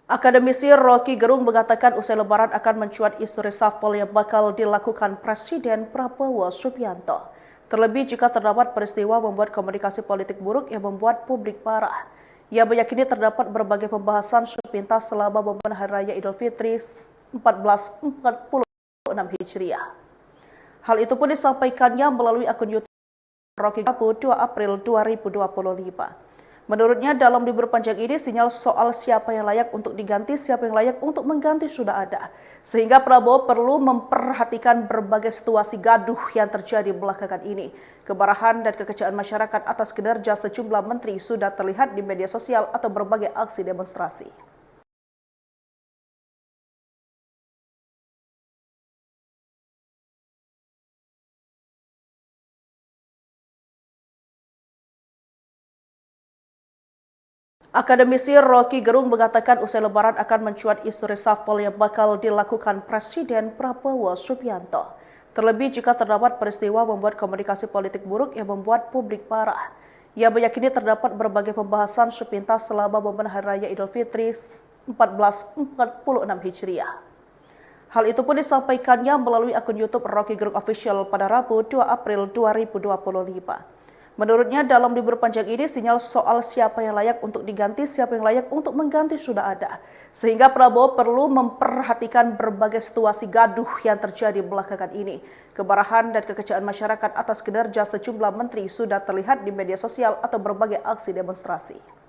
Akademisi Rocky Gerung mengatakan usai Lebaran akan mencuat isu reshuffle yang bakal dilakukan Presiden Prabowo Subianto. Terlebih jika terdapat peristiwa membuat komunikasi politik buruk yang membuat publik marah. Ia meyakini terdapat berbagai pembahasan sepintas selama momen Hari Raya Idul Fitri 1446 Hijriah. Hal itu pun disampaikannya melalui akun YouTube Rocky Rabu 2 April 2025. Menurutnya dalam libur panjang ini sinyal soal siapa yang layak untuk diganti, siapa yang layak untuk mengganti sudah ada. Sehingga Prabowo perlu memperhatikan berbagai situasi gaduh yang terjadi belakangan ini. Kemarahan dan kekecewaan masyarakat atas kinerja sejumlah menteri sudah terlihat di media sosial atau berbagai aksi demonstrasi. Akademisi Rocky Gerung mengatakan usai Lebaran akan mencuat isu reshuffle yang bakal dilakukan Presiden Prabowo Subianto. Terlebih jika terdapat peristiwa membuat komunikasi politik buruk yang membuat publik marah. Ia meyakini terdapat berbagai pembahasan sepintas selama momen Hari Raya Idul Fitri 1446 Hijriah. Hal itu pun disampaikannya melalui akun YouTube Rocky Gerung Official pada Rabu 2 April 2025. Menurutnya dalam libur panjang ini sinyal soal siapa yang layak untuk diganti, siapa yang layak untuk mengganti sudah ada. Sehingga Prabowo perlu memperhatikan berbagai situasi gaduh yang terjadi belakangan ini. Kemarahan dan kekecewaan masyarakat atas kinerja sejumlah menteri sudah terlihat di media sosial atau berbagai aksi demonstrasi.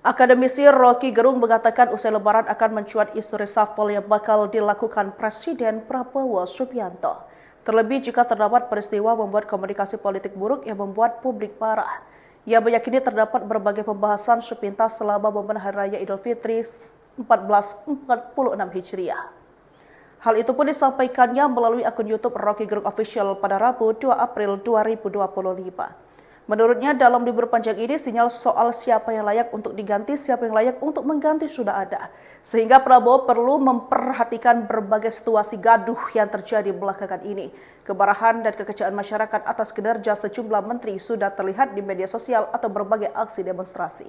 Akademisi Rocky Gerung mengatakan usai Lebaran akan mencuat isu reshuffle yang bakal dilakukan Presiden Prabowo Subianto. Terlebih jika terdapat peristiwa membuat komunikasi politik buruk yang membuat publik marah. Ia meyakini terdapat berbagai pembahasan sepintas selama momen Hari Raya Idul Fitri 1446 Hijriah. Hal itu pun disampaikannya melalui akun YouTube Rocky Gerung Official pada Rabu 2 April 2025. Menurutnya dalam libur panjang ini sinyal soal siapa yang layak untuk diganti, siapa yang layak untuk mengganti sudah ada. Sehingga Prabowo perlu memperhatikan berbagai situasi gaduh yang terjadi belakangan ini. Kemarahan dan kekecewaan masyarakat atas kinerja sejumlah menteri sudah terlihat di media sosial atau berbagai aksi demonstrasi.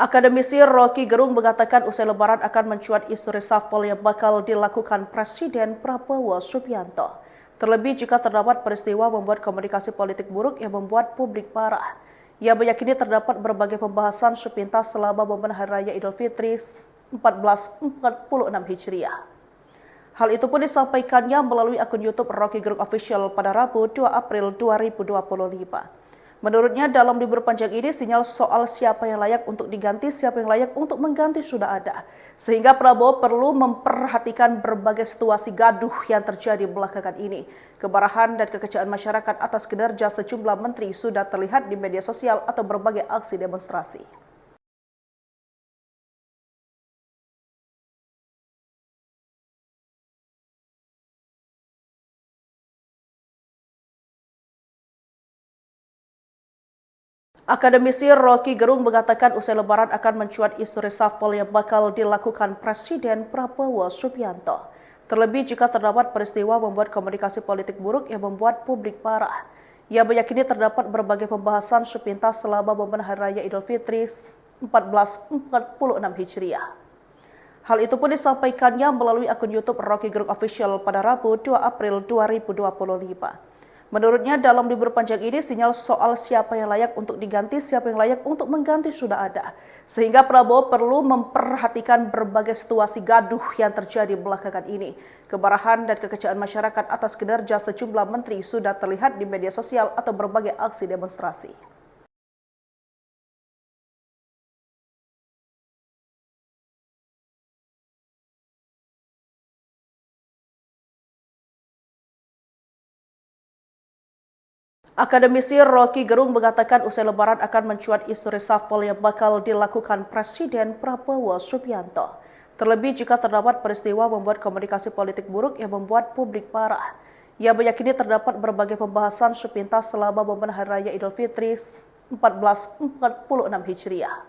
Akademisi Rocky Gerung mengatakan usai Lebaran akan mencuat isu reshuffle yang bakal dilakukan Presiden Prabowo Subianto. Terlebih jika terdapat peristiwa membuat komunikasi politik buruk yang membuat publik marah. Ia meyakini terdapat berbagai pembahasan sepintas selama momen Hari Raya Idul Fitri 1446 Hijriah. Hal itu pun disampaikannya melalui akun YouTube Rocky Gerung Official pada Rabu 2 April 2025. Menurutnya dalam libur panjang ini sinyal soal siapa yang layak untuk diganti, siapa yang layak untuk mengganti sudah ada. Sehingga Prabowo perlu memperhatikan berbagai situasi gaduh yang terjadi belakangan ini. Kemarahan dan kekecewaan masyarakat atas kinerja sejumlah menteri sudah terlihat di media sosial atau berbagai aksi demonstrasi. Akademisi Rocky Gerung mengatakan usai Lebaran akan mencuat isu reshuffle yang bakal dilakukan Presiden Prabowo Subianto. Terlebih jika terdapat peristiwa membuat komunikasi politik buruk yang membuat publik marah. Ia meyakini terdapat berbagai pembahasan sepintas selama momen Hari Raya Idul Fitri 1446 Hijriah. Hal itu pun disampaikannya melalui akun YouTube Rocky Gerung Official pada Rabu 2 April 2025. Menurutnya dalam libur panjang ini sinyal soal siapa yang layak untuk diganti, siapa yang layak untuk mengganti sudah ada. Sehingga Prabowo perlu memperhatikan berbagai situasi gaduh yang terjadi belakangan ini. Kemarahan dan kekecewaan masyarakat atas kinerja sejumlah menteri sudah terlihat di media sosial atau berbagai aksi demonstrasi. Akademisi Rocky Gerung mengatakan usai Lebaran akan mencuat isu reshuffle yang bakal dilakukan Presiden Prabowo Subianto. Terlebih jika terdapat peristiwa membuat komunikasi politik buruk yang membuat publik marah. Ia meyakini terdapat berbagai pembahasan sepintas selama momen Hari Raya Idul Fitri 1446 Hijriah.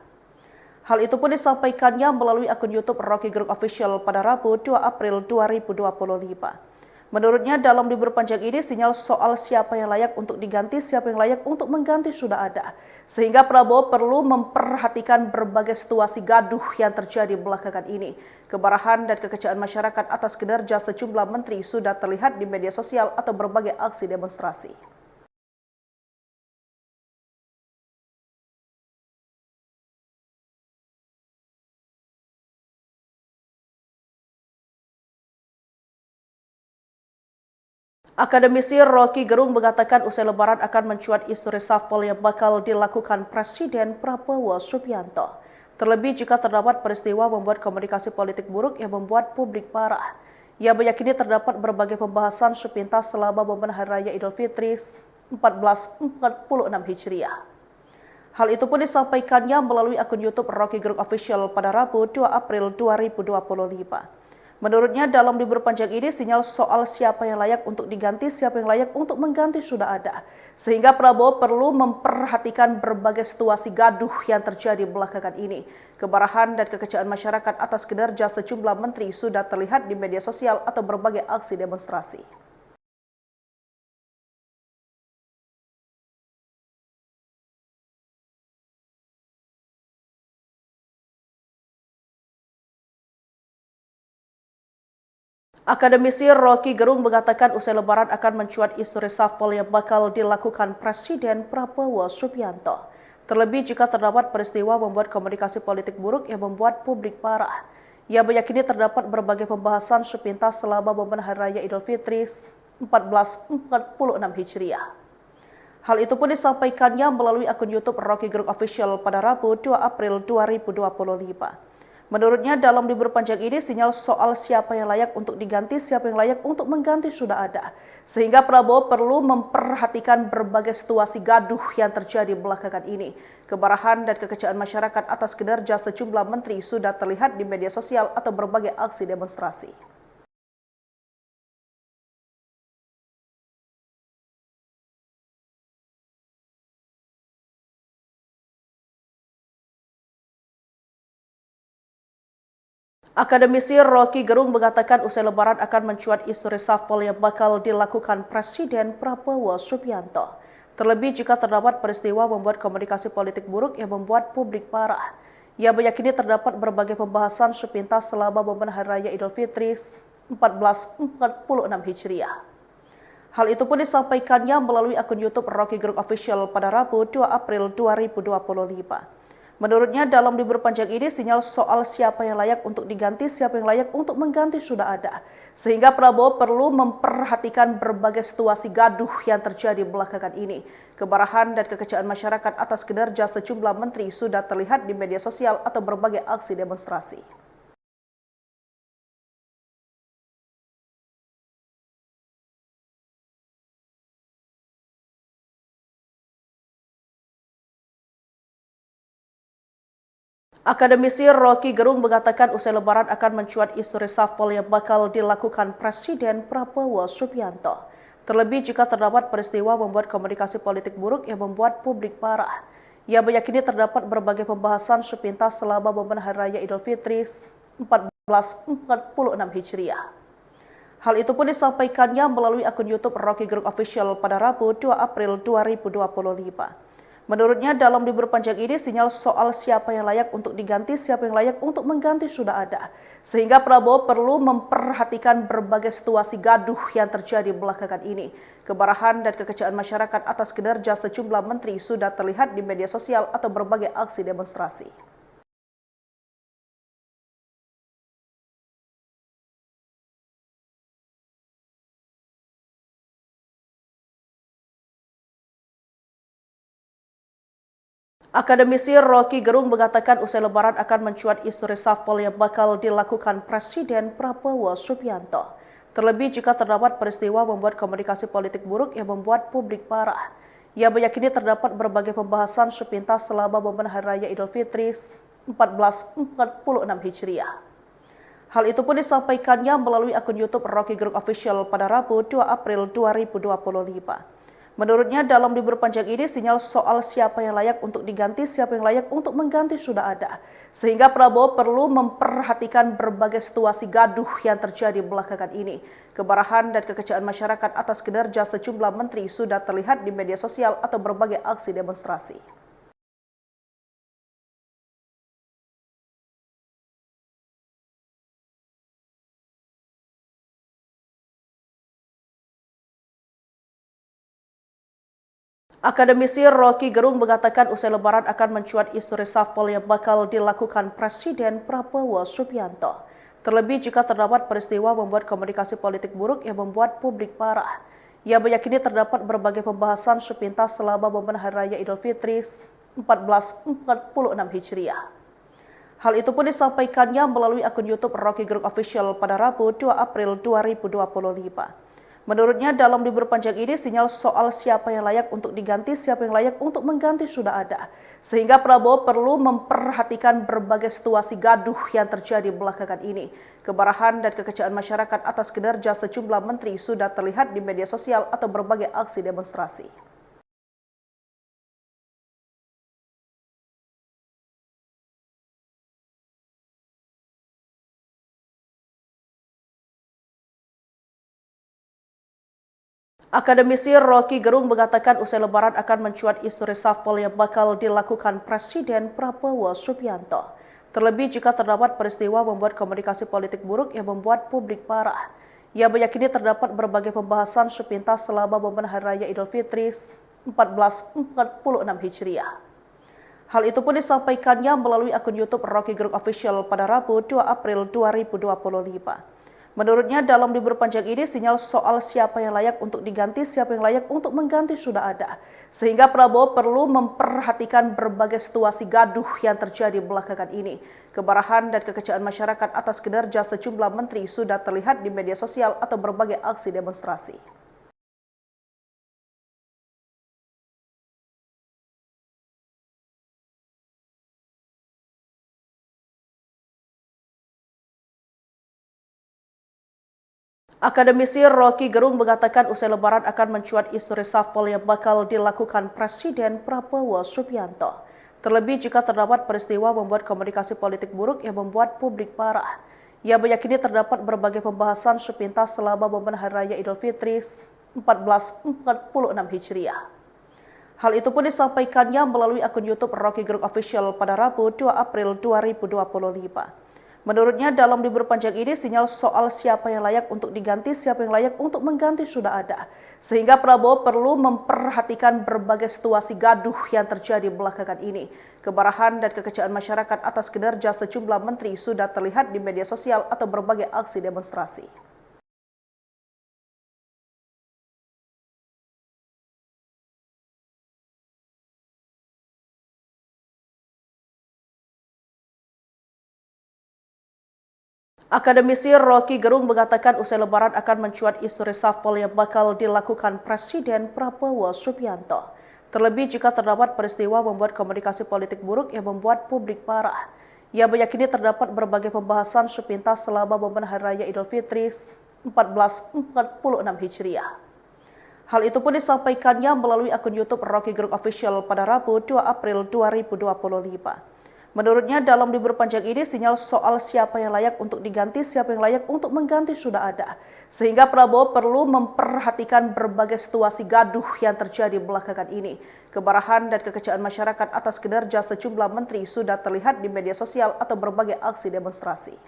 Hal itu pun disampaikannya melalui akun YouTube Rocky Gerung Official pada Rabu 2 April 2025. Menurutnya dalam libur panjang ini sinyal soal siapa yang layak untuk diganti, siapa yang layak untuk mengganti sudah ada. Sehingga Prabowo perlu memperhatikan berbagai situasi gaduh yang terjadi belakangan ini. Kemarahan dan kekecewaan masyarakat atas kinerja sejumlah menteri sudah terlihat di media sosial atau berbagai aksi demonstrasi. Akademisi Rocky Gerung mengatakan usai lebaran akan mencuat isu reshuffle yang bakal dilakukan Presiden Prabowo Subianto. Terlebih jika terdapat peristiwa membuat komunikasi politik buruk yang membuat publik marah. Ia meyakini terdapat berbagai pembahasan sepintas selama momen Hari Raya Idul Fitri 1446 Hijriah. Hal itu pun disampaikannya melalui akun YouTube Rocky Gerung Official pada Rabu 2 April 2025. Menurutnya dalam libur panjang ini sinyal soal siapa yang layak untuk diganti, siapa yang layak untuk mengganti sudah ada. Sehingga Prabowo perlu memperhatikan berbagai situasi gaduh yang terjadi belakangan ini. Kemarahan dan kekecewaan masyarakat atas kinerja sejumlah menteri sudah terlihat di media sosial atau berbagai aksi demonstrasi. Akademisi Rocky Gerung mengatakan usai lebaran akan mencuat isu reshuffle yang bakal dilakukan Presiden Prabowo Subianto. Terlebih jika terdapat peristiwa membuat komunikasi politik buruk yang membuat publik marah. Ia meyakini terdapat berbagai pembahasan sepintas selama momen Hari Raya Idul Fitri 1446 Hijriah. Hal itu pun disampaikannya melalui akun YouTube Rocky Gerung Official pada Rabu 2 April 2025. Menurutnya dalam libur panjang ini sinyal soal siapa yang layak untuk diganti, siapa yang layak untuk mengganti sudah ada. Sehingga Prabowo perlu memperhatikan berbagai situasi gaduh yang terjadi belakangan ini. Kemarahan dan kekecewaan masyarakat atas kinerja sejumlah menteri sudah terlihat di media sosial atau berbagai aksi demonstrasi. Akademisi Rocky Gerung mengatakan usai lebaran akan mencuat isu reshuffle yang bakal dilakukan Presiden Prabowo Subianto. Terlebih jika terdapat peristiwa membuat komunikasi politik buruk yang membuat publik marah. Ia meyakini terdapat berbagai pembahasan sepintas selama momen Hari Raya Idul Fitri 1446 Hijriah. Hal itu pun disampaikannya melalui akun YouTube Rocky Gerung Official pada Rabu 2 April 2025. Menurutnya dalam libur panjang ini sinyal soal siapa yang layak untuk diganti, siapa yang layak untuk mengganti sudah ada. Sehingga Prabowo perlu memperhatikan berbagai situasi gaduh yang terjadi belakangan ini. Kemarahan dan kekecewaan masyarakat atas kinerja sejumlah menteri sudah terlihat di media sosial atau berbagai aksi demonstrasi. Akademisi Rocky Gerung mengatakan usai lebaran akan mencuat isu reshuffle yang bakal dilakukan Presiden Prabowo Subianto. Terlebih jika terdapat peristiwa membuat komunikasi politik buruk yang membuat publik marah. Ia meyakini terdapat berbagai pembahasan sepintas selama momen Hari Raya Idul Fitri 1446 Hijriah. Hal itu pun disampaikannya melalui akun YouTube Rocky Gerung Official pada Rabu 2 April 2025. Menurutnya dalam libur panjang ini sinyal soal siapa yang layak untuk diganti, siapa yang layak untuk mengganti sudah ada. Sehingga Prabowo perlu memperhatikan berbagai situasi gaduh yang terjadi belakangan ini. Kemarahan dan kekecewaan masyarakat atas kinerja sejumlah menteri sudah terlihat di media sosial atau berbagai aksi demonstrasi. Akademisi Rocky Gerung mengatakan usai lebaran akan mencuat isu reshuffle yang bakal dilakukan Presiden Prabowo Subianto. Terlebih jika terdapat peristiwa membuat komunikasi politik buruk yang membuat publik marah. Ia meyakini terdapat berbagai pembahasan sepintas selama momen Hari Raya Idul Fitri 1446 Hijriah. Hal itu pun disampaikannya melalui akun YouTube Rocky Gerung Official pada Rabu 2 April 2025. Menurutnya dalam libur panjang ini sinyal soal siapa yang layak untuk diganti, siapa yang layak untuk mengganti sudah ada. Sehingga Prabowo perlu memperhatikan berbagai situasi gaduh yang terjadi belakangan ini. Kemarahan dan kekecewaan masyarakat atas kinerja sejumlah menteri sudah terlihat di media sosial atau berbagai aksi demonstrasi. Akademisi Rocky Gerung mengatakan usai lebaran akan mencuat isu reshuffle yang bakal dilakukan Presiden Prabowo Subianto. Terlebih jika terdapat peristiwa membuat komunikasi politik buruk yang membuat publik marah. Ia meyakini terdapat berbagai pembahasan sepintas selama momen Hari Raya Idul Fitri 1446 Hijriah. Hal itu pun disampaikannya melalui akun YouTube Rocky Gerung Official pada Rabu 2 April 2025. Menurutnya dalam libur panjang ini sinyal soal siapa yang layak untuk diganti, siapa yang layak untuk mengganti sudah ada. Sehingga Prabowo perlu memperhatikan berbagai situasi gaduh yang terjadi belakangan ini. Kemarahan dan kekecewaan masyarakat atas kinerja sejumlah menteri sudah terlihat di media sosial atau berbagai aksi demonstrasi. Akademisi Rocky Gerung mengatakan usai lebaran akan mencuat isu reshuffle yang bakal dilakukan Presiden Prabowo Subianto. Terlebih jika terdapat peristiwa membuat komunikasi politik buruk yang membuat publik marah. Ia meyakini terdapat berbagai pembahasan sepintas selama momen Hari Raya Idul Fitri 1446 Hijriah. Hal itu pun disampaikannya melalui akun YouTube Rocky Gerung Official pada Rabu 2 April 2025. Menurutnya dalam libur panjang ini sinyal soal siapa yang layak untuk diganti, siapa yang layak untuk mengganti sudah ada. Sehingga Prabowo perlu memperhatikan berbagai situasi gaduh yang terjadi belakangan ini. Kemarahan dan kekecewaan masyarakat atas kinerja sejumlah menteri sudah terlihat di media sosial atau berbagai aksi demonstrasi. Akademisi Rocky Gerung mengatakan usai lebaran akan mencuat isu reshuffle yang bakal dilakukan Presiden Prabowo Subianto. Terlebih jika terdapat peristiwa membuat komunikasi politik buruk yang membuat publik marah. Ia meyakini terdapat berbagai pembahasan sepintas selama momen Hari Raya Idul Fitri 1446 Hijriah. Hal itu pun disampaikannya melalui akun YouTube Rocky Gerung Official pada Rabu 2 April 2025. Menurutnya dalam libur panjang ini sinyal soal siapa yang layak untuk diganti, siapa yang layak untuk mengganti sudah ada. Sehingga Prabowo perlu memperhatikan berbagai situasi gaduh yang terjadi belakangan ini. Kemarahan dan kekecewaan masyarakat atas kinerja sejumlah menteri sudah terlihat di media sosial atau berbagai aksi demonstrasi. Akademisi Rocky Gerung mengatakan usai lebaran akan mencuat isu reshuffle yang bakal dilakukan Presiden Prabowo Subianto. Terlebih jika terdapat peristiwa membuat komunikasi politik buruk yang membuat publik marah. Ia meyakini terdapat berbagai pembahasan sepintas selama momen Hari Raya Idul Fitri 1446 Hijriah. Hal itu pun disampaikannya melalui akun YouTube Rocky Gerung Official pada Rabu 2 April 2025. Menurutnya dalam libur panjang ini sinyal soal siapa yang layak untuk diganti, siapa yang layak untuk mengganti sudah ada. Sehingga Prabowo perlu memperhatikan berbagai situasi gaduh yang terjadi belakangan ini. Kemarahan dan kekecewaan masyarakat atas kinerja sejumlah menteri sudah terlihat di media sosial atau berbagai aksi demonstrasi.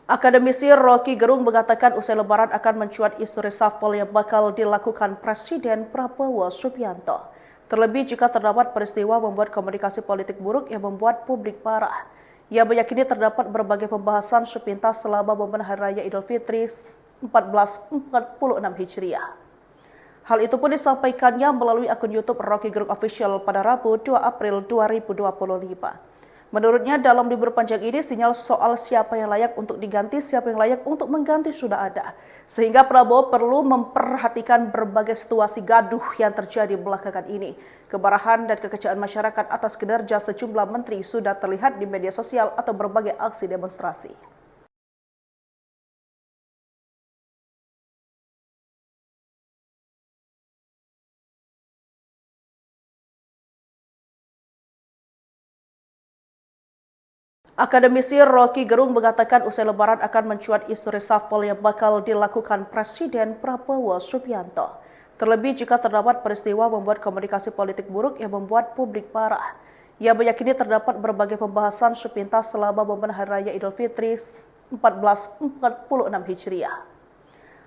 Akademisi Rocky Gerung mengatakan usai lebaran akan mencuat isu reshuffle yang bakal dilakukan Presiden Prabowo Subianto. Terlebih jika terdapat peristiwa membuat komunikasi politik buruk yang membuat publik marah. Ia meyakini terdapat berbagai pembahasan sepintas selama momen Hari Raya Idul Fitri 1446 Hijriah. Hal itu pun disampaikannya melalui akun YouTube Rocky Gerung Official pada Rabu 2 April 2025. Menurutnya dalam libur panjang ini sinyal soal siapa yang layak untuk diganti, siapa yang layak untuk mengganti sudah ada. Sehingga Prabowo perlu memperhatikan berbagai situasi gaduh yang terjadi belakangan ini. Kemarahan dan kekecewaan masyarakat atas kinerja sejumlah menteri sudah terlihat di media sosial atau berbagai aksi demonstrasi. Akademisi Rocky Gerung mengatakan usai Lebaran akan mencuat isu reshuffle yang bakal dilakukan Presiden Prabowo Subianto. Terlebih jika terdapat peristiwa membuat komunikasi politik buruk yang membuat publik marah. Ia meyakini terdapat berbagai pembahasan sepintas selama momen Hari Raya Idul Fitri 1446 Hijriah.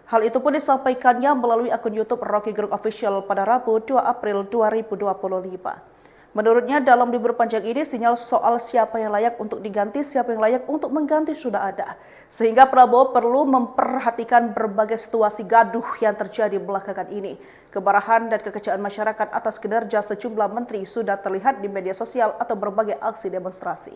Hal itu pun disampaikannya melalui akun YouTube Rocky Gerung Official pada Rabu 2 April 2025. Menurutnya dalam libur panjang ini sinyal soal siapa yang layak untuk diganti, siapa yang layak untuk mengganti sudah ada. Sehingga Prabowo perlu memperhatikan berbagai situasi gaduh yang terjadi belakangan ini. Kemarahan dan kekecewaan masyarakat atas kinerja sejumlah menteri sudah terlihat di media sosial atau berbagai aksi demonstrasi.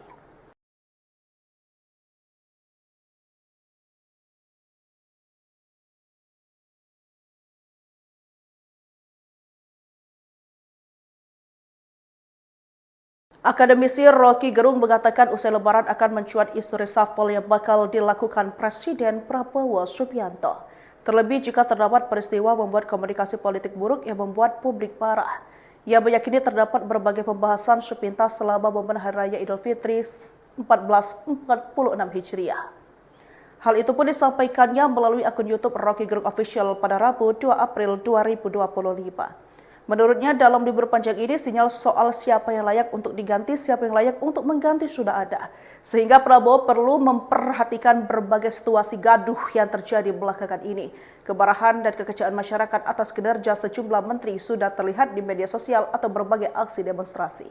Akademisi Rocky Gerung mengatakan usai Lebaran akan mencuat isu reshuffle yang bakal dilakukan Presiden Prabowo Subianto. Terlebih jika terdapat peristiwa membuat komunikasi politik buruk yang membuat publik marah. Ia meyakini terdapat berbagai pembahasan sepintas selama momen Hari Raya Idul Fitri 1446 Hijriah. Hal itu pun disampaikannya melalui akun YouTube Rocky Gerung Official pada Rabu 2 April 2025. Menurutnya dalam libur panjang ini sinyal soal siapa yang layak untuk diganti, siapa yang layak untuk mengganti sudah ada. Sehingga Prabowo perlu memperhatikan berbagai situasi gaduh yang terjadi belakangan ini. Kemarahan dan kekecewaan masyarakat atas kinerja sejumlah menteri sudah terlihat di media sosial atau berbagai aksi demonstrasi.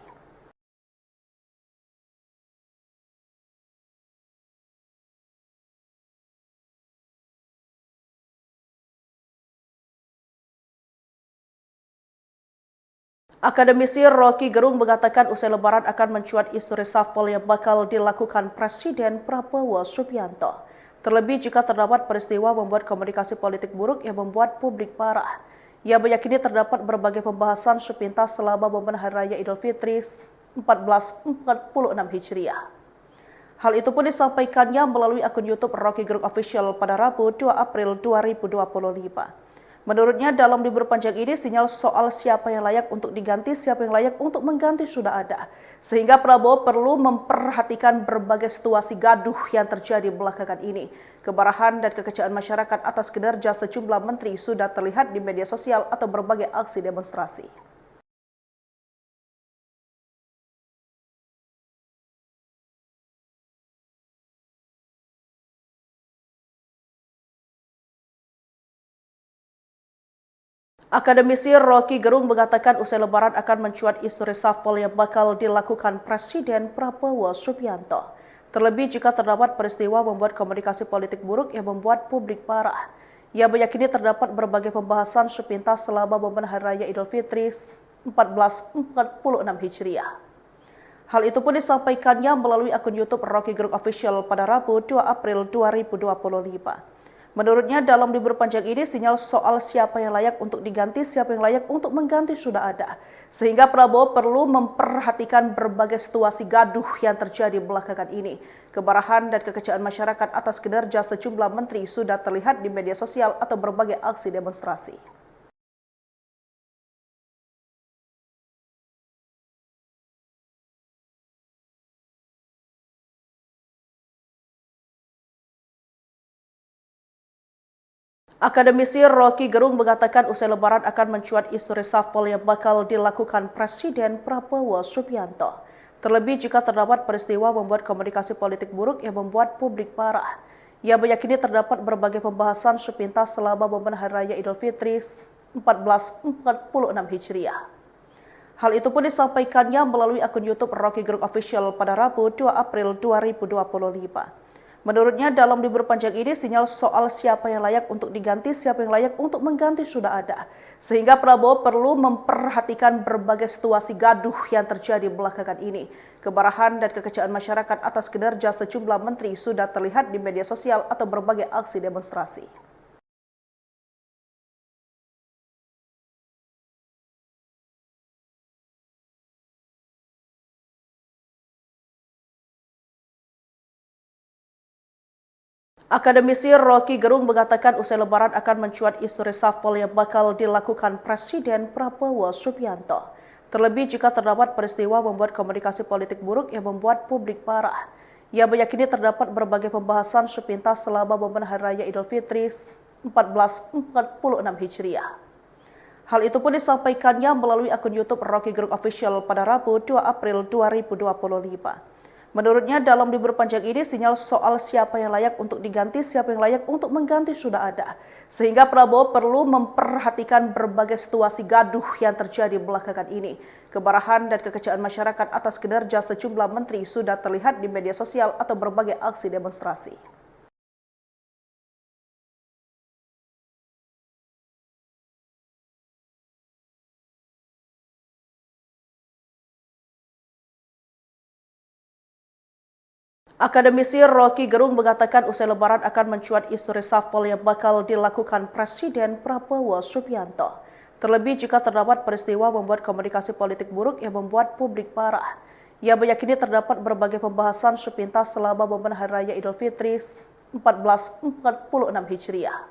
Akademisi Rocky Gerung mengatakan usai Lebaran akan mencuat isu reshuffle yang bakal dilakukan Presiden Prabowo Subianto. Terlebih jika terdapat peristiwa membuat komunikasi politik buruk yang membuat publik marah. Ia meyakini terdapat berbagai pembahasan sepintas selama momen Hari Raya Idul Fitri 1446 Hijriah. Hal itu pun disampaikannya melalui akun YouTube Rocky Gerung Official pada Rabu 2 April 2025. Menurutnya dalam libur panjang ini sinyal soal siapa yang layak untuk diganti, siapa yang layak untuk mengganti sudah ada. Sehingga Prabowo perlu memperhatikan berbagai situasi gaduh yang terjadi belakangan ini. Kemarahan dan kekecewaan masyarakat atas kinerja sejumlah menteri sudah terlihat di media sosial atau berbagai aksi demonstrasi. Akademisi Rocky Gerung mengatakan usai Lebaran akan mencuat isu reshuffle yang bakal dilakukan Presiden Prabowo Subianto. Terlebih jika terdapat peristiwa membuat komunikasi politik buruk yang membuat publik marah. Ia meyakini terdapat berbagai pembahasan sepintas selama momen Hari Raya Idul Fitri 1446 Hijriah. Hal itu pun disampaikannya melalui akun YouTube Rocky Gerung Official pada Rabu 2 April 2025. Menurutnya dalam libur panjang ini sinyal soal siapa yang layak untuk diganti, siapa yang layak untuk mengganti sudah ada. Sehingga Prabowo perlu memperhatikan berbagai situasi gaduh yang terjadi belakangan ini. Kemarahan dan kekecewaan masyarakat atas kinerja sejumlah menteri sudah terlihat di media sosial atau berbagai aksi demonstrasi. Akademisi Rocky Gerung mengatakan usai Lebaran akan mencuat isu reshuffle yang bakal dilakukan Presiden Prabowo Subianto. Terlebih jika terdapat peristiwa membuat komunikasi politik buruk yang membuat publik marah. Ia meyakini terdapat berbagai pembahasan sepintas selama momen Hari Raya Idul Fitri 1446 Hijriah. Hal itu pun disampaikannya melalui akun YouTube Rocky Gerung Official pada Rabu 2 April 2025. Menurutnya dalam libur panjang ini sinyal soal siapa yang layak untuk diganti, siapa yang layak untuk mengganti sudah ada. Sehingga Prabowo perlu memperhatikan berbagai situasi gaduh yang terjadi belakangan ini. Kemarahan dan kekecewaan masyarakat atas kinerja sejumlah menteri sudah terlihat di media sosial atau berbagai aksi demonstrasi. Akademisi Rocky Gerung mengatakan usai lebaran akan mencuat isu reshuffle yang bakal dilakukan Presiden Prabowo Subianto. Terlebih jika terdapat peristiwa membuat komunikasi politik buruk yang membuat publik marah. Ia meyakini terdapat berbagai pembahasan sepintas selama momen Hari Raya Idul Fitri 1446 Hijriah. Hal itu pun disampaikannya melalui akun YouTube Rocky Gerung Official pada Rabu 2 April 2025. Menurutnya dalam libur panjang ini sinyal soal siapa yang layak untuk diganti, siapa yang layak untuk mengganti sudah ada. Sehingga Prabowo perlu memperhatikan berbagai situasi gaduh yang terjadi belakangan ini. Kemarahan dan kekecewaan masyarakat atas kinerja sejumlah menteri sudah terlihat di media sosial atau berbagai aksi demonstrasi. Akademisi Rocky Gerung mengatakan usai lebaran akan mencuat isu reshuffle yang bakal dilakukan Presiden Prabowo Subianto. Terlebih jika terdapat peristiwa membuat komunikasi politik buruk yang membuat publik marah. Ia meyakini terdapat berbagai pembahasan sepintas selama momen Hari Raya Idul Fitri 1446 Hijriah.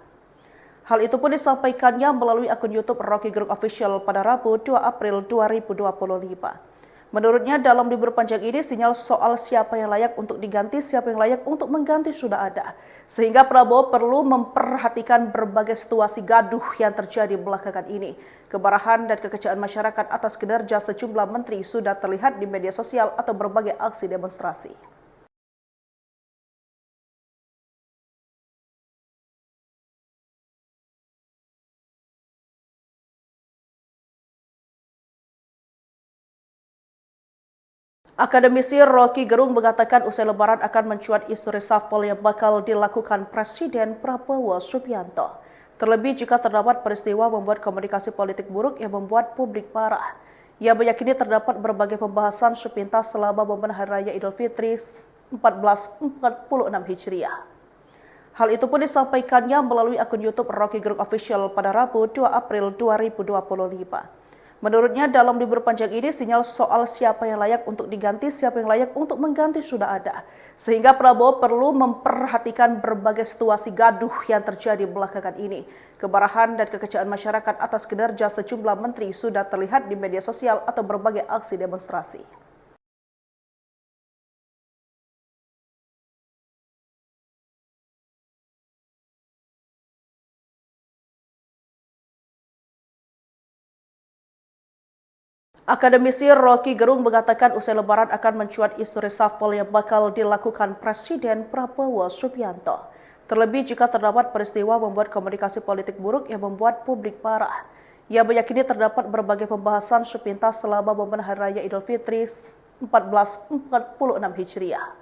Hal itu pun disampaikannya melalui akun YouTube Rocky Gerung Official pada Rabu 2 April 2025. Menurutnya dalam libur panjang ini sinyal soal siapa yang layak untuk diganti, siapa yang layak untuk mengganti sudah ada. Sehingga Prabowo perlu memperhatikan berbagai situasi gaduh yang terjadi belakangan ini. Kemarahan dan kekecewaan masyarakat atas kinerja sejumlah menteri sudah terlihat di media sosial atau berbagai aksi demonstrasi. Akademisi Rocky Gerung mengatakan usai lebaran akan mencuat isu reshuffle yang bakal dilakukan Presiden Prabowo Subianto. Terlebih jika terdapat peristiwa membuat komunikasi politik buruk yang membuat publik marah. Ia meyakini terdapat berbagai pembahasan sepintas selama momen Hari Raya Idul Fitri 1446 Hijriah. Hal itu pun disampaikannya melalui akun YouTube Rocky Gerung Official pada Rabu 2 April 2025. Menurutnya dalam libur panjang ini sinyal soal siapa yang layak untuk diganti, siapa yang layak untuk mengganti sudah ada. Sehingga Prabowo perlu memperhatikan berbagai situasi gaduh yang terjadi belakangan ini. Kemarahan dan kekecewaan masyarakat atas kinerja sejumlah menteri sudah terlihat di media sosial atau berbagai aksi demonstrasi. Akademisi Rocky Gerung mengatakan usai lebaran akan mencuat isu reshuffle yang bakal dilakukan Presiden Prabowo Subianto. Terlebih jika terdapat peristiwa membuat komunikasi politik buruk yang membuat publik marah. Ia meyakini terdapat berbagai pembahasan sepintas selama momen Hari Raya Idul Fitri 1446 Hijriah.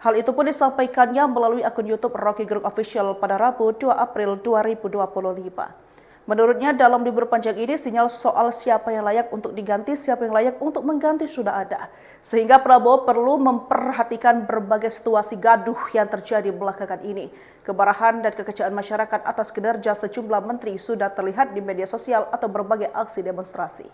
Hal itu pun disampaikannya melalui akun YouTube Rocky Gerung Official pada Rabu 2 April 2025. Menurutnya dalam libur panjang ini sinyal soal siapa yang layak untuk diganti, siapa yang layak untuk mengganti sudah ada. Sehingga Prabowo perlu memperhatikan berbagai situasi gaduh yang terjadi belakangan ini. Kemarahan dan kekecewaan masyarakat atas kinerja sejumlah menteri sudah terlihat di media sosial atau berbagai aksi demonstrasi.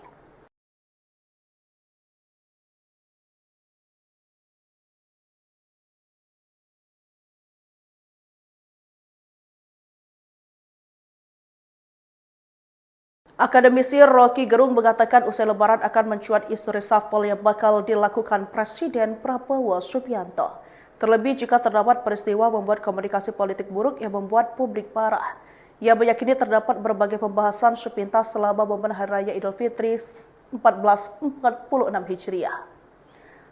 Akademisi Rocky Gerung mengatakan usai lebaran akan mencuat isu reshuffle yang bakal dilakukan Presiden Prabowo Subianto. Terlebih jika terdapat peristiwa membuat komunikasi politik buruk yang membuat publik marah. Ia meyakini terdapat berbagai pembahasan sepintas selama momen Hari Raya Idul Fitri 1446 Hijriah.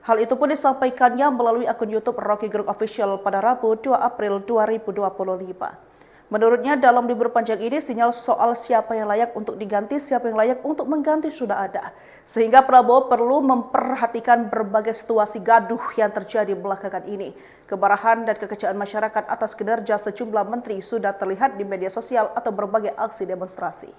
Hal itu pun disampaikannya melalui akun YouTube Rocky Gerung Official pada Rabu 2 April 2025. Menurutnya dalam libur panjang ini sinyal soal siapa yang layak untuk diganti, siapa yang layak untuk mengganti sudah ada. Sehingga Prabowo perlu memperhatikan berbagai situasi gaduh yang terjadi belakangan ini. Kemarahan dan kekecewaan masyarakat atas kinerja sejumlah menteri sudah terlihat di media sosial atau berbagai aksi demonstrasi.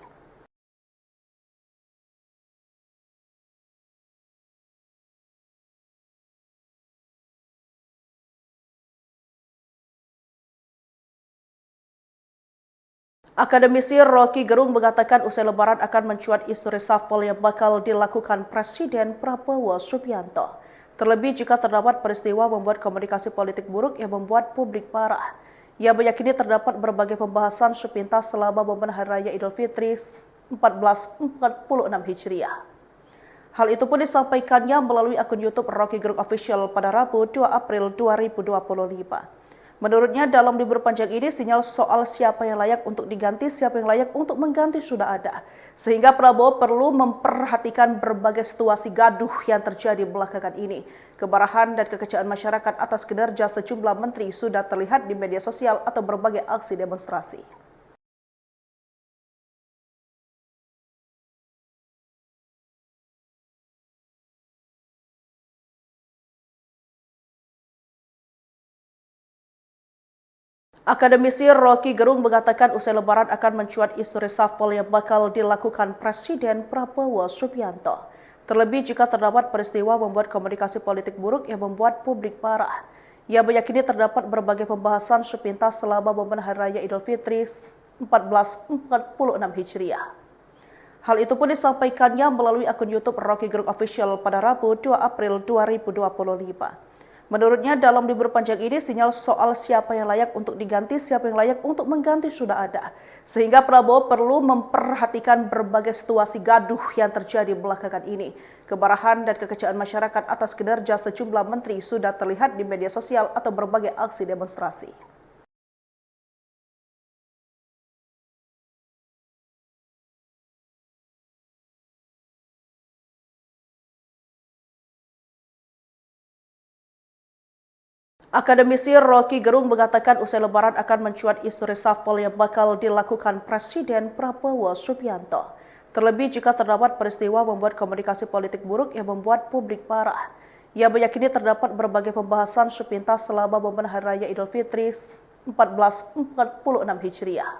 Akademisi Rocky Gerung mengatakan usai Lebaran akan mencuat isu reshuffle yang bakal dilakukan Presiden Prabowo Subianto. Terlebih jika terdapat peristiwa membuat komunikasi politik buruk yang membuat publik marah. Ia meyakini terdapat berbagai pembahasan sepintas selama momen Hari Raya Idul Fitri 1446 Hijriah. Hal itu pun disampaikannya melalui akun YouTube Rocky Gerung Official pada Rabu 2 April 2025. Menurutnya dalam libur panjang ini sinyal soal siapa yang layak untuk diganti, siapa yang layak untuk mengganti sudah ada. Sehingga Prabowo perlu memperhatikan berbagai situasi gaduh yang terjadi belakangan ini. Kemarahan dan kekecewaan masyarakat atas kinerja sejumlah menteri sudah terlihat di media sosial atau berbagai aksi demonstrasi. Akademisi Rocky Gerung mengatakan usai Lebaran akan mencuat isu reshuffle yang bakal dilakukan Presiden Prabowo Subianto. Terlebih jika terdapat peristiwa membuat komunikasi politik buruk yang membuat publik marah. Ia meyakini terdapat berbagai pembahasan sepintas selama momen Hari Raya Idul Fitri 1446 Hijriah. Hal itu pun disampaikannya melalui akun YouTube Rocky Gerung Official pada Rabu 2 April 2025. Menurutnya dalam libur panjang ini sinyal soal siapa yang layak untuk diganti, siapa yang layak untuk mengganti sudah ada. Sehingga Prabowo perlu memperhatikan berbagai situasi gaduh yang terjadi belakangan ini. Kemarahan dan kekecewaan masyarakat atas kinerja sejumlah menteri sudah terlihat di media sosial atau berbagai aksi demonstrasi. Akademisi Rocky Gerung mengatakan usai Lebaran akan mencuat isu reshuffle yang bakal dilakukan Presiden Prabowo Subianto. Terlebih jika terdapat peristiwa membuat komunikasi politik buruk yang membuat publik marah. Ia meyakini terdapat berbagai pembahasan sepintas selama momen Hari Raya Idul Fitri 1446 Hijriah.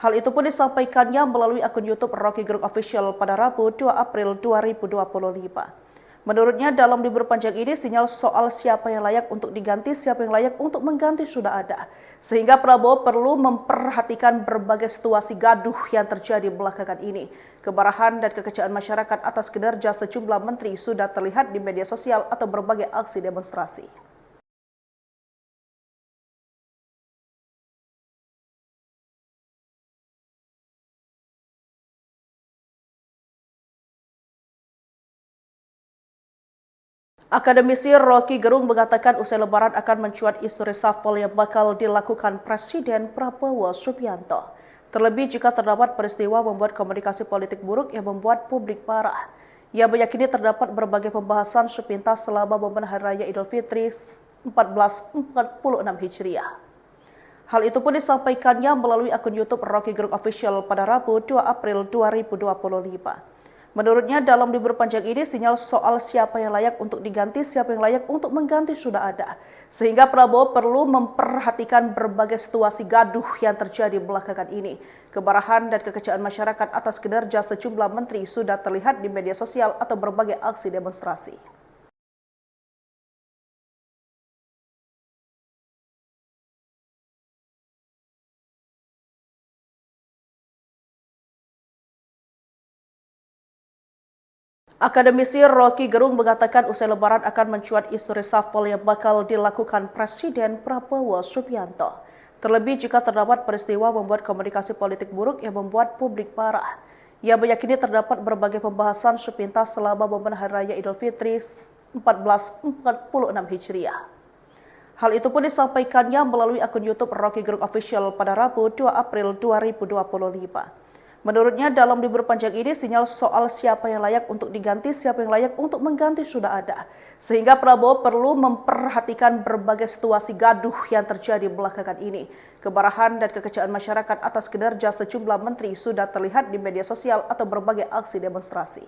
Hal itu pun disampaikannya melalui akun YouTube Rocky Gerung Official pada Rabu 2 April 2025. Menurutnya dalam libur panjang ini sinyal soal siapa yang layak untuk diganti, siapa yang layak untuk mengganti sudah ada. Sehingga Prabowo perlu memperhatikan berbagai situasi gaduh yang terjadi belakangan ini. Kemarahan dan kekecewaan masyarakat atas kinerja sejumlah menteri sudah terlihat di media sosial atau berbagai aksi demonstrasi. Akademisi Rocky Gerung mengatakan usai Lebaran akan mencuat isu reshuffle yang bakal dilakukan Presiden Prabowo Subianto. Terlebih jika terdapat peristiwa membuat komunikasi politik buruk yang membuat publik marah. Ia meyakini terdapat berbagai pembahasan sepintas selama momen Hari Raya Idul Fitri 1446 Hijriah. Hal itu pun disampaikannya melalui akun YouTube Rocky Gerung Official pada Rabu 2 April 2025. Menurutnya dalam libur panjang ini sinyal soal siapa yang layak untuk diganti, siapa yang layak untuk mengganti sudah ada. Sehingga Prabowo perlu memperhatikan berbagai situasi gaduh yang terjadi belakangan ini. Kemarahan dan kekecewaan masyarakat atas kinerja sejumlah menteri sudah terlihat di media sosial atau berbagai aksi demonstrasi. Akademisi Rocky Gerung mengatakan usai Lebaran akan mencuat isu reshuffle yang bakal dilakukan Presiden Prabowo Subianto. Terlebih jika terdapat peristiwa membuat komunikasi politik buruk yang membuat publik marah. Ia meyakini terdapat berbagai pembahasan sepintas selama momen Hari Raya Idul Fitri 1446 Hijriah. Hal itu pun disampaikannya melalui akun YouTube Rocky Gerung Official pada Rabu 2 April 2025. Menurutnya dalam libur panjang ini sinyal soal siapa yang layak untuk diganti, siapa yang layak untuk mengganti sudah ada. Sehingga Prabowo perlu memperhatikan berbagai situasi gaduh yang terjadi belakangan ini. Kemarahan dan kekecewaan masyarakat atas kinerja sejumlah menteri sudah terlihat di media sosial atau berbagai aksi demonstrasi.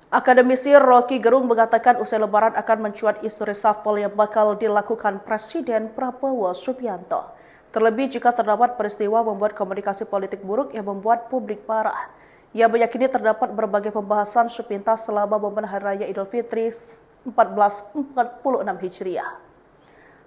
Akademisi Rocky Gerung mengatakan usai lebaran akan mencuat isu reshuffle yang bakal dilakukan Presiden Prabowo Subianto. Terlebih jika terdapat peristiwa membuat komunikasi politik buruk yang membuat publik marah. Ia meyakini terdapat berbagai pembahasan sepintas selama momen Hari Raya Idul Fitri 1446 Hijriah.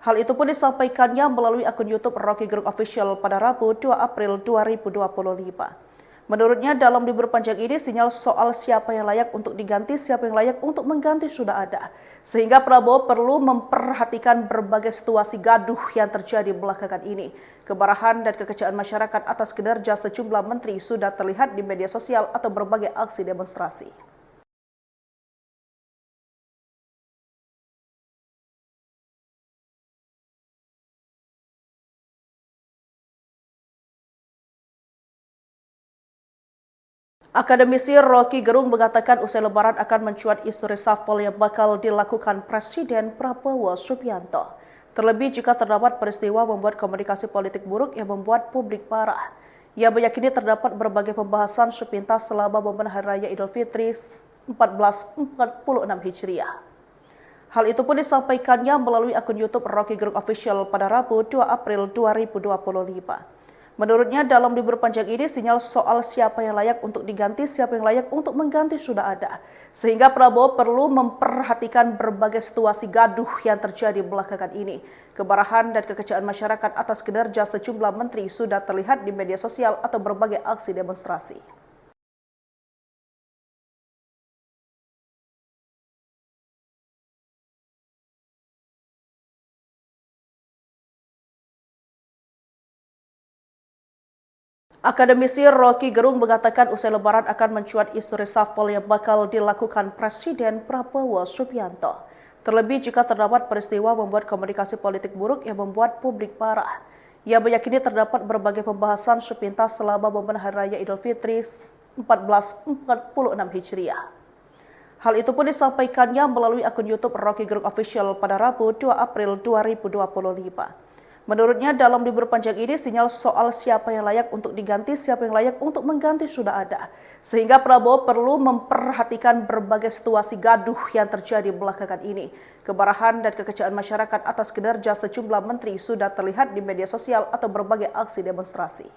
Hal itu pun disampaikannya melalui akun YouTube Rocky Gerung Official pada Rabu 2 April 2025. Menurutnya dalam libur panjang ini sinyal soal siapa yang layak untuk diganti, siapa yang layak untuk mengganti sudah ada. Sehingga Prabowo perlu memperhatikan berbagai situasi gaduh yang terjadi belakangan ini. Kemarahan dan kekecewaan masyarakat atas kinerja sejumlah menteri sudah terlihat di media sosial atau berbagai aksi demonstrasi. Akademisi Rocky Gerung mengatakan usai lebaran akan mencuat isu reshuffle yang bakal dilakukan Presiden Prabowo Subianto. Terlebih jika terdapat peristiwa membuat komunikasi politik buruk yang membuat publik marah. Ia meyakini terdapat berbagai pembahasan sepintas selama momen Hari Raya Idul Fitri 1446 Hijriah. Hal itu pun disampaikannya melalui akun YouTube Rocky Gerung Official pada Rabu 2 April 2025. Menurutnya dalam libur panjang ini sinyal soal siapa yang layak untuk diganti, siapa yang layak untuk mengganti sudah ada. Sehingga Prabowo perlu memperhatikan berbagai situasi gaduh yang terjadi belakangan ini. Kemarahan dan kekecewaan masyarakat atas kinerja sejumlah menteri sudah terlihat di media sosial atau berbagai aksi demonstrasi. Akademisi Rocky Gerung mengatakan usai lebaran akan mencuat isu reshuffle yang bakal dilakukan Presiden Prabowo Subianto. Terlebih jika terdapat peristiwa membuat komunikasi politik buruk yang membuat publik marah. Ia meyakini terdapat berbagai pembahasan sepintas selama momen Hari Raya Idul Fitri 1446 Hijriah. Hal itu pun disampaikannya melalui akun YouTube Rocky Gerung Official pada Rabu 2 April 2025. Menurutnya dalam libur panjang ini sinyal soal siapa yang layak untuk diganti, siapa yang layak untuk mengganti sudah ada. Sehingga Prabowo perlu memperhatikan berbagai situasi gaduh yang terjadi belakangan ini. Kemarahan dan kekecewaan masyarakat atas kinerja sejumlah menteri sudah terlihat di media sosial atau berbagai aksi demonstrasi.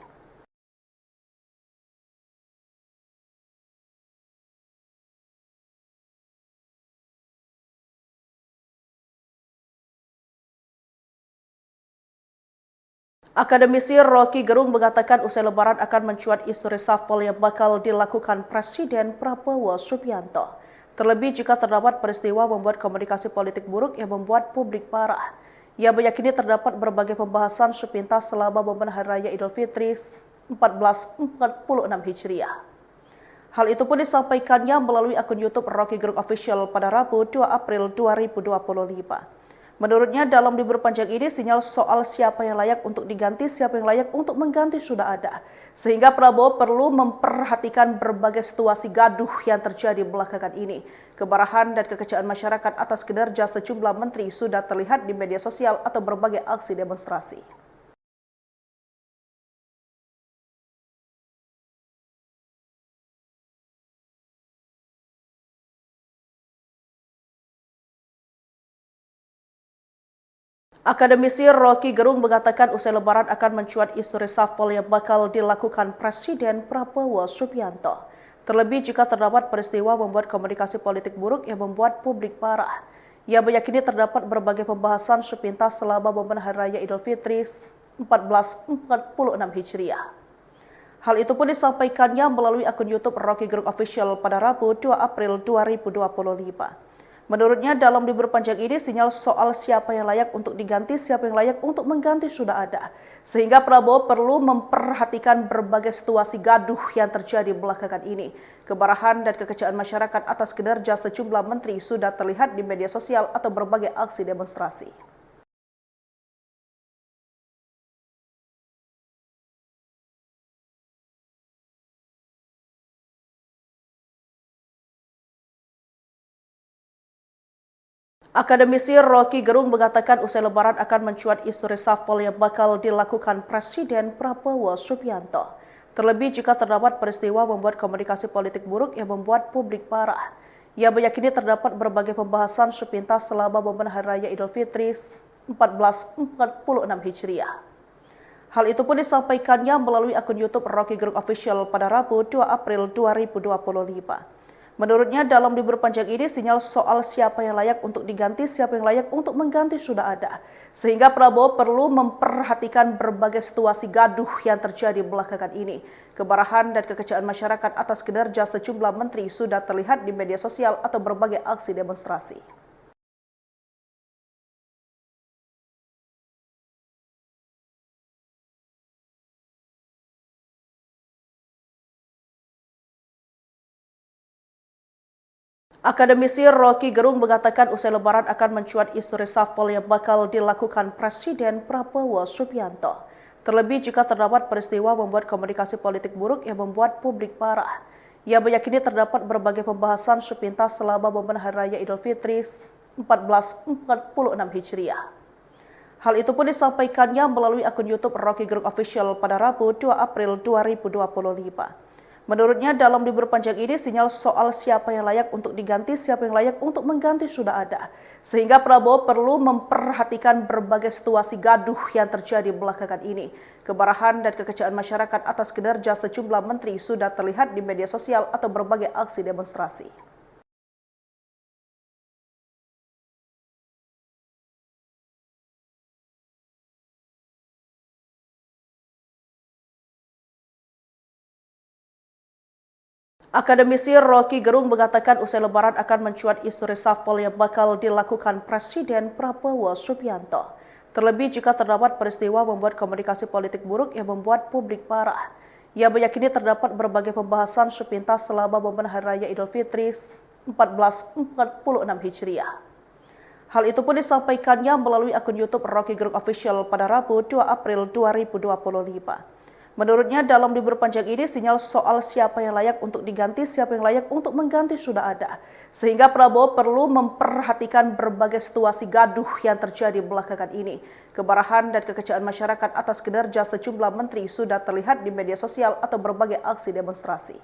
Akademisi Rocky Gerung mengatakan usai lebaran akan mencuat isu reshuffle yang bakal dilakukan Presiden Prabowo Subianto. Terlebih jika terdapat peristiwa membuat komunikasi politik buruk yang membuat publik marah. Ia meyakini terdapat berbagai pembahasan sepintas selama momen Hari Raya Idul Fitri 1446 Hijriah. Hal itu pun disampaikannya melalui akun YouTube Rocky Gerung Official pada Rabu 2 April 2025. Menurutnya dalam libur panjang ini sinyal soal siapa yang layak untuk diganti, siapa yang layak untuk mengganti sudah ada. Sehingga Prabowo perlu memperhatikan berbagai situasi gaduh yang terjadi belakangan ini. Kemarahan dan kekecewaan masyarakat atas kinerja sejumlah menteri sudah terlihat di media sosial atau berbagai aksi demonstrasi. Akademisi Rocky Gerung mengatakan usai lebaran akan mencuat isu reshuffle yang bakal dilakukan Presiden Prabowo Subianto. Terlebih jika terdapat peristiwa membuat komunikasi politik buruk yang membuat publik marah. Ia meyakini terdapat berbagai pembahasan sepintas selama momen Hari Raya Idul Fitri 1446 Hijriah. Hal itu pun disampaikannya melalui akun YouTube Rocky Gerung Official pada Rabu 2 April 2025. Menurutnya dalam libur panjang ini sinyal soal siapa yang layak untuk diganti, siapa yang layak untuk mengganti sudah ada. Sehingga Prabowo perlu memperhatikan berbagai situasi gaduh yang terjadi belakangan ini. Kemarahan dan kekecewaan masyarakat atas kinerja sejumlah menteri sudah terlihat di media sosial atau berbagai aksi demonstrasi. Akademisi Rocky Gerung mengatakan usai Lebaran akan mencuat isu reshuffle yang bakal dilakukan Presiden Prabowo Subianto. Terlebih jika terdapat peristiwa membuat komunikasi politik buruk yang membuat publik marah. Ia meyakini terdapat berbagai pembahasan sepintas selama momen Hari Raya Idul Fitri 1446 Hijriah. Hal itu pun disampaikannya melalui akun YouTube Rocky Gerung Official pada Rabu 2 April 2025. Menurutnya dalam libur panjang ini sinyal soal siapa yang layak untuk diganti, siapa yang layak untuk mengganti sudah ada. Sehingga Prabowo perlu memperhatikan berbagai situasi gaduh yang terjadi belakangan ini. Kemarahan dan kekecewaan masyarakat atas kinerja sejumlah menteri sudah terlihat di media sosial atau berbagai aksi demonstrasi. Akademisi Rocky Gerung mengatakan usai Lebaran akan mencuat isu reshuffle yang bakal dilakukan Presiden Prabowo Subianto. Terlebih jika terdapat peristiwa membuat komunikasi politik buruk yang membuat publik marah. Ia meyakini terdapat berbagai pembahasan sepintas selama momen Hari Raya Idul Fitri 1446 Hijriah. Hal itu pun disampaikannya melalui akun YouTube Rocky Gerung Official pada Rabu 2 April 2025. Menurutnya dalam libur panjang ini sinyal soal siapa yang layak untuk diganti, siapa yang layak untuk mengganti sudah ada. Sehingga Prabowo perlu memperhatikan berbagai situasi gaduh yang terjadi belakangan ini. Kemarahan dan kekecewaan masyarakat atas kinerja sejumlah menteri sudah terlihat di media sosial atau berbagai aksi demonstrasi. Akademisi Rocky Gerung mengatakan usai Lebaran akan mencuat isu reshuffle yang bakal dilakukan Presiden Prabowo Subianto. Terlebih jika terdapat peristiwa membuat komunikasi politik buruk yang membuat publik marah. Ia meyakini terdapat berbagai pembahasan sepintas selama momen Hari Raya Idul Fitri 1446 Hijriah. Hal itu pun disampaikannya melalui akun YouTube Rocky Gerung Official pada Rabu 2 April 2025. Menurutnya dalam libur panjang ini sinyal soal siapa yang layak untuk diganti, siapa yang layak untuk mengganti sudah ada. Sehingga Prabowo perlu memperhatikan berbagai situasi gaduh yang terjadi belakangan ini. Kemarahan dan kekecewaan masyarakat atas kinerja sejumlah menteri sudah terlihat di media sosial atau berbagai aksi demonstrasi.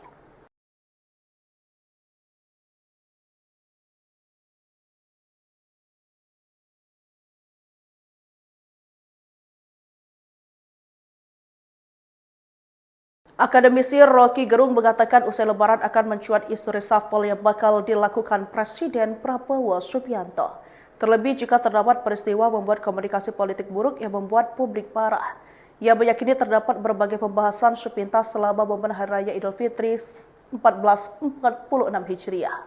Akademisi Rocky Gerung mengatakan usai Lebaran akan mencuat isu reshuffle yang bakal dilakukan Presiden Prabowo Subianto. Terlebih jika terdapat peristiwa membuat komunikasi politik buruk yang membuat publik marah. Ia meyakini terdapat berbagai pembahasan sepintas selama momen Hari Raya Idul Fitri 1446 Hijriah.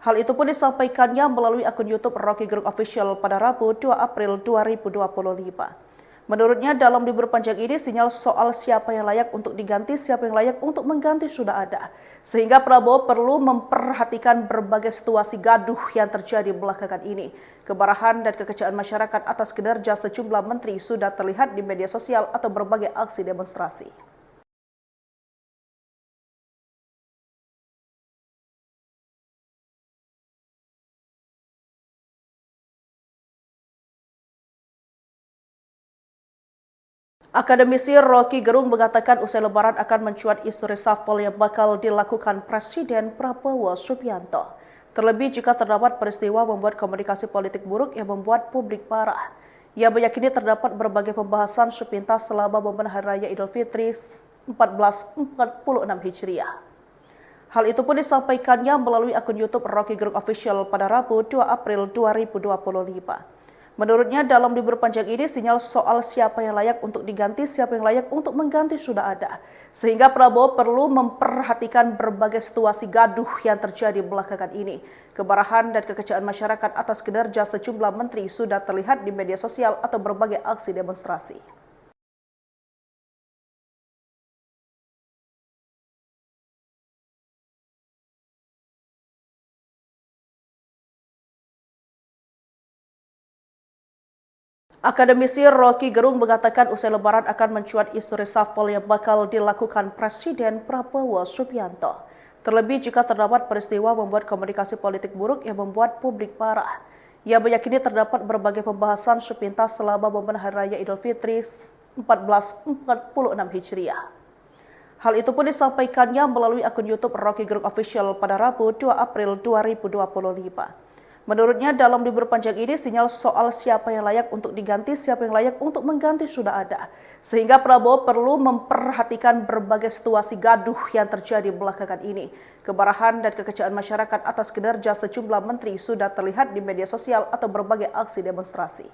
Hal itu pun disampaikannya melalui akun YouTube Rocky Gerung Official pada Rabu 2 April 2025. Menurutnya dalam libur panjang ini sinyal soal siapa yang layak untuk diganti, siapa yang layak untuk mengganti sudah ada. Sehingga Prabowo perlu memperhatikan berbagai situasi gaduh yang terjadi belakangan ini. Kemarahan dan kekecewaan masyarakat atas kinerja sejumlah menteri sudah terlihat di media sosial atau berbagai aksi demonstrasi. Akademisi Rocky Gerung mengatakan usai Lebaran akan mencuat isu reshuffle yang bakal dilakukan Presiden Prabowo Subianto. Terlebih jika terdapat peristiwa membuat komunikasi politik buruk yang membuat publik marah. Ia meyakini terdapat berbagai pembahasan sepintas selama momen Hari Raya Idul Fitri 1446 Hijriah. Hal itu pun disampaikannya melalui akun YouTube Rocky Gerung Official pada Rabu 2 April 2025. Menurutnya dalam libur panjang ini sinyal soal siapa yang layak untuk diganti, siapa yang layak untuk mengganti sudah ada. Sehingga Prabowo perlu memperhatikan berbagai situasi gaduh yang terjadi belakangan ini. Kemarahan dan kekecewaan masyarakat atas kinerja sejumlah menteri sudah terlihat di media sosial atau berbagai aksi demonstrasi. Akademisi Rocky Gerung mengatakan usai Lebaran akan mencuat isu reshuffle yang bakal dilakukan Presiden Prabowo Subianto. Terlebih jika terdapat peristiwa membuat komunikasi politik buruk yang membuat publik marah. Ia meyakini terdapat berbagai pembahasan sepintas selama momen Hari Raya Idul Fitri 1446 Hijriah. Hal itu pun disampaikannya melalui akun YouTube Rocky Gerung Official pada Rabu 2 April 2025. Menurutnya dalam libur panjang ini sinyal soal siapa yang layak untuk diganti, siapa yang layak untuk mengganti sudah ada. Sehingga Prabowo perlu memperhatikan berbagai situasi gaduh yang terjadi belakangan ini. Kemarahan dan kekecewaan masyarakat atas kinerja sejumlah menteri sudah terlihat di media sosial atau berbagai aksi demonstrasi.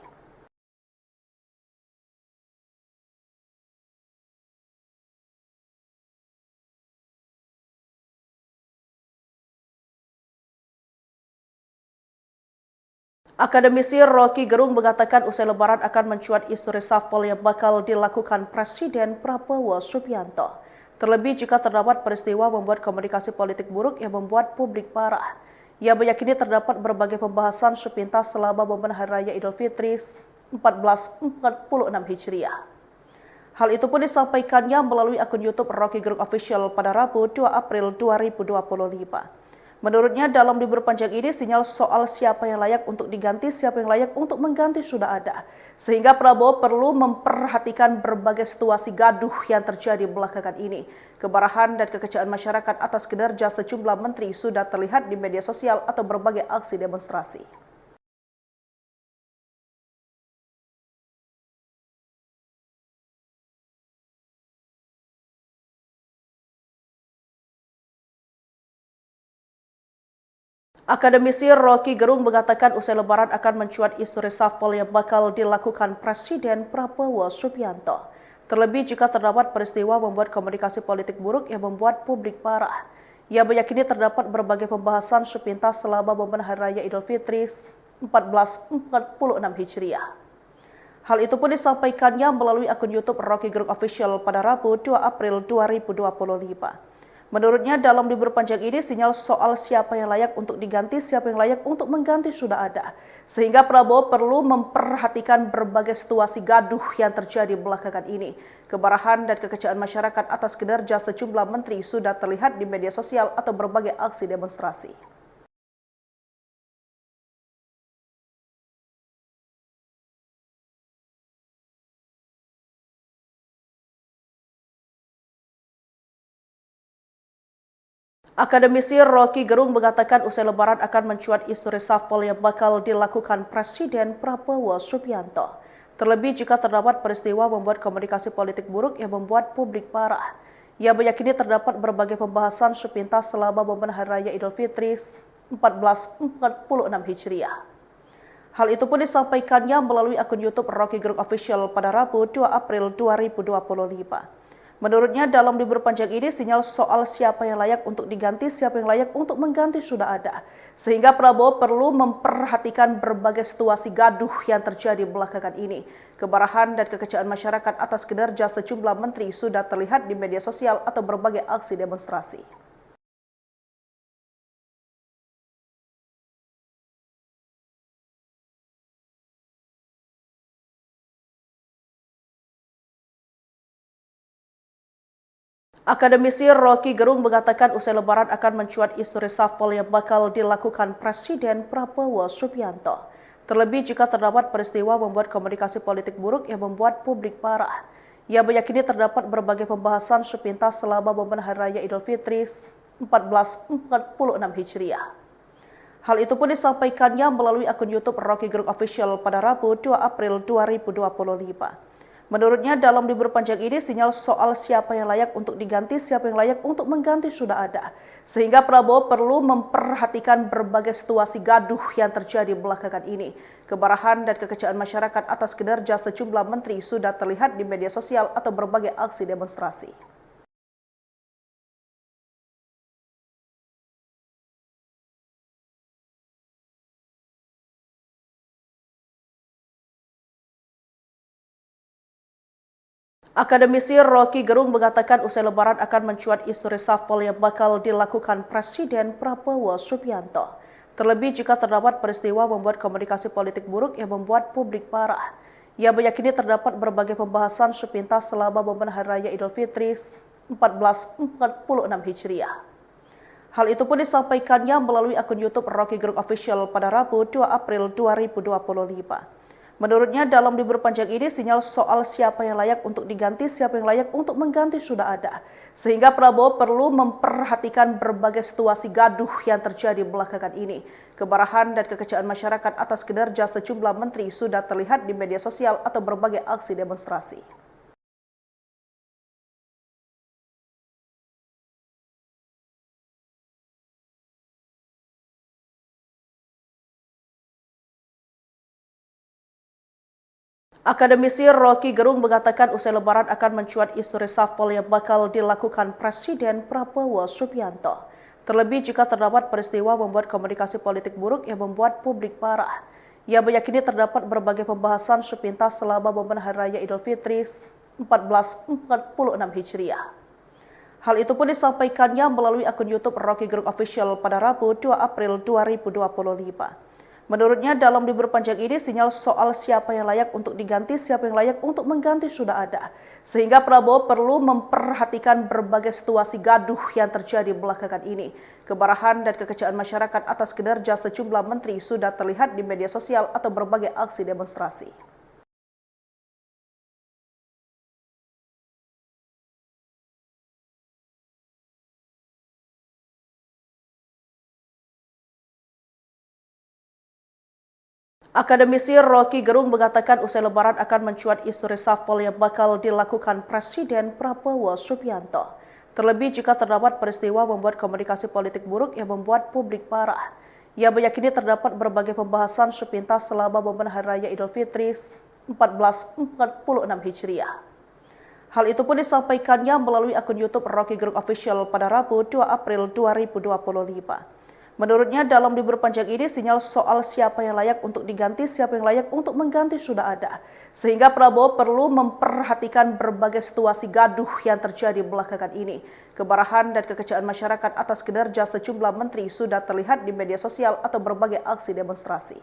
Akademisi Rocky Gerung mengatakan usai Lebaran akan mencuat isu reshuffle yang bakal dilakukan Presiden Prabowo Subianto. Terlebih jika terdapat peristiwa membuat komunikasi politik buruk yang membuat publik marah. Ia meyakini terdapat berbagai pembahasan sepintas selama momen Hari Raya Idul Fitri 1446 Hijriah. Hal itu pun disampaikannya melalui akun YouTube Rocky Gerung Official pada Rabu 2 April 2025. Menurutnya dalam libur panjang ini sinyal soal siapa yang layak untuk diganti, siapa yang layak untuk mengganti sudah ada. Sehingga Prabowo perlu memperhatikan berbagai situasi gaduh yang terjadi belakangan ini. Kemarahan dan kekecewaan masyarakat atas kinerja sejumlah menteri sudah terlihat di media sosial atau berbagai aksi demonstrasi. Akademisi Rocky Gerung mengatakan usai Lebaran akan mencuat isu reshuffle yang bakal dilakukan Presiden Prabowo Subianto. Terlebih jika terdapat peristiwa membuat komunikasi politik buruk yang membuat publik marah. Ia meyakini terdapat berbagai pembahasan sepintas selama momen Hari Raya Idul Fitri 1446 Hijriah. Hal itu pun disampaikannya melalui akun YouTube Rocky Gerung Official pada Rabu 2 April 2025. Menurutnya dalam libur panjang ini sinyal soal siapa yang layak untuk diganti, siapa yang layak untuk mengganti sudah ada. Sehingga Prabowo perlu memperhatikan berbagai situasi gaduh yang terjadi belakangan ini. Kemarahan dan kekecewaan masyarakat atas kinerja sejumlah menteri sudah terlihat di media sosial atau berbagai aksi demonstrasi. Akademisi Rocky Gerung mengatakan usai Lebaran akan mencuat isu reshuffle yang bakal dilakukan Presiden Prabowo Subianto. Terlebih jika terdapat peristiwa membuat komunikasi politik buruk yang membuat publik marah. Ia meyakini terdapat berbagai pembahasan sepintas selama momen Hari Raya Idul Fitri 1446 Hijriah. Hal itu pun disampaikannya melalui akun YouTube Rocky Gerung Official pada Rabu 2 April 2025. Menurutnya dalam libur panjang ini sinyal soal siapa yang layak untuk diganti, siapa yang layak untuk mengganti sudah ada. Sehingga Prabowo perlu memperhatikan berbagai situasi gaduh yang terjadi belakangan ini. Kemarahan dan kekecewaan masyarakat atas kinerja sejumlah menteri sudah terlihat di media sosial atau berbagai aksi demonstrasi. Akademisi Rocky Gerung mengatakan usai Lebaran akan mencuat isu reshuffle yang bakal dilakukan Presiden Prabowo Subianto. Terlebih jika terdapat peristiwa membuat komunikasi politik buruk yang membuat publik marah. Ia meyakini terdapat berbagai pembahasan sepintas selama momen Hari Raya Idul Fitri 1446 Hijriah. Hal itu pun disampaikannya melalui akun YouTube Rocky Gerung Official pada Rabu 2 April 2025. Menurutnya dalam libur panjang ini sinyal soal siapa yang layak untuk diganti, siapa yang layak untuk mengganti sudah ada. Sehingga Prabowo perlu memperhatikan berbagai situasi gaduh yang terjadi belakangan ini. Kemarahan dan kekecewaan masyarakat atas kinerja sejumlah menteri sudah terlihat di media sosial atau berbagai aksi demonstrasi. Akademisi Rocky Gerung mengatakan usai Lebaran akan mencuat isu reshuffle yang bakal dilakukan Presiden Prabowo Subianto. Terlebih jika terdapat peristiwa membuat komunikasi politik buruk yang membuat publik marah. Ia meyakini terdapat berbagai pembahasan sepintas selama momen Hari Raya Idul Fitri 1446 Hijriah. Hal itu pun disampaikannya melalui akun YouTube Rocky Gerung Official pada Rabu 2 April 2025. Menurutnya dalam libur panjang ini sinyal soal siapa yang layak untuk diganti, siapa yang layak untuk mengganti sudah ada. Sehingga Prabowo perlu memperhatikan berbagai situasi gaduh yang terjadi belakangan ini. Kemarahan dan kekecewaan masyarakat atas kinerja sejumlah menteri sudah terlihat di media sosial atau berbagai aksi demonstrasi. Akademisi Rocky Gerung mengatakan usai lebaran akan mencuat isu reshuffle yang bakal dilakukan Presiden Prabowo Subianto. Terlebih jika terdapat peristiwa membuat komunikasi politik buruk yang membuat publik marah. Ia meyakini terdapat berbagai pembahasan sepintas selama momen Hari Raya Idul Fitri 1446 Hijriah. Hal itu pun disampaikannya melalui akun YouTube Rocky Gerung Official pada Rabu 2 April 2025. Menurutnya dalam libur panjang ini sinyal soal siapa yang layak untuk diganti, siapa yang layak untuk mengganti sudah ada. Sehingga Prabowo perlu memperhatikan berbagai situasi gaduh yang terjadi belakangan ini. Kemarahan dan kekecewaan masyarakat atas kinerja sejumlah menteri sudah terlihat di media sosial atau berbagai aksi demonstrasi. Akademisi Rocky Gerung mengatakan usai lebaran akan mencuat isu reshuffle yang bakal dilakukan Presiden Prabowo Subianto. Terlebih jika terdapat peristiwa membuat komunikasi politik buruk yang membuat publik marah. Ia meyakini terdapat berbagai pembahasan sepintas selama momen Hari Raya Idul Fitri 1446 Hijriah. Hal itu pun disampaikannya melalui akun YouTube Rocky Gerung Official pada Rabu 2 April 2025. Menurutnya dalam libur panjang ini sinyal soal siapa yang layak untuk diganti, siapa yang layak untuk mengganti sudah ada. Sehingga Prabowo perlu memperhatikan berbagai situasi gaduh yang terjadi belakangan ini. Kemarahan dan kekecewaan masyarakat atas kinerja sejumlah menteri sudah terlihat di media sosial atau berbagai aksi demonstrasi.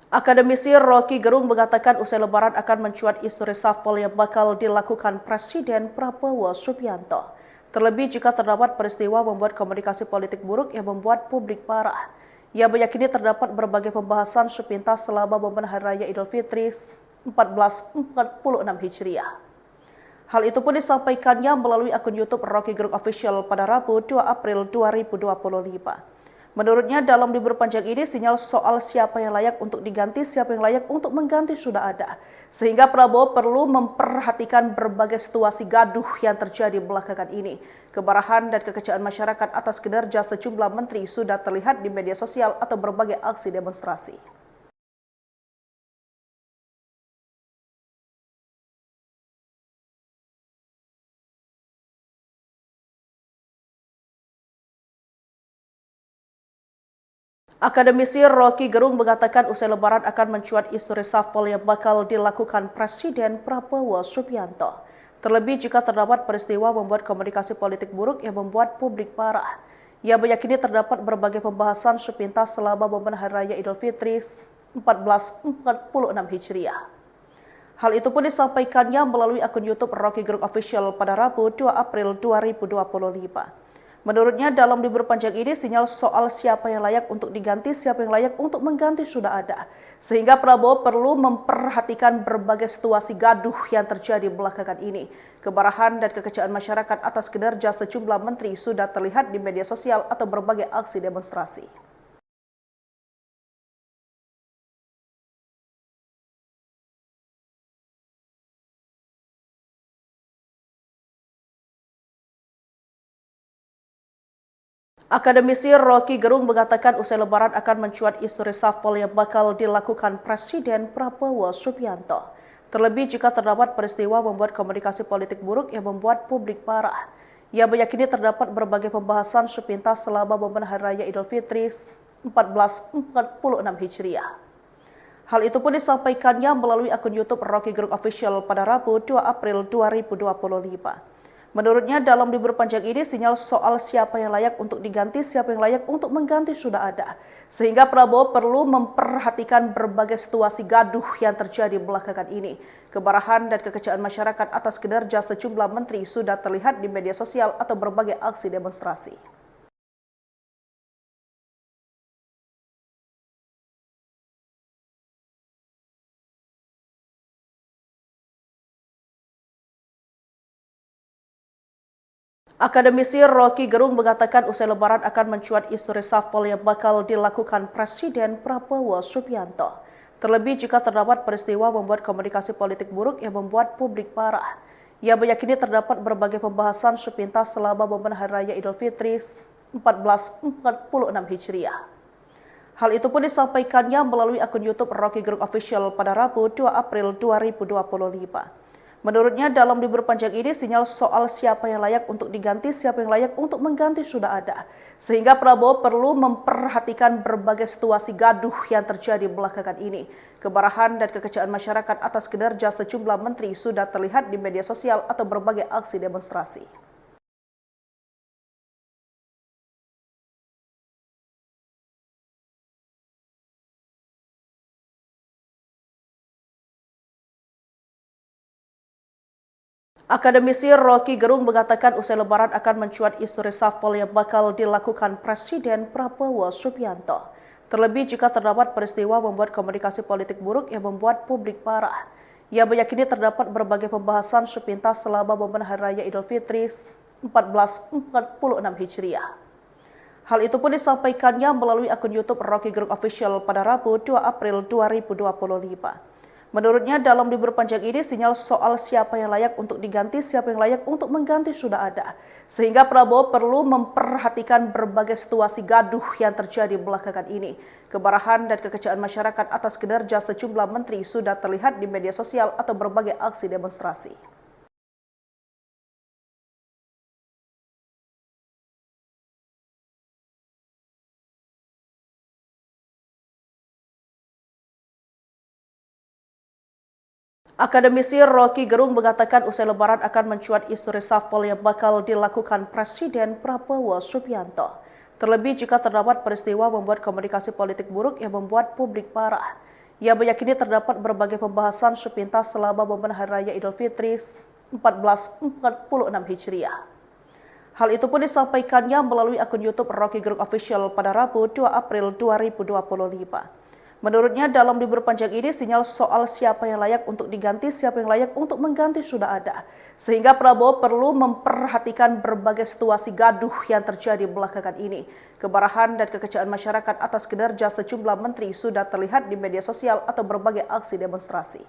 Akademisi Rocky Gerung mengatakan usai lebaran akan mencuat isu reshuffle yang bakal dilakukan Presiden Prabowo Subianto. Terlebih jika terdapat peristiwa membuat komunikasi politik buruk yang membuat publik marah. Ia meyakini terdapat berbagai pembahasan sepintas selama momen Hari Raya Idul Fitri 1446 Hijriah. Hal itu pun disampaikannya melalui akun YouTube Rocky Gerung Official pada Rabu 2 April 2025. Menurutnya dalam libur panjang ini sinyal soal siapa yang layak untuk diganti, siapa yang layak untuk mengganti sudah ada. Sehingga Prabowo perlu memperhatikan berbagai situasi gaduh yang terjadi belakangan ini. Kemarahan dan kekecewaan masyarakat atas kinerja sejumlah menteri sudah terlihat di media sosial atau berbagai aksi demonstrasi. Akademisi Rocky Gerung mengatakan usai lebaran akan mencuat isu reshuffle yang bakal dilakukan Presiden Prabowo Subianto. Terlebih jika terdapat peristiwa membuat komunikasi politik buruk yang membuat publik marah. Ia meyakini terdapat berbagai pembahasan sepintas selama momen Hari Raya Idul Fitri 1446 Hijriah. Hal itu pun disampaikannya melalui akun YouTube Rocky Gerung Official pada Rabu 2 April 2025. Menurutnya dalam libur panjang ini sinyal soal siapa yang layak untuk diganti, siapa yang layak untuk mengganti sudah ada. Sehingga Prabowo perlu memperhatikan berbagai situasi gaduh yang terjadi belakangan ini. Kemarahan dan kekecewaan masyarakat atas kinerja sejumlah menteri sudah terlihat di media sosial atau berbagai aksi demonstrasi. Akademisi Rocky Gerung mengatakan usai lebaran akan mencuat isu reshuffle yang bakal dilakukan Presiden Prabowo Subianto. Terlebih jika terdapat peristiwa membuat komunikasi politik buruk yang membuat publik marah. Ia meyakini terdapat berbagai pembahasan sepintas selama momen Hari Raya Idul Fitri 1446 Hijriah. Hal itu pun disampaikannya melalui akun YouTube Rocky Gerung Official pada Rabu 2 April 2025. Menurutnya dalam libur panjang ini sinyal soal siapa yang layak untuk diganti, siapa yang layak untuk mengganti sudah ada. Sehingga Prabowo perlu memperhatikan berbagai situasi gaduh yang terjadi belakangan ini. Kemarahan dan kekecewaan masyarakat atas kinerja sejumlah menteri sudah terlihat di media sosial atau berbagai aksi demonstrasi. Akademisi Rocky Gerung mengatakan usai Lebaran akan mencuat isu reshuffle yang bakal dilakukan Presiden Prabowo Subianto. Terlebih jika terdapat peristiwa membuat komunikasi politik buruk yang membuat publik marah. Ia meyakini terdapat berbagai pembahasan sepintas selama momen Hari Raya Idul Fitri 1446 Hijriah. Hal itu pun disampaikannya melalui akun YouTube Rocky Gerung Official pada Rabu 2 April 2025. Menurutnya dalam libur panjang ini sinyal soal siapa yang layak untuk diganti, siapa yang layak untuk mengganti sudah ada. Sehingga Prabowo perlu memperhatikan berbagai situasi gaduh yang terjadi belakangan ini. Kemarahan dan kekecewaan masyarakat atas kinerja sejumlah menteri sudah terlihat di media sosial atau berbagai aksi demonstrasi. Akademisi Rocky Gerung mengatakan usai Lebaran akan mencuat isu reshuffle yang bakal dilakukan Presiden Prabowo Subianto. Terlebih jika terdapat peristiwa membuat komunikasi politik buruk yang membuat publik marah. Ia meyakini terdapat berbagai pembahasan sepintas selama momen Hari Raya Idul Fitri 1446 Hijriah. Hal itu pun disampaikannya melalui akun YouTube Rocky Gerung Official pada Rabu 2 April 2025. Menurutnya dalam libur panjang ini sinyal soal siapa yang layak untuk diganti, siapa yang layak untuk mengganti sudah ada. Sehingga Prabowo perlu memperhatikan berbagai situasi gaduh yang terjadi belakangan ini. Kemarahan dan kekecewaan masyarakat atas kinerja sejumlah menteri sudah terlihat di media sosial atau berbagai aksi demonstrasi. Akademisi Rocky Gerung mengatakan usai Lebaran akan mencuat isu reshuffle yang bakal dilakukan Presiden Prabowo Subianto. Terlebih jika terdapat peristiwa membuat komunikasi politik buruk yang membuat publik marah. Ia meyakini terdapat berbagai pembahasan sepintas selama momen Hari Raya Idul Fitri 1446 Hijriah. Hal itu pun disampaikannya melalui akun YouTube Rocky Gerung Official pada Rabu 2 April 2025. Menurutnya dalam libur panjang ini sinyal soal siapa yang layak untuk diganti, siapa yang layak untuk mengganti sudah ada. Sehingga Prabowo perlu memperhatikan berbagai situasi gaduh yang terjadi belakangan ini. Kemarahan dan kekecewaan masyarakat atas kinerja sejumlah menteri sudah terlihat di media sosial atau berbagai aksi demonstrasi.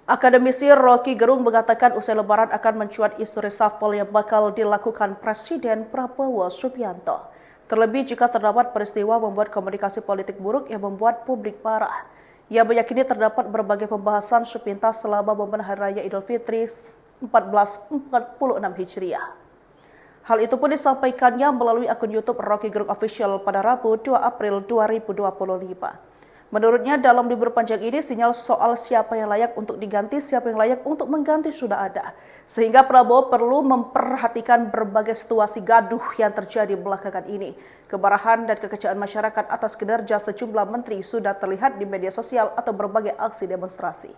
Akademisi Rocky Gerung mengatakan usai Lebaran akan mencuat isu reshuffle yang bakal dilakukan Presiden Prabowo Subianto. Terlebih jika terdapat peristiwa membuat komunikasi politik buruk yang membuat publik marah. Ia meyakini terdapat berbagai pembahasan sepintas selama momen Hari Raya Idul Fitri 1446 Hijriah. Hal itu pun disampaikannya melalui akun YouTube Rocky Gerung Official pada Rabu 2 April 2025. Menurutnya dalam libur panjang ini sinyal soal siapa yang layak untuk diganti, siapa yang layak untuk mengganti sudah ada. Sehingga Prabowo perlu memperhatikan berbagai situasi gaduh yang terjadi belakangan ini. Kemarahan dan kekecewaan masyarakat atas kinerja sejumlah menteri sudah terlihat di media sosial atau berbagai aksi demonstrasi.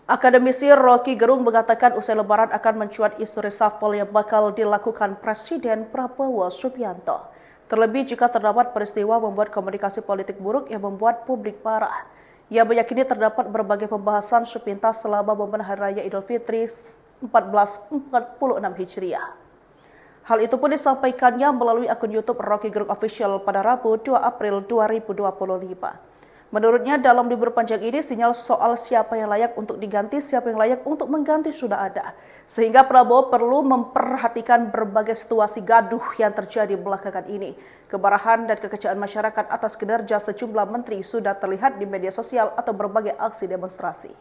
Akademisi Rocky Gerung mengatakan usai Lebaran akan mencuat isu reshuffle yang bakal dilakukan Presiden Prabowo Subianto. Terlebih jika terdapat peristiwa membuat komunikasi politik buruk yang membuat publik marah. Ia meyakini terdapat berbagai pembahasan sepintas selama momen Hari Raya Idul Fitri 1446 Hijriah. Hal itu pun disampaikannya melalui akun YouTube Rocky Gerung Official pada Rabu 2 April 2025. Menurutnya dalam libur panjang ini sinyal soal siapa yang layak untuk diganti, siapa yang layak untuk mengganti sudah ada. Sehingga Prabowo perlu memperhatikan berbagai situasi gaduh yang terjadi belakangan ini. Kemarahan dan kekecewaan masyarakat atas kinerja sejumlah menteri sudah terlihat di media sosial atau berbagai aksi demonstrasi.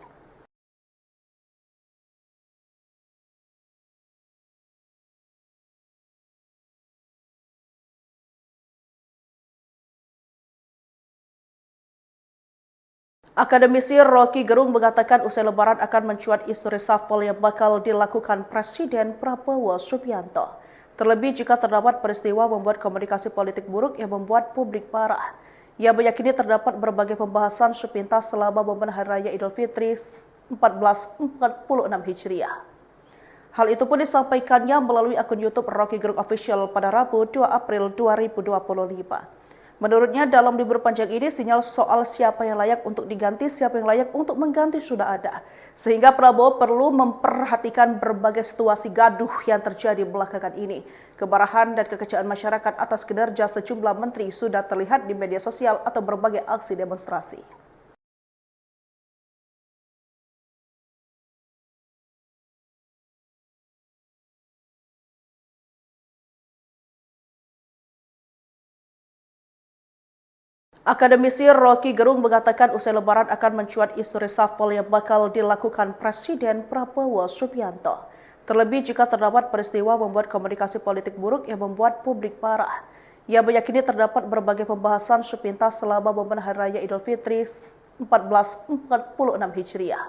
Akademisi Rocky Gerung mengatakan usai Lebaran akan mencuat isu reshuffle yang bakal dilakukan Presiden Prabowo Subianto. Terlebih jika terdapat peristiwa membuat komunikasi politik buruk yang membuat publik marah. Ia meyakini terdapat berbagai pembahasan sepintas selama momen Hari Raya Idul Fitri 1446 Hijriah. Hal itu pun disampaikannya melalui akun YouTube Rocky Gerung Official pada Rabu 2 April 2025. Menurutnya dalam libur panjang ini sinyal soal siapa yang layak untuk diganti, siapa yang layak untuk mengganti sudah ada. Sehingga Prabowo perlu memperhatikan berbagai situasi gaduh yang terjadi belakangan ini. Kemarahan dan kekecewaan masyarakat atas kinerja sejumlah menteri sudah terlihat di media sosial atau berbagai aksi demonstrasi. Akademisi Rocky Gerung mengatakan usai Lebaran akan mencuat isu reshuffle yang bakal dilakukan Presiden Prabowo Subianto. Terlebih jika terdapat peristiwa membuat komunikasi politik buruk yang membuat publik marah. Ia meyakini terdapat berbagai pembahasan sepintas selama momen Hari Raya Idul Fitri 1446 Hijriah.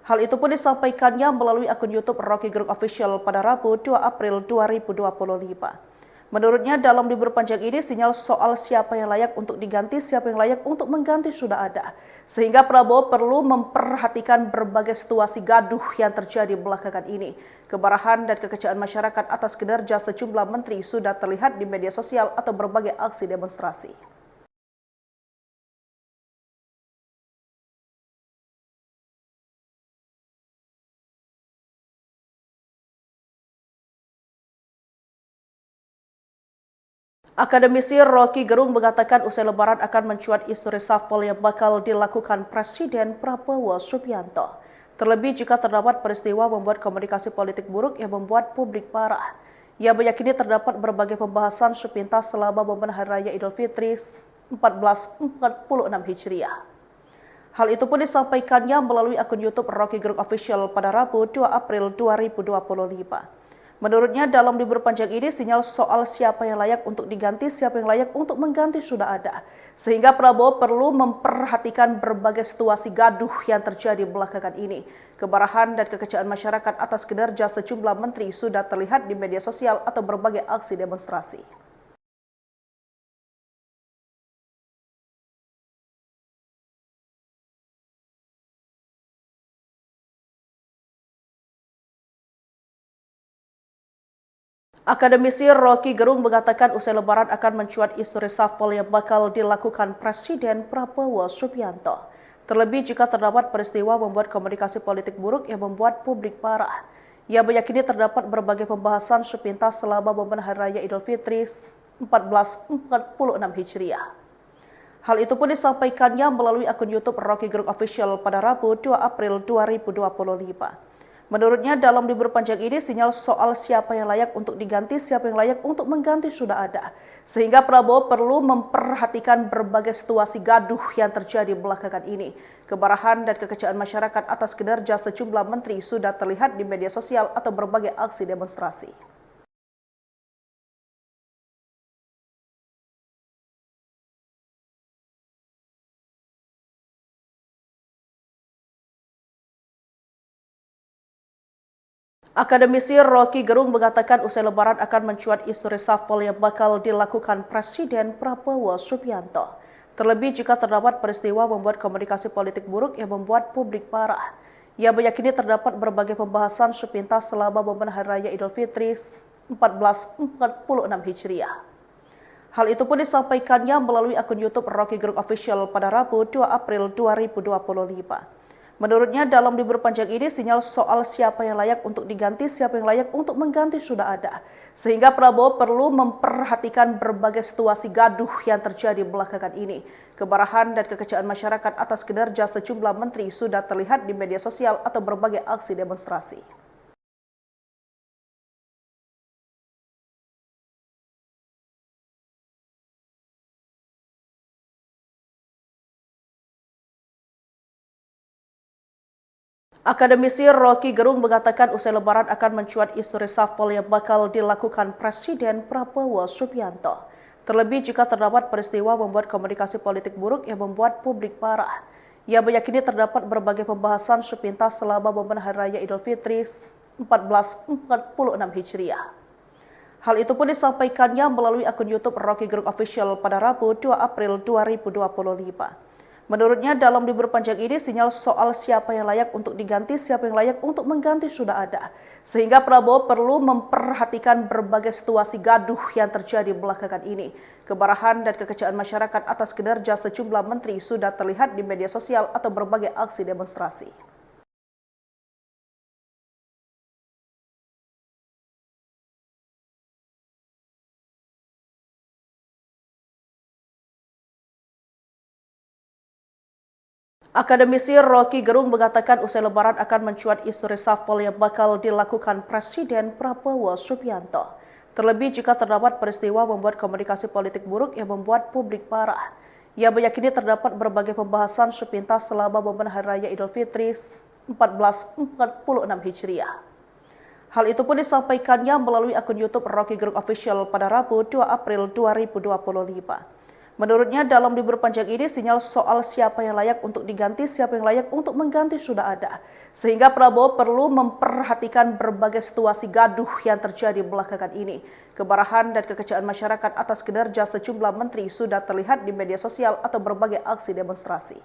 Hal itu pun disampaikannya melalui akun YouTube Rocky Gerung Official pada Rabu 2 April 2025. Menurutnya dalam libur panjang ini sinyal soal siapa yang layak untuk diganti, siapa yang layak untuk mengganti sudah ada. Sehingga Prabowo perlu memperhatikan berbagai situasi gaduh yang terjadi belakangan ini. Kemarahan dan kekecewaan masyarakat atas kinerja sejumlah menteri sudah terlihat di media sosial atau berbagai aksi demonstrasi. Akademisi Rocky Gerung mengatakan usai Lebaran akan mencuat isu reshuffle yang bakal dilakukan Presiden Prabowo Subianto. Terlebih jika terdapat peristiwa membuat komunikasi politik buruk yang membuat publik marah. Ia meyakini terdapat berbagai pembahasan sepintas selama momen Hari Raya Idul Fitri 1446 Hijriah. Hal itu pun disampaikannya melalui akun YouTube Rocky Gerung Official pada Rabu 2 April 2025. Menurutnya dalam libur panjang ini sinyal soal siapa yang layak untuk diganti, siapa yang layak untuk mengganti sudah ada. Sehingga Prabowo perlu memperhatikan berbagai situasi gaduh yang terjadi belakangan ini. Kemarahan dan kekecewaan masyarakat atas kinerja sejumlah menteri sudah terlihat di media sosial atau berbagai aksi demonstrasi. Akademisi Rocky Gerung mengatakan usai Lebaran akan mencuat isu reshuffle yang bakal dilakukan Presiden Prabowo Subianto. Terlebih jika terdapat peristiwa membuat komunikasi politik buruk yang membuat publik marah. Ia meyakini terdapat berbagai pembahasan sepintas selama momen Hari Raya Idul Fitri 1446 Hijriah. Hal itu pun disampaikannya melalui akun YouTube Rocky Gerung Official pada Rabu 2 April 2025. Menurutnya dalam libur panjang ini sinyal soal siapa yang layak untuk diganti, siapa yang layak untuk mengganti sudah ada. Sehingga Prabowo perlu memperhatikan berbagai situasi gaduh yang terjadi belakangan ini. Kemarahan dan kekecewaan masyarakat atas kinerja sejumlah menteri sudah terlihat di media sosial atau berbagai aksi demonstrasi. Akademisi Rocky Gerung mengatakan usai Lebaran akan mencuat isu reshuffle yang bakal dilakukan Presiden Prabowo Subianto. Terlebih jika terdapat peristiwa membuat komunikasi politik buruk yang membuat publik marah. Ia meyakini terdapat berbagai pembahasan sepintas selama momen Hari Raya Idul Fitri 1446 Hijriah. Hal itu pun disampaikannya melalui akun YouTube Rocky Gerung Official pada Rabu 2 April 2025. Menurutnya dalam libur panjang ini sinyal soal siapa yang layak untuk diganti, siapa yang layak untuk mengganti sudah ada. Sehingga Prabowo perlu memperhatikan berbagai situasi gaduh yang terjadi belakangan ini. Kemarahan dan kekecewaan masyarakat atas kinerja sejumlah menteri sudah terlihat di media sosial atau berbagai aksi demonstrasi. Akademisi Rocky Gerung mengatakan usai lebaran akan mencuat isu reshuffle yang bakal dilakukan Presiden Prabowo Subianto. Terlebih jika terdapat peristiwa membuat komunikasi politik buruk yang membuat publik marah. Ia meyakini terdapat berbagai pembahasan sepintas selama momen Hari Raya Idul Fitri 1446 Hijriah. Hal itu pun disampaikannya melalui akun YouTube Rocky Gerung Official pada Rabu 2 April 2025. Menurutnya dalam libur panjang ini sinyal soal siapa yang layak untuk diganti, siapa yang layak untuk mengganti sudah ada. Sehingga Prabowo perlu memperhatikan berbagai situasi gaduh yang terjadi belakangan ini. Kemarahan dan kekecewaan masyarakat atas kinerja sejumlah menteri sudah terlihat di media sosial atau berbagai aksi demonstrasi. Akademisi Rocky Gerung mengatakan usai lebaran akan mencuat isu reshuffle yang bakal dilakukan Presiden Prabowo Subianto. Terlebih jika terdapat peristiwa membuat komunikasi politik buruk yang membuat publik marah. Ia meyakini terdapat berbagai pembahasan sepintas selama momen Hari Raya Idul Fitri 1446 Hijriah. Hal itu pun disampaikannya melalui akun YouTube Rocky Gerung Official pada Rabu 2 April 2025. Menurutnya dalam libur panjang ini sinyal soal siapa yang layak untuk diganti, siapa yang layak untuk mengganti sudah ada. Sehingga Prabowo perlu memperhatikan berbagai situasi gaduh yang terjadi belakangan ini. Kemarahan dan kekecewaan masyarakat atas kinerja sejumlah menteri sudah terlihat di media sosial atau berbagai aksi demonstrasi.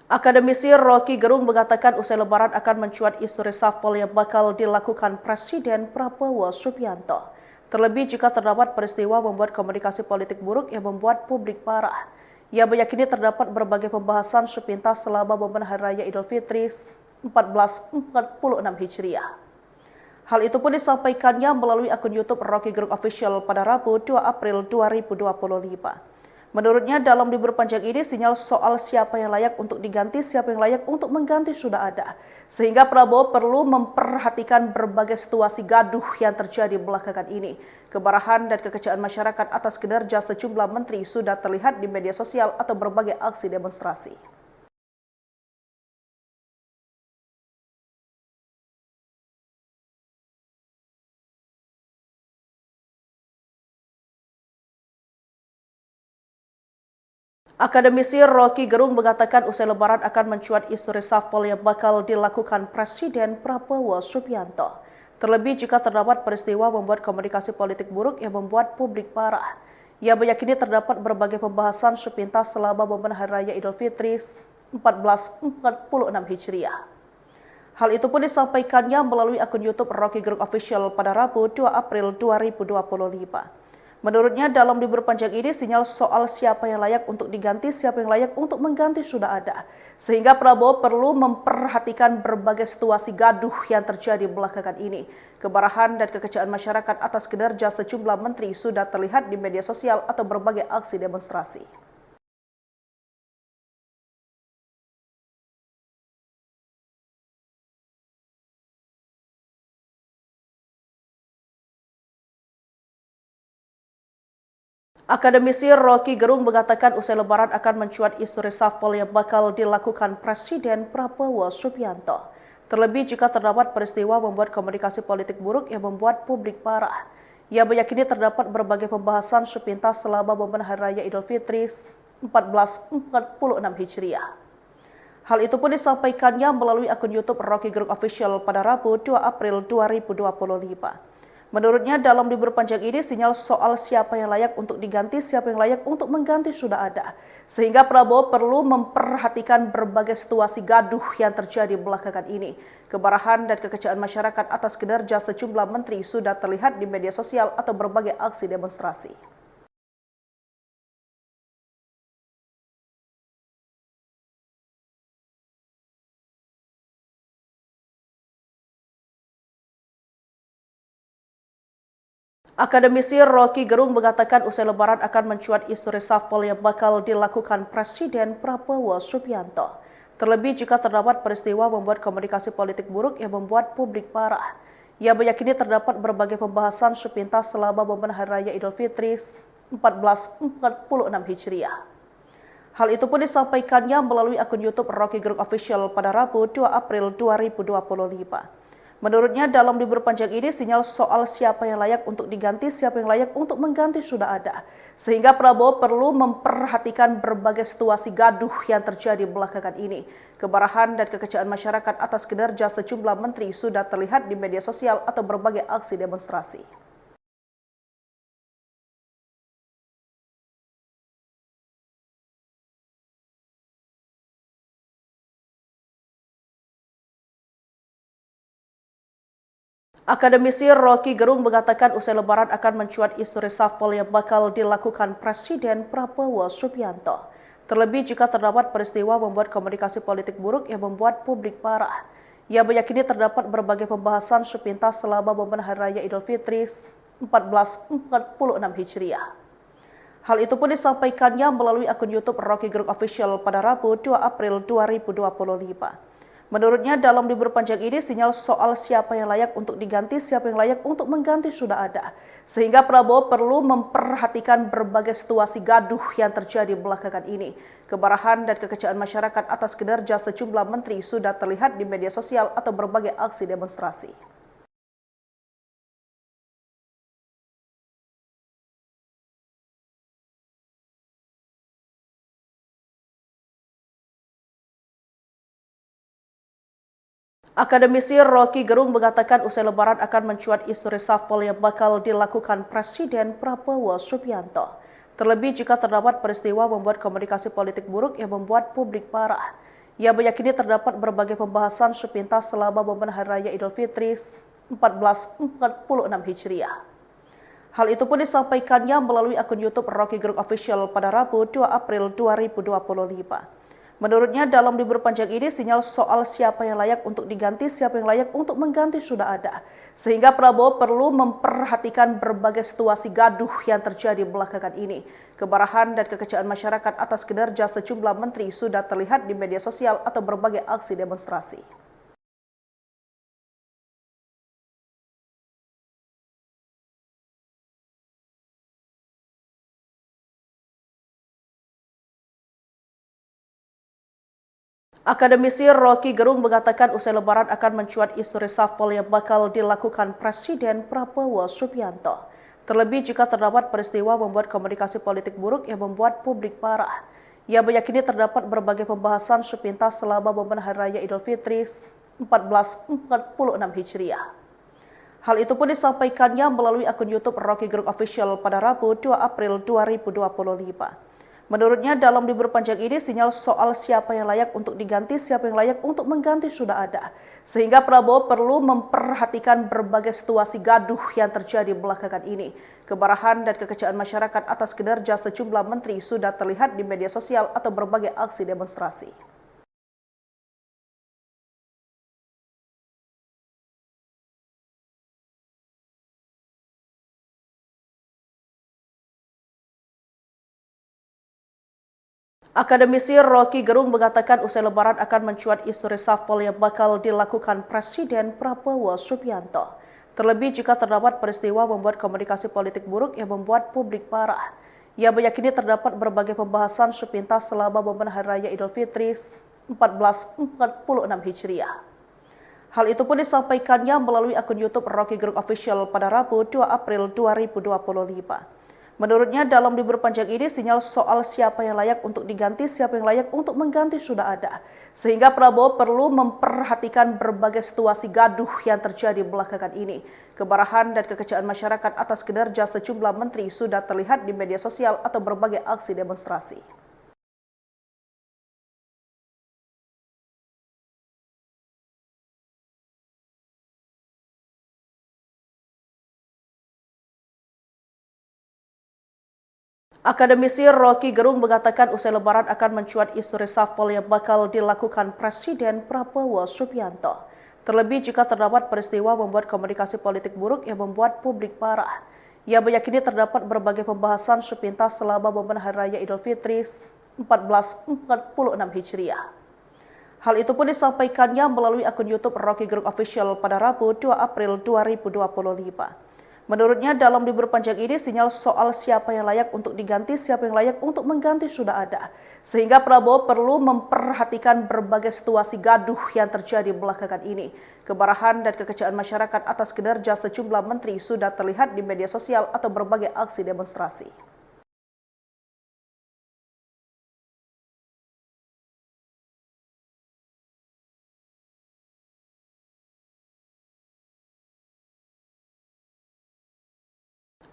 Akademisi Rocky Gerung mengatakan usai lebaran akan mencuat isu reshuffle yang bakal dilakukan Presiden Prabowo Subianto. Terlebih jika terdapat peristiwa membuat komunikasi politik buruk yang membuat publik marah. Ia meyakini terdapat berbagai pembahasan sepintas selama momen Hari Raya Idul Fitri 1446 Hijriah. Hal itu pun disampaikannya melalui akun YouTube Rocky Gerung Official pada Rabu 2 April 2025. Menurutnya dalam libur panjang ini sinyal soal siapa yang layak untuk diganti, siapa yang layak untuk mengganti sudah ada. Sehingga Prabowo perlu memperhatikan berbagai situasi gaduh yang terjadi belakangan ini. Kemarahan dan kekecewaan masyarakat atas kinerja sejumlah menteri sudah terlihat di media sosial atau berbagai aksi demonstrasi. Akademisi Rocky Gerung mengatakan usai lebaran akan mencuat isu reshuffle yang bakal dilakukan Presiden Prabowo Subianto. Terlebih jika terdapat peristiwa membuat komunikasi politik buruk yang membuat publik marah. Ia meyakini terdapat berbagai pembahasan sepintas selama momen Hari Raya Idul Fitri 1446 Hijriah. Hal itu pun disampaikannya melalui akun YouTube Rocky Gerung Official pada Rabu 2 April 2025. Menurutnya dalam libur panjang ini sinyal soal siapa yang layak untuk diganti, siapa yang layak untuk mengganti sudah ada. Sehingga Prabowo perlu memperhatikan berbagai situasi gaduh yang terjadi belakangan ini. Kemarahan dan kekecewaan masyarakat atas kinerja sejumlah menteri sudah terlihat di media sosial atau berbagai aksi demonstrasi. Akademisi Rocky Gerung mengatakan usai lebaran akan mencuat isu reshuffle yang bakal dilakukan Presiden Prabowo Subianto. Terlebih jika terdapat peristiwa membuat komunikasi politik buruk yang membuat publik marah. Ia meyakini terdapat berbagai pembahasan sepintas selama momen Hari Raya Idul Fitri 1446 Hijriah. Hal itu pun disampaikannya melalui akun YouTube Rocky Gerung Official pada Rabu 2 April 2025. Menurutnya dalam libur panjang ini sinyal soal siapa yang layak untuk diganti, siapa yang layak untuk mengganti sudah ada. Sehingga Prabowo perlu memperhatikan berbagai situasi gaduh yang terjadi belakangan ini. Kemarahan dan kekecewaan masyarakat atas kinerja sejumlah menteri sudah terlihat di media sosial atau berbagai aksi demonstrasi. Akademisi Rocky Gerung mengatakan usai lebaran akan mencuat isu reshuffle yang bakal dilakukan Presiden Prabowo Subianto. Terlebih jika terdapat peristiwa membuat komunikasi politik buruk yang membuat publik marah. Ia meyakini terdapat berbagai pembahasan sepintas selama momen Hari Raya Idul Fitri 1446 Hijriah. Hal itu pun disampaikannya melalui akun YouTube Rocky Gerung Official pada Rabu 2 April 2025. Menurutnya dalam libur panjang ini sinyal soal siapa yang layak untuk diganti, siapa yang layak untuk mengganti sudah ada. Sehingga Prabowo perlu memperhatikan berbagai situasi gaduh yang terjadi belakangan ini. Kemarahan dan kekecewaan masyarakat atas kinerja sejumlah menteri sudah terlihat di media sosial atau berbagai aksi demonstrasi. Akademisi Rocky Gerung mengatakan usai lebaran akan mencuat isu reshuffle yang bakal dilakukan Presiden Prabowo Subianto. Terlebih jika terdapat peristiwa membuat komunikasi politik buruk yang membuat publik marah. Ia meyakini terdapat berbagai pembahasan sepintas selama momen Hari Raya Idul Fitri 1446 Hijriah. Hal itu pun disampaikannya melalui akun YouTube Rocky Gerung Official pada Rabu 2 April 2025. Menurutnya dalam libur panjang ini sinyal soal siapa yang layak untuk diganti, siapa yang layak untuk mengganti sudah ada. Sehingga Prabowo perlu memperhatikan berbagai situasi gaduh yang terjadi belakangan ini. Kemarahan dan kekecewaan masyarakat atas kinerja sejumlah menteri sudah terlihat di media sosial atau berbagai aksi demonstrasi. Akademisi Rocky Gerung mengatakan usai lebaran akan mencuat isu reshuffle yang bakal dilakukan Presiden Prabowo Subianto. Terlebih jika terdapat peristiwa membuat komunikasi politik buruk yang membuat publik marah. Ia meyakini terdapat berbagai pembahasan sepintas selama momen Hari Raya Idul Fitri 1446 Hijriah. Hal itu pun disampaikannya melalui akun YouTube Rocky Gerung Official pada Rabu 2 April 2025. Menurutnya dalam libur panjang ini sinyal soal siapa yang layak untuk diganti, siapa yang layak untuk mengganti sudah ada. Sehingga Prabowo perlu memperhatikan berbagai situasi gaduh yang terjadi belakangan ini. Kemarahan dan kekecewaan masyarakat atas kinerja sejumlah menteri sudah terlihat di media sosial atau berbagai aksi demonstrasi. Akademisi Rocky Gerung mengatakan usai lebaran akan mencuat isu reshuffle yang bakal dilakukan Presiden Prabowo Subianto. Terlebih jika terdapat peristiwa membuat komunikasi politik buruk yang membuat publik marah. Ia meyakini terdapat berbagai pembahasan sepintas selama momen Hari Raya Idul Fitri 1446 Hijriah. Hal itu pun disampaikannya melalui akun YouTube Rocky Gerung Official pada Rabu 2 April 2025. Menurutnya dalam libur panjang ini sinyal soal siapa yang layak untuk diganti, siapa yang layak untuk mengganti sudah ada. Sehingga Prabowo perlu memperhatikan berbagai situasi gaduh yang terjadi belakangan ini. Kemarahan dan kekecewaan masyarakat atas kinerja sejumlah menteri sudah terlihat di media sosial atau berbagai aksi demonstrasi. Akademisi Rocky Gerung mengatakan usai lebaran akan mencuat isu reshuffle yang bakal dilakukan Presiden Prabowo Subianto. Terlebih jika terdapat peristiwa membuat komunikasi politik buruk yang membuat publik marah. Ia meyakini terdapat berbagai pembahasan sepintas selama momen Hari Raya Idul Fitri 1446 Hijriah. Hal itu pun disampaikannya melalui akun YouTube Rocky Gerung Official pada Rabu 2 April 2025. Menurutnya dalam libur panjang ini sinyal soal siapa yang layak untuk diganti, siapa yang layak untuk mengganti sudah ada. Sehingga Prabowo perlu memperhatikan berbagai situasi gaduh yang terjadi belakangan ini. Kemarahan dan kekecewaan masyarakat atas kinerja sejumlah menteri sudah terlihat di media sosial atau berbagai aksi demonstrasi. Akademisi Rocky Gerung mengatakan usai Lebaran akan mencuat isu reshuffle yang bakal dilakukan Presiden Prabowo Subianto. Terlebih jika terdapat peristiwa membuat komunikasi politik buruk yang membuat publik marah. Ia meyakini terdapat berbagai pembahasan sepintas selama momen Hari Raya Idul Fitri 1446 Hijriah. Hal itu pun disampaikannya melalui akun YouTube Rocky Gerung Official pada Rabu 2 April 2025. Menurutnya dalam libur panjang ini sinyal soal siapa yang layak untuk diganti, siapa yang layak untuk mengganti sudah ada. Sehingga Prabowo perlu memperhatikan berbagai situasi gaduh yang terjadi belakangan ini. Kemarahan dan kekecewaan masyarakat atas kinerja sejumlah menteri sudah terlihat di media sosial atau berbagai aksi demonstrasi.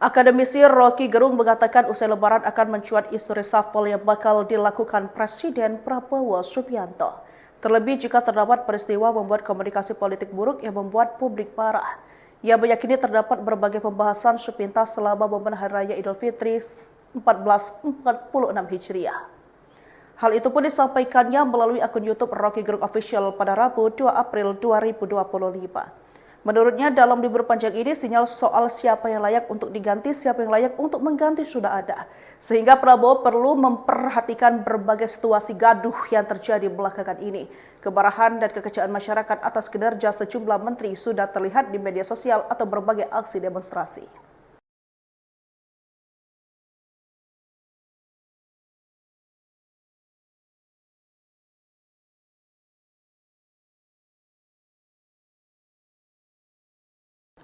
Akademisi Rocky Gerung mengatakan usai Lebaran akan mencuat isu reshuffle yang bakal dilakukan Presiden Prabowo Subianto. Terlebih jika terdapat peristiwa membuat komunikasi politik buruk yang membuat publik marah. Ia meyakini terdapat berbagai pembahasan sepintas selama momen Hari Raya Idul Fitri 1446 Hijriah. Hal itu pun disampaikannya melalui akun YouTube Rocky Gerung Official pada Rabu 2 April 2025. Menurutnya dalam libur panjang ini sinyal soal siapa yang layak untuk diganti, siapa yang layak untuk mengganti sudah ada. Sehingga Prabowo perlu memperhatikan berbagai situasi gaduh yang terjadi belakangan ini. Kemarahan dan kekecewaan masyarakat atas kinerja sejumlah menteri sudah terlihat di media sosial atau berbagai aksi demonstrasi.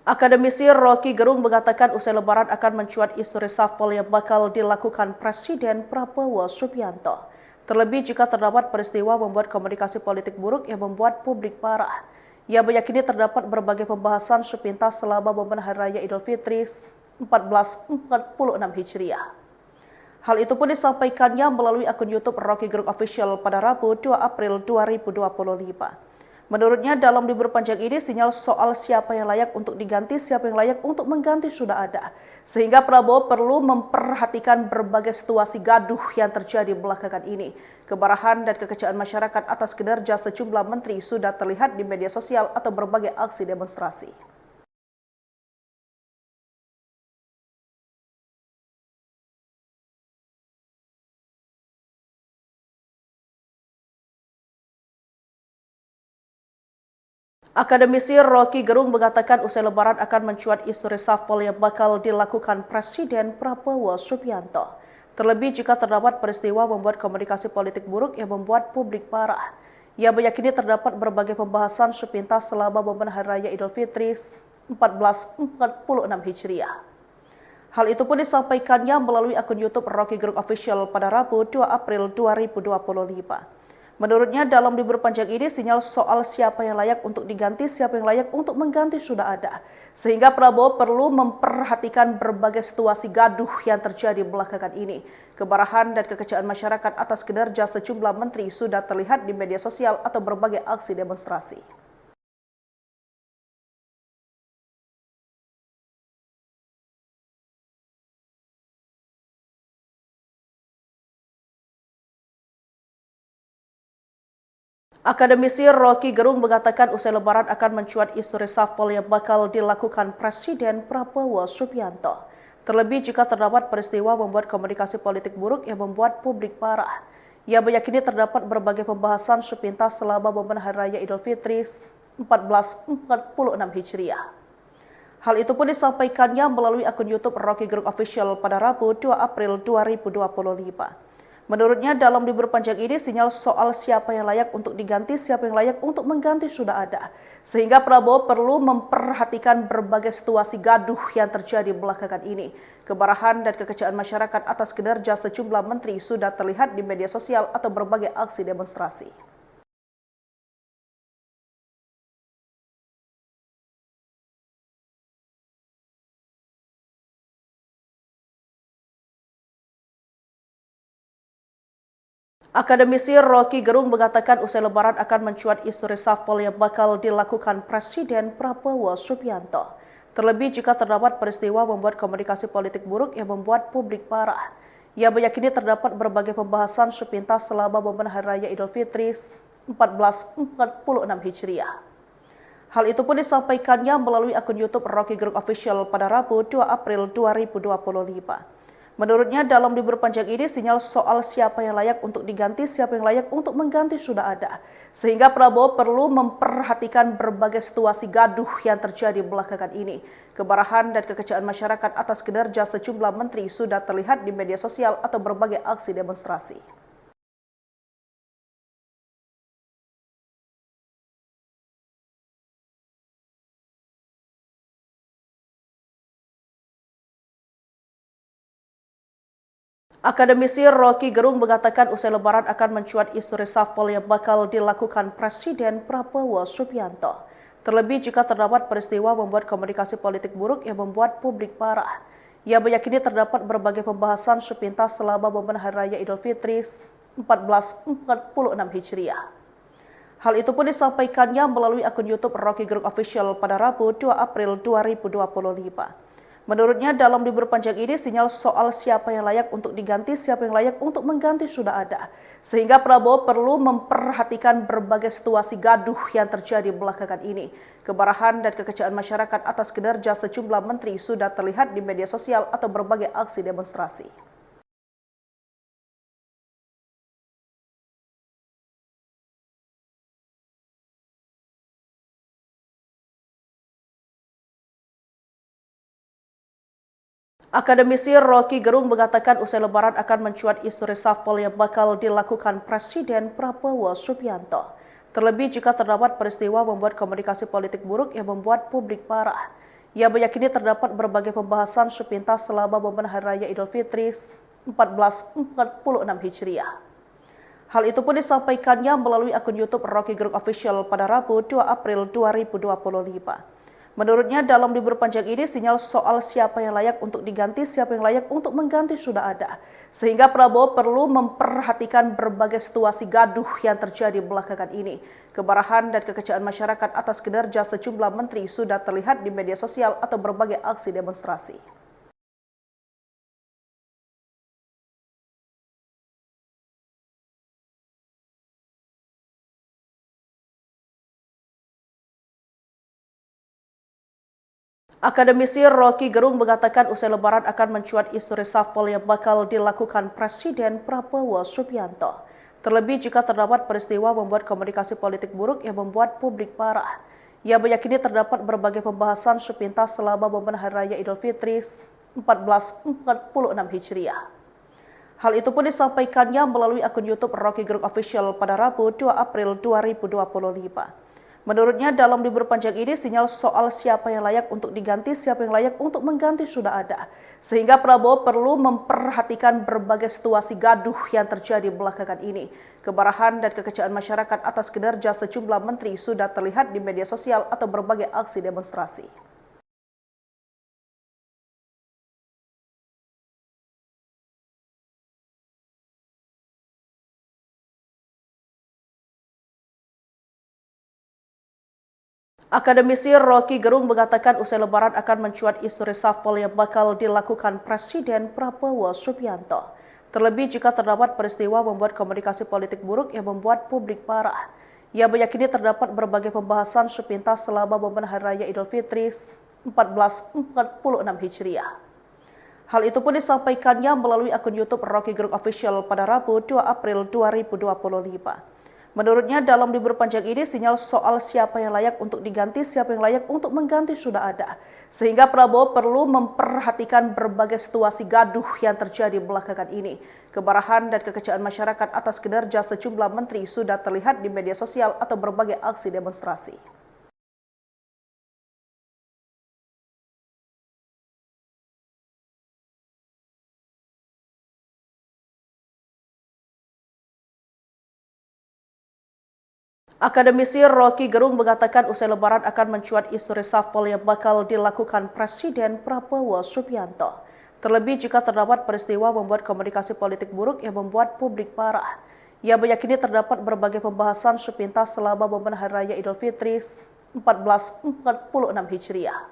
Akademisi Rocky Gerung mengatakan usai Lebaran akan mencuat isu reshuffle yang bakal dilakukan Presiden Prabowo Subianto. Terlebih jika terdapat peristiwa membuat komunikasi politik buruk yang membuat publik marah. Ia meyakini terdapat berbagai pembahasan sepintas selama momen Hari Raya Idul Fitri 1446 Hijriah. Hal itu pun disampaikannya melalui akun YouTube Rocky Gerung Official pada Rabu 2 April 2025. Menurutnya dalam libur panjang ini sinyal soal siapa yang layak untuk diganti, siapa yang layak untuk mengganti sudah ada. Sehingga Prabowo perlu memperhatikan berbagai situasi gaduh yang terjadi belakangan ini. Kemarahan dan kekecewaan masyarakat atas kinerja sejumlah menteri sudah terlihat di media sosial atau berbagai aksi demonstrasi. Akademisi Rocky Gerung mengatakan usai Lebaran akan mencuat isu reshuffle yang bakal dilakukan Presiden Prabowo Subianto. Terlebih jika terdapat peristiwa membuat komunikasi politik buruk yang membuat publik marah. Ia meyakini terdapat berbagai pembahasan sepintas selama momen Hari Raya Idul Fitri 1446 Hijriah. Hal itu pun disampaikannya melalui akun YouTube Rocky Gerung Official pada Rabu 2 April 2025. Menurutnya dalam libur panjang ini sinyal soal siapa yang layak untuk diganti, siapa yang layak untuk mengganti sudah ada. Sehingga Prabowo perlu memperhatikan berbagai situasi gaduh yang terjadi belakangan ini. Kemarahan dan kekecewaan masyarakat atas kinerja sejumlah menteri sudah terlihat di media sosial atau berbagai aksi demonstrasi. Akademisi Rocky Gerung mengatakan usai Lebaran akan mencuat isu reshuffle yang bakal dilakukan Presiden Prabowo Subianto. Terlebih jika terdapat peristiwa membuat komunikasi politik buruk yang membuat publik marah. Ia meyakini terdapat berbagai pembahasan sepintas selama momen Hari Raya Idul Fitri 1446 Hijriah. Hal itu pun disampaikannya melalui akun YouTube Rocky Gerung Official pada Rabu 2 April 2025. Menurutnya dalam libur panjang ini sinyal soal siapa yang layak untuk diganti, siapa yang layak untuk mengganti sudah ada. Sehingga Prabowo perlu memperhatikan berbagai situasi gaduh yang terjadi belakangan ini. Kemarahan dan kekecewaan masyarakat atas kinerja sejumlah menteri sudah terlihat di media sosial atau berbagai aksi demonstrasi. Akademisi Rocky Gerung mengatakan usai lebaran akan mencuat isu reshuffle yang bakal dilakukan Presiden Prabowo Subianto. Terlebih jika terdapat peristiwa membuat komunikasi politik buruk yang membuat publik marah. Ia meyakini terdapat berbagai pembahasan sepintas selama momen Hari Raya Idul Fitri 1446 Hijriah. Hal itu pun disampaikannya melalui akun YouTube Rocky Gerung Official pada Rabu 2 April 2025. Menurutnya dalam libur panjang ini sinyal soal siapa yang layak untuk diganti, siapa yang layak untuk mengganti sudah ada. Sehingga Prabowo perlu memperhatikan berbagai situasi gaduh yang terjadi belakangan ini. Kemarahan dan kekecewaan masyarakat atas kinerja sejumlah menteri sudah terlihat di media sosial atau berbagai aksi demonstrasi. Akademisi Rocky Gerung mengatakan usai lebaran akan mencuat isu reshuffle yang bakal dilakukan Presiden Prabowo Subianto. Terlebih jika terdapat peristiwa membuat komunikasi politik buruk yang membuat publik marah. Ia meyakini terdapat berbagai pembahasan sepintas selama momen Hari Raya Idul Fitri 1446 Hijriah. Hal itu pun disampaikannya melalui akun YouTube Rocky Gerung Official pada Rabu 2 April 2025. Menurutnya dalam libur panjang ini sinyal soal siapa yang layak untuk diganti, siapa yang layak untuk mengganti sudah ada. Sehingga Prabowo perlu memperhatikan berbagai situasi gaduh yang terjadi belakangan ini. Kemarahan dan kekecewaan masyarakat atas kinerja sejumlah menteri sudah terlihat di media sosial atau berbagai aksi demonstrasi. Akademisi Rocky Gerung mengatakan usai lebaran akan mencuat isu reshuffle yang bakal dilakukan Presiden Prabowo Subianto. Terlebih jika terdapat peristiwa membuat komunikasi politik buruk yang membuat publik marah. Ia meyakini terdapat berbagai pembahasan sepintas selama momen Hari Raya Idul Fitri 1446 Hijriah. Hal itu pun disampaikannya melalui akun YouTube Rocky Gerung Official pada Rabu 2 April 2025. Menurutnya dalam libur panjang ini sinyal soal siapa yang layak untuk diganti, siapa yang layak untuk mengganti sudah ada. Sehingga Prabowo perlu memperhatikan berbagai situasi gaduh yang terjadi belakangan ini. Kemarahan dan kekecewaan masyarakat atas kinerja sejumlah menteri sudah terlihat di media sosial atau berbagai aksi demonstrasi. Akademisi Rocky Gerung mengatakan usai lebaran akan mencuat isu reshuffle yang bakal dilakukan Presiden Prabowo Subianto. Terlebih jika terdapat peristiwa membuat komunikasi politik buruk yang membuat publik marah. Ia meyakini terdapat berbagai pembahasan sepintas selama momen Hari Raya Idul Fitri 1446 Hijriah. Hal itu pun disampaikannya melalui akun YouTube Rocky Gerung Official pada Rabu 2 April 2025. Menurutnya dalam libur panjang ini sinyal soal siapa yang layak untuk diganti, siapa yang layak untuk mengganti sudah ada. Sehingga Prabowo perlu memperhatikan berbagai situasi gaduh yang terjadi belakangan ini. Kemarahan dan kekecewaan masyarakat atas kinerja sejumlah menteri sudah terlihat di media sosial atau berbagai aksi demonstrasi. Akademisi Rocky Gerung mengatakan usai lebaran akan mencuat isu reshuffle yang bakal dilakukan Presiden Prabowo Subianto. Terlebih jika terdapat peristiwa membuat komunikasi politik buruk yang membuat publik marah. Ia meyakini terdapat berbagai pembahasan sepintas selama momen Hari Raya Idul Fitri 1446 Hijriah. Hal itu pun disampaikannya melalui akun YouTube Rocky Gerung Official pada Rabu 2 April 2025. Menurutnya dalam libur panjang ini sinyal soal siapa yang layak untuk diganti, siapa yang layak untuk mengganti sudah ada. Sehingga Prabowo perlu memperhatikan berbagai situasi gaduh yang terjadi belakangan ini. Kemarahan dan kekecewaan masyarakat atas kinerja sejumlah menteri sudah terlihat di media sosial atau berbagai aksi demonstrasi. Akademisi Rocky Gerung mengatakan usai lebaran akan mencuat isu reshuffle yang bakal dilakukan Presiden Prabowo Subianto. Terlebih jika terdapat peristiwa membuat komunikasi politik buruk yang membuat publik marah. Ia meyakini terdapat berbagai pembahasan sepintas selama momen Hari Raya Idul Fitri 1446 Hijriah.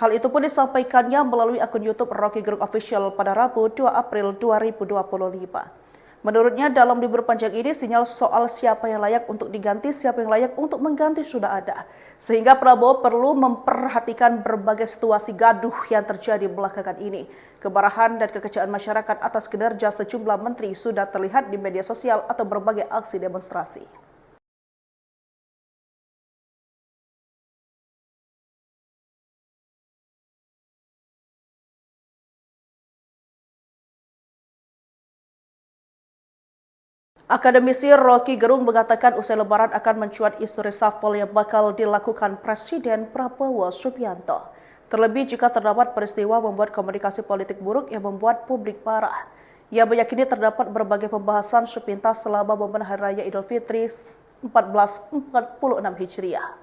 Hal itu pun disampaikannya melalui akun YouTube Rocky Gerung Official pada Rabu 2 April 2025. Menurutnya dalam libur panjang ini sinyal soal siapa yang layak untuk diganti, siapa yang layak untuk mengganti sudah ada. Sehingga Prabowo perlu memperhatikan berbagai situasi gaduh yang terjadi belakangan ini. Kemarahan dan kekecewaan masyarakat atas kinerja sejumlah menteri sudah terlihat di media sosial atau berbagai aksi demonstrasi. Akademisi Rocky Gerung mengatakan usai lebaran akan mencuat isu reshuffle yang bakal dilakukan Presiden Prabowo Subianto. Terlebih jika terdapat peristiwa membuat komunikasi politik buruk yang membuat publik marah. Ia meyakini terdapat berbagai pembahasan sepintas selama momen Hari Raya Idul Fitri 1446 Hijriah.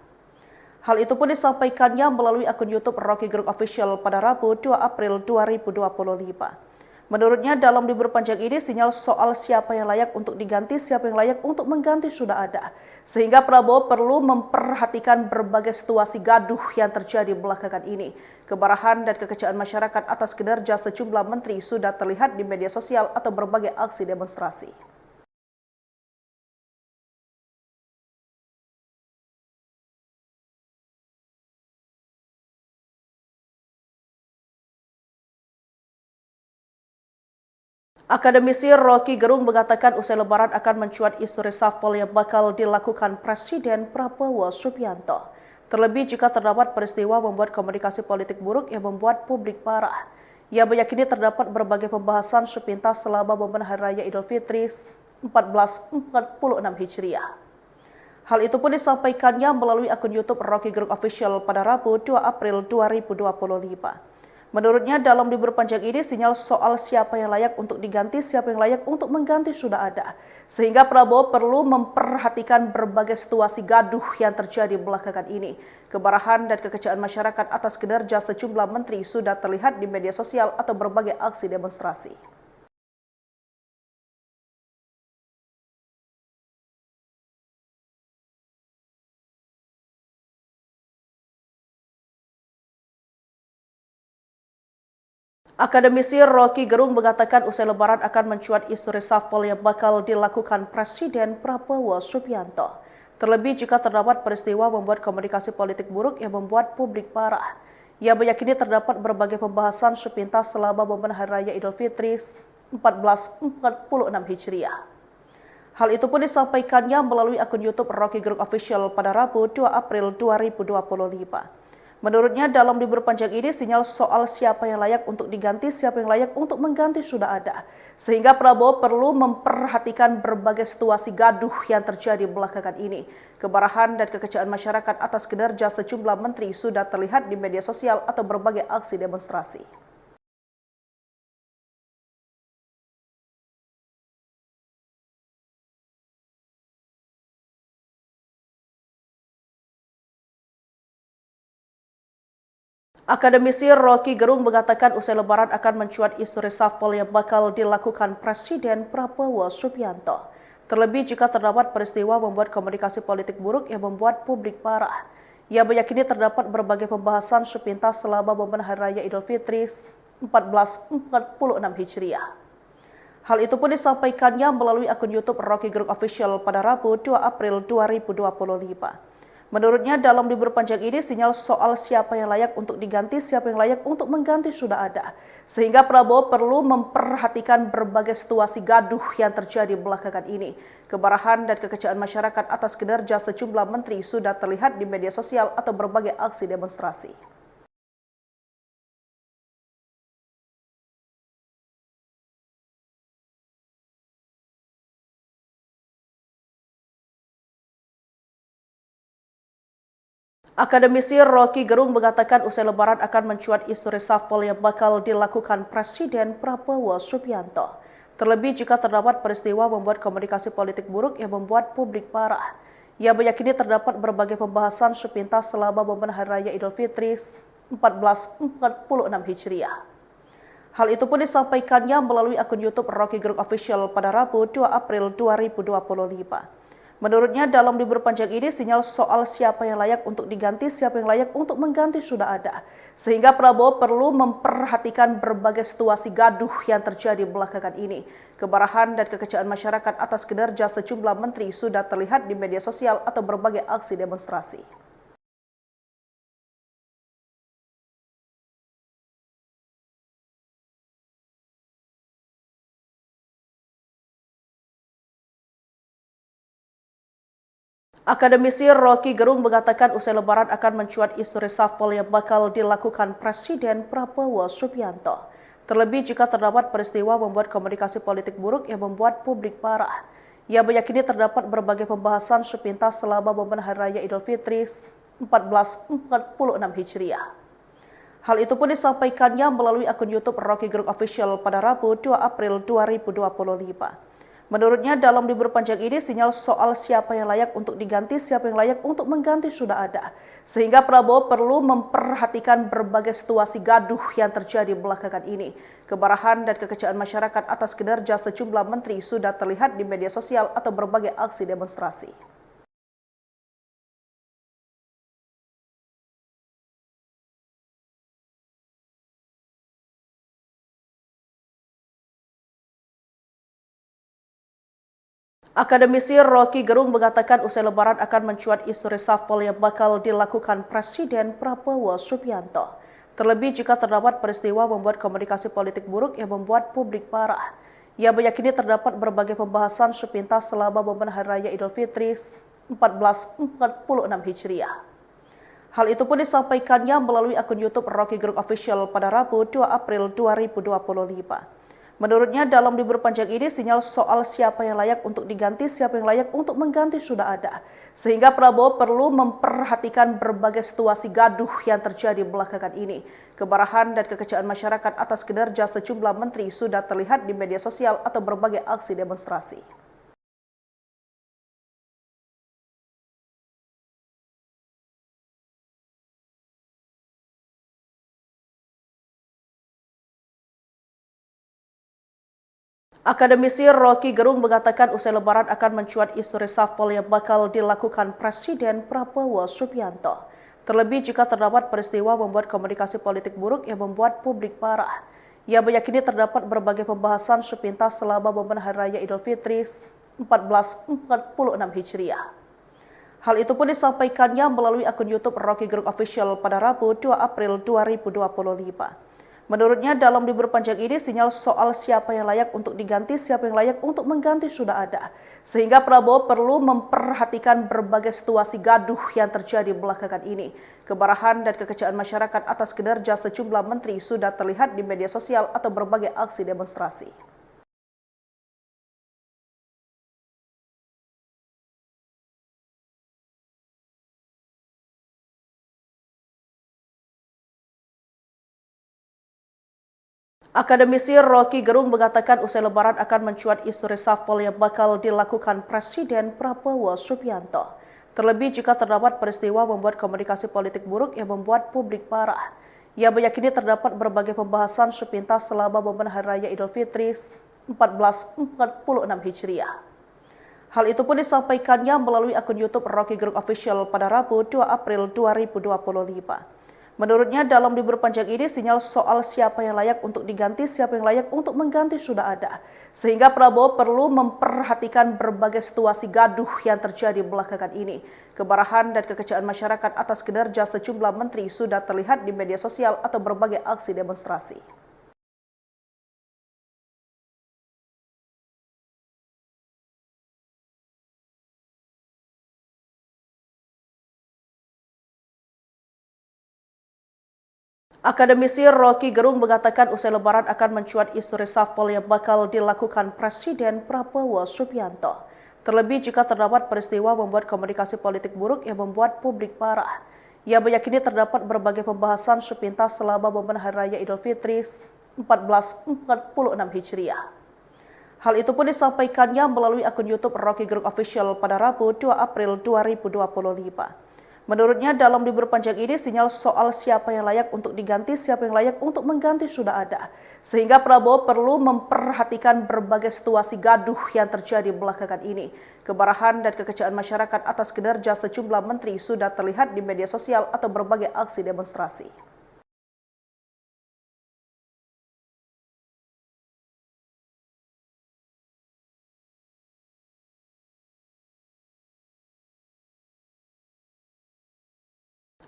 Hal itu pun disampaikannya melalui akun YouTube Rocky Gerung Official pada Rabu 2 April 2025. Menurutnya dalam libur panjang ini sinyal soal siapa yang layak untuk diganti, siapa yang layak untuk mengganti sudah ada. Sehingga Prabowo perlu memperhatikan berbagai situasi gaduh yang terjadi belakangan ini. Kemarahan dan kekecewaan masyarakat atas kinerja sejumlah menteri sudah terlihat di media sosial atau berbagai aksi demonstrasi. Akademisi Rocky Gerung mengatakan usai lebaran akan mencuat isu reshuffle yang bakal dilakukan Presiden Prabowo Subianto. Terlebih jika terdapat peristiwa membuat komunikasi politik buruk yang membuat publik marah. Ia meyakini terdapat berbagai pembahasan sepintas selama momen Hari Raya Idul Fitri 1446 Hijriah. Hal itu pun disampaikannya melalui akun YouTube Rocky Gerung Official pada Rabu 2 April 2025. Menurutnya dalam libur panjang ini sinyal soal siapa yang layak untuk diganti, siapa yang layak untuk mengganti sudah ada. Sehingga Prabowo perlu memperhatikan berbagai situasi gaduh yang terjadi belakangan ini. Kemarahan dan kekecewaan masyarakat atas kinerja sejumlah menteri sudah terlihat di media sosial atau berbagai aksi demonstrasi. Akademisi Rocky Gerung mengatakan usai lebaran akan mencuat isu reshuffle yang bakal dilakukan Presiden Prabowo Subianto. Terlebih jika terdapat peristiwa membuat komunikasi politik buruk yang membuat publik marah. Ia meyakini terdapat berbagai pembahasan sepintas selama momen Hari Raya Idul Fitri 1446 Hijriah. Hal itu pun disampaikannya melalui akun YouTube Rocky Gerung Official pada Rabu 2 April 2025. Menurutnya dalam libur panjang ini sinyal soal siapa yang layak untuk diganti, siapa yang layak untuk mengganti sudah ada. Sehingga Prabowo perlu memperhatikan berbagai situasi gaduh yang terjadi belakangan ini. Kemarahan dan kekecewaan masyarakat atas kinerja sejumlah menteri sudah terlihat di media sosial atau berbagai aksi demonstrasi. Akademisi Rocky Gerung mengatakan usai lebaran akan mencuat isu reshuffle yang bakal dilakukan Presiden Prabowo Subianto. Terlebih jika terdapat peristiwa membuat komunikasi politik buruk yang membuat publik marah. Ia meyakini terdapat berbagai pembahasan sepintas selama momen Hari Raya Idul Fitri 1446 Hijriah. Hal itu pun disampaikannya melalui akun YouTube Rocky Gerung Official pada Rabu 2 April 2025. Menurutnya dalam libur panjang ini sinyal soal siapa yang layak untuk diganti, siapa yang layak untuk mengganti sudah ada. Sehingga Prabowo perlu memperhatikan berbagai situasi gaduh yang terjadi belakangan ini. Kemarahan dan kekecewaan masyarakat atas kinerja sejumlah menteri sudah terlihat di media sosial atau berbagai aksi demonstrasi. Akademisi Rocky Gerung mengatakan usai lebaran akan mencuat isu reshuffle yang bakal dilakukan Presiden Prabowo Subianto. Terlebih jika terdapat peristiwa membuat komunikasi politik buruk yang membuat publik marah. Ia meyakini terdapat berbagai pembahasan sepintas selama momen Hari Raya Idul Fitri 1446 Hijriah. Hal itu pun disampaikannya melalui akun YouTube Rocky Gerung Official pada Rabu 2 April 2025. Menurutnya dalam libur panjang ini sinyal soal siapa yang layak untuk diganti, siapa yang layak untuk mengganti sudah ada. Sehingga Prabowo perlu memperhatikan berbagai situasi gaduh yang terjadi belakangan ini. Kemarahan dan kekecewaan masyarakat atas kinerja sejumlah menteri sudah terlihat di media sosial atau berbagai aksi demonstrasi. Akademisi Rocky Gerung mengatakan usai lebaran akan mencuat isu reshuffle yang bakal dilakukan Presiden Prabowo Subianto. Terlebih jika terdapat peristiwa membuat komunikasi politik buruk yang membuat publik marah. Ia meyakini terdapat berbagai pembahasan sepintas selama momen Hari Raya Idul Fitri 1446 Hijriah. Hal itu pun disampaikannya melalui akun YouTube Rocky Gerung Official pada Rabu 2 April 2025. Menurutnya dalam libur panjang ini sinyal soal siapa yang layak untuk diganti, siapa yang layak untuk mengganti sudah ada. Sehingga Prabowo perlu memperhatikan berbagai situasi gaduh yang terjadi belakangan ini. Kemarahan dan kekecewaan masyarakat atas kinerja sejumlah menteri sudah terlihat di media sosial atau berbagai aksi demonstrasi. Akademisi Rocky Gerung mengatakan usai lebaran akan mencuat isu reshuffle yang bakal dilakukan Presiden Prabowo Subianto. Terlebih jika terdapat peristiwa membuat komunikasi politik buruk yang membuat publik marah. Ia meyakini terdapat berbagai pembahasan sepintas selama momen Hari Raya Idul Fitri 1446 Hijriah. Hal itu pun disampaikannya melalui akun YouTube Rocky Gerung Official pada Rabu 2 April 2025. Menurutnya dalam libur panjang ini sinyal soal siapa yang layak untuk diganti, siapa yang layak untuk mengganti sudah ada. Sehingga Prabowo perlu memperhatikan berbagai situasi gaduh yang terjadi belakangan ini. Kemarahan dan kekecewaan masyarakat atas kinerja sejumlah menteri sudah terlihat di media sosial atau berbagai aksi demonstrasi. Akademisi Rocky Gerung mengatakan usai lebaran akan mencuat isu reshuffle yang bakal dilakukan Presiden Prabowo Subianto. Terlebih jika terdapat peristiwa membuat komunikasi politik buruk yang membuat publik marah. Ia meyakini terdapat berbagai pembahasan sepintas selama momen Hari Raya Idul Fitri 1446 Hijriah. Hal itu pun disampaikannya melalui akun YouTube Rocky Gerung Official pada Rabu 2 April 2025. Menurutnya dalam libur panjang ini sinyal soal siapa yang layak untuk diganti, siapa yang layak untuk mengganti sudah ada. Sehingga Prabowo perlu memperhatikan berbagai situasi gaduh yang terjadi belakangan ini. Kemarahan dan kekecewaan masyarakat atas kinerja sejumlah menteri sudah terlihat di media sosial atau berbagai aksi demonstrasi. Akademisi Rocky Gerung mengatakan usai lebaran akan mencuat isu reshuffle yang bakal dilakukan Presiden Prabowo Subianto. Terlebih jika terdapat peristiwa membuat komunikasi politik buruk yang membuat publik marah. Ia meyakini terdapat berbagai pembahasan sepintas selama momen Hari Raya Idul Fitri 1446 Hijriah. Hal itu pun disampaikannya melalui akun YouTube Rocky Gerung Official pada Rabu 2 April 2025. Menurutnya dalam libur panjang ini sinyal soal siapa yang layak untuk diganti, siapa yang layak untuk mengganti sudah ada. Sehingga Prabowo perlu memperhatikan berbagai situasi gaduh yang terjadi belakangan ini. Kemarahan dan kekecewaan masyarakat atas kinerja sejumlah menteri sudah terlihat di media sosial atau berbagai aksi demonstrasi. Akademisi Rocky Gerung mengatakan usai Lebaran akan mencuat isu reshuffle yang bakal dilakukan Presiden Prabowo Subianto. Terlebih jika terdapat peristiwa membuat komunikasi politik buruk yang membuat publik marah. Ia meyakini terdapat berbagai pembahasan sepintas selama momen Hari Raya Idul Fitri 1446 Hijriah. Hal itu pun disampaikannya melalui akun YouTube Rocky Gerung Official pada Rabu 2 April 2025. Menurutnya dalam libur panjang ini sinyal soal siapa yang layak untuk diganti, siapa yang layak untuk mengganti sudah ada. Sehingga Prabowo perlu memperhatikan berbagai situasi gaduh yang terjadi belakangan ini. Kemarahan dan kekecewaan masyarakat atas kinerja sejumlah menteri sudah terlihat di media sosial atau berbagai aksi demonstrasi.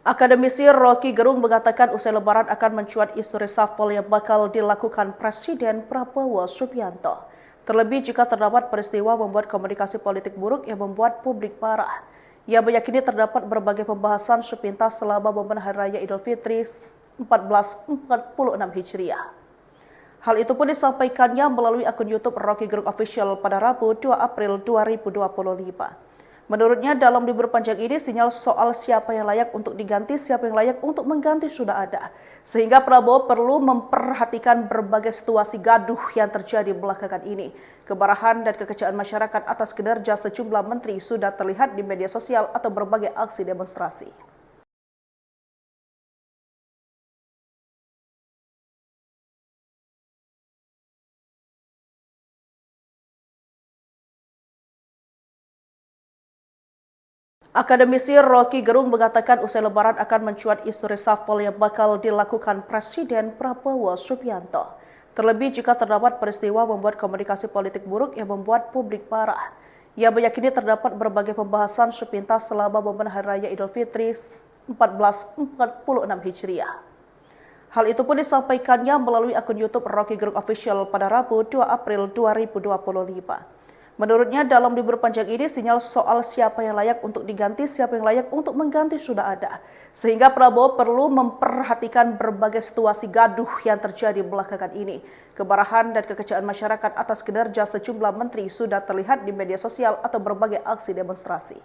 Akademisi Rocky Gerung mengatakan usai Lebaran akan mencuat isu reshuffle yang bakal dilakukan Presiden Prabowo Subianto. Terlebih jika terdapat peristiwa membuat komunikasi politik buruk yang membuat publik marah. Ia meyakini terdapat berbagai pembahasan sepintas selama momen Hari Raya Idul Fitri 1446 Hijriah. Hal itu pun disampaikannya melalui akun YouTube Rocky Gerung Official pada Rabu 2 April 2025. Menurutnya dalam libur panjang ini sinyal soal siapa yang layak untuk diganti, siapa yang layak untuk mengganti sudah ada. Sehingga Prabowo perlu memperhatikan berbagai situasi gaduh yang terjadi belakangan ini. Kemarahan dan kekecewaan masyarakat atas kinerja sejumlah menteri sudah terlihat di media sosial atau berbagai aksi demonstrasi. Akademisi Rocky Gerung mengatakan usai Lebaran akan mencuat isu reshuffle yang bakal dilakukan Presiden Prabowo Subianto. Terlebih jika terdapat peristiwa membuat komunikasi politik buruk yang membuat publik marah. Ia meyakini terdapat berbagai pembahasan sepintas selama momen Hari Raya Idul Fitri 1446 Hijriah. Hal itu pun disampaikannya melalui akun YouTube Rocky Gerung Official pada Rabu 2 April 2025. Menurutnya dalam libur panjang ini sinyal soal siapa yang layak untuk diganti, siapa yang layak untuk mengganti sudah ada. Sehingga Prabowo perlu memperhatikan berbagai situasi gaduh yang terjadi belakangan ini. Kemarahan dan kekecewaan masyarakat atas kinerja sejumlah menteri sudah terlihat di media sosial atau berbagai aksi demonstrasi.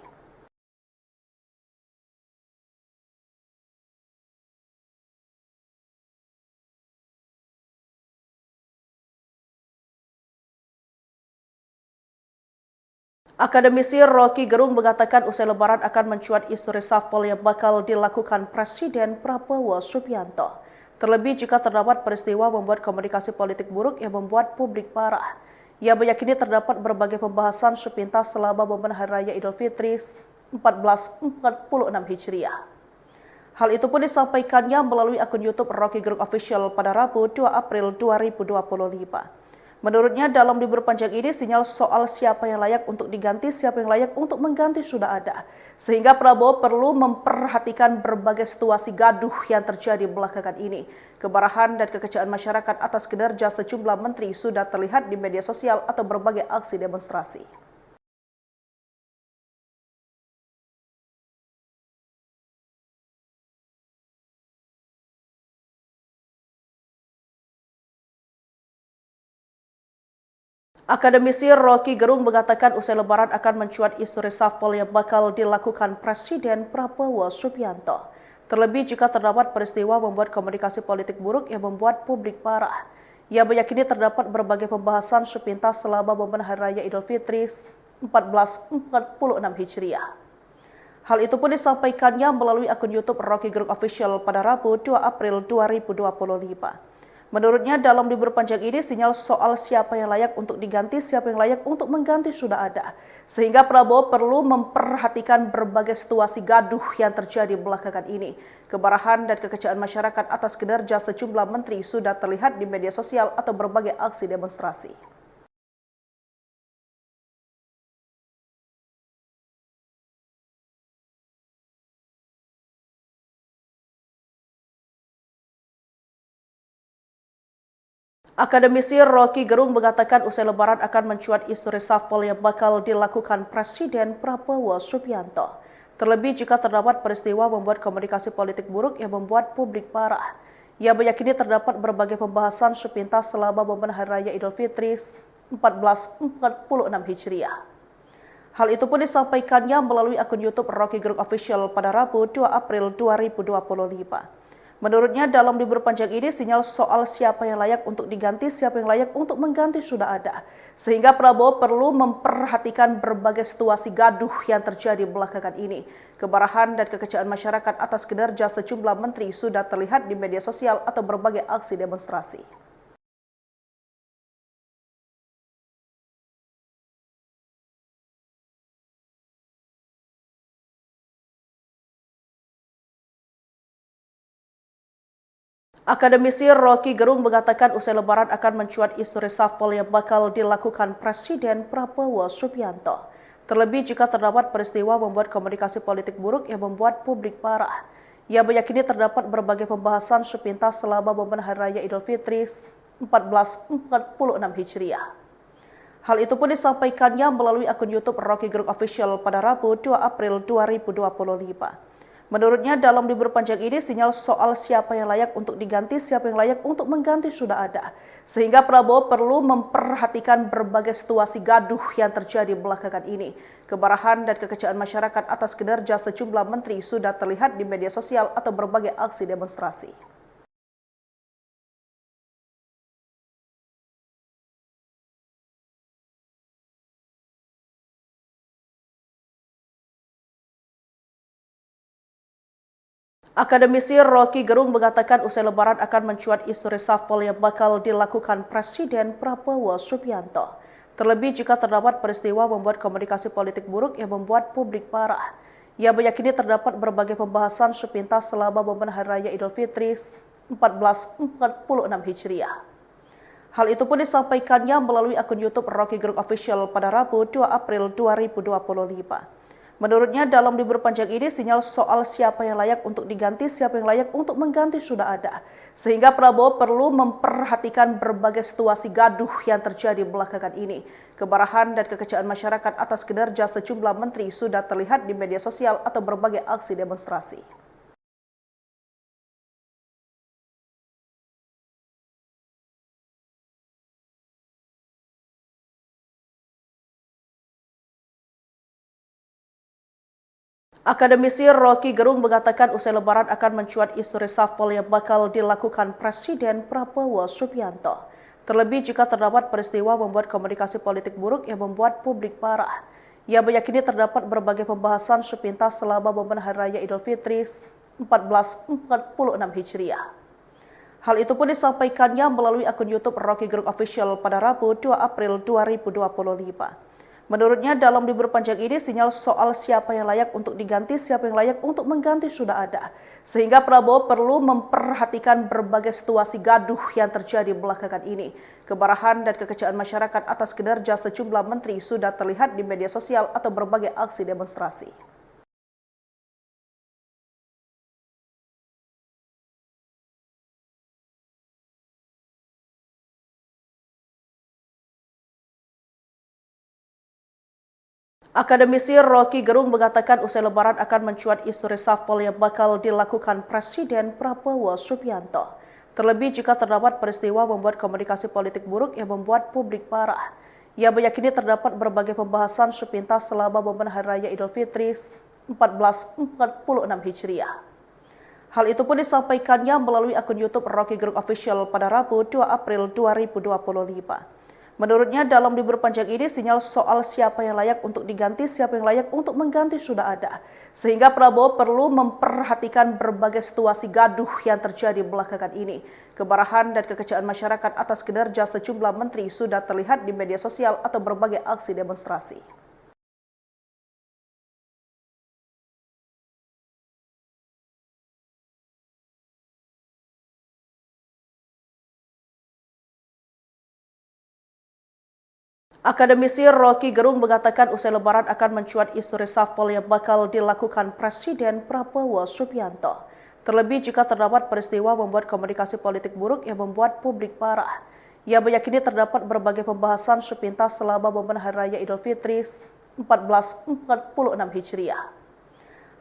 Akademisi Rocky Gerung mengatakan usai Lebaran akan mencuat isu reshuffle yang bakal dilakukan Presiden Prabowo Subianto. Terlebih jika terdapat peristiwa membuat komunikasi politik buruk yang membuat publik marah. Ia meyakini terdapat berbagai pembahasan sepintas selama momen Hari Raya Idul Fitri 1446 Hijriah. Hal itu pun disampaikannya melalui akun YouTube Rocky Gerung Official pada Rabu 2 April 2025. Menurutnya dalam libur panjang ini sinyal soal siapa yang layak untuk diganti, siapa yang layak untuk mengganti sudah ada. Sehingga Prabowo perlu memperhatikan berbagai situasi gaduh yang terjadi belakangan ini. Kemarahan dan kekecewaan masyarakat atas kinerja sejumlah menteri sudah terlihat di media sosial atau berbagai aksi demonstrasi. Akademisi Rocky Gerung mengatakan usai Lebaran akan mencuat isu reshuffle yang bakal dilakukan Presiden Prabowo Subianto. Terlebih jika terdapat peristiwa membuat komunikasi politik buruk yang membuat publik marah. Ia meyakini terdapat berbagai pembahasan sepintas selama momen Hari Raya Idul Fitri 1446 Hijriah. Hal itu pun disampaikannya melalui akun YouTube Rocky Gerung Official pada Rabu 2 April 2025. Menurutnya dalam libur panjang ini sinyal soal siapa yang layak untuk diganti, siapa yang layak untuk mengganti sudah ada. Sehingga Prabowo perlu memperhatikan berbagai situasi gaduh yang terjadi belakangan ini. Kemarahan dan kekecewaan masyarakat atas kinerja sejumlah menteri sudah terlihat di media sosial atau berbagai aksi demonstrasi. Akademisi Rocky Gerung mengatakan usai lebaran akan mencuat isu reshuffle yang bakal dilakukan Presiden Prabowo Subianto. Terlebih jika terdapat peristiwa membuat komunikasi politik buruk yang membuat publik marah. Ia meyakini terdapat berbagai pembahasan sepintas selama momen Hari Raya Idul Fitri 1446 Hijriah. Hal itu pun disampaikannya melalui akun YouTube Rocky Gerung Official pada Rabu 2 April 2025. Menurutnya dalam libur panjang ini sinyal soal siapa yang layak untuk diganti, siapa yang layak untuk mengganti sudah ada. Sehingga Prabowo perlu memperhatikan berbagai situasi gaduh yang terjadi belakangan ini. Kemarahan dan kekecewaan masyarakat atas kinerja sejumlah menteri sudah terlihat di media sosial atau berbagai aksi demonstrasi. Akademisi Rocky Gerung mengatakan usai lebaran akan mencuat isu reshuffle yang bakal dilakukan Presiden Prabowo Subianto. Terlebih jika terdapat peristiwa membuat komunikasi politik buruk yang membuat publik marah. Ia meyakini terdapat berbagai pembahasan sepintas selama momen Hari Raya Idul Fitri 1446 Hijriah. Hal itu pun disampaikannya melalui akun YouTube Rocky Gerung Official pada Rabu 2 April 2025. Menurutnya dalam libur panjang ini sinyal soal siapa yang layak untuk diganti, siapa yang layak untuk mengganti sudah ada. Sehingga Prabowo perlu memperhatikan berbagai situasi gaduh yang terjadi belakangan ini. Kemarahan dan kekecewaan masyarakat atas kinerja sejumlah menteri sudah terlihat di media sosial atau berbagai aksi demonstrasi. Akademisi Rocky Gerung mengatakan usai lebaran akan mencuat isu reshuffle yang bakal dilakukan Presiden Prabowo Subianto. Terlebih jika terdapat peristiwa membuat komunikasi politik buruk yang membuat publik marah. Ia meyakini terdapat berbagai pembahasan sepintas selama momen Hari Raya Idul Fitri 1446 Hijriah. Hal itu pun disampaikannya melalui akun YouTube Rocky Gerung Official pada Rabu 2 April 2025. Menurutnya dalam libur panjang ini sinyal soal siapa yang layak untuk diganti, siapa yang layak untuk mengganti sudah ada. Sehingga Prabowo perlu memperhatikan berbagai situasi gaduh yang terjadi belakangan ini. Kemarahan dan kekecewaan masyarakat atas kinerja sejumlah menteri sudah terlihat di media sosial atau berbagai aksi demonstrasi. Akademisi Rocky Gerung mengatakan usai lebaran akan mencuat isu reshuffle yang bakal dilakukan Presiden Prabowo Subianto. Terlebih jika terdapat peristiwa membuat komunikasi politik buruk yang membuat publik marah. Ia meyakini terdapat berbagai pembahasan sepintas selama momen Hari Raya Idul Fitri 1446 Hijriah. Hal itu pun disampaikannya melalui akun YouTube Rocky Gerung Official pada Rabu 2 April 2025. Menurutnya dalam libur panjang ini sinyal soal siapa yang layak untuk diganti, siapa yang layak untuk mengganti sudah ada. Sehingga Prabowo perlu memperhatikan berbagai situasi gaduh yang terjadi belakangan ini. Kemarahan dan kekecewaan masyarakat atas kinerja sejumlah menteri sudah terlihat di media sosial atau berbagai aksi demonstrasi. Akademisi Rocky Gerung mengatakan usai lebaran akan mencuat isu reshuffle yang bakal dilakukan Presiden Prabowo Subianto. Terlebih jika terdapat peristiwa membuat komunikasi politik buruk yang membuat publik marah. Ia meyakini terdapat berbagai pembahasan sepintas selama momen Hari Raya Idul Fitri 1446 Hijriah. Hal itu pun disampaikannya melalui akun YouTube Rocky Gerung Official pada Rabu 2 April 2025. Menurutnya dalam libur panjang ini sinyal soal siapa yang layak untuk diganti, siapa yang layak untuk mengganti sudah ada. Sehingga Prabowo perlu memperhatikan berbagai situasi gaduh yang terjadi belakangan ini. Kemarahan dan kekecewaan masyarakat atas kinerja sejumlah menteri sudah terlihat di media sosial atau berbagai aksi demonstrasi. Akademisi Rocky Gerung mengatakan usai lebaran akan mencuat isu reshuffle yang bakal dilakukan Presiden Prabowo Subianto. Terlebih jika terdapat peristiwa membuat komunikasi politik buruk yang membuat publik marah. Ia meyakini terdapat berbagai pembahasan sepintas selama momen Hari Raya Idul Fitri 1446 Hijriah.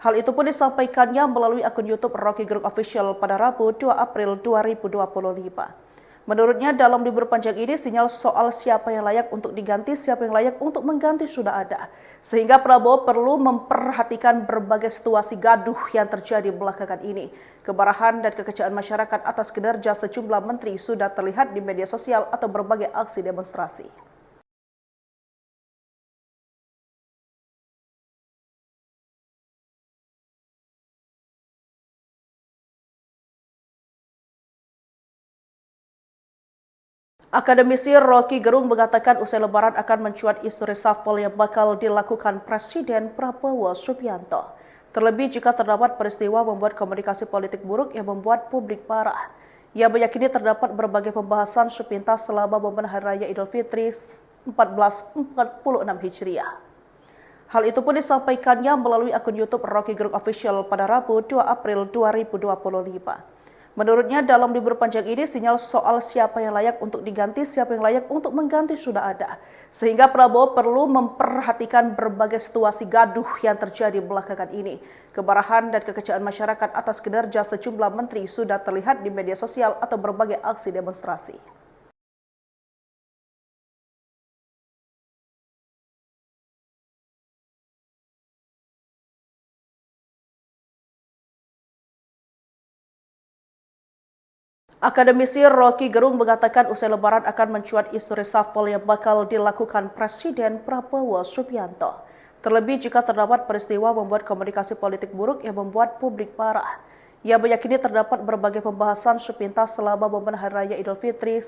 Hal itu pun disampaikannya melalui akun YouTube Rocky Gerung Official pada Rabu 2 April 2025. Menurutnya dalam libur panjang ini sinyal soal siapa yang layak untuk diganti, siapa yang layak untuk mengganti sudah ada. Sehingga Prabowo perlu memperhatikan berbagai situasi gaduh yang terjadi belakangan ini. Kemarahan dan kekecewaan masyarakat atas kinerja sejumlah menteri sudah terlihat di media sosial atau berbagai aksi demonstrasi. Akademisi Rocky Gerung mengatakan usai lebaran akan mencuat isu reshuffle yang bakal dilakukan Presiden Prabowo Subianto. Terlebih jika terdapat peristiwa membuat komunikasi politik buruk yang membuat publik marah. Ia meyakini terdapat berbagai pembahasan sepintas selama momen Hari Raya Idul Fitri 1446 Hijriah. Hal itu pun disampaikannya melalui akun YouTube Rocky Gerung Official pada Rabu 2 April 2025. Menurutnya dalam libur panjang ini sinyal soal siapa yang layak untuk diganti, siapa yang layak untuk mengganti sudah ada. Sehingga Prabowo perlu memperhatikan berbagai situasi gaduh yang terjadi belakangan ini. Kemarahan dan kekecewaan masyarakat atas kinerja sejumlah menteri sudah terlihat di media sosial atau berbagai aksi demonstrasi. Akademisi Rocky Gerung mengatakan usai lebaran akan mencuat isu reshuffle yang bakal dilakukan Presiden Prabowo Subianto. Terlebih jika terdapat peristiwa membuat komunikasi politik buruk yang membuat publik marah. Ia meyakini terdapat berbagai pembahasan sepintas selama momen Hari Raya Idul Fitri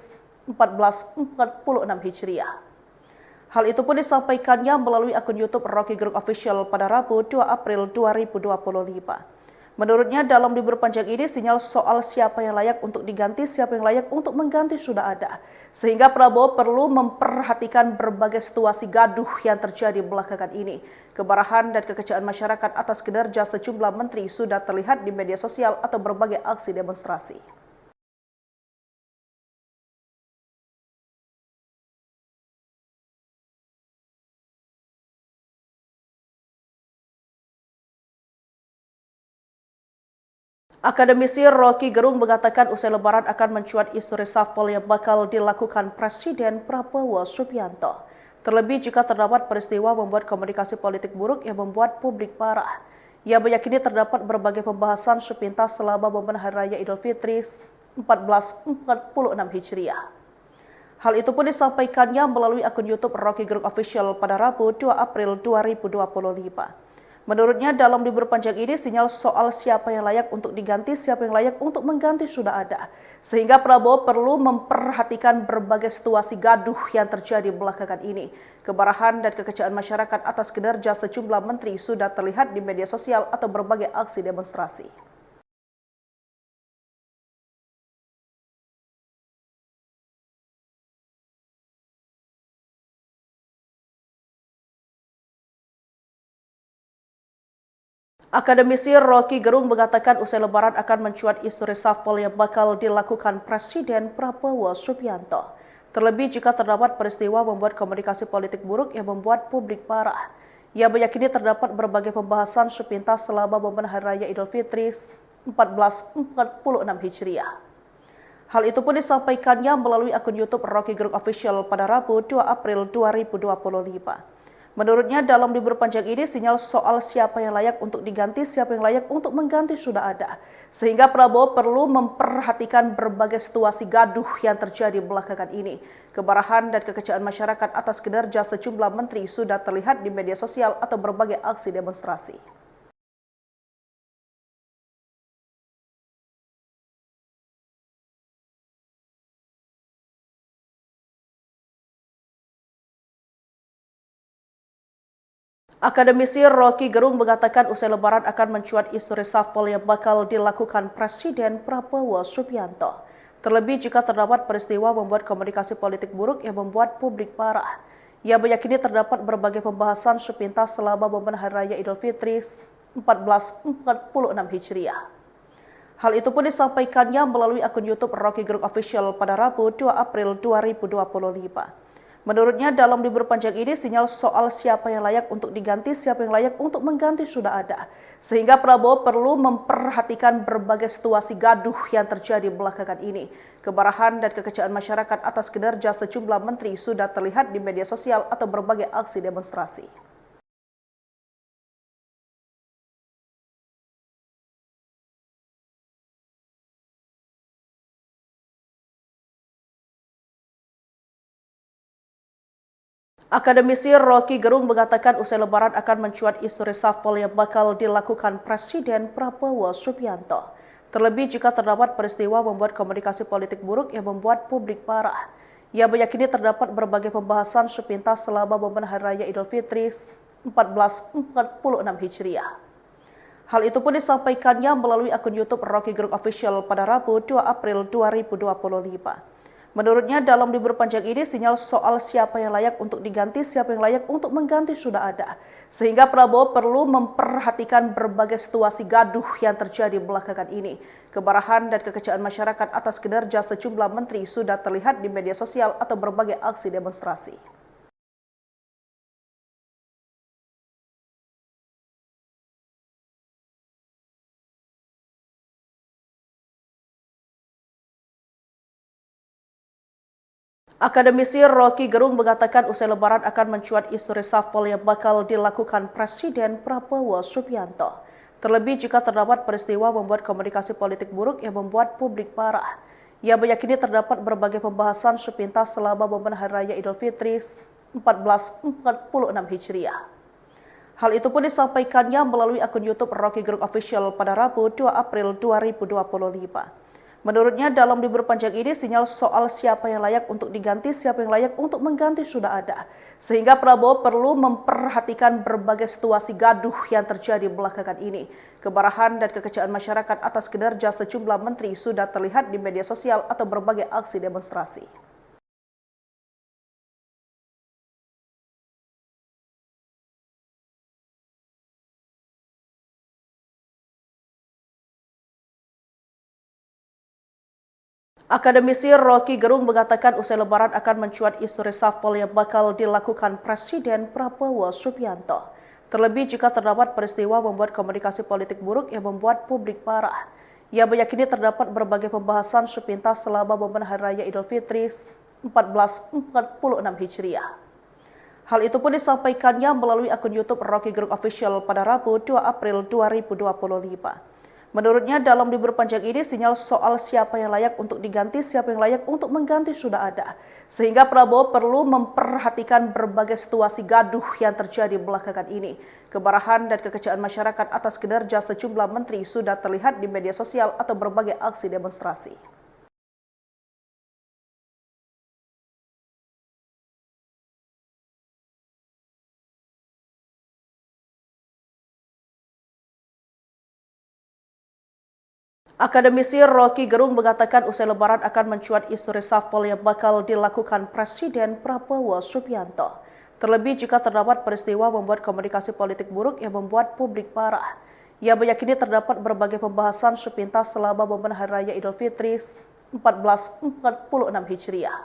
1446 Hijriah. Hal itu pun disampaikannya melalui akun YouTube Rocky Gerung Official pada Rabu 2 April 2025. Menurutnya dalam libur panjang ini sinyal soal siapa yang layak untuk diganti, siapa yang layak untuk mengganti sudah ada. Sehingga Prabowo perlu memperhatikan berbagai situasi gaduh yang terjadi belakangan ini. Kemarahan dan kekecewaan masyarakat atas kinerja sejumlah menteri sudah terlihat di media sosial atau berbagai aksi demonstrasi. Akademisi Rocky Gerung mengatakan usai lebaran akan mencuat isu reshuffle yang bakal dilakukan Presiden Prabowo Subianto. Terlebih jika terdapat peristiwa membuat komunikasi politik buruk yang membuat publik marah. Ia meyakini terdapat berbagai pembahasan sepintas selama momen Hari Raya Idul Fitri 1446 Hijriah. Hal itu pun disampaikannya melalui akun YouTube Rocky Gerung Official pada Rabu 2 April 2025. Menurutnya dalam libur panjang ini sinyal soal siapa yang layak untuk diganti, siapa yang layak untuk mengganti sudah ada. Sehingga Prabowo perlu memperhatikan berbagai situasi gaduh yang terjadi belakangan ini. Kemarahan dan kekecewaan masyarakat atas kinerja sejumlah menteri sudah terlihat di media sosial atau berbagai aksi demonstrasi. Akademisi Rocky Gerung mengatakan usai lebaran akan mencuat isu reshuffle yang bakal dilakukan Presiden Prabowo Subianto. Terlebih jika terdapat peristiwa membuat komunikasi politik buruk yang membuat publik marah. Ia meyakini terdapat berbagai pembahasan sepintas selama momen Hari Raya Idul Fitri 1446 Hijriah. Hal itu pun disampaikannya melalui akun YouTube Rocky Gerung Official pada Rabu 2 April 2025. Menurutnya dalam libur panjang ini sinyal soal siapa yang layak untuk diganti, siapa yang layak untuk mengganti sudah ada. Sehingga Prabowo perlu memperhatikan berbagai situasi gaduh yang terjadi belakangan ini. Kemarahan dan kekecewaan masyarakat atas kinerja sejumlah menteri sudah terlihat di media sosial atau berbagai aksi demonstrasi. Akademisi Rocky Gerung mengatakan usai Lebaran akan mencuat isu reshuffle yang bakal dilakukan Presiden Prabowo Subianto. Terlebih jika terdapat peristiwa membuat komunikasi politik buruk yang membuat publik marah. Ia meyakini terdapat berbagai pembahasan sepintas selama momen Hari Raya Idul Fitri 1446 Hijriah. Hal itu pun disampaikannya melalui akun YouTube Rocky Gerung Official pada Rabu 2 April 2025. Menurutnya dalam libur panjang ini sinyal soal siapa yang layak untuk diganti, siapa yang layak untuk mengganti sudah ada. Sehingga Prabowo perlu memperhatikan berbagai situasi gaduh yang terjadi belakangan ini. Kemarahan dan kekecewaan masyarakat atas kinerja sejumlah menteri sudah terlihat di media sosial atau berbagai aksi demonstrasi. Akademisi Rocky Gerung mengatakan usai Lebaran akan mencuat isu reshuffle yang bakal dilakukan Presiden Prabowo Subianto. Terlebih jika terdapat peristiwa membuat komunikasi politik buruk yang membuat publik marah. Ia meyakini terdapat berbagai pembahasan sepintas selama momen Hari Raya Idul Fitri 1446 Hijriah. Hal itu pun disampaikannya melalui akun YouTube Rocky Gerung Official pada Rabu 2 April 2025. Menurutnya dalam libur panjang ini sinyal soal siapa yang layak untuk diganti, siapa yang layak untuk mengganti sudah ada. Sehingga Prabowo perlu memperhatikan berbagai situasi gaduh yang terjadi belakangan ini. Kemarahan dan kekecewaan masyarakat atas kinerja sejumlah menteri sudah terlihat di media sosial atau berbagai aksi demonstrasi. Akademisi Rocky Gerung mengatakan usai Lebaran akan mencuat isu reshuffle yang bakal dilakukan Presiden Prabowo Subianto. Terlebih jika terdapat peristiwa membuat komunikasi politik buruk yang membuat publik marah. Ia meyakini terdapat berbagai pembahasan sepintas selama momen Hari Raya Idul Fitri 1446 Hijriah. Hal itu pun disampaikannya melalui akun YouTube Rocky Gerung Official pada Rabu 2 April 2025. Menurutnya dalam libur panjang ini sinyal soal siapa yang layak untuk diganti, siapa yang layak untuk mengganti sudah ada. Sehingga Prabowo perlu memperhatikan berbagai situasi gaduh yang terjadi belakangan ini. Kemarahan dan kekecewaan masyarakat atas kinerja sejumlah menteri sudah terlihat di media sosial atau berbagai aksi demonstrasi. Akademisi Rocky Gerung mengatakan usai Lebaran akan mencuat isu reshuffle yang bakal dilakukan Presiden Prabowo Subianto. Terlebih jika terdapat peristiwa membuat komunikasi politik buruk yang membuat publik marah. Ia meyakini terdapat berbagai pembahasan sepintas selama momen Hari Raya Idul Fitri 1446 Hijriah. Hal itu pun disampaikannya melalui akun YouTube Rocky Gerung Official pada Rabu 2 April 2025. Menurutnya dalam libur panjang ini sinyal soal siapa yang layak untuk diganti, siapa yang layak untuk mengganti sudah ada. Sehingga Prabowo perlu memperhatikan berbagai situasi gaduh yang terjadi belakangan ini. Kemarahan dan kekecewaan masyarakat atas kinerja sejumlah menteri sudah terlihat di media sosial atau berbagai aksi demonstrasi. Akademisi Rocky Gerung mengatakan usai Lebaran akan mencuat isu reshuffle yang bakal dilakukan Presiden Prabowo Subianto. Terlebih jika terdapat peristiwa membuat komunikasi politik buruk yang membuat publik marah. Ia meyakini terdapat berbagai pembahasan sepintas selama momen Hari Raya Idul Fitri 1446 Hijriah.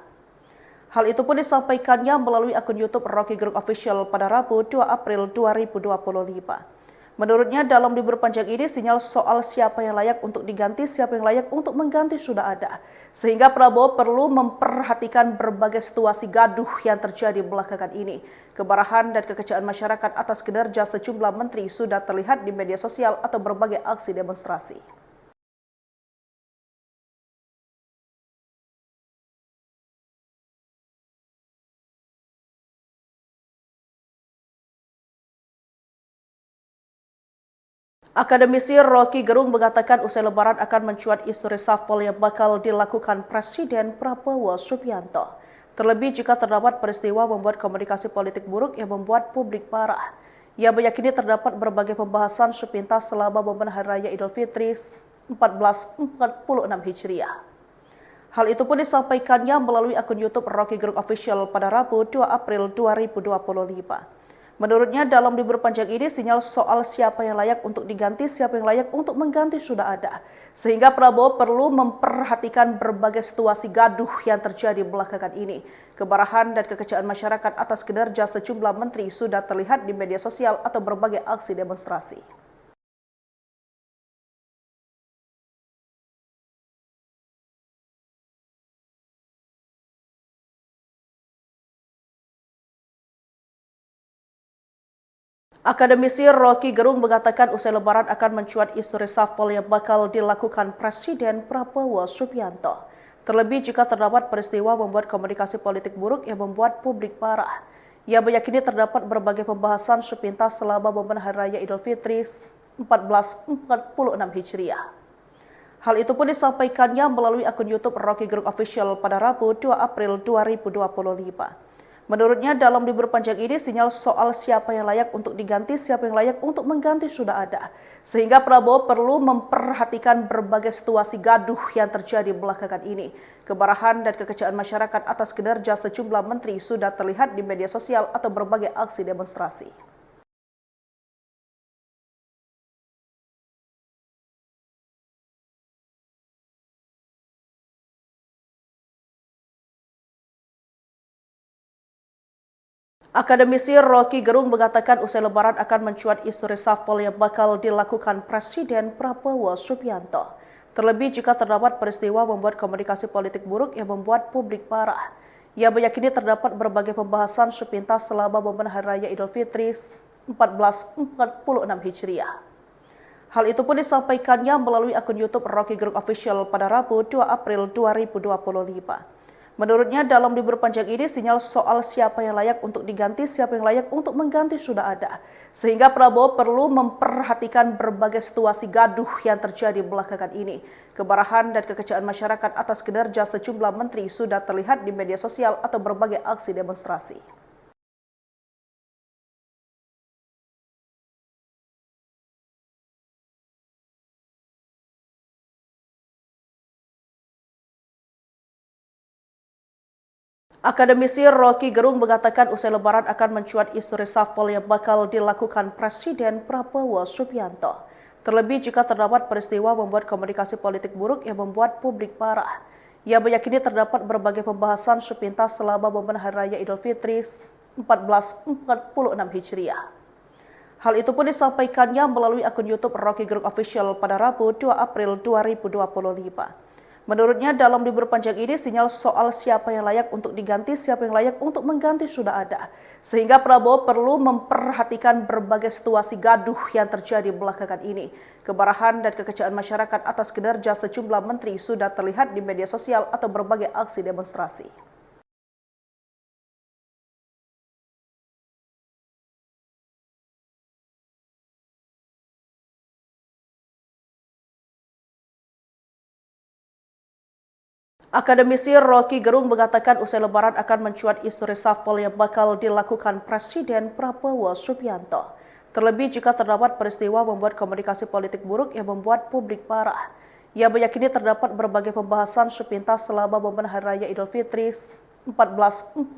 Hal itu pun disampaikannya melalui akun YouTube Rocky Gerung Official pada Rabu 2 April 2025. Menurutnya dalam libur panjang ini sinyal soal siapa yang layak untuk diganti, siapa yang layak untuk mengganti sudah ada. Sehingga Prabowo perlu memperhatikan berbagai situasi gaduh yang terjadi belakangan ini. Kemarahan dan kekecewaan masyarakat atas kinerja sejumlah menteri sudah terlihat di media sosial atau berbagai aksi demonstrasi. Akademisi Rocky Gerung mengatakan usai lebaran akan mencuat isu reshuffle yang bakal dilakukan Presiden Prabowo Subianto. Terlebih jika terdapat peristiwa membuat komunikasi politik buruk yang membuat publik marah. Ia meyakini terdapat berbagai pembahasan sepintas selama momen Hari Raya Idul Fitri 1446 Hijriah. Hal itu pun disampaikannya melalui akun YouTube Rocky Gerung Official pada Rabu 2 April 2025. Menurutnya dalam libur panjang ini sinyal soal siapa yang layak untuk diganti, siapa yang layak untuk mengganti sudah ada. Sehingga Prabowo perlu memperhatikan berbagai situasi gaduh yang terjadi belakangan ini. Kemarahan dan kekecewaan masyarakat atas kinerja sejumlah menteri sudah terlihat di media sosial atau berbagai aksi demonstrasi. Akademisi Rocky Gerung mengatakan usai lebaran akan mencuat isu reshuffle yang bakal dilakukan Presiden Prabowo Subianto. Terlebih jika terdapat peristiwa membuat komunikasi politik buruk yang membuat publik marah. Ia meyakini terdapat berbagai pembahasan sepintas selama momen Hari Raya Idul Fitri 1446 Hijriah. Hal itu pun disampaikannya melalui akun YouTube Rocky Gerung Official pada Rabu 2 April 2025. Menurutnya dalam libur panjang ini sinyal soal siapa yang layak untuk diganti, siapa yang layak untuk mengganti sudah ada. Sehingga Prabowo perlu memperhatikan berbagai situasi gaduh yang terjadi belakangan ini. Kemarahan dan kekecewaan masyarakat atas kinerja sejumlah menteri sudah terlihat di media sosial atau berbagai aksi demonstrasi. Akademisi Rocky Gerung mengatakan usai lebaran akan mencuat isu reshuffle yang bakal dilakukan Presiden Prabowo Subianto. Terlebih jika terdapat peristiwa membuat komunikasi politik buruk yang membuat publik marah. Ia meyakini terdapat berbagai pembahasan sepintas selama momen Hari Raya Idul Fitri 1446 Hijriah. Hal itu pun disampaikannya melalui akun YouTube Rocky Gerung Official pada Rabu 2 April 2025. Menurutnya dalam libur panjang ini sinyal soal siapa yang layak untuk diganti, siapa yang layak untuk mengganti sudah ada. Sehingga Prabowo perlu memperhatikan berbagai situasi gaduh yang terjadi belakangan ini. Kemarahan dan kekecewaan masyarakat atas kinerja sejumlah menteri sudah terlihat di media sosial atau berbagai aksi demonstrasi. Akademisi Rocky Gerung mengatakan usai lebaran akan mencuat isu reshuffle yang bakal dilakukan Presiden Prabowo Subianto. Terlebih jika terdapat peristiwa membuat komunikasi politik buruk yang membuat publik marah. Ia meyakini terdapat berbagai pembahasan sepintas selama momen Hari Raya Idul Fitri 1446 Hijriah. Hal itu pun disampaikannya melalui akun YouTube Rocky Gerung Official pada Rabu 2 April 2025. Menurutnya dalam libur panjang ini sinyal soal siapa yang layak untuk diganti, siapa yang layak untuk mengganti sudah ada. Sehingga Prabowo perlu memperhatikan berbagai situasi gaduh yang terjadi belakangan ini. Kemarahan dan kekecewaan masyarakat atas kinerja sejumlah menteri sudah terlihat di media sosial atau berbagai aksi demonstrasi. Akademisi Rocky Gerung mengatakan usai lebaran akan mencuat isu reshuffle yang bakal dilakukan Presiden Prabowo Subianto. Terlebih jika terdapat peristiwa membuat komunikasi politik buruk yang membuat publik marah. Ia meyakini terdapat berbagai pembahasan sepintas selama momen Hari Raya Idul Fitri 1446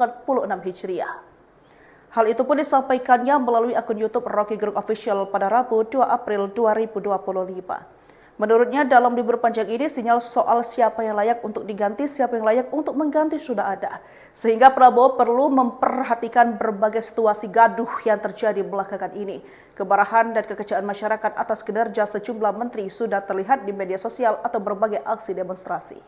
Hijriah. Hal itu pun disampaikannya melalui akun YouTube Rocky Gerung Official pada Rabu 2 April 2025. Menurutnya dalam libur panjang ini sinyal soal siapa yang layak untuk diganti, siapa yang layak untuk mengganti sudah ada. Sehingga Prabowo perlu memperhatikan berbagai situasi gaduh yang terjadi belakangan ini. Kemarahan dan kekecewaan masyarakat atas kinerja sejumlah menteri sudah terlihat di media sosial atau berbagai aksi demonstrasi.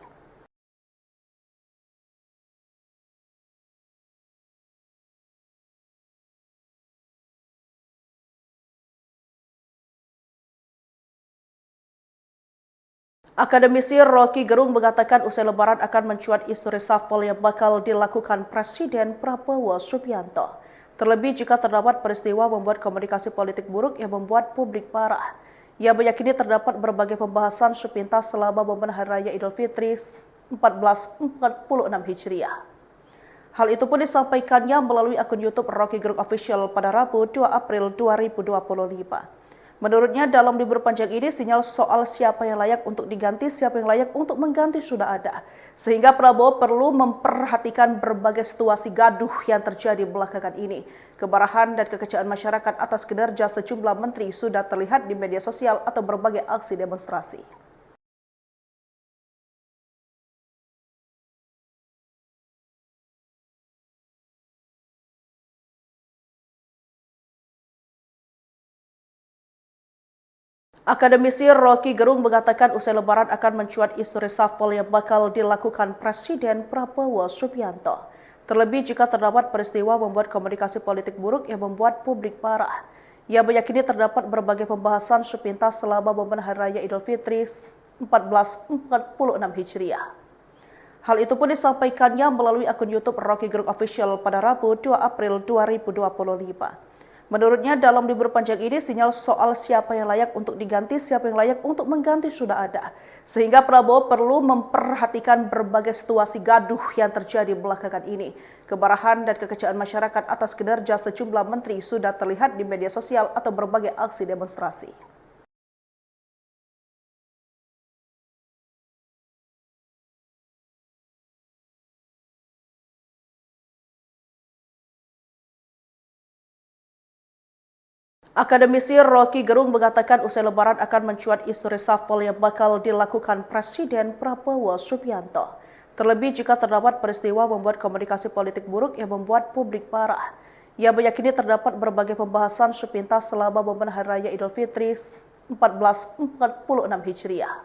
Akademisi Rocky Gerung mengatakan usai lebaran akan mencuat isu reshuffle yang bakal dilakukan Presiden Prabowo Subianto. Terlebih jika terdapat peristiwa membuat komunikasi politik buruk yang membuat publik marah. Ia meyakini terdapat berbagai pembahasan sepintas selama momen Hari Raya Idul Fitri 1446 Hijriah. Hal itu pun disampaikannya melalui akun YouTube Rocky Gerung Official pada Rabu 2 April 2025. Menurutnya dalam libur panjang ini sinyal soal siapa yang layak untuk diganti, siapa yang layak untuk mengganti sudah ada. Sehingga Prabowo perlu memperhatikan berbagai situasi gaduh yang terjadi belakangan ini. Kemarahan dan kekecewaan masyarakat atas kinerja sejumlah menteri sudah terlihat di media sosial atau berbagai aksi demonstrasi. Akademisi Rocky Gerung mengatakan usai lebaran akan mencuat isu reshuffle yang bakal dilakukan Presiden Prabowo Subianto. Terlebih jika terdapat peristiwa membuat komunikasi politik buruk yang membuat publik marah. Ia meyakini terdapat berbagai pembahasan sepintas selama momen Hari Raya Idul Fitri 1446 Hijriah. Hal itu pun disampaikannya melalui akun YouTube Rocky Gerung Official pada Rabu 2 April 2025. Menurutnya dalam libur panjang ini sinyal soal siapa yang layak untuk diganti, siapa yang layak untuk mengganti sudah ada. Sehingga Prabowo perlu memperhatikan berbagai situasi gaduh yang terjadi belakangan ini. Kemarahan dan kekecewaan masyarakat atas kinerja sejumlah menteri sudah terlihat di media sosial atau berbagai aksi demonstrasi. Akademisi Rocky Gerung mengatakan usai lebaran akan mencuat isu reshuffle yang bakal dilakukan Presiden Prabowo Subianto. Terlebih jika terdapat peristiwa membuat komunikasi politik buruk yang membuat publik marah. Ia meyakini terdapat berbagai pembahasan sepintas selama momen Hari Raya Idul Fitri 1446 Hijriah.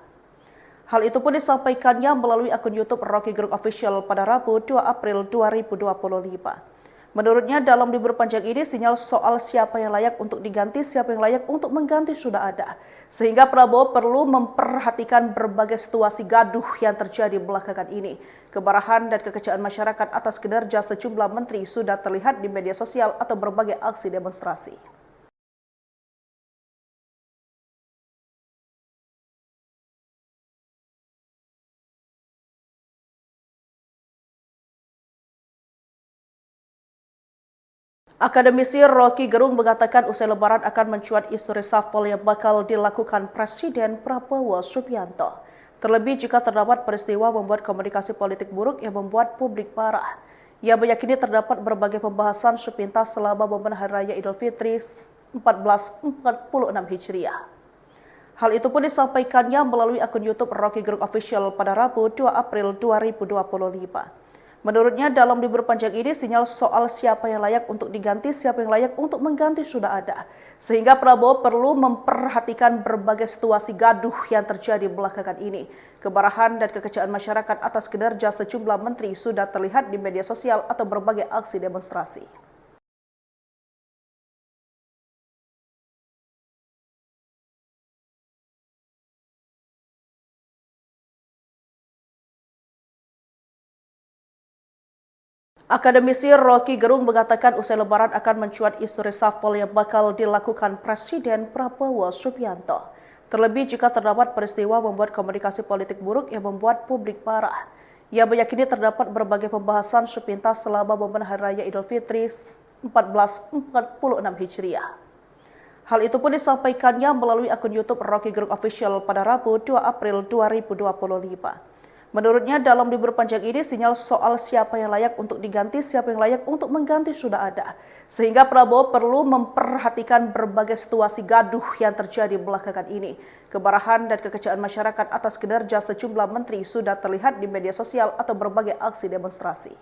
Hal itu pun disampaikannya melalui akun YouTube Rocky Gerung Official pada Rabu 2 April 2025. Menurutnya dalam libur panjang ini sinyal soal siapa yang layak untuk diganti, siapa yang layak untuk mengganti sudah ada. Sehingga Prabowo perlu memperhatikan berbagai situasi gaduh yang terjadi belakangan ini. Kemarahan dan kekecewaan masyarakat atas kinerja sejumlah menteri sudah terlihat di media sosial atau berbagai aksi demonstrasi. Akademisi Rocky Gerung mengatakan usai lebaran akan mencuat isu reshuffle yang bakal dilakukan Presiden Prabowo Subianto. Terlebih jika terdapat peristiwa membuat komunikasi politik buruk yang membuat publik marah. Ia meyakini terdapat berbagai pembahasan sepintas selama momen Hari Raya Idul Fitri 1446 Hijriah. Hal itu pun disampaikannya melalui akun YouTube Rocky Gerung Official pada Rabu 2 April 2025. Menurutnya dalam libur panjang ini sinyal soal siapa yang layak untuk diganti, siapa yang layak untuk mengganti sudah ada. Sehingga Prabowo perlu memperhatikan berbagai situasi gaduh yang terjadi belakangan ini. Kemarahan dan kekecewaan masyarakat atas kinerja sejumlah menteri sudah terlihat di media sosial atau berbagai aksi demonstrasi. Akademisi Rocky Gerung mengatakan usai lebaran akan mencuat isu reshuffle yang bakal dilakukan Presiden Prabowo Subianto. Terlebih jika terdapat peristiwa membuat komunikasi politik buruk yang membuat publik marah. Ia meyakini terdapat berbagai pembahasan sepintas selama momen Hari Raya Idul Fitri 1446 Hijriah. Hal itu pun disampaikannya melalui akun YouTube Rocky Gerung Official pada Rabu 2 April 2025. Menurutnya dalam libur panjang ini sinyal soal siapa yang layak untuk diganti, siapa yang layak untuk mengganti sudah ada. Sehingga Prabowo perlu memperhatikan berbagai situasi gaduh yang terjadi belakangan ini. Kemarahan dan kekecewaan masyarakat atas kinerja sejumlah menteri sudah terlihat di media sosial atau berbagai aksi demonstrasi.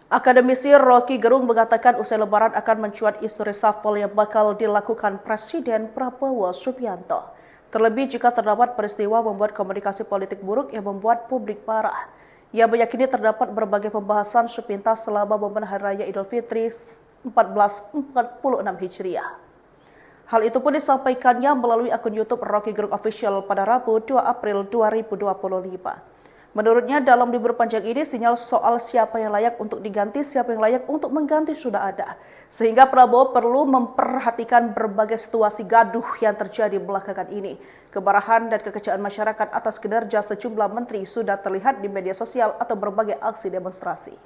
Akademisi Rocky Gerung mengatakan usai lebaran akan mencuat isu reshuffle yang bakal dilakukan Presiden Prabowo Subianto. Terlebih jika terdapat peristiwa membuat komunikasi politik buruk yang membuat publik marah. Ia meyakini terdapat berbagai pembahasan sepintas selama momen Hari Raya Idul Fitri 1446 Hijriah. Hal itu pun disampaikannya melalui akun YouTube Rocky Gerung Official pada Rabu 2 April 2025. Menurutnya dalam libur panjang ini sinyal soal siapa yang layak untuk diganti, siapa yang layak untuk mengganti sudah ada. Sehingga Prabowo perlu memperhatikan berbagai situasi gaduh yang terjadi belakangan ini. Kemarahan dan kekecewaan masyarakat atas kinerja sejumlah menteri sudah terlihat di media sosial atau berbagai aksi demonstrasi.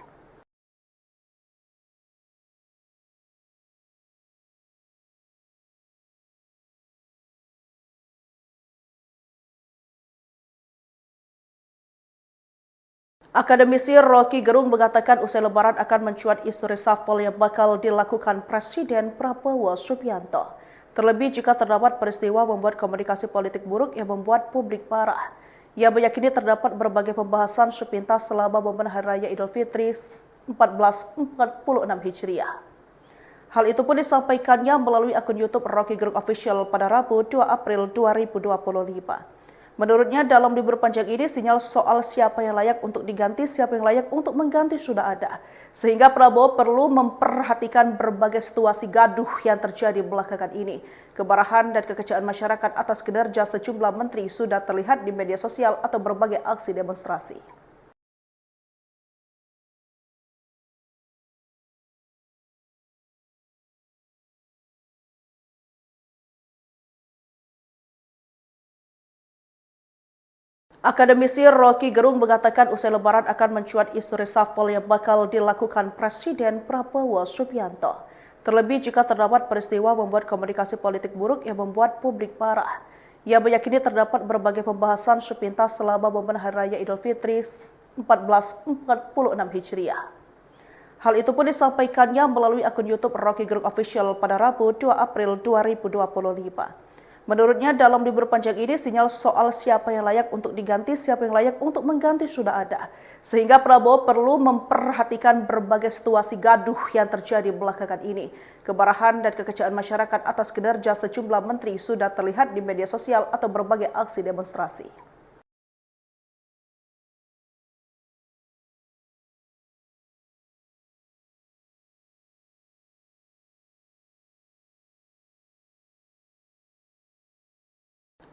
Akademisi Rocky Gerung mengatakan usai lebaran akan mencuat isu reshuffle yang bakal dilakukan Presiden Prabowo Subianto. Terlebih jika terdapat peristiwa membuat komunikasi politik buruk yang membuat publik marah. Ia meyakini terdapat berbagai pembahasan sepintas selama momen Hari Raya Idul Fitri 1446 Hijriah. Hal itu pun disampaikannya melalui akun YouTube Rocky Gerung Official pada Rabu 2 April 2025. Menurutnya dalam libur panjang ini sinyal soal siapa yang layak untuk diganti, siapa yang layak untuk mengganti sudah ada. Sehingga Prabowo perlu memperhatikan berbagai situasi gaduh yang terjadi belakangan ini. Kemarahan dan kekecewaan masyarakat atas kinerja sejumlah menteri sudah terlihat di media sosial atau berbagai aksi demonstrasi. Akademisi Rocky Gerung mengatakan usai lebaran akan mencuat isu reshuffle yang bakal dilakukan Presiden Prabowo Subianto. Terlebih jika terdapat peristiwa membuat komunikasi politik buruk yang membuat publik marah. Ia meyakini terdapat berbagai pembahasan sepintas selama momen Hari Raya Idul Fitri 1446 Hijriah. Hal itu pun disampaikannya melalui akun YouTube Rocky Gerung Official pada Rabu 2 April 2025. Menurutnya dalam libur panjang ini sinyal soal siapa yang layak untuk diganti, siapa yang layak untuk mengganti sudah ada. Sehingga Prabowo perlu memperhatikan berbagai situasi gaduh yang terjadi belakangan ini. Kemarahan dan kekecewaan masyarakat atas kinerja sejumlah menteri sudah terlihat di media sosial atau berbagai aksi demonstrasi.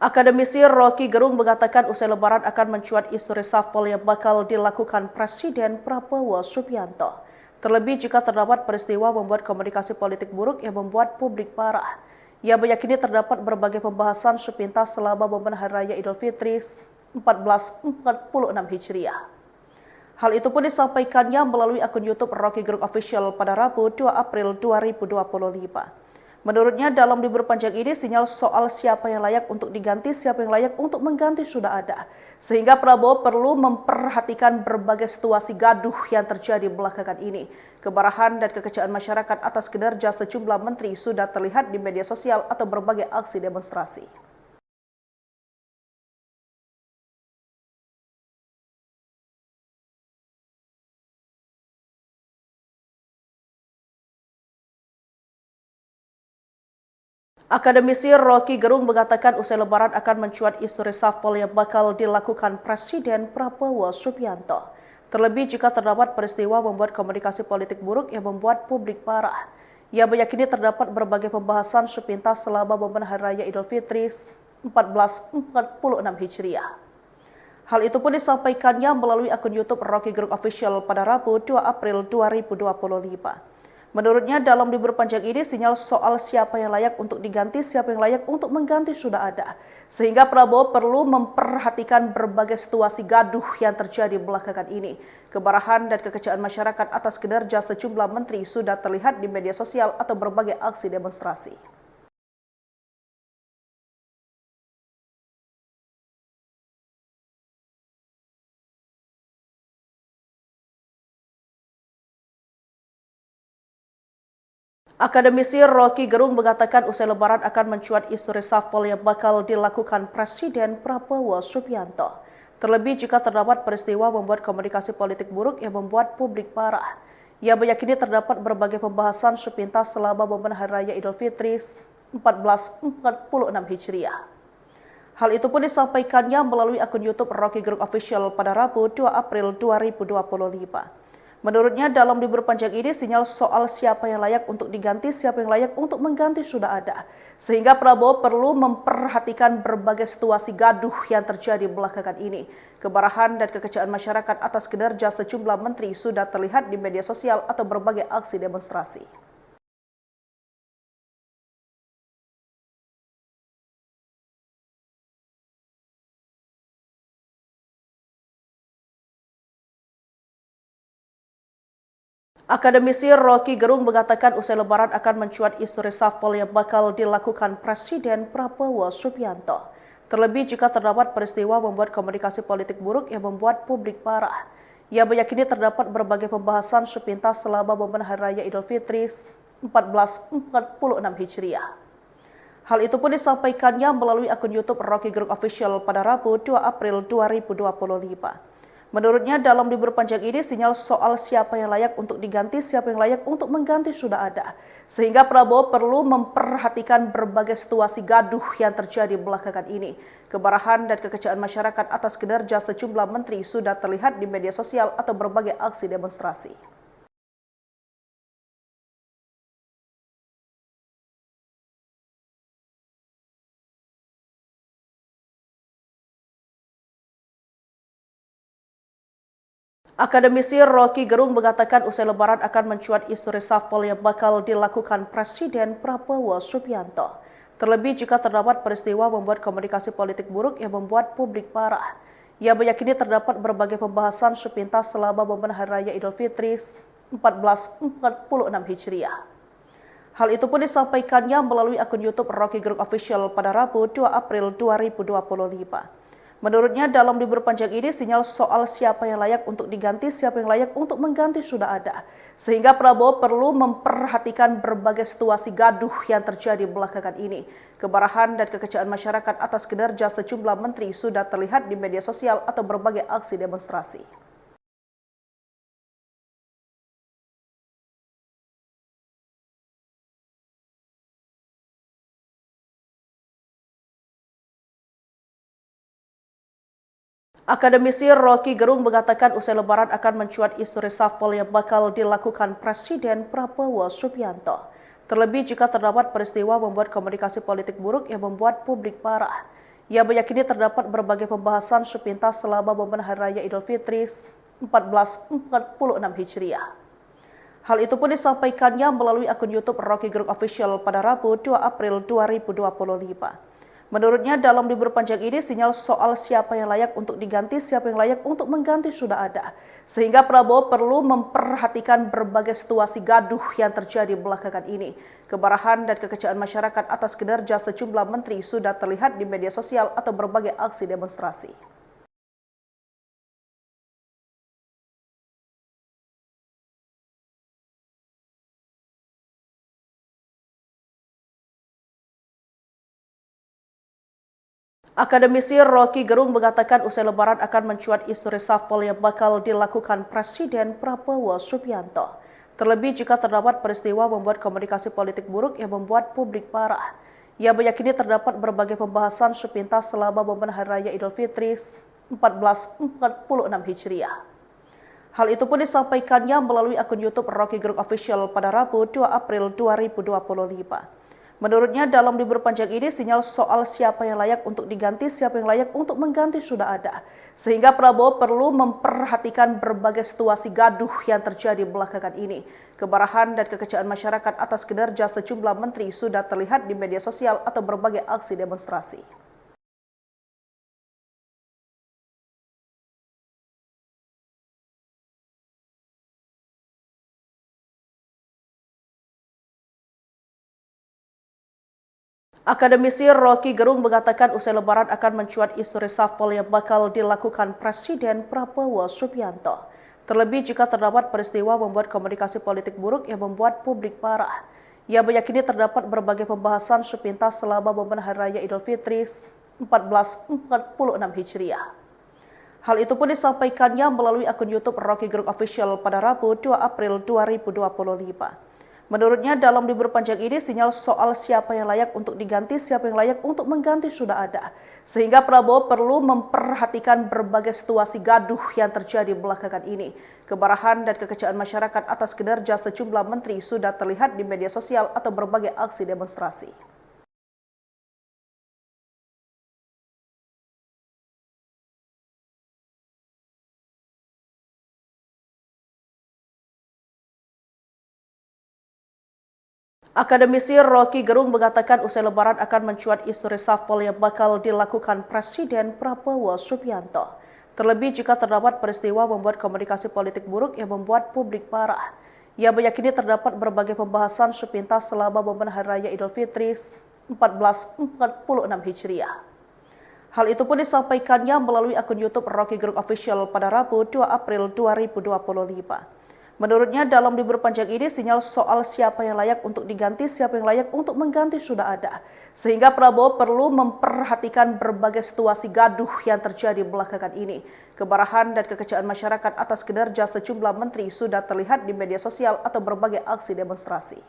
Akademisi Rocky Gerung mengatakan usai lebaran akan mencuat isu reshuffle yang bakal dilakukan Presiden Prabowo Subianto. Terlebih jika terdapat peristiwa membuat komunikasi politik buruk yang membuat publik marah. Ia meyakini terdapat berbagai pembahasan sepintas selama momen Hari Raya Idul Fitri 1446 Hijriah. Hal itu pun disampaikannya melalui akun YouTube Rocky Gerung Official pada Rabu 2 April 2025. Menurutnya dalam libur panjang ini sinyal soal siapa yang layak untuk diganti, siapa yang layak untuk mengganti sudah ada. Sehingga Prabowo perlu memperhatikan berbagai situasi gaduh yang terjadi belakangan ini. Kemarahan dan kekecewaan masyarakat atas kinerja sejumlah menteri sudah terlihat di media sosial atau berbagai aksi demonstrasi. Akademisi Rocky Gerung mengatakan usai lebaran akan mencuat isu reshuffle yang bakal dilakukan Presiden Prabowo Subianto. Terlebih jika terdapat peristiwa membuat komunikasi politik buruk yang membuat publik marah. Ia meyakini terdapat berbagai pembahasan sepintas selama momen Hari Raya Idul Fitri 1446 Hijriah. Hal itu pun disampaikannya melalui akun YouTube Rocky Gerung Official pada Rabu 2 April 2025. Menurutnya dalam libur panjang ini sinyal soal siapa yang layak untuk diganti, siapa yang layak untuk mengganti sudah ada. Sehingga Prabowo perlu memperhatikan berbagai situasi gaduh yang terjadi belakangan ini. Kemarahan dan kekecewaan masyarakat atas kinerja sejumlah menteri sudah terlihat di media sosial atau berbagai aksi demonstrasi. Akademisi Rocky Gerung mengatakan usai Lebaran akan mencuat isu reshuffle yang bakal dilakukan Presiden Prabowo Subianto. Terlebih jika terdapat peristiwa membuat komunikasi politik buruk yang membuat publik marah. Ia meyakini terdapat berbagai pembahasan sepintas selama momen Hari Raya Idul Fitri 1446 Hijriah. Hal itu pun disampaikannya melalui akun YouTube Rocky Gerung Official pada Rabu 2 April 2025. Menurutnya dalam libur panjang ini sinyal soal siapa yang layak untuk diganti, siapa yang layak untuk mengganti sudah ada. Sehingga Prabowo perlu memperhatikan berbagai situasi gaduh yang terjadi belakangan ini. Kemarahan dan kekecewaan masyarakat atas kinerja sejumlah menteri sudah terlihat di media sosial atau berbagai aksi demonstrasi. Akademisi Rocky Gerung mengatakan usai Lebaran akan mencuat isu reshuffle yang bakal dilakukan Presiden Prabowo Subianto. Terlebih jika terdapat peristiwa membuat komunikasi politik buruk yang membuat publik marah. Ia meyakini terdapat berbagai pembahasan sepintas selama momen Hari Raya Idul Fitri 1446 Hijriah. Hal itu pun disampaikannya melalui akun YouTube Rocky Gerung Official pada Rabu 2 April 2025. Menurutnya dalam libur panjang ini sinyal soal siapa yang layak untuk diganti, siapa yang layak untuk mengganti sudah ada. Sehingga Prabowo perlu memperhatikan berbagai situasi gaduh yang terjadi belakangan ini. Kemarahan dan kekecewaan masyarakat atas kinerja sejumlah menteri sudah terlihat di media sosial atau berbagai aksi demonstrasi. Akademisi Rocky Gerung mengatakan usai Lebaran akan mencuat isu reshuffle yang bakal dilakukan Presiden Prabowo Subianto. Terlebih jika terdapat peristiwa membuat komunikasi politik buruk yang membuat publik marah. Ia meyakini terdapat berbagai pembahasan sepintas selama momen Hari Raya Idul Fitri 1446 Hijriah. Hal itu pun disampaikannya melalui akun YouTube Rocky Gerung Official pada Rabu 2 April 2025. Menurutnya dalam libur panjang ini sinyal soal siapa yang layak untuk diganti, siapa yang layak untuk mengganti sudah ada. Sehingga Prabowo perlu memperhatikan berbagai situasi gaduh yang terjadi belakangan ini. Kemarahan dan kekecewaan masyarakat atas kinerja sejumlah menteri sudah terlihat di media sosial atau berbagai aksi demonstrasi. Akademisi Rocky Gerung mengatakan usai Lebaran akan mencuat isu reshuffle yang bakal dilakukan Presiden Prabowo Subianto. Terlebih jika terdapat peristiwa membuat komunikasi politik buruk yang membuat publik marah. Ia meyakini terdapat berbagai pembahasan sepintas selama momen Hari Raya Idul Fitri 1446 Hijriah. Hal itu pun disampaikannya melalui akun YouTube Rocky Gerung Official pada Rabu 2 April 2025. Menurutnya dalam libur panjang ini sinyal soal siapa yang layak untuk diganti, siapa yang layak untuk mengganti sudah ada. Sehingga Prabowo perlu memperhatikan berbagai situasi gaduh yang terjadi belakangan ini. Kemarahan dan kekecewaan masyarakat atas kinerja sejumlah menteri sudah terlihat di media sosial atau berbagai aksi demonstrasi. Akademisi Rocky Gerung mengatakan usai Lebaran akan mencuat isu reshuffle yang bakal dilakukan Presiden Prabowo Subianto. Terlebih jika terdapat peristiwa membuat komunikasi politik buruk yang membuat publik marah. Ia meyakini terdapat berbagai pembahasan sepintas selama momen Hari Raya Idul Fitri 1446 Hijriah. Hal itu pun disampaikannya melalui akun YouTube Rocky Gerung Official pada Rabu 2 April 2025. Menurutnya dalam libur panjang ini sinyal soal siapa yang layak untuk diganti, siapa yang layak untuk mengganti sudah ada. Sehingga Prabowo perlu memperhatikan berbagai situasi gaduh yang terjadi belakangan ini. Kemarahan dan kekecewaan masyarakat atas kinerja sejumlah menteri sudah terlihat di media sosial atau berbagai aksi demonstrasi. Akademisi Rocky Gerung mengatakan usai lebaran akan mencuat isu reshuffle yang bakal dilakukan Presiden Prabowo Subianto. Terlebih jika terdapat peristiwa membuat komunikasi politik buruk yang membuat publik marah. Ia meyakini terdapat berbagai pembahasan sepintas selama momen Hari Raya Idul Fitri 1446 Hijriah. Hal itu pun disampaikannya melalui akun YouTube Rocky Gerung Official pada Rabu 2 April 2025. Menurutnya dalam libur panjang ini sinyal soal siapa yang layak untuk diganti, siapa yang layak untuk mengganti sudah ada. Sehingga Prabowo perlu memperhatikan berbagai situasi gaduh yang terjadi belakangan ini. Kemarahan dan kekecewaan masyarakat atas kinerja sejumlah menteri sudah terlihat di media sosial atau berbagai aksi demonstrasi. Akademisi Rocky Gerung mengatakan usai lebaran akan mencuat isu reshuffle yang bakal dilakukan Presiden Prabowo Subianto. Terlebih jika terdapat peristiwa membuat komunikasi politik buruk yang membuat publik marah. Ia meyakini terdapat berbagai pembahasan sepintas selama momen Hari Raya Idul Fitri 1446 Hijriah. Hal itu pun disampaikannya melalui akun YouTube Rocky Gerung Official pada Rabu 2 April 2025. Menurutnya dalam libur panjang ini sinyal soal siapa yang layak untuk diganti, siapa yang layak untuk mengganti sudah ada. Sehingga Prabowo perlu memperhatikan berbagai situasi gaduh yang terjadi belakangan ini. Kemarahan dan kekecewaan masyarakat atas kinerja sejumlah menteri sudah terlihat di media sosial atau berbagai aksi demonstrasi.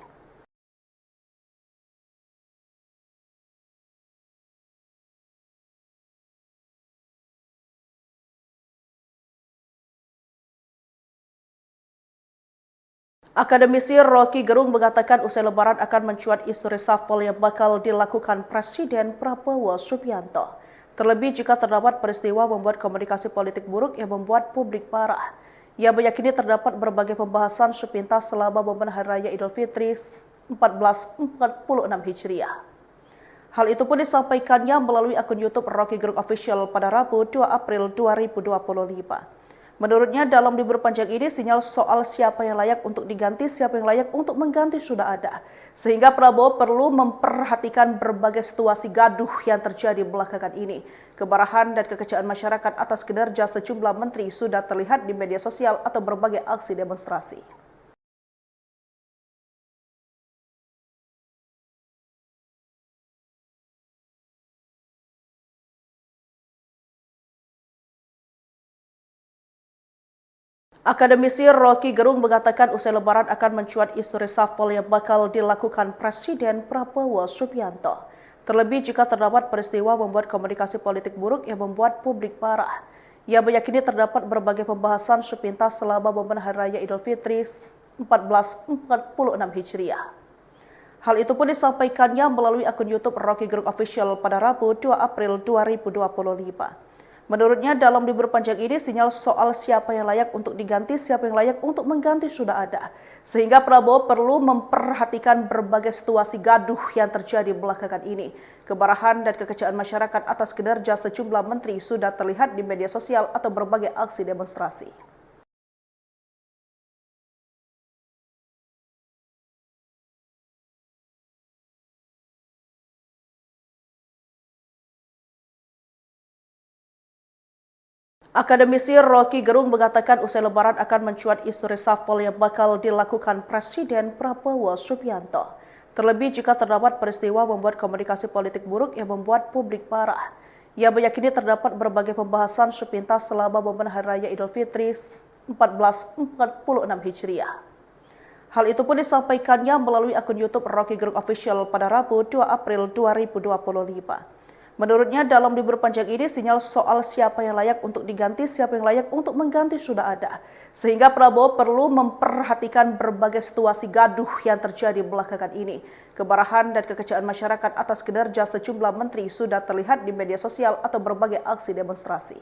Akademisi Rocky Gerung mengatakan usai lebaran akan mencuat isu reshuffle yang bakal dilakukan Presiden Prabowo Subianto. Terlebih jika terdapat peristiwa membuat komunikasi politik buruk yang membuat publik marah. Ia meyakini terdapat berbagai pembahasan sepintas selama momen Hari Raya Idul Fitri 1446 Hijriah. Hal itu pun disampaikannya melalui akun YouTube Rocky Gerung Official pada Rabu 2 April 2025. Menurutnya dalam libur panjang ini sinyal soal siapa yang layak untuk diganti, siapa yang layak untuk mengganti sudah ada. Sehingga Prabowo perlu memperhatikan berbagai situasi gaduh yang terjadi belakangan ini. Kemarahan dan kekecewaan masyarakat atas kinerja sejumlah menteri sudah terlihat di media sosial atau berbagai aksi demonstrasi. Akademisi Rocky Gerung mengatakan usai lebaran akan mencuat isu reshuffle yang bakal dilakukan Presiden Prabowo Subianto. Terlebih jika terdapat peristiwa membuat komunikasi politik buruk yang membuat publik marah. Ia meyakini terdapat berbagai pembahasan sepintas selama momen Hari Raya Idul Fitri 1446 Hijriah. Hal itu pun disampaikannya melalui akun YouTube Rocky Gerung Official pada Rabu 2 April 2025. Menurutnya dalam libur panjang ini sinyal soal siapa yang layak untuk diganti, siapa yang layak untuk mengganti sudah ada. Sehingga Prabowo perlu memperhatikan berbagai situasi gaduh yang terjadi belakangan ini. Kemarahan dan kekecewaan masyarakat atas kinerja sejumlah menteri sudah terlihat di media sosial atau berbagai aksi demonstrasi. Akademisi Rocky Gerung mengatakan usai lebaran akan mencuat isu reshuffle yang bakal dilakukan Presiden Prabowo Subianto. Terlebih jika terdapat peristiwa membuat komunikasi politik buruk yang membuat publik marah. Ia meyakini terdapat berbagai pembahasan sepintas selama momen Hari Raya Idul Fitri 1446 Hijriah. Hal itu pun disampaikannya melalui akun YouTube Rocky Gerung Official pada Rabu 2 April 2025. Menurutnya dalam libur panjang ini sinyal soal siapa yang layak untuk diganti, siapa yang layak untuk mengganti sudah ada. Sehingga Prabowo perlu memperhatikan berbagai situasi gaduh yang terjadi belakangan ini. Kemarahan dan kekecewaan masyarakat atas kinerja sejumlah menteri sudah terlihat di media sosial atau berbagai aksi demonstrasi.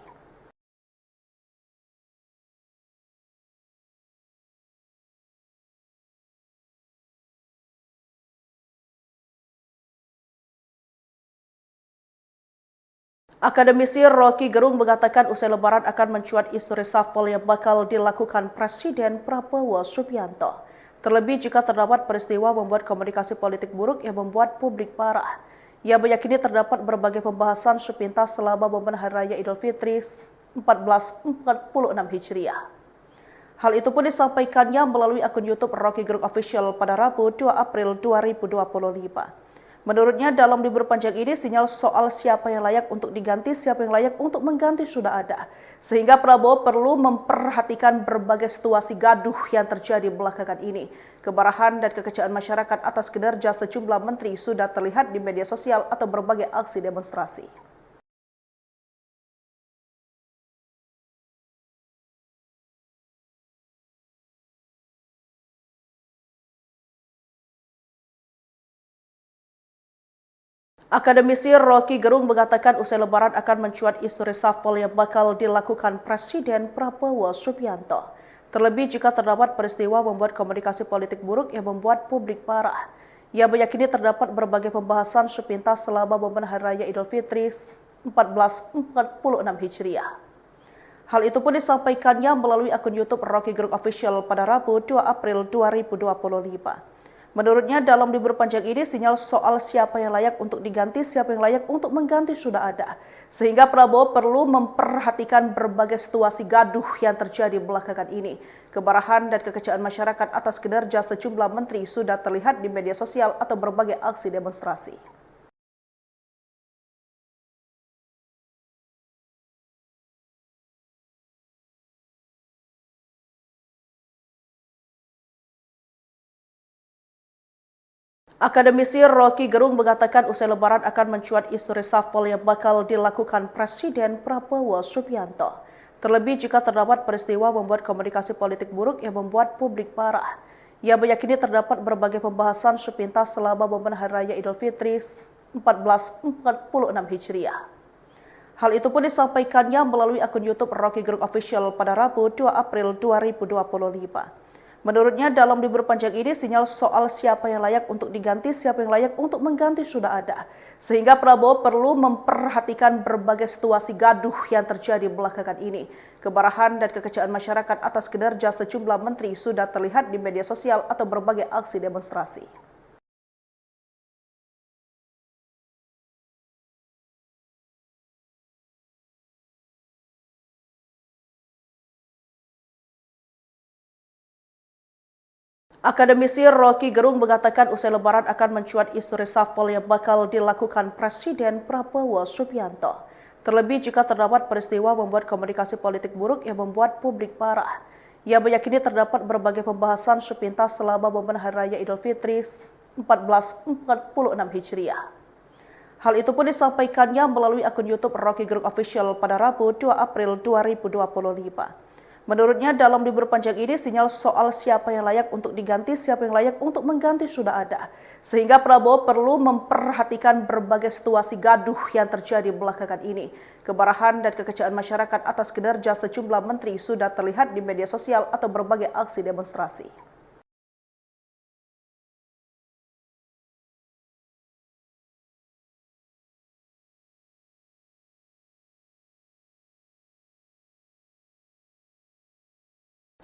Akademisi Rocky Gerung mengatakan usai lebaran akan mencuat isu reshuffle yang bakal dilakukan Presiden Prabowo Subianto. Terlebih jika terdapat peristiwa membuat komunikasi politik buruk yang membuat publik marah. Ia meyakini terdapat berbagai pembahasan sepintas selama momen Hari Raya Idul Fitri 1446 Hijriah. Hal itu pun disampaikannya melalui akun YouTube Rocky Gerung Official pada Rabu 2 April 2025. Menurutnya dalam libur panjang ini sinyal soal siapa yang layak untuk diganti, siapa yang layak untuk mengganti sudah ada. Sehingga Prabowo perlu memperhatikan berbagai situasi gaduh yang terjadi belakangan ini. Kemarahan dan kekecewaan masyarakat atas kinerja sejumlah menteri sudah terlihat di media sosial atau berbagai aksi demonstrasi. Akademisi Rocky Gerung mengatakan usai lebaran akan mencuat isu reshuffle yang bakal dilakukan Presiden Prabowo Subianto. Terlebih jika terdapat peristiwa membuat komunikasi politik buruk yang membuat publik marah. Ia meyakini terdapat berbagai pembahasan sepintas selama momen Hari Raya Idul Fitri 1446 Hijriah. Hal itu pun disampaikannya melalui akun YouTube Rocky Gerung Official pada Rabu 2 April 2025. Menurutnya dalam libur panjang ini sinyal soal siapa yang layak untuk diganti, siapa yang layak untuk mengganti sudah ada. Sehingga Prabowo perlu memperhatikan berbagai situasi gaduh yang terjadi belakangan ini. Kemarahan dan kekecewaan masyarakat atas kinerja sejumlah menteri sudah terlihat di media sosial atau berbagai aksi demonstrasi. Akademisi Rocky Gerung mengatakan usai lebaran akan mencuat isu reshuffle yang bakal dilakukan Presiden Prabowo Subianto. Terlebih jika terdapat peristiwa membuat komunikasi politik buruk yang membuat publik marah. Ia meyakini terdapat berbagai pembahasan sepintas selama momen Hari Raya Idul Fitri 1446 Hijriah. Hal itu pun disampaikannya melalui akun YouTube Rocky Gerung Official pada Rabu 2 April 2025. Menurutnya dalam libur panjang ini sinyal soal siapa yang layak untuk diganti, siapa yang layak untuk mengganti sudah ada. Sehingga Prabowo perlu memperhatikan berbagai situasi gaduh yang terjadi belakangan ini. Kemarahan dan kekecewaan masyarakat atas kinerja sejumlah menteri sudah terlihat di media sosial atau berbagai aksi demonstrasi. Akademisi Rocky Gerung mengatakan usai lebaran akan mencuat isu reshuffle yang bakal dilakukan Presiden Prabowo Subianto. Terlebih jika terdapat peristiwa membuat komunikasi politik buruk yang membuat publik marah. Ia meyakini terdapat berbagai pembahasan sepintas selama momen Hari Raya Idul Fitri 1446 Hijriah. Hal itu pun disampaikannya melalui akun YouTube Rocky Gerung Official pada Rabu 2 April 2025. Menurutnya dalam libur panjang ini sinyal soal siapa yang layak untuk diganti, siapa yang layak untuk mengganti sudah ada. Sehingga Prabowo perlu memperhatikan berbagai situasi gaduh yang terjadi belakangan ini. Kemarahan dan kekecewaan masyarakat atas kinerja sejumlah menteri sudah terlihat di media sosial atau berbagai aksi demonstrasi.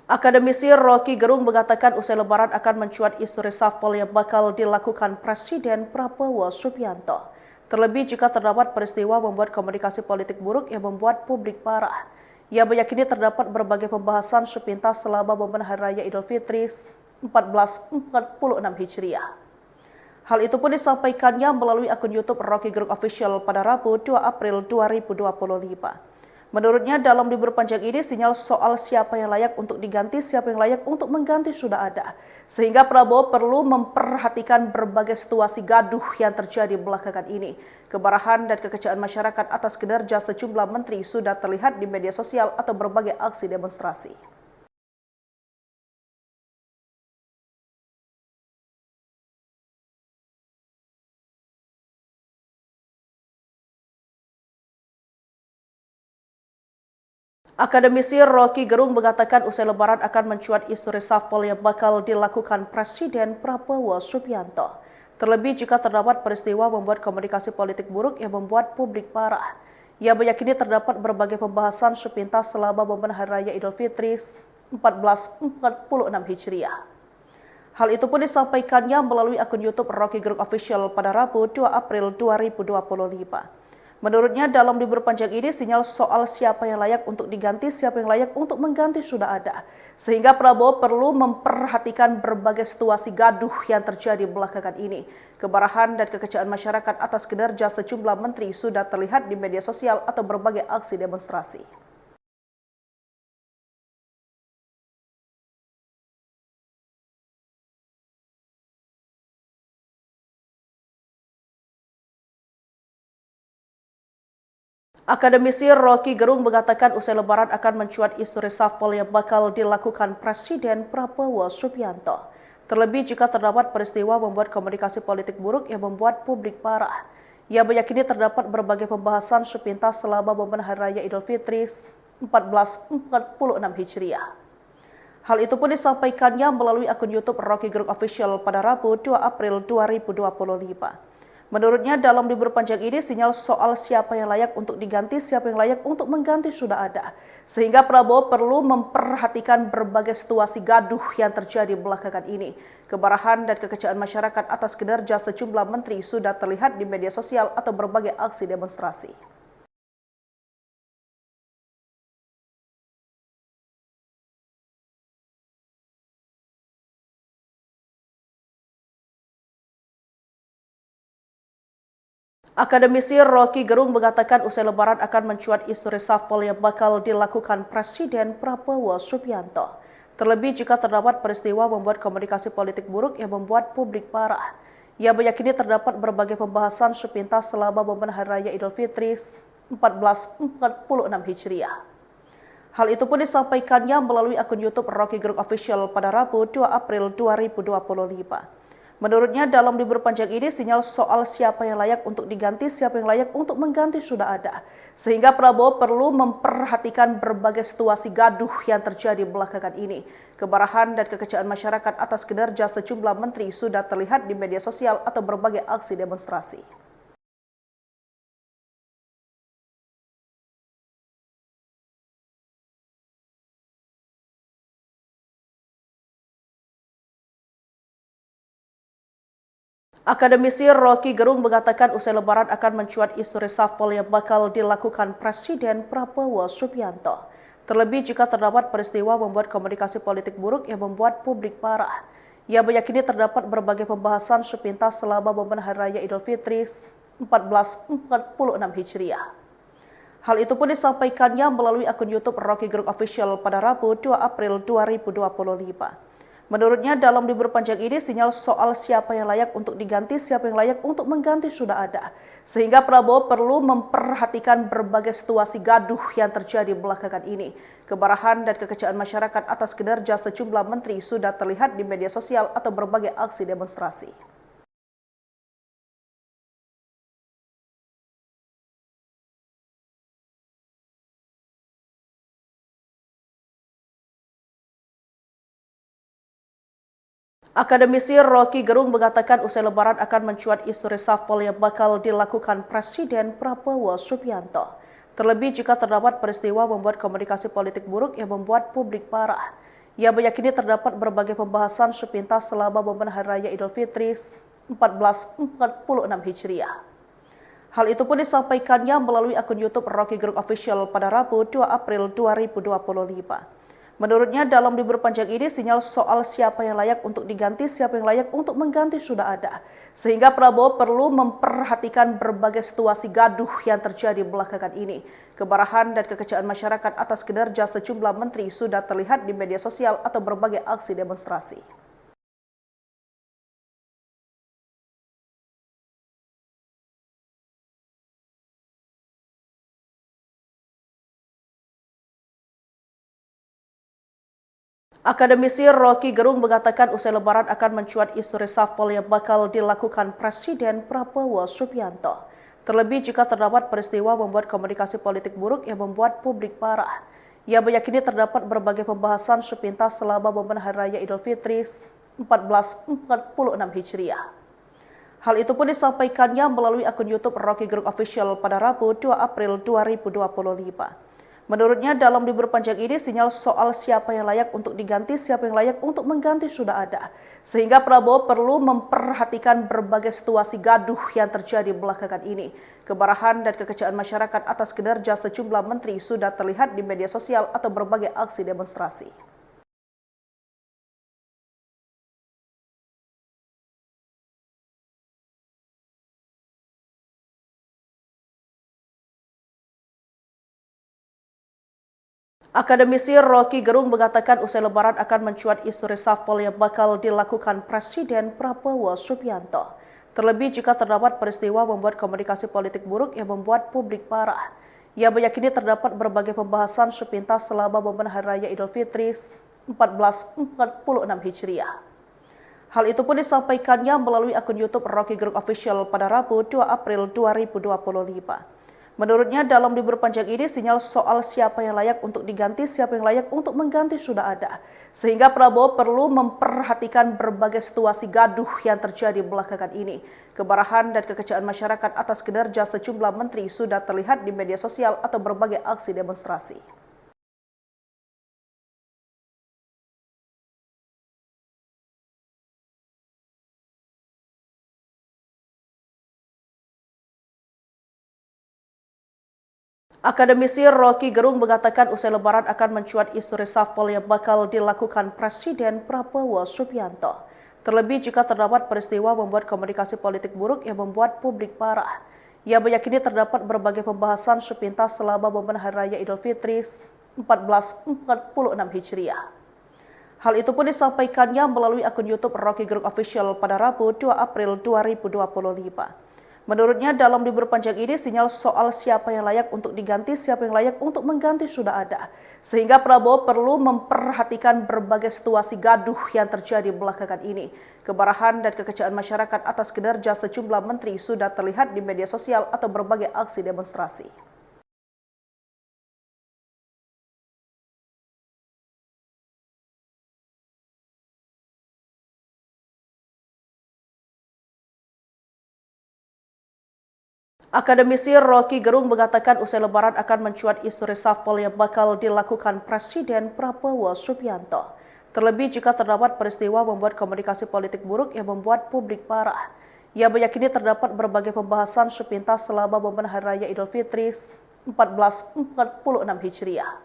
Akademisi Rocky Gerung mengatakan usai lebaran akan mencuat isu reshuffle yang bakal dilakukan Presiden Prabowo Subianto. Terlebih jika terdapat peristiwa membuat komunikasi politik buruk yang membuat publik marah. Ia meyakini terdapat berbagai pembahasan sepintas selama momen Hari Raya Idul Fitri 1446 Hijriah. Hal itu pun disampaikannya melalui akun YouTube Rocky Gerung Official pada Rabu 2 April 2025. Menurutnya dalam libur panjang ini sinyal soal siapa yang layak untuk diganti, siapa yang layak untuk mengganti sudah ada. Sehingga Prabowo perlu memperhatikan berbagai situasi gaduh yang terjadi belakangan ini. Kemarahan dan kekecewaan masyarakat atas kinerja sejumlah menteri sudah terlihat di media sosial atau berbagai aksi demonstrasi. Akademisi Rocky Gerung mengatakan usai lebaran akan mencuat isu reshuffle yang bakal dilakukan Presiden Prabowo Subianto. Terlebih jika terdapat peristiwa membuat komunikasi politik buruk yang membuat publik marah. Ia meyakini terdapat berbagai pembahasan sepintas selama momen Hari Raya Idul Fitri 1446 Hijriah. Hal itu pun disampaikannya melalui akun YouTube Rocky Gerung Official pada Rabu 2 April 2025. Menurutnya dalam libur panjang ini sinyal soal siapa yang layak untuk diganti, siapa yang layak untuk mengganti sudah ada. Sehingga Prabowo perlu memperhatikan berbagai situasi gaduh yang terjadi belakangan ini. Kemarahan dan kekecewaan masyarakat atas kinerja sejumlah menteri sudah terlihat di media sosial atau berbagai aksi demonstrasi. Akademisi Rocky Gerung mengatakan usai lebaran akan mencuat isu reshuffle yang bakal dilakukan Presiden Prabowo Subianto. Terlebih jika terdapat peristiwa membuat komunikasi politik buruk yang membuat publik marah. Ia meyakini terdapat berbagai pembahasan sepintas selama momen Hari Raya Idul Fitri 1446 Hijriah. Hal itu pun disampaikannya melalui akun YouTube Rocky Gerung Official pada Rabu 2 April 2025. Menurutnya dalam libur panjang ini sinyal soal siapa yang layak untuk diganti, siapa yang layak untuk mengganti sudah ada. Sehingga Prabowo perlu memperhatikan berbagai situasi gaduh yang terjadi belakangan ini. Kemarahan dan kekecewaan masyarakat atas kinerja sejumlah menteri sudah terlihat di media sosial atau berbagai aksi demonstrasi. Akademisi Rocky Gerung mengatakan usai lebaran akan mencuat isu reshuffle yang bakal dilakukan Presiden Prabowo Subianto. Terlebih jika terdapat peristiwa membuat komunikasi politik buruk yang membuat publik marah. Ia meyakini terdapat berbagai pembahasan sepintas selama momen Hari Raya Idul Fitri 1446 Hijriah. Hal itu pun disampaikannya melalui akun YouTube Rocky Gerung Official pada Rabu 2 April 2025. Menurutnya dalam libur panjang ini sinyal soal siapa yang layak untuk diganti, siapa yang layak untuk mengganti sudah ada. Sehingga Prabowo perlu memperhatikan berbagai situasi gaduh yang terjadi belakangan ini. Kemarahan dan kekecewaan masyarakat atas kinerja sejumlah menteri sudah terlihat di media sosial atau berbagai aksi demonstrasi. Akademisi Rocky Gerung mengatakan usai lebaran akan mencuat isu reshuffle yang bakal dilakukan Presiden Prabowo Subianto. Terlebih jika terdapat peristiwa membuat komunikasi politik buruk yang membuat publik marah. Ia meyakini terdapat berbagai pembahasan sepintas selama momen Hari Raya Idul Fitri 1446 Hijriah. Hal itu pun disampaikannya melalui akun YouTube Rocky Gerung Official pada Rabu 2 April 2025. Menurutnya dalam libur panjang ini sinyal soal siapa yang layak untuk diganti, siapa yang layak untuk mengganti sudah ada. Sehingga Prabowo perlu memperhatikan berbagai situasi gaduh yang terjadi belakangan ini. Kemarahan dan kekecewaan masyarakat atas kinerja sejumlah menteri sudah terlihat di media sosial atau berbagai aksi demonstrasi. Akademisi Rocky Gerung mengatakan usai lebaran akan mencuat isu reshuffle yang bakal dilakukan Presiden Prabowo Subianto. Terlebih jika terdapat peristiwa membuat komunikasi politik buruk yang membuat publik marah. Ia meyakini terdapat berbagai pembahasan sepintas selama momen Hari Raya Idul Fitri 1446 Hijriah. Hal itu pun disampaikannya melalui akun YouTube Rocky Gerung Official pada Rabu 2 April 2025. Menurutnya dalam libur panjang ini sinyal soal siapa yang layak untuk diganti, siapa yang layak untuk mengganti sudah ada. Sehingga Prabowo perlu memperhatikan berbagai situasi gaduh yang terjadi belakangan ini. Kemarahan dan kekecewaan masyarakat atas kinerja sejumlah menteri sudah terlihat di media sosial atau berbagai aksi demonstrasi. Akademisi Rocky Gerung mengatakan usai Lebaran akan mencuat isu reshuffle yang bakal dilakukan Presiden Prabowo Subianto. Terlebih jika terdapat peristiwa membuat komunikasi politik buruk yang membuat publik marah. Ia meyakini terdapat berbagai pembahasan sepintas selama momen Hari Raya Idul Fitri 1446 Hijriah. Hal itu pun disampaikannya melalui akun YouTube Rocky Gerung Official pada Rabu 2 April 2025. Menurutnya dalam libur panjang ini sinyal soal siapa yang layak untuk diganti, siapa yang layak untuk mengganti sudah ada. Sehingga Prabowo perlu memperhatikan berbagai situasi gaduh yang terjadi belakangan ini. Kemarahan dan kekecewaan masyarakat atas kinerja sejumlah menteri sudah terlihat di media sosial atau berbagai aksi demonstrasi. Akademisi Rocky Gerung mengatakan usai Lebaran akan mencuat isu reshuffle yang bakal dilakukan Presiden Prabowo Subianto. Terlebih jika terdapat peristiwa membuat komunikasi politik buruk yang membuat publik marah. Ia meyakini terdapat berbagai pembahasan sepintas selama momen Hari Raya Idul Fitri 1446 Hijriah. Hal itu pun disampaikannya melalui akun YouTube Rocky Gerung Official pada Rabu 2 April 2025. Menurutnya dalam libur panjang ini sinyal soal siapa yang layak untuk diganti, siapa yang layak untuk mengganti sudah ada. Sehingga Prabowo perlu memperhatikan berbagai situasi gaduh yang terjadi belakangan ini. Kemarahan dan kekecewaan masyarakat atas kinerja sejumlah menteri sudah terlihat di media sosial atau berbagai aksi demonstrasi. Akademisi Rocky Gerung mengatakan usai Lebaran akan mencuat isu reshuffle yang bakal dilakukan Presiden Prabowo Subianto. Terlebih jika terdapat peristiwa membuat komunikasi politik buruk yang membuat publik marah. Ia meyakini terdapat berbagai pembahasan sepintas selama momen Hari Raya Idul Fitri 1446 Hijriah. Hal itu pun disampaikannya melalui akun YouTube Rocky Gerung Official pada Rabu 2 April 2025. Menurutnya dalam libur panjang ini sinyal soal siapa yang layak untuk diganti, siapa yang layak untuk mengganti sudah ada. Sehingga Prabowo perlu memperhatikan berbagai situasi gaduh yang terjadi belakangan ini. Kemarahan dan kekecewaan masyarakat atas kinerja sejumlah menteri sudah terlihat di media sosial atau berbagai aksi demonstrasi. Akademisi Rocky Gerung mengatakan usai Lebaran akan mencuat isu reshuffle yang bakal dilakukan Presiden Prabowo Subianto. Terlebih jika terdapat peristiwa membuat komunikasi politik buruk yang membuat publik marah. Ia meyakini terdapat berbagai pembahasan sepintas selama momen Hari Raya Idul Fitri 1446 Hijriah.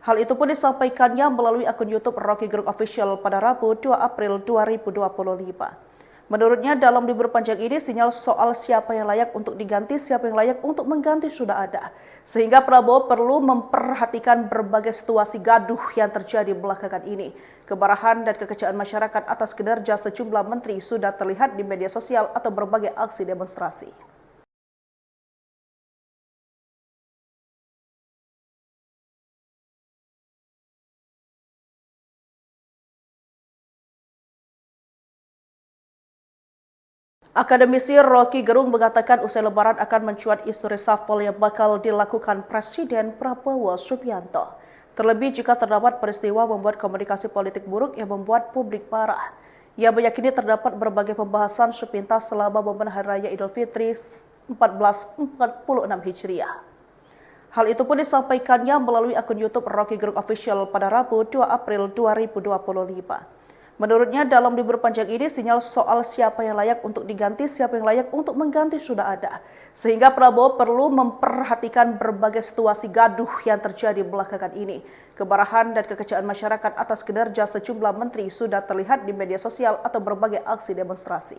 Hal itu pun disampaikannya melalui akun YouTube Rocky Gerung Official pada Rabu 2 April 2025. Menurutnya dalam libur panjang ini sinyal soal siapa yang layak untuk diganti, siapa yang layak untuk mengganti sudah ada. Sehingga Prabowo perlu memperhatikan berbagai situasi gaduh yang terjadi belakangan ini. Kemarahan dan kekecewaan masyarakat atas kinerja sejumlah menteri sudah terlihat di media sosial atau berbagai aksi demonstrasi. Akademisi Rocky Gerung mengatakan usai Lebaran akan mencuat isu reshuffle yang bakal dilakukan Presiden Prabowo Subianto. Terlebih jika terdapat peristiwa membuat komunikasi politik buruk yang membuat publik marah. Ia meyakini terdapat berbagai pembahasan sepintas selama momen Hari Raya Idul Fitri 1446 Hijriah. Hal itu pun disampaikannya melalui akun YouTube Rocky Gerung Official pada Rabu 2 April 2025. Menurutnya dalam libur panjang ini sinyal soal siapa yang layak untuk diganti, siapa yang layak untuk mengganti sudah ada. Sehingga Prabowo perlu memperhatikan berbagai situasi gaduh yang terjadi belakangan ini. Kemarahan dan kekecewaan masyarakat atas kinerja sejumlah menteri sudah terlihat di media sosial atau berbagai aksi demonstrasi.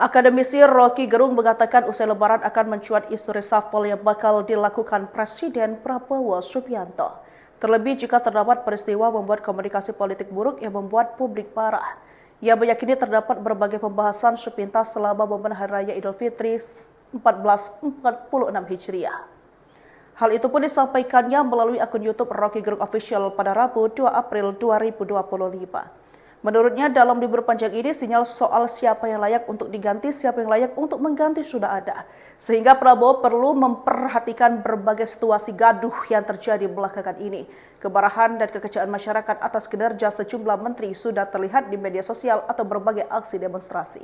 Akademisi Rocky Gerung mengatakan usai lebaran akan mencuat isu reshuffle yang bakal dilakukan Presiden Prabowo Subianto. Terlebih jika terdapat peristiwa membuat komunikasi politik buruk yang membuat publik marah. Ia meyakini terdapat berbagai pembahasan sepintas selama momen Hari Raya Idul Fitri 1446 Hijriah. Hal itu pun disampaikannya melalui akun YouTube Rocky Gerung Official pada Rabu 2 April 2025. Menurutnya dalam libur panjang ini sinyal soal siapa yang layak untuk diganti, siapa yang layak untuk mengganti sudah ada. Sehingga Prabowo perlu memperhatikan berbagai situasi gaduh yang terjadi belakangan ini. Kemarahan dan kekecewaan masyarakat atas kinerja sejumlah menteri sudah terlihat di media sosial atau berbagai aksi demonstrasi.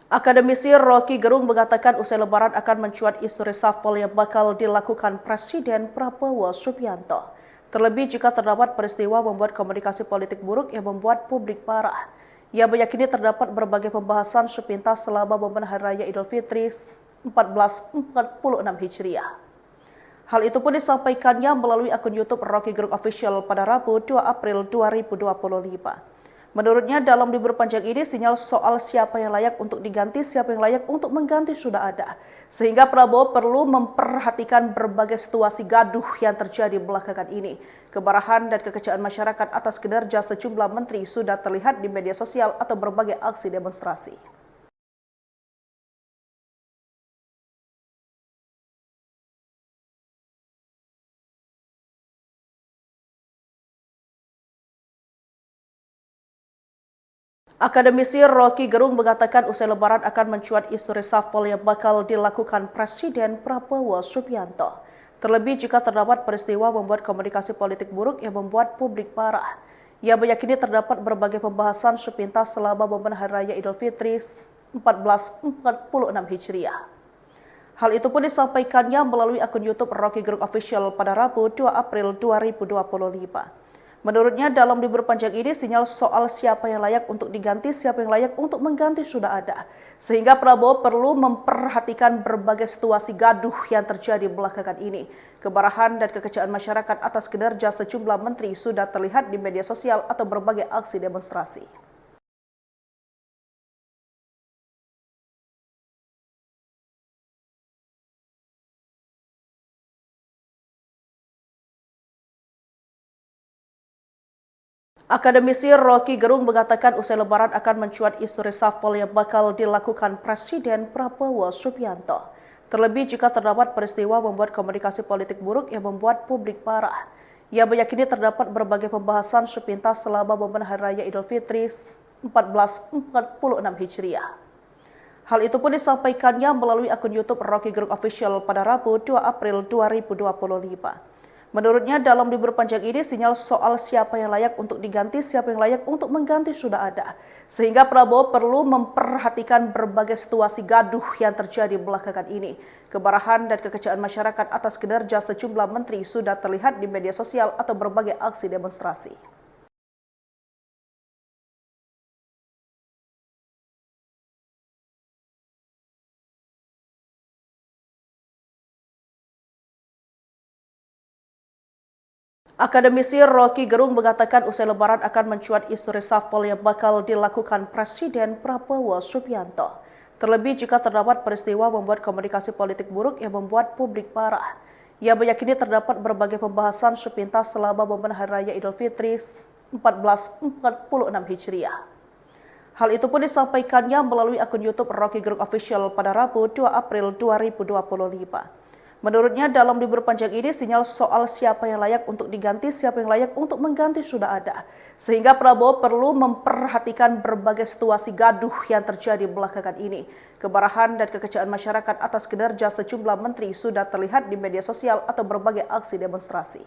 Akademisi Rocky Gerung mengatakan usai lebaran akan mencuat isu reshuffle yang bakal dilakukan Presiden Prabowo Subianto. Terlebih jika terdapat peristiwa membuat komunikasi politik buruk yang membuat publik marah. Ia meyakini terdapat berbagai pembahasan sepintas selama momen Hari Raya Idul Fitri 1446 Hijriah. Hal itu pun disampaikannya melalui akun YouTube Rocky Gerung Official pada Rabu 2 April 2025. Menurutnya dalam libur panjang ini sinyal soal siapa yang layak untuk diganti, siapa yang layak untuk mengganti sudah ada. Sehingga Prabowo perlu memperhatikan berbagai situasi gaduh yang terjadi belakangan ini. Kemarahan dan kekecewaan masyarakat atas kinerja sejumlah menteri sudah terlihat di media sosial atau berbagai aksi demonstrasi. Akademisi Rocky Gerung mengatakan usai lebaran akan mencuat isu reshuffle yang bakal dilakukan Presiden Prabowo Subianto. Terlebih jika terdapat peristiwa membuat komunikasi politik buruk yang membuat publik marah. Ia meyakini terdapat berbagai pembahasan sepintas selama momen Hari Raya Idul Fitri 1446 Hijriah. Hal itu pun disampaikannya melalui akun YouTube Rocky Gerung Official pada Rabu 2 April 2025. Menurutnya dalam libur panjang ini sinyal soal siapa yang layak untuk diganti, siapa yang layak untuk mengganti sudah ada. Sehingga Prabowo perlu memperhatikan berbagai situasi gaduh yang terjadi belakangan ini. Kemarahan dan kekecewaan masyarakat atas kinerja sejumlah menteri sudah terlihat di media sosial atau berbagai aksi demonstrasi. Akademisi Rocky Gerung mengatakan usai lebaran akan mencuat isu reshuffle yang bakal dilakukan Presiden Prabowo Subianto. Terlebih jika terdapat peristiwa membuat komunikasi politik buruk yang membuat publik marah. Ia meyakini terdapat berbagai pembahasan sepintas selama momen Hari Raya Idul Fitri 1446 Hijriah. Hal itu pun disampaikannya melalui akun YouTube Rocky Gerung Official pada Rabu 2 April 2025. Menurutnya dalam libur panjang ini sinyal soal siapa yang layak untuk diganti, siapa yang layak untuk mengganti sudah ada. Sehingga Prabowo perlu memperhatikan berbagai situasi gaduh yang terjadi belakangan ini. Kemarahan dan kekecewaan masyarakat atas kinerja sejumlah menteri sudah terlihat di media sosial atau berbagai aksi demonstrasi. Akademisi Rocky Gerung mengatakan usai lebaran akan mencuat isu reshuffle yang bakal dilakukan Presiden Prabowo Subianto. Terlebih jika terdapat peristiwa membuat komunikasi politik buruk yang membuat publik marah. Ia meyakini terdapat berbagai pembahasan sepintas selama momen Hari Raya Idul Fitri 1446 Hijriah. Hal itu pun disampaikannya melalui akun YouTube Rocky Gerung Official pada Rabu 2 April 2025. Menurutnya dalam libur panjang ini sinyal soal siapa yang layak untuk diganti, siapa yang layak untuk mengganti sudah ada. Sehingga Prabowo perlu memperhatikan berbagai situasi gaduh yang terjadi belakangan ini. Kemarahan dan kekecewaan masyarakat atas kinerja sejumlah menteri sudah terlihat di media sosial atau berbagai aksi demonstrasi.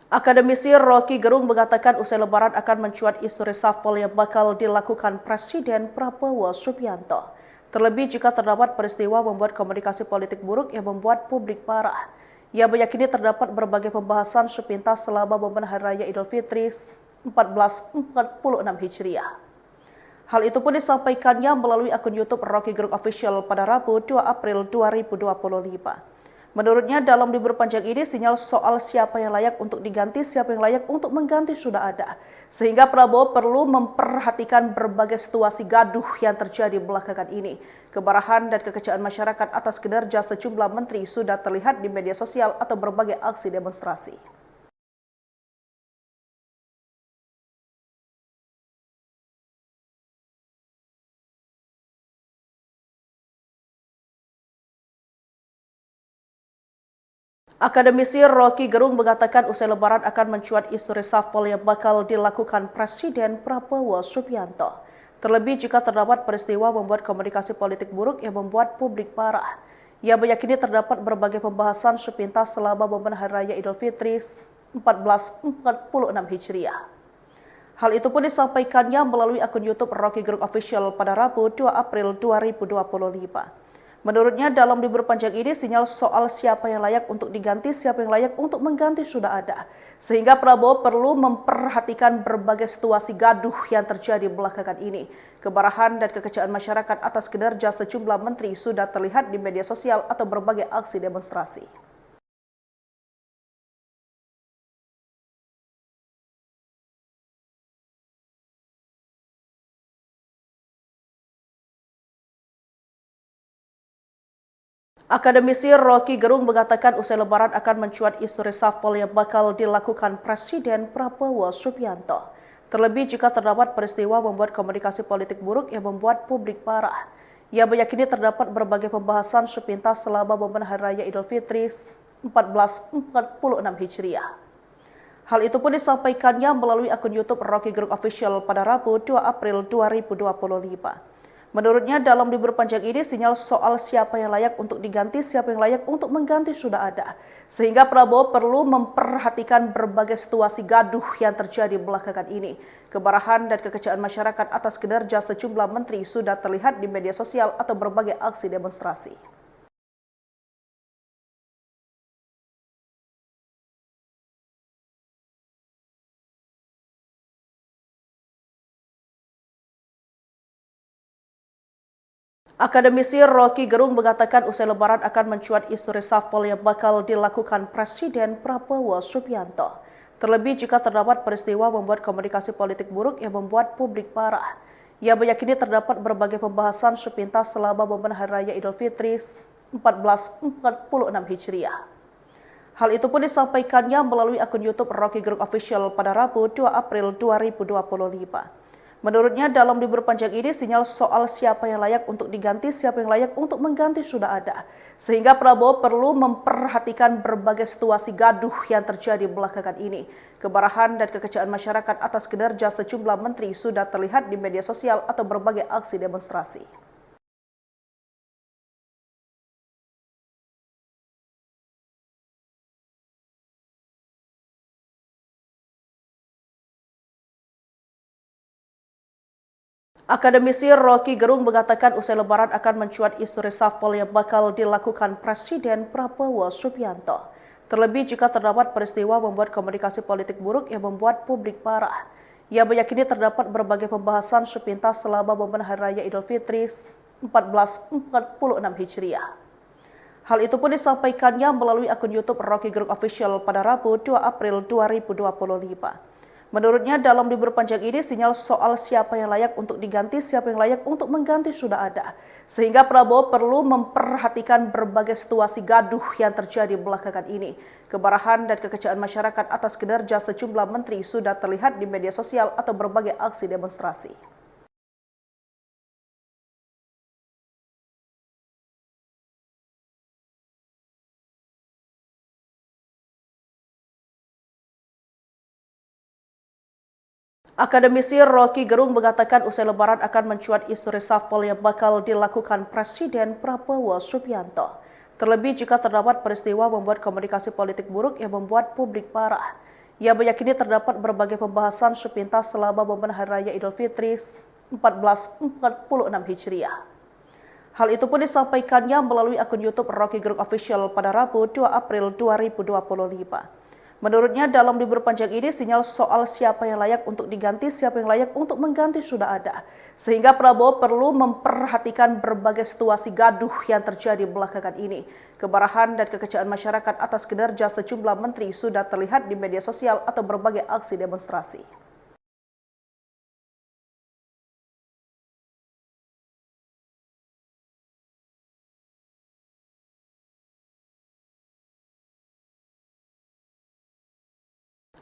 Akademisi Rocky Gerung mengatakan usai lebaran akan mencuat isu reshuffle yang bakal dilakukan Presiden Prabowo Subianto. Terlebih jika terdapat peristiwa membuat komunikasi politik buruk yang membuat publik marah. Ia meyakini terdapat berbagai pembahasan sepintas selama momen Hari Raya Idul Fitri 1446 Hijriah. Hal itu pun disampaikannya melalui akun YouTube Rocky Gerung Official pada Rabu 2 April 2025. Menurutnya dalam libur panjang ini sinyal soal siapa yang layak untuk diganti, siapa yang layak untuk mengganti sudah ada. Sehingga Prabowo perlu memperhatikan berbagai situasi gaduh yang terjadi belakangan ini. Kemarahan dan kekecewaan masyarakat atas kinerja sejumlah menteri sudah terlihat di media sosial atau berbagai aksi demonstrasi. Akademisi Rocky Gerung mengatakan usai lebaran akan mencuat isu reshuffle yang bakal dilakukan Presiden Prabowo Subianto. Terlebih jika terdapat peristiwa membuat komunikasi politik buruk yang membuat publik marah. Ia meyakini terdapat berbagai pembahasan sepintas selama momen Hari Raya Idul Fitri 1446 Hijriah. Hal itu pun disampaikannya melalui akun YouTube Rocky Gerung Official pada Rabu 2 April 2025. Menurutnya dalam libur panjang ini sinyal soal siapa yang layak untuk diganti, siapa yang layak untuk mengganti sudah ada. Sehingga Prabowo perlu memperhatikan berbagai situasi gaduh yang terjadi belakangan ini. Kemarahan dan kekecewaan masyarakat atas kinerja sejumlah menteri sudah terlihat di media sosial atau berbagai aksi demonstrasi. Akademisi Rocky Gerung mengatakan usai lebaran akan mencuat isu reshuffle yang bakal dilakukan Presiden Prabowo Subianto. Terlebih jika terdapat peristiwa membuat komunikasi politik buruk yang membuat publik marah. Ia meyakini terdapat berbagai pembahasan sepintas selama momen Hari Raya Idul Fitri 1446 Hijriah. Hal itu pun disampaikannya melalui akun YouTube Rocky Gerung Official pada Rabu 2 April 2025. Menurutnya dalam libur panjang ini sinyal soal siapa yang layak untuk diganti, siapa yang layak untuk mengganti sudah ada. Sehingga Prabowo perlu memperhatikan berbagai situasi gaduh yang terjadi belakangan ini. Kemarahan dan kekecewaan masyarakat atas kinerja sejumlah menteri sudah terlihat di media sosial atau berbagai aksi demonstrasi. Akademisi Rocky Gerung mengatakan usai lebaran akan mencuat isu reshuffle yang bakal dilakukan Presiden Prabowo Subianto. Terlebih jika terdapat peristiwa membuat komunikasi politik buruk yang membuat publik marah. Ia meyakini terdapat berbagai pembahasan sepintas selama momen Hari Raya Idul Fitri 1446 Hijriah. Hal itu pun disampaikannya melalui akun YouTube Rocky Gerung Official pada Rabu 2 April 2025. Menurutnya dalam libur panjang ini sinyal soal siapa yang layak untuk diganti, siapa yang layak untuk mengganti sudah ada. Sehingga Prabowo perlu memperhatikan berbagai situasi gaduh yang terjadi belakangan ini. Kemarahan dan kekecewaan masyarakat atas kinerja sejumlah menteri sudah terlihat di media sosial atau berbagai aksi demonstrasi. Akademisi Rocky Gerung mengatakan usai lebaran akan mencuat isu reshuffle yang bakal dilakukan Presiden Prabowo Subianto. Terlebih jika terdapat peristiwa membuat komunikasi politik buruk yang membuat publik marah. Ia meyakini terdapat berbagai pembahasan sepintas selama momen Hari Raya Idul Fitri 1446 Hijriah. Hal itu pun disampaikannya melalui akun YouTube Rocky Gerung Official pada Rabu 2 April 2025. Menurutnya dalam libur panjang ini sinyal soal siapa yang layak untuk diganti, siapa yang layak untuk mengganti sudah ada. Sehingga Prabowo perlu memperhatikan berbagai situasi gaduh yang terjadi belakangan ini. Kemarahan dan kekecewaan masyarakat atas kinerja sejumlah menteri sudah terlihat di media sosial atau berbagai aksi demonstrasi. Akademisi Rocky Gerung mengatakan usai Lebaran akan mencuat isu reshuffle yang bakal dilakukan Presiden Prabowo Subianto. Terlebih jika terdapat peristiwa membuat komunikasi politik buruk yang membuat publik marah. Ia meyakini terdapat berbagai pembahasan sepintas selama momen Hari Raya Idul Fitri 1446 Hijriah. Hal itu pun disampaikannya melalui akun YouTube Rocky Gerung Official pada Rabu 2 April 2025. Menurutnya dalam libur panjang ini sinyal soal siapa yang layak untuk diganti, siapa yang layak untuk mengganti sudah ada. Sehingga Prabowo perlu memperhatikan berbagai situasi gaduh yang terjadi belakangan ini. Kemarahan dan kekecewaan masyarakat atas kinerja sejumlah menteri sudah terlihat di media sosial atau berbagai aksi demonstrasi.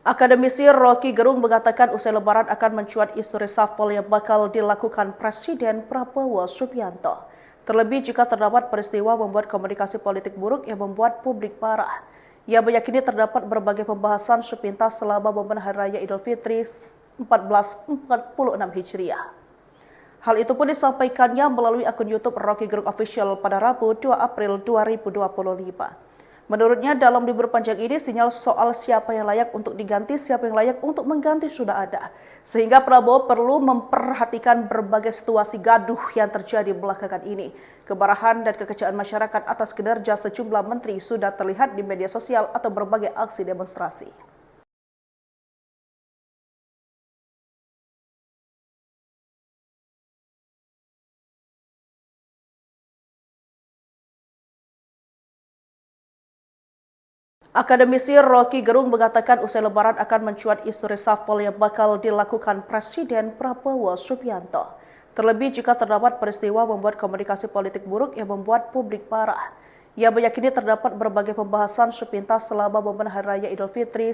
Akademisi Rocky Gerung mengatakan usai Lebaran akan mencuat isu reshuffle yang bakal dilakukan Presiden Prabowo Subianto. Terlebih jika terdapat peristiwa membuat komunikasi politik buruk yang membuat publik marah. Ia meyakini terdapat berbagai pembahasan sepintas selama momen Hari Raya Idul Fitri 1446 Hijriah. Hal itu pun disampaikannya melalui akun YouTube Rocky Gerung Official pada Rabu 2 April 2025. Menurutnya dalam libur panjang ini sinyal soal siapa yang layak untuk diganti, siapa yang layak untuk mengganti sudah ada. Sehingga Prabowo perlu memperhatikan berbagai situasi gaduh yang terjadi belakangan ini. Kemarahan dan kekecewaan masyarakat atas kinerja sejumlah menteri sudah terlihat di media sosial atau berbagai aksi demonstrasi. Akademisi Rocky Gerung mengatakan usai Lebaran akan mencuat isu reshuffle yang bakal dilakukan Presiden Prabowo Subianto. Terlebih jika terdapat peristiwa membuat komunikasi politik buruk yang membuat publik marah. Ia meyakini terdapat berbagai pembahasan sepintas selama momen Hari Raya Idul Fitri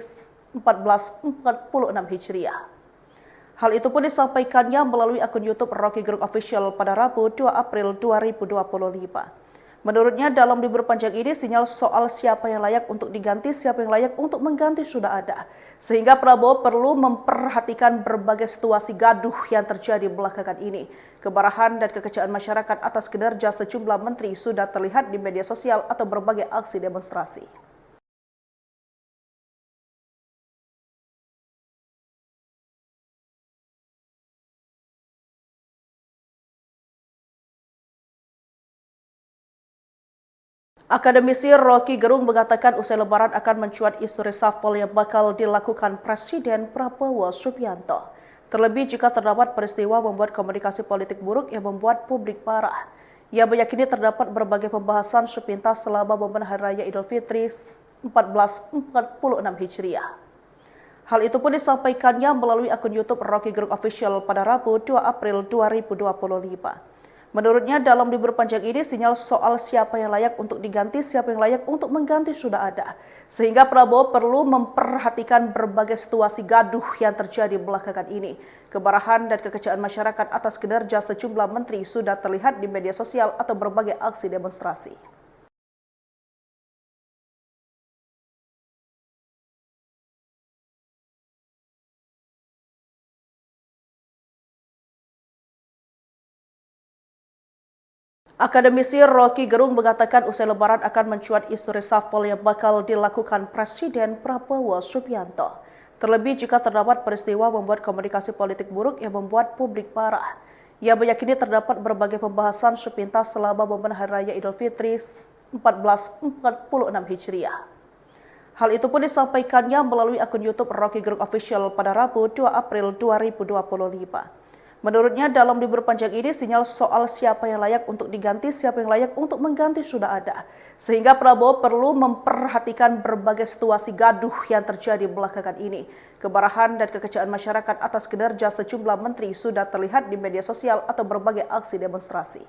1446 Hijriah. Hal itu pun disampaikannya melalui akun YouTube Rocky Gerung Official pada Rabu 2 April 2025. Menurutnya dalam libur panjang ini sinyal soal siapa yang layak untuk diganti, siapa yang layak untuk mengganti sudah ada. Sehingga Prabowo perlu memperhatikan berbagai situasi gaduh yang terjadi belakangan ini. Kemarahan dan kekecewaan masyarakat atas kinerja sejumlah menteri sudah terlihat di media sosial atau berbagai aksi demonstrasi. Akademisi Rocky Gerung mengatakan usai Lebaran akan mencuat isu reshuffle yang bakal dilakukan Presiden Prabowo Subianto. Terlebih jika terdapat peristiwa membuat komunikasi politik buruk yang membuat publik marah. Ia meyakini terdapat berbagai pembahasan sepintas selama momen Hari Raya Idul Fitri 1446 Hijriah. Hal itu pun disampaikannya melalui akun YouTube Rocky Gerung Official pada Rabu 2 April 2025. Menurutnya dalam libur panjang ini sinyal soal siapa yang layak untuk diganti, siapa yang layak untuk mengganti sudah ada. Sehingga Prabowo perlu memperhatikan berbagai situasi gaduh yang terjadi belakangan ini. Kemarahan dan kekecewaan masyarakat atas kinerja sejumlah menteri sudah terlihat di media sosial atau berbagai aksi demonstrasi. Akademisi Rocky Gerung mengatakan usai Lebaran akan mencuat isu reshuffle yang bakal dilakukan Presiden Prabowo Subianto. Terlebih jika terdapat peristiwa membuat komunikasi politik buruk yang membuat publik marah. Ia meyakini terdapat berbagai pembahasan sepintas selama momen Hari Raya Idul Fitri 1446 Hijriah. Hal itu pun disampaikannya melalui akun YouTube Rocky Gerung Official pada Rabu 2 April 2025. Menurutnya dalam libur panjang ini sinyal soal siapa yang layak untuk diganti, siapa yang layak untuk mengganti sudah ada. Sehingga Prabowo perlu memperhatikan berbagai situasi gaduh yang terjadi belakangan ini. Kemarahan dan kekecewaan masyarakat atas kinerja sejumlah menteri sudah terlihat di media sosial atau berbagai aksi demonstrasi.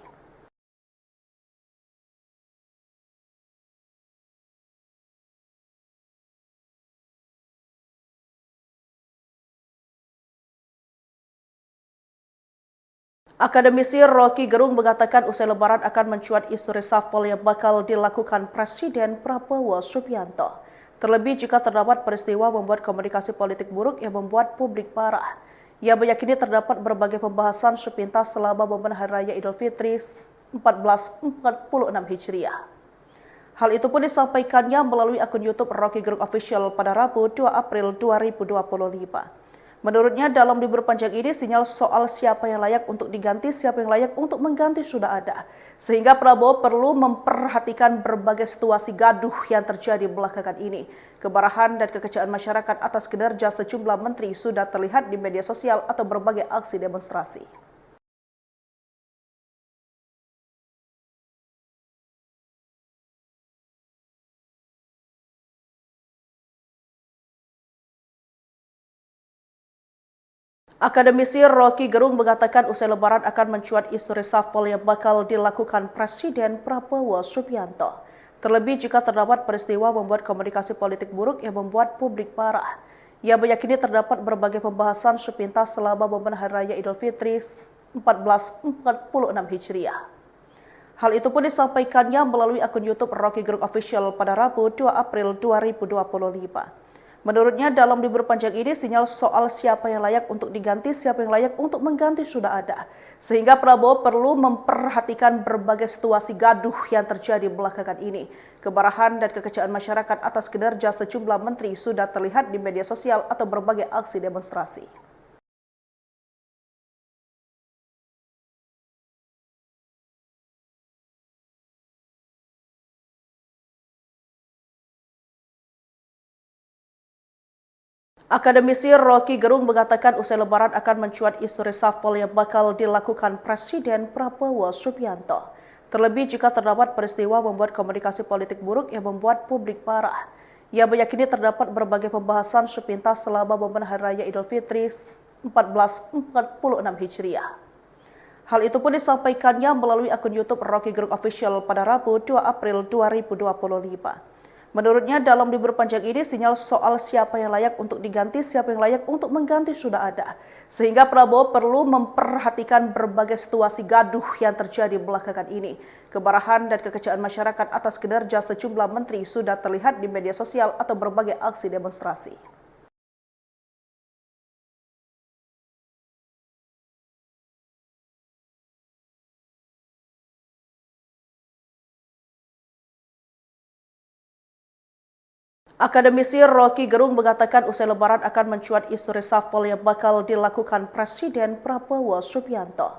Akademisi Rocky Gerung mengatakan usai Lebaran akan mencuat isu reshuffle yang bakal dilakukan Presiden Prabowo Subianto. Terlebih jika terdapat peristiwa membuat komunikasi politik buruk yang membuat publik marah. Ia meyakini terdapat berbagai pembahasan sepintas selama momen Hari Raya Idul Fitri 1446 Hijriah. Hal itu pun disampaikannya melalui akun YouTube Rocky Gerung Official pada Rabu 2 April 2025. Menurutnya dalam libur panjang ini sinyal soal siapa yang layak untuk diganti, siapa yang layak untuk mengganti sudah ada. Sehingga Prabowo perlu memperhatikan berbagai situasi gaduh yang terjadi belakangan ini. Kemarahan dan kekecewaan masyarakat atas kinerja sejumlah menteri sudah terlihat di media sosial atau berbagai aksi demonstrasi. Akademisi Rocky Gerung mengatakan usai Lebaran akan mencuat isu reshuffle yang bakal dilakukan Presiden Prabowo Subianto. Terlebih jika terdapat peristiwa membuat komunikasi politik buruk yang membuat publik marah. Ia meyakini terdapat berbagai pembahasan sepintas selama momen Hari Raya Idul Fitri 1446 Hijriah. Hal itu pun disampaikannya melalui akun YouTube Rocky Gerung Official pada Rabu 2 April 2025. Menurutnya dalam libur panjang ini sinyal soal siapa yang layak untuk diganti, siapa yang layak untuk mengganti sudah ada. Sehingga Prabowo perlu memperhatikan berbagai situasi gaduh yang terjadi belakangan ini. Kemarahan dan kekecewaan masyarakat atas kinerja sejumlah menteri sudah terlihat di media sosial atau berbagai aksi demonstrasi. Akademisi Rocky Gerung mengatakan usai Lebaran akan mencuat isu reshuffle yang bakal dilakukan Presiden Prabowo Subianto. Terlebih jika terdapat peristiwa membuat komunikasi politik buruk yang membuat publik marah. Ia meyakini terdapat berbagai pembahasan sepintas selama momen Hari Raya Idul Fitri 1446 Hijriah. Hal itu pun disampaikannya melalui akun YouTube Rocky Gerung Official pada Rabu 2 April 2025. Menurutnya dalam libur panjang ini sinyal soal siapa yang layak untuk diganti, siapa yang layak untuk mengganti sudah ada. Sehingga Prabowo perlu memperhatikan berbagai situasi gaduh yang terjadi belakangan ini. Kemarahan dan kekecewaan masyarakat atas kinerja sejumlah menteri sudah terlihat di media sosial atau berbagai aksi demonstrasi. Akademisi Rocky Gerung mengatakan usai Lebaran akan mencuat isu reshuffle yang bakal dilakukan Presiden Prabowo Subianto.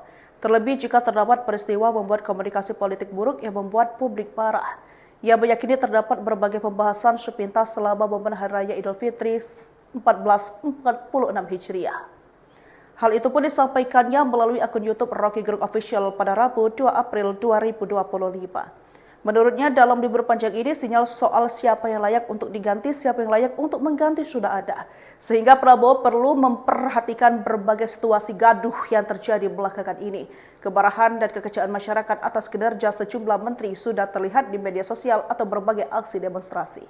Terlebih jika terdapat peristiwa membuat komunikasi politik buruk yang membuat publik marah. Ia meyakini terdapat berbagai pembahasan sepintas selama momen Hari Raya Idul Fitri 1446 Hijriah. Hal itu pun disampaikannya melalui akun YouTube Rocky Gerung Official pada Rabu 2 April 2025. Menurutnya dalam libur panjang ini sinyal soal siapa yang layak untuk diganti, siapa yang layak untuk mengganti sudah ada. Sehingga Prabowo perlu memperhatikan berbagai situasi gaduh yang terjadi belakangan ini. Kemarahan dan kekecewaan masyarakat atas kinerja sejumlah menteri sudah terlihat di media sosial atau berbagai aksi demonstrasi.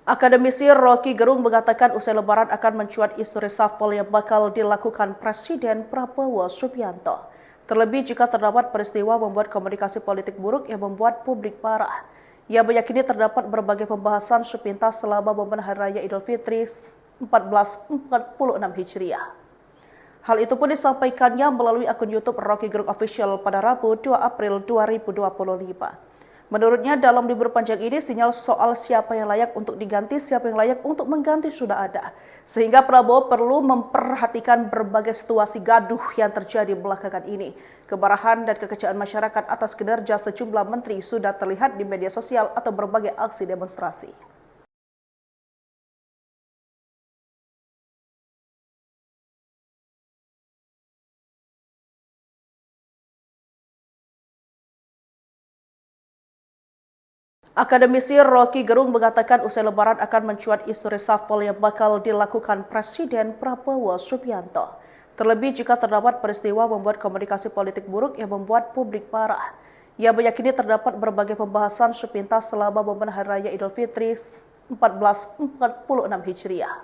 Akademisi Rocky Gerung mengatakan usai Lebaran akan mencuat isu reshuffle yang bakal dilakukan Presiden Prabowo Subianto. Terlebih jika terdapat peristiwa membuat komunikasi politik buruk yang membuat publik marah. Ia meyakini terdapat berbagai pembahasan sepintas selama momen Hari Raya Idul Fitri 1446 Hijriah. Hal itu pun disampaikannya melalui akun YouTube Rocky Gerung Official pada Rabu 2 April 2025. Menurutnya dalam libur panjang ini sinyal soal siapa yang layak untuk diganti, siapa yang layak untuk mengganti sudah ada. Sehingga Prabowo perlu memperhatikan berbagai situasi gaduh yang terjadi belakangan ini. Kemarahan dan kekecewaan masyarakat atas kinerja sejumlah menteri sudah terlihat di media sosial atau berbagai aksi demonstrasi. Akademisi Rocky Gerung mengatakan usai Lebaran akan mencuat isu reshuffle yang bakal dilakukan Presiden Prabowo Subianto. Terlebih jika terdapat peristiwa membuat komunikasi politik buruk yang membuat publik marah. Ia meyakini terdapat berbagai pembahasan sepintas selama momen Hari Raya Idul Fitri 1446 Hijriah.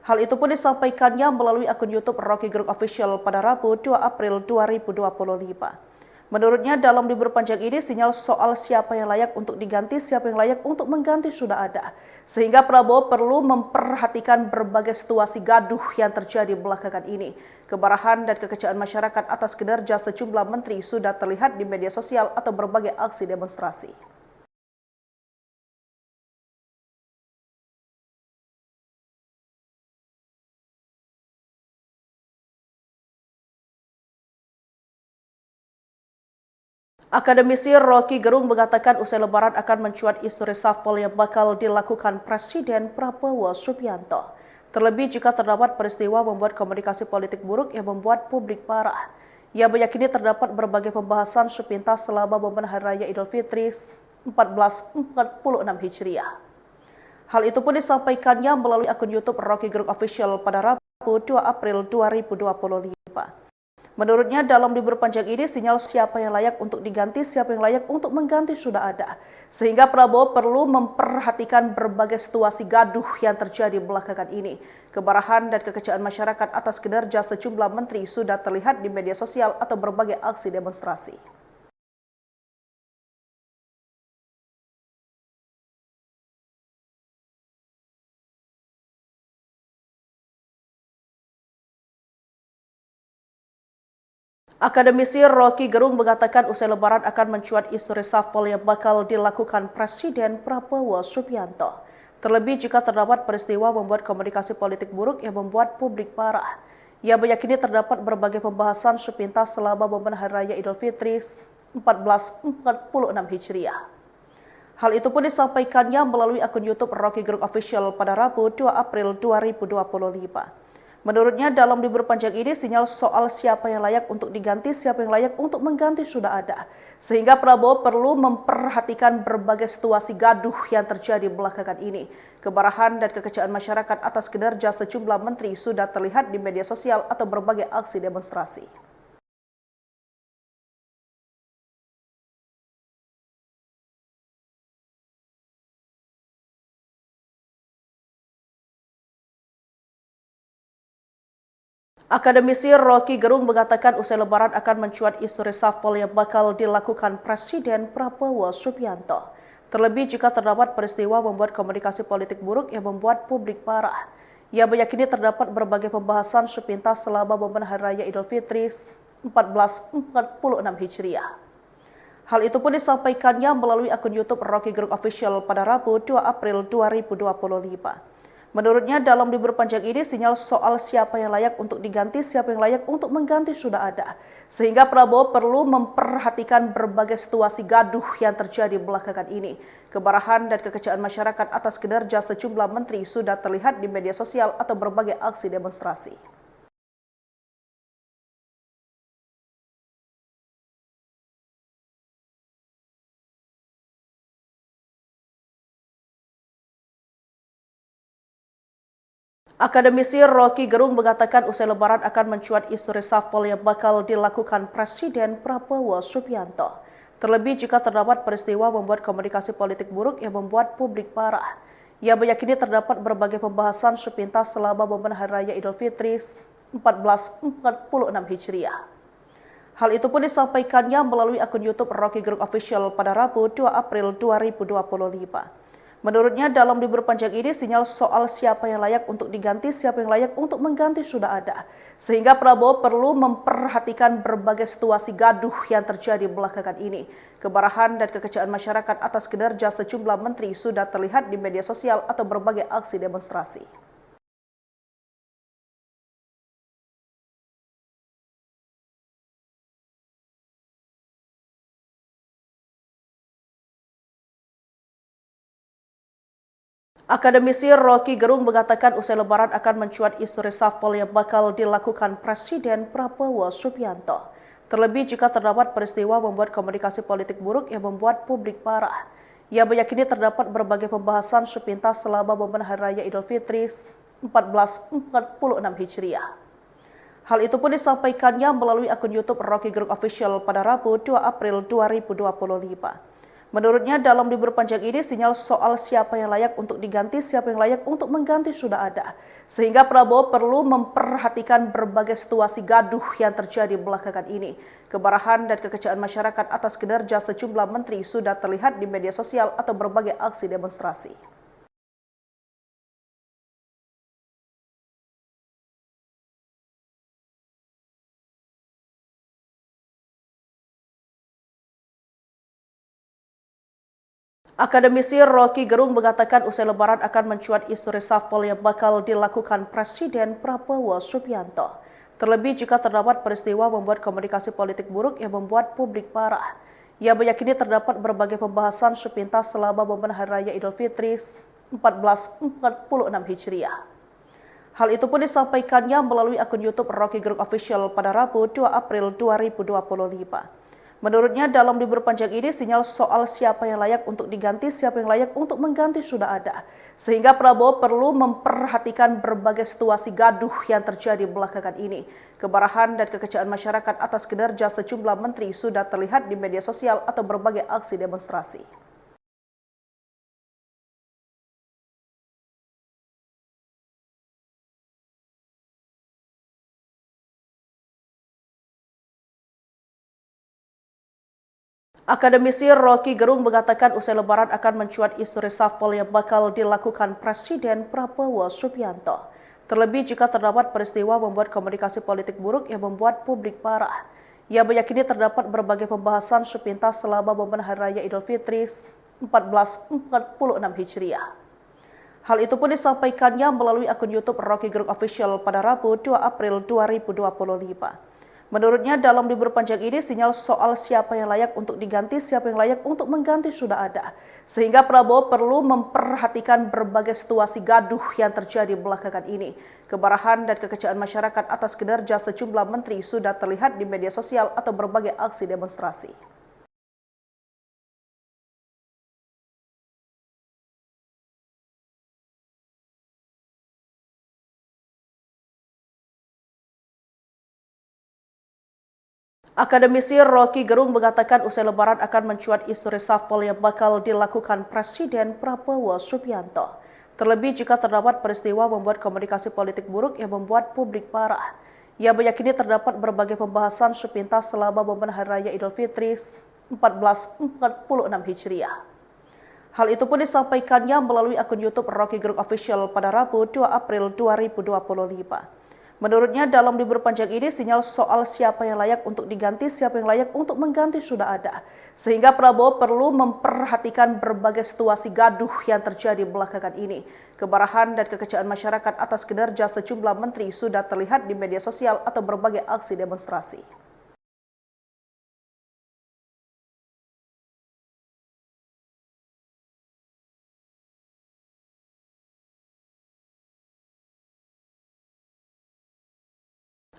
Hal itu pun disampaikannya melalui akun YouTube Rocky Gerung Official pada Rabu 2 April 2025. Menurutnya dalam libur panjang ini sinyal soal siapa yang layak untuk diganti, siapa yang layak untuk mengganti sudah ada. Sehingga Prabowo perlu memperhatikan berbagai situasi gaduh yang terjadi belakangan ini. Kemarahan dan kekecewaan masyarakat atas kinerja sejumlah menteri sudah terlihat di media sosial atau berbagai aksi demonstrasi. Akademisi Rocky Gerung mengatakan usai Lebaran akan mencuat isu reshuffle yang bakal dilakukan Presiden Prabowo Subianto. Terlebih jika terdapat peristiwa membuat komunikasi politik buruk yang membuat publik marah. Ia meyakini terdapat berbagai pembahasan sepintas selama momen Hari Raya Idul Fitri 1446 Hijriah. Hal itu pun disampaikannya melalui akun YouTube Rocky Gerung Official pada Rabu 2 April 2025. Menurutnya dalam libur panjang ini sinyal siapa yang layak untuk diganti, siapa yang layak untuk mengganti sudah ada. Sehingga Prabowo perlu memperhatikan berbagai situasi gaduh yang terjadi belakangan ini. Kemarahan dan kekecewaan masyarakat atas kinerja sejumlah menteri sudah terlihat di media sosial atau berbagai aksi demonstrasi. Akademisi Rocky Gerung mengatakan usai Lebaran akan mencuat isu reshuffle yang bakal dilakukan Presiden Prabowo Subianto. Terlebih jika terdapat peristiwa membuat komunikasi politik buruk yang membuat publik marah. Ia meyakini terdapat berbagai pembahasan sepintas selama momen Hari Raya Idul Fitri 1446 Hijriah. Hal itu pun disampaikannya melalui akun YouTube Rocky Gerung Official pada Rabu 2 April 2025. Menurutnya dalam libur panjang ini sinyal soal siapa yang layak untuk diganti, siapa yang layak untuk mengganti sudah ada. Sehingga Prabowo perlu memperhatikan berbagai situasi gaduh yang terjadi belakangan ini. Kemarahan dan kekecewaan masyarakat atas kinerja sejumlah menteri sudah terlihat di media sosial atau berbagai aksi demonstrasi. Akademisi Rocky Gerung mengatakan usai Lebaran akan mencuat isu reshuffle yang bakal dilakukan Presiden Prabowo Subianto. Terlebih jika terdapat peristiwa membuat komunikasi politik buruk yang membuat publik marah. Ia meyakini terdapat berbagai pembahasan sepintas selama momen Hari Raya Idul Fitri 1446 Hijriah. Hal itu pun disampaikannya melalui akun YouTube Rocky Gerung Official pada Rabu 2 April 2025. Menurutnya dalam libur panjang ini sinyal soal siapa yang layak untuk diganti, siapa yang layak untuk mengganti sudah ada. Sehingga Prabowo perlu memperhatikan berbagai situasi gaduh yang terjadi belakangan ini. Kemarahan dan kekecewaan masyarakat atas kinerja sejumlah menteri sudah terlihat di media sosial atau berbagai aksi demonstrasi. Akademisi Rocky Gerung mengatakan usai Lebaran akan mencuat isu reshuffle yang bakal dilakukan Presiden Prabowo Subianto. Terlebih jika terdapat peristiwa membuat komunikasi politik buruk yang membuat publik marah. Ia meyakini terdapat berbagai pembahasan sepintas selama momen Hari Raya Idul Fitri 1446 Hijriah. Hal itu pun disampaikannya melalui akun YouTube Rocky Gerung Official pada Rabu 2 April 2025. Menurutnya dalam libur panjang ini sinyal soal siapa yang layak untuk diganti, siapa yang layak untuk mengganti sudah ada. Sehingga Prabowo perlu memperhatikan berbagai situasi gaduh yang terjadi belakangan ini. Kemarahan dan kekecewaan masyarakat atas kinerja sejumlah menteri sudah terlihat di media sosial atau berbagai aksi demonstrasi. Akademisi Rocky Gerung mengatakan usai Lebaran akan mencuat isu reshuffle yang bakal dilakukan Presiden Prabowo Subianto. Terlebih jika terdapat peristiwa membuat komunikasi politik buruk yang membuat publik marah. Ia meyakini terdapat berbagai pembahasan sepintas selama momen Hari Raya Idul Fitri 1446 Hijriah. Hal itu pun disampaikannya melalui akun YouTube Rocky Gerung Official pada Rabu 2 April 2025. Menurutnya dalam libur panjang ini sinyal soal siapa yang layak untuk diganti, siapa yang layak untuk mengganti sudah ada. Sehingga Prabowo perlu memperhatikan berbagai situasi gaduh yang terjadi belakangan ini. Kemarahan dan kekecewaan masyarakat atas kinerja sejumlah menteri sudah terlihat di media sosial atau berbagai aksi demonstrasi. Akademisi Rocky Gerung mengatakan usai lebaran akan mencuat isu reshuffle yang bakal dilakukan Presiden Prabowo Subianto. Terlebih jika terdapat peristiwa membuat komunikasi politik buruk yang membuat publik marah. Ia meyakini terdapat berbagai pembahasan sepintas selama momen Hari Raya Idul Fitri 1446 Hijriah. Hal itu pun disampaikannya melalui akun YouTube Rocky Gerung Official pada Rabu 2 April 2025. Menurutnya dalam libur panjang ini sinyal soal siapa yang layak untuk diganti, siapa yang layak untuk mengganti sudah ada. Sehingga Prabowo perlu memperhatikan berbagai situasi gaduh yang terjadi belakangan ini. Kemarahan dan kekecewaan masyarakat atas kinerja sejumlah menteri sudah terlihat di media sosial atau berbagai aksi demonstrasi. Akademisi Rocky Gerung mengatakan usai lebaran akan mencuat isu reshuffle yang bakal dilakukan Presiden Prabowo Subianto. Terlebih jika terdapat peristiwa membuat komunikasi politik buruk yang membuat publik marah. Ia meyakini terdapat berbagai pembahasan sepintas selama momen Hari Raya Idul Fitri 1446 Hijriah. Hal itu pun disampaikannya melalui akun YouTube Rocky Gerung Official pada Rabu 2 April 2025. Menurutnya dalam libur panjang ini sinyal soal siapa yang layak untuk diganti, siapa yang layak untuk mengganti sudah ada. Sehingga Prabowo perlu memperhatikan berbagai situasi gaduh yang terjadi belakangan ini. Kemarahan dan kekecewaan masyarakat atas kinerja sejumlah menteri sudah terlihat di media sosial atau berbagai aksi demonstrasi. Akademisi Rocky Gerung mengatakan usai lebaran akan mencuat isu reshuffle yang bakal dilakukan Presiden Prabowo Subianto. Terlebih jika terdapat peristiwa membuat komunikasi politik buruk yang membuat publik marah. Ia meyakini terdapat berbagai pembahasan sepintas selama momen Hari Raya Idul Fitri 1446 Hijriah. Hal itu pun disampaikannya melalui akun YouTube Rocky Gerung Official pada Rabu 2 April 2025. Menurutnya dalam libur panjang ini sinyal soal siapa yang layak untuk diganti, siapa yang layak untuk mengganti sudah ada. Sehingga Prabowo perlu memperhatikan berbagai situasi gaduh yang terjadi belakangan ini. Kemarahan dan kekecewaan masyarakat atas kinerja sejumlah menteri sudah terlihat di media sosial atau berbagai aksi demonstrasi.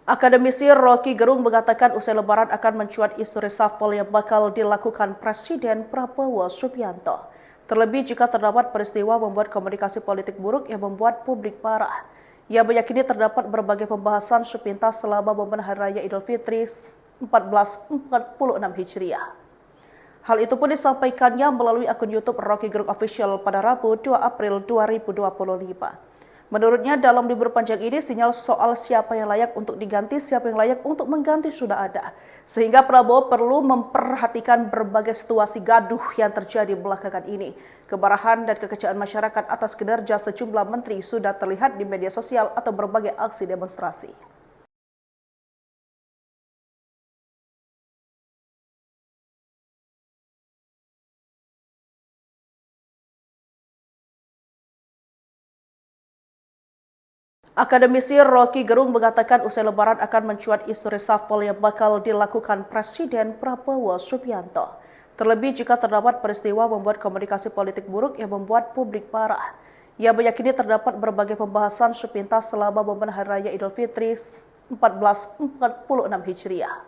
Akademisi Rocky Gerung mengatakan usai lebaran akan mencuat isu reshuffle yang bakal dilakukan Presiden Prabowo Subianto. Terlebih jika terdapat peristiwa membuat komunikasi politik buruk yang membuat publik marah. Ia meyakini terdapat berbagai pembahasan sepintas selama momen Hari Raya Idul Fitri 1446 Hijriah. Hal itu pun disampaikannya melalui akun YouTube Rocky Gerung Official pada Rabu 2 April 2025. Menurutnya dalam libur panjang ini sinyal soal siapa yang layak untuk diganti, siapa yang layak untuk mengganti sudah ada. Sehingga Prabowo perlu memperhatikan berbagai situasi gaduh yang terjadi belakangan ini. Kemarahan dan kekecewaan masyarakat atas kinerja sejumlah menteri sudah terlihat di media sosial atau berbagai aksi demonstrasi. Akademisi Rocky Gerung mengatakan usai lebaran akan mencuat isu reshuffle yang bakal dilakukan Presiden Prabowo Subianto. Terlebih jika terdapat peristiwa membuat komunikasi politik buruk yang membuat publik marah. Ia meyakini terdapat berbagai pembahasan sepintas selama momen Hari Raya Idul Fitri 1446 Hijriah.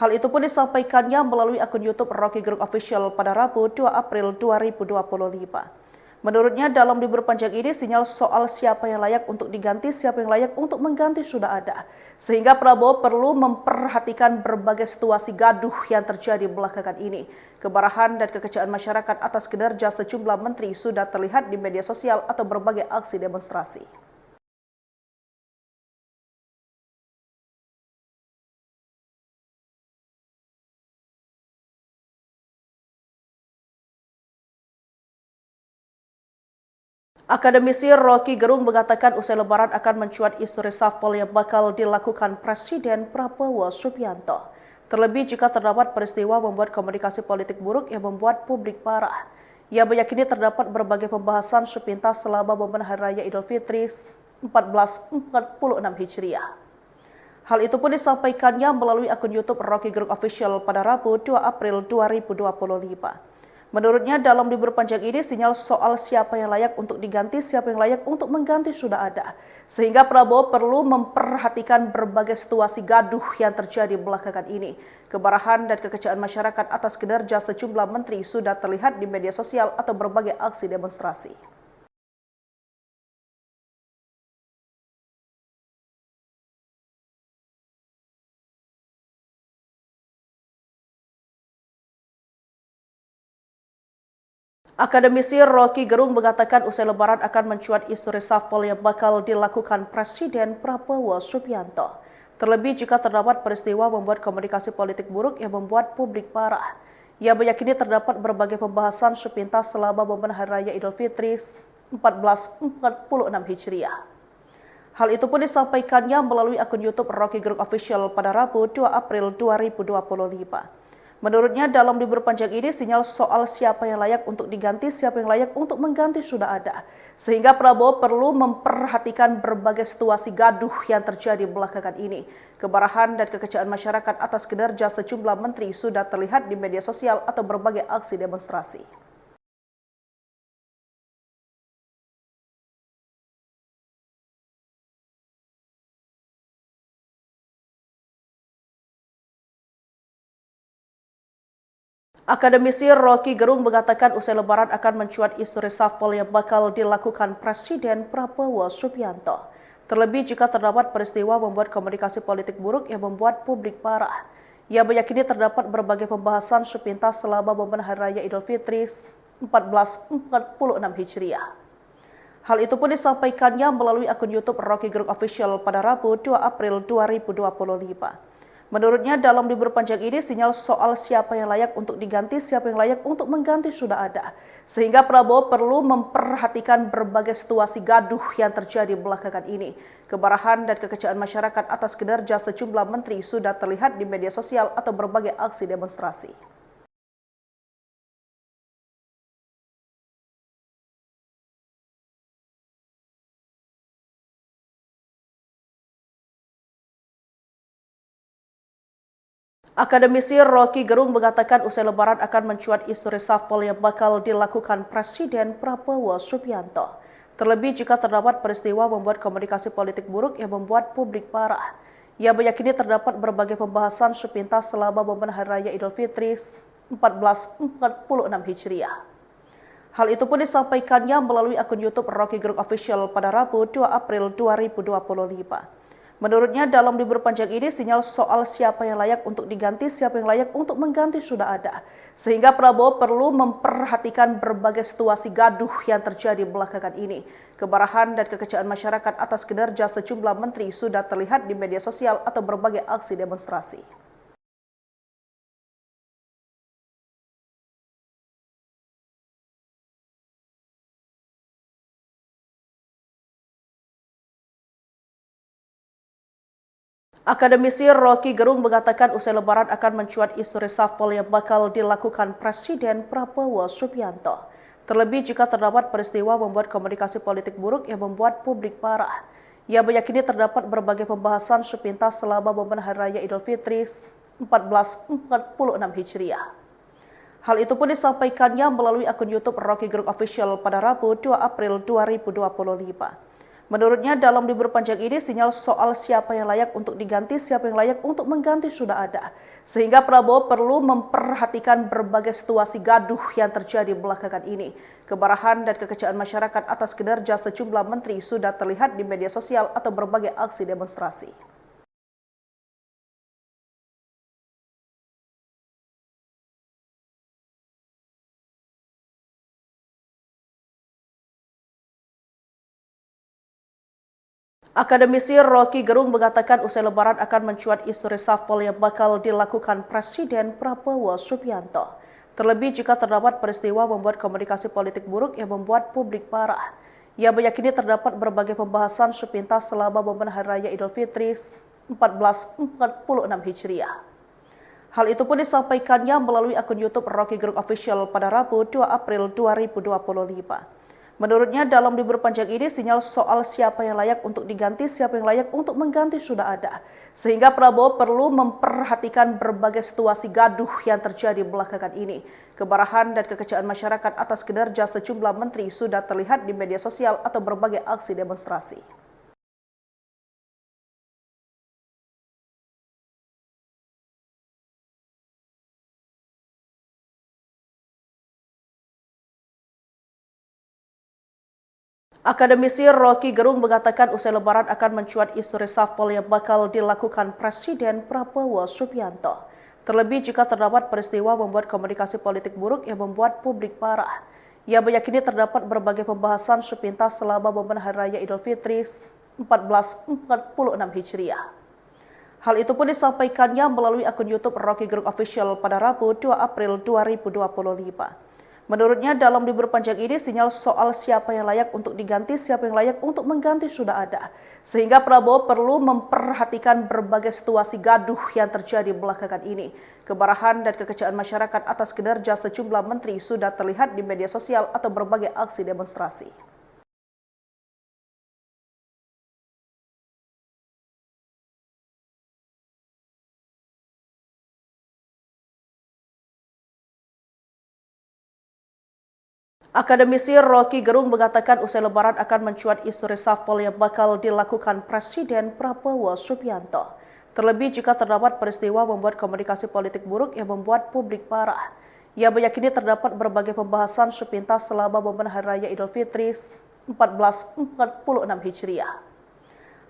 Hal itu pun disampaikannya melalui akun YouTube Rocky Gerung Official pada Rabu 2 April 2025. Menurutnya dalam libur panjang ini sinyal soal siapa yang layak untuk diganti, siapa yang layak untuk mengganti sudah ada. Sehingga Prabowo perlu memperhatikan berbagai situasi gaduh yang terjadi belakangan ini. Kemarahan dan kekecewaan masyarakat atas kinerja sejumlah menteri sudah terlihat di media sosial atau berbagai aksi demonstrasi. Akademisi Rocky Gerung mengatakan usai lebaran akan mencuat isu reshuffle yang bakal dilakukan Presiden Prabowo Subianto. Terlebih jika terdapat peristiwa membuat komunikasi politik buruk yang membuat publik marah. Ia meyakini terdapat berbagai pembahasan sepintas selama momen Hari Raya Idul Fitri 1446 Hijriah. Hal itu pun disampaikannya melalui akun YouTube Rocky Gerung Official pada Rabu 2 April 2025. Menurutnya dalam libur panjang ini sinyal soal siapa yang layak untuk diganti, siapa yang layak untuk mengganti sudah ada. Sehingga Prabowo perlu memperhatikan berbagai situasi gaduh yang terjadi belakangan ini. Kemarahan dan kekecewaan masyarakat atas kinerja sejumlah menteri sudah terlihat di media sosial atau berbagai aksi demonstrasi. Akademisi Rocky Gerung mengatakan usai lebaran akan mencuat isu reshuffle yang bakal dilakukan Presiden Prabowo Subianto. Terlebih jika terdapat peristiwa membuat komunikasi politik buruk yang membuat publik marah. Ia meyakini terdapat berbagai pembahasan sepintas selama momen Hari Raya Idul Fitri 1446 Hijriah. Hal itu pun disampaikannya melalui akun YouTube Rocky Gerung Official pada Rabu 2 April 2025. Menurutnya dalam libur panjang ini sinyal soal siapa yang layak untuk diganti, siapa yang layak untuk mengganti sudah ada. Sehingga Prabowo perlu memperhatikan berbagai situasi gaduh yang terjadi belakangan ini. Kemarahan dan kekecewaan masyarakat atas kinerja sejumlah menteri sudah terlihat di media sosial atau berbagai aksi demonstrasi. Akademisi Rocky Gerung mengatakan usai lebaran akan mencuat isu reshuffle yang bakal dilakukan Presiden Prabowo Subianto. Terlebih jika terdapat peristiwa membuat komunikasi politik buruk yang membuat publik marah. Ia meyakini terdapat berbagai pembahasan sepintas selama momen Hari Raya Idul Fitri 1446 Hijriah. Hal itu pun disampaikannya melalui akun YouTube Rocky Gerung Official pada Rabu 2 April 2025. Menurutnya dalam libur panjang ini sinyal soal siapa yang layak untuk diganti, siapa yang layak untuk mengganti sudah ada. Sehingga Prabowo perlu memperhatikan berbagai situasi gaduh yang terjadi belakangan ini. Kemarahan dan kekecewaan masyarakat atas kinerja sejumlah menteri sudah terlihat di media sosial atau berbagai aksi demonstrasi. Akademisi Rocky Gerung mengatakan usai lebaran akan mencuat isu reshuffle yang bakal dilakukan Presiden Prabowo Subianto. Terlebih jika terdapat peristiwa membuat komunikasi politik buruk yang membuat publik marah. Ia meyakini terdapat berbagai pembahasan sepintas selama momen Hari Raya Idul Fitri 1446 Hijriah. Hal itu pun disampaikannya melalui akun YouTube Rocky Gerung Official pada Rabu 2 April 2025. Menurutnya dalam libur panjang ini sinyal soal siapa yang layak untuk diganti, siapa yang layak untuk mengganti sudah ada. Sehingga Prabowo perlu memperhatikan berbagai situasi gaduh yang terjadi belakangan ini. Kemarahan dan kekecewaan masyarakat atas kinerja sejumlah menteri sudah terlihat di media sosial atau berbagai aksi demonstrasi. Akademisi Rocky Gerung mengatakan usai lebaran akan mencuat isu reshuffle yang bakal dilakukan Presiden Prabowo Subianto. Terlebih jika terdapat peristiwa membuat komunikasi politik buruk yang membuat publik marah. Ia meyakini terdapat berbagai pembahasan sepintas selama momen Hari Raya Idul Fitri 1446 Hijriah. Hal itu pun disampaikannya melalui akun YouTube Rocky Gerung Official pada Rabu 2 April 2025. Menurutnya dalam libur panjang ini sinyal soal siapa yang layak untuk diganti, siapa yang layak untuk mengganti sudah ada. Sehingga Prabowo perlu memperhatikan berbagai situasi gaduh yang terjadi belakangan ini. Kemarahan dan kekecewaan masyarakat atas kinerja sejumlah menteri sudah terlihat di media sosial atau berbagai aksi demonstrasi. Akademisi Rocky Gerung mengatakan usai Lebaran akan mencuat isu reshuffle yang bakal dilakukan Presiden Prabowo Subianto. Terlebih jika terdapat peristiwa membuat komunikasi politik buruk yang membuat publik marah. Ia meyakini terdapat berbagai pembahasan sepintas selama momen Hari Raya Idul Fitri 1446 Hijriah. Hal itu pun disampaikannya melalui akun YouTube Rocky Gerung Official pada Rabu 2 April 2025. Menurutnya dalam libur panjang ini sinyal soal siapa yang layak untuk diganti, siapa yang layak untuk mengganti sudah ada. Sehingga Prabowo perlu memperhatikan berbagai situasi gaduh yang terjadi belakangan ini. Kemarahan dan kekecewaan masyarakat atas kinerja sejumlah menteri sudah terlihat di media sosial atau berbagai aksi demonstrasi. Akademisi Rocky Gerung mengatakan usai Lebaran akan mencuat isu reshuffle yang bakal dilakukan Presiden Prabowo Subianto. Terlebih jika terdapat peristiwa membuat komunikasi politik buruk yang membuat publik marah. Ia meyakini terdapat berbagai pembahasan sepintas selama momen Hari Raya Idul Fitri 1446 Hijriah. Hal itu pun disampaikannya melalui akun YouTube Rocky Gerung Official pada Rabu 2 April 2025. Menurutnya dalam libur panjang ini sinyal soal siapa yang layak untuk diganti, siapa yang layak untuk mengganti sudah ada. Sehingga Prabowo perlu memperhatikan berbagai situasi gaduh yang terjadi belakangan ini. Kemarahan dan kekecewaan masyarakat atas kinerja sejumlah menteri sudah terlihat di media sosial atau berbagai aksi demonstrasi. Akademisi Rocky Gerung mengatakan usai Lebaran akan mencuat isu reshuffle yang bakal dilakukan Presiden Prabowo Subianto. Terlebih jika terdapat peristiwa membuat komunikasi politik buruk yang membuat publik marah. Ia meyakini terdapat berbagai pembahasan sepintas selama momen Hari Raya Idul Fitri 1446 Hijriah.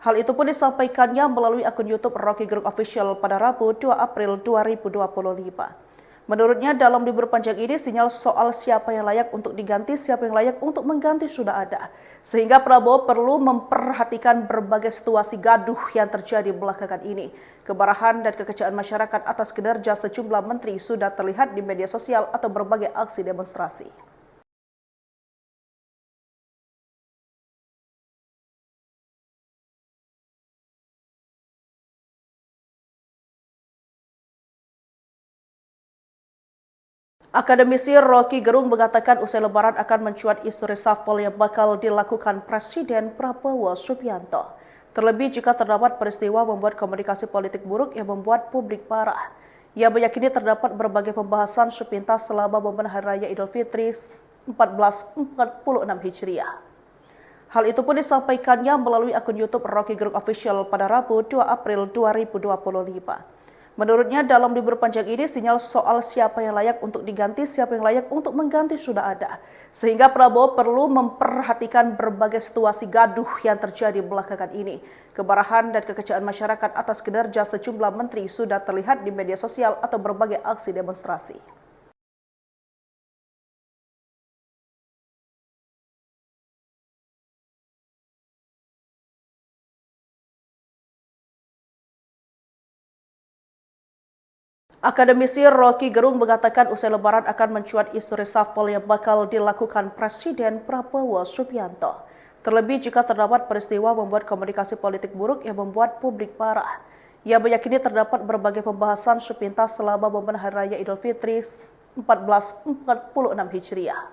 Hal itu pun disampaikannya melalui akun YouTube Rocky Gerung Official pada Rabu 2 April 2025. Menurutnya dalam libur panjang ini sinyal soal siapa yang layak untuk diganti, siapa yang layak untuk mengganti sudah ada. Sehingga Prabowo perlu memperhatikan berbagai situasi gaduh yang terjadi belakangan ini. Kemarahan dan kekecewaan masyarakat atas kinerja sejumlah menteri sudah terlihat di media sosial atau berbagai aksi demonstrasi. Akademisi Rocky Gerung mengatakan usai Lebaran akan mencuat isu reshuffle yang bakal dilakukan Presiden Prabowo Subianto. Terlebih jika terdapat peristiwa membuat komunikasi politik buruk yang membuat publik marah. Ia meyakini terdapat berbagai pembahasan sepintas selama momen Hari Raya Idul Fitri 1446 Hijriah. Hal itu pun disampaikannya melalui akun YouTube Rocky Gerung Official pada Rabu 2 April 2025. Menurutnya dalam libur panjang ini sinyal soal siapa yang layak untuk diganti, siapa yang layak untuk mengganti sudah ada. Sehingga Prabowo perlu memperhatikan berbagai situasi gaduh yang terjadi belakangan ini. Kemarahan dan kekecewaan masyarakat atas kinerja sejumlah menteri sudah terlihat di media sosial atau berbagai aksi demonstrasi. Akademisi Rocky Gerung mengatakan usai Lebaran akan mencuat isu reshuffle yang bakal dilakukan Presiden Prabowo Subianto. Terlebih jika terdapat peristiwa membuat komunikasi politik buruk yang membuat publik marah. Ia meyakini terdapat berbagai pembahasan sepintas selama momen Hari Raya Idul Fitri 1446 Hijriah.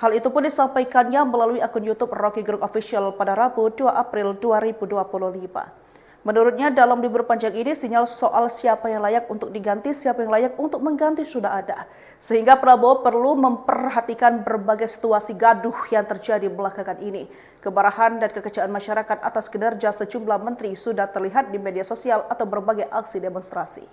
Hal itu pun disampaikannya melalui akun YouTube Rocky Gerung Official pada Rabu 2 April 2025. Menurutnya dalam libur panjang ini sinyal soal siapa yang layak untuk diganti, siapa yang layak untuk mengganti sudah ada. Sehingga Prabowo perlu memperhatikan berbagai situasi gaduh yang terjadi belakangan ini. Kemarahan dan kekecewaan masyarakat atas kinerja sejumlah menteri sudah terlihat di media sosial atau berbagai aksi demonstrasi.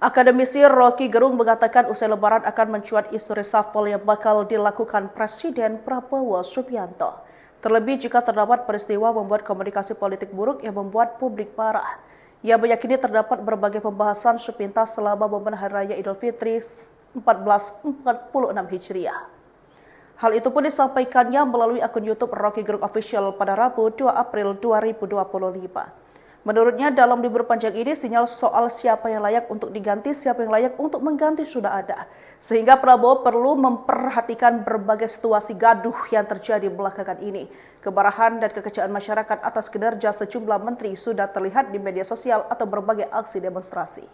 Akademisi Rocky Gerung mengatakan usai lebaran akan mencuat isu reshuffle yang bakal dilakukan Presiden Prabowo Subianto. Terlebih jika terdapat peristiwa membuat komunikasi politik buruk yang membuat publik marah. Ia meyakini terdapat berbagai pembahasan sepintas selama momen Hari Raya Idul Fitri 1446 Hijriah. Hal itu pun disampaikannya melalui akun YouTube Rocky Gerung Official pada Rabu 2 April 2025. Menurutnya dalam libur panjang ini sinyal soal siapa yang layak untuk diganti, siapa yang layak untuk mengganti sudah ada. Sehingga Prabowo perlu memperhatikan berbagai situasi gaduh yang terjadi belakangan ini. Kemarahan dan kekecewaan masyarakat atas kinerja sejumlah menteri sudah terlihat di media sosial atau berbagai aksi demonstrasi.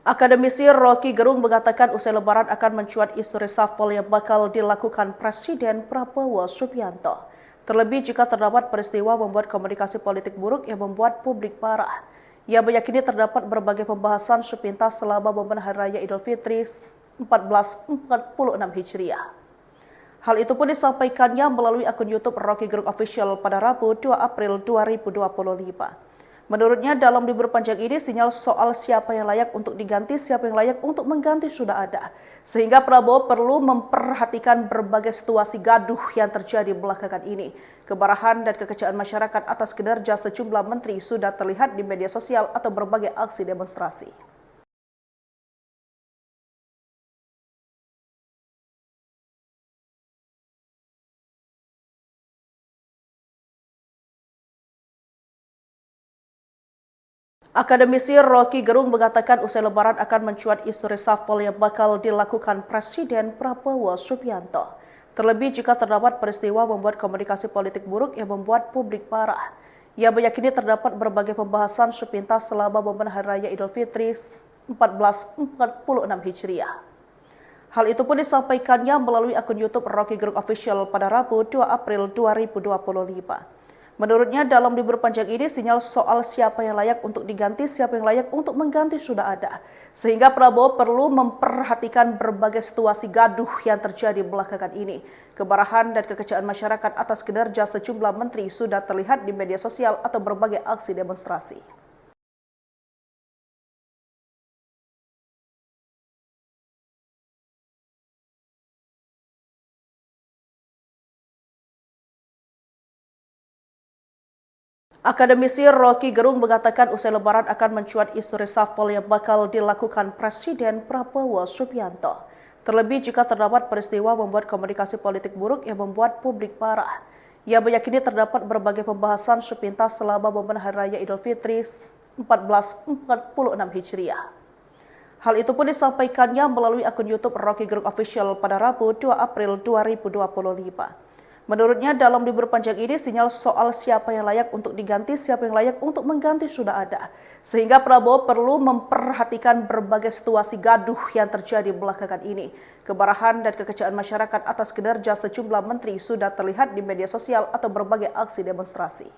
Akademisi Rocky Gerung mengatakan usai lebaran akan mencuat isu reshuffle yang bakal dilakukan Presiden Prabowo Subianto. Terlebih jika terdapat peristiwa membuat komunikasi politik buruk yang membuat publik marah. Ia meyakini terdapat berbagai pembahasan sepintas selama momen Hari Raya Idul Fitri 1446 Hijriah. Hal itu pun disampaikannya melalui akun YouTube Rocky Gerung Official pada Rabu 2 April 2025. Menurutnya dalam libur panjang ini sinyal soal siapa yang layak untuk diganti, siapa yang layak untuk mengganti sudah ada. Sehingga Prabowo perlu memperhatikan berbagai situasi gaduh yang terjadi belakangan ini. Kemarahan dan kekecewaan masyarakat atas kinerja sejumlah menteri sudah terlihat di media sosial atau berbagai aksi demonstrasi. Akademisi Rocky Gerung mengatakan usai lebaran akan mencuat isu reshuffle yang bakal dilakukan Presiden Prabowo Subianto. Terlebih jika terdapat peristiwa membuat komunikasi politik buruk yang membuat publik marah. Ia meyakini terdapat berbagai pembahasan sepintas selama momen Hari Raya Idul Fitri 1446 Hijriah. Hal itu pun disampaikannya melalui akun YouTube Rocky Gerung Official pada Rabu 2 April 2025. Menurutnya dalam libur panjang ini sinyal soal siapa yang layak untuk diganti, siapa yang layak untuk mengganti sudah ada. Sehingga Prabowo perlu memperhatikan berbagai situasi gaduh yang terjadi belakangan ini. Kemarahan dan kekecewaan masyarakat atas kinerja sejumlah menteri sudah terlihat di media sosial atau berbagai aksi demonstrasi. Akademisi Rocky Gerung mengatakan usai lebaran akan mencuat isu reshuffle yang bakal dilakukan Presiden Prabowo Subianto. Terlebih jika terdapat peristiwa membuat komunikasi politik buruk yang membuat publik marah. Ia meyakini terdapat berbagai pembahasan sepintas selama momen Hari Raya Idul Fitri 1446 Hijriah. Hal itu pun disampaikannya melalui akun YouTube Rocky Gerung Official pada Rabu 2 April 2025. Menurutnya dalam libur panjang ini sinyal soal siapa yang layak untuk diganti, siapa yang layak untuk mengganti sudah ada. Sehingga Prabowo perlu memperhatikan berbagai situasi gaduh yang terjadi belakangan ini. Kemarahan dan kekecewaan masyarakat atas kinerja sejumlah menteri sudah terlihat di media sosial atau berbagai aksi demonstrasi.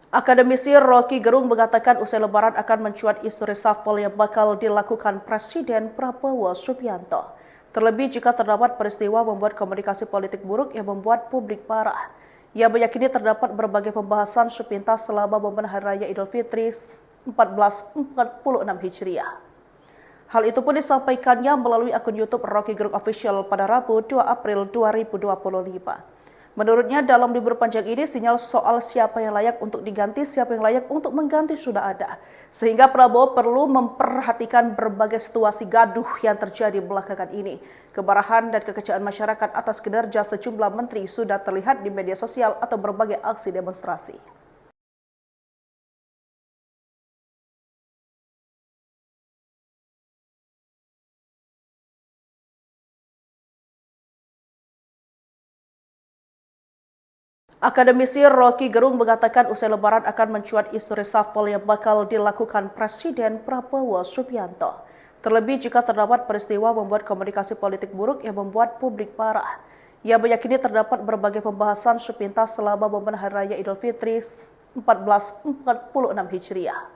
Akademisi Rocky Gerung mengatakan usai lebaran akan mencuat isu reshuffle yang bakal dilakukan Presiden Prabowo Subianto. Terlebih jika terdapat peristiwa membuat komunikasi politik buruk yang membuat publik marah. Ia meyakini terdapat berbagai pembahasan sepintas selama momen Hari Raya Idul Fitri 1446 Hijriah. Hal itu pun disampaikannya melalui akun YouTube Rocky Gerung Official pada Rabu 2 April 2025. Menurutnya dalam libur panjang ini sinyal soal siapa yang layak untuk diganti, siapa yang layak untuk mengganti sudah ada. Sehingga Prabowo perlu memperhatikan berbagai situasi gaduh yang terjadi belakangan ini. Kemarahan dan kekecewaan masyarakat atas kinerja sejumlah menteri sudah terlihat di media sosial atau berbagai aksi demonstrasi. Akademisi Rocky Gerung mengatakan usai lebaran akan mencuat isu reshuffle yang bakal dilakukan Presiden Prabowo Subianto. Terlebih jika terdapat peristiwa membuat komunikasi politik buruk yang membuat publik marah. Ia meyakini terdapat berbagai pembahasan sepintas selama momen Hari Raya Idul Fitri 1446 Hijriah.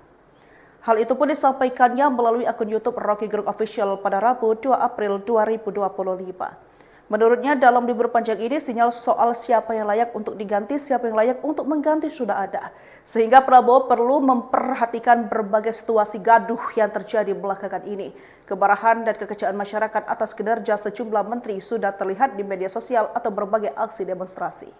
Hal itu pun disampaikannya melalui akun YouTube Rocky Gerung Official pada Rabu 2 April 2025. Menurutnya dalam libur panjang ini sinyal soal siapa yang layak untuk diganti, siapa yang layak untuk mengganti sudah ada. Sehingga Prabowo perlu memperhatikan berbagai situasi gaduh yang terjadi belakangan ini. Kemarahan dan kekecewaan masyarakat atas kinerja sejumlah menteri sudah terlihat di media sosial atau berbagai aksi demonstrasi.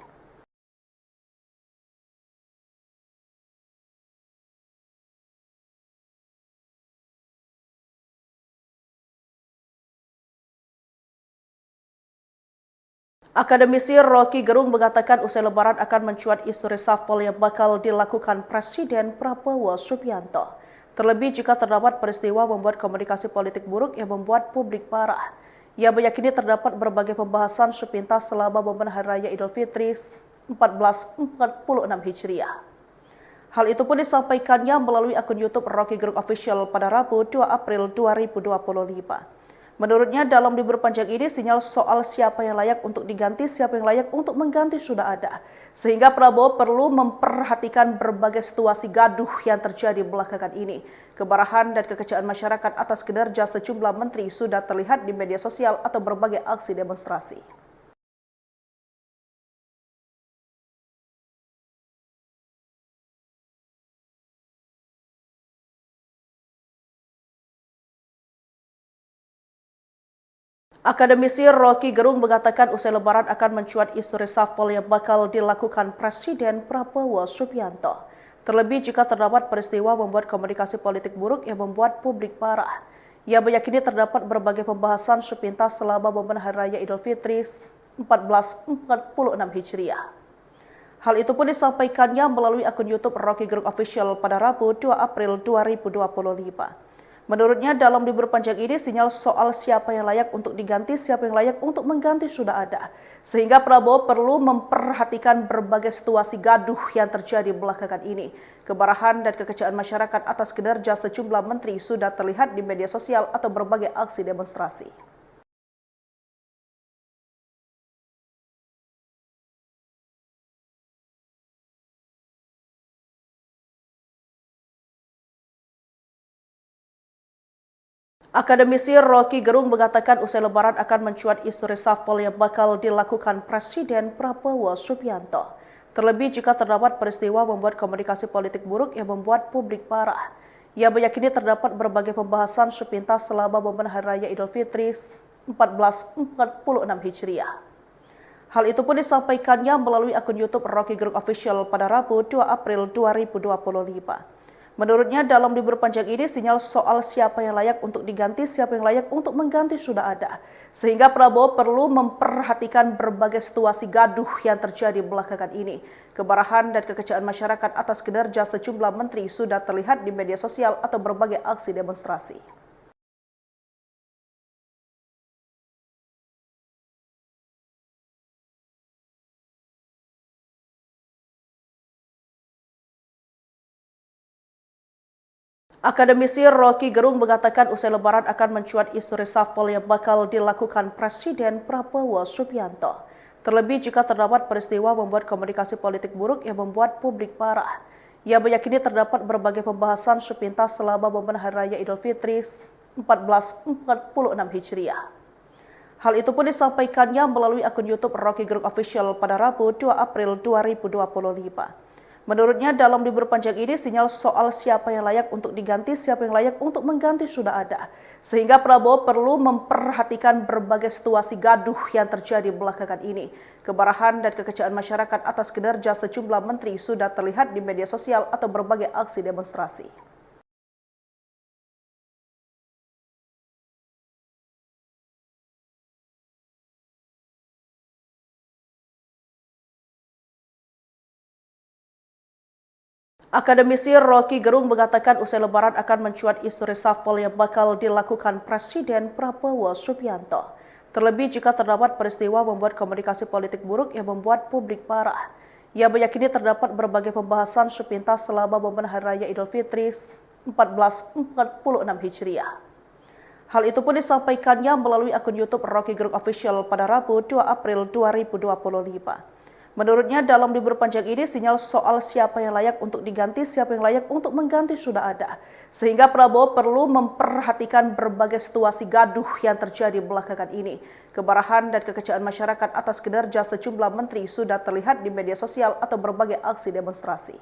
Akademisi Rocky Gerung mengatakan usai lebaran akan mencuat isu reshuffle yang bakal dilakukan Presiden Prabowo Subianto. Terlebih jika terdapat peristiwa membuat komunikasi politik buruk yang membuat publik marah. Ia meyakini terdapat berbagai pembahasan sepintas selama momen Hari Raya Idul Fitri 1446 Hijriah. Hal itu pun disampaikannya melalui akun YouTube Rocky Gerung Official pada Rabu 2 April 2025. Menurutnya dalam libur panjang ini sinyal soal siapa yang layak untuk diganti, siapa yang layak untuk mengganti sudah ada. Sehingga Prabowo perlu memperhatikan berbagai situasi gaduh yang terjadi belakangan ini. Kemarahan dan kekecewaan masyarakat atas kinerja sejumlah menteri sudah terlihat di media sosial atau berbagai aksi demonstrasi. Akademisi Rocky Gerung mengatakan usai lebaran akan mencuat isu reshuffle yang bakal dilakukan Presiden Prabowo Subianto. Terlebih jika terdapat peristiwa membuat komunikasi politik buruk yang membuat publik marah. Ia meyakini terdapat berbagai pembahasan sepintas selama momen Hari Raya Idul Fitri 1446 Hijriah. Hal itu pun disampaikannya melalui akun YouTube Rocky Gerung Official pada Rabu 2 April 2025. Menurutnya dalam libur panjang ini sinyal soal siapa yang layak untuk diganti, siapa yang layak untuk mengganti sudah ada. Sehingga Prabowo perlu memperhatikan berbagai situasi gaduh yang terjadi belakangan ini. Kemarahan dan kekecewaan masyarakat atas kinerja sejumlah menteri sudah terlihat di media sosial atau berbagai aksi demonstrasi. Akademisi Rocky Gerung mengatakan usai lebaran akan mencuat isu reshuffle yang bakal dilakukan Presiden Prabowo Subianto. Terlebih jika terdapat peristiwa membuat komunikasi politik buruk yang membuat publik marah. Ia meyakini terdapat berbagai pembahasan sepintas selama momen Hari Raya Idul Fitri 1446 Hijriah. Hal itu pun disampaikannya melalui akun YouTube Rocky Gerung Official pada Rabu 2 April 2025. Menurutnya dalam libur panjang ini sinyal soal siapa yang layak untuk diganti, siapa yang layak untuk mengganti sudah ada. Sehingga Prabowo perlu memperhatikan berbagai situasi gaduh yang terjadi belakangan ini. Kemarahan dan kekecewaan masyarakat atas kinerja sejumlah menteri sudah terlihat di media sosial atau berbagai aksi demonstrasi. Akademisi Rocky Gerung mengatakan usai lebaran akan mencuat isu reshuffle yang bakal dilakukan Presiden Prabowo Subianto. Terlebih jika terdapat peristiwa membuat komunikasi politik buruk yang membuat publik marah. Ia meyakini terdapat berbagai pembahasan sepintas selama momen Hari Raya Idul Fitri 1446 Hijriah. Hal itu pun disampaikannya melalui akun YouTube Rocky Gerung Official pada Rabu 2 April 2025. Menurutnya dalam libur panjang ini sinyal soal siapa yang layak untuk diganti, siapa yang layak untuk mengganti sudah ada. Sehingga Prabowo perlu memperhatikan berbagai situasi gaduh yang terjadi belakangan ini. Kemarahan dan kekecewaan masyarakat atas kinerja sejumlah menteri sudah terlihat di media sosial atau berbagai aksi demonstrasi. Akademisi Rocky Gerung mengatakan usai Lebaran akan mencuat isu reshuffle yang bakal dilakukan Presiden Prabowo Subianto. Terlebih jika terdapat peristiwa membuat komunikasi politik buruk yang membuat publik marah. Ia meyakini terdapat berbagai pembahasan sepintas selama momen Hari Raya Idul Fitri 1446 Hijriah. Hal itu pun disampaikannya melalui akun YouTube Rocky Gerung Official pada Rabu 2 April 2025. Menurutnya dalam libur panjang ini sinyal soal siapa yang layak untuk diganti, siapa yang layak untuk mengganti sudah ada. Sehingga Prabowo perlu memperhatikan berbagai situasi gaduh yang terjadi belakangan ini. Kemarahan dan kekecewaan masyarakat atas kinerja sejumlah menteri sudah terlihat di media sosial atau berbagai aksi demonstrasi.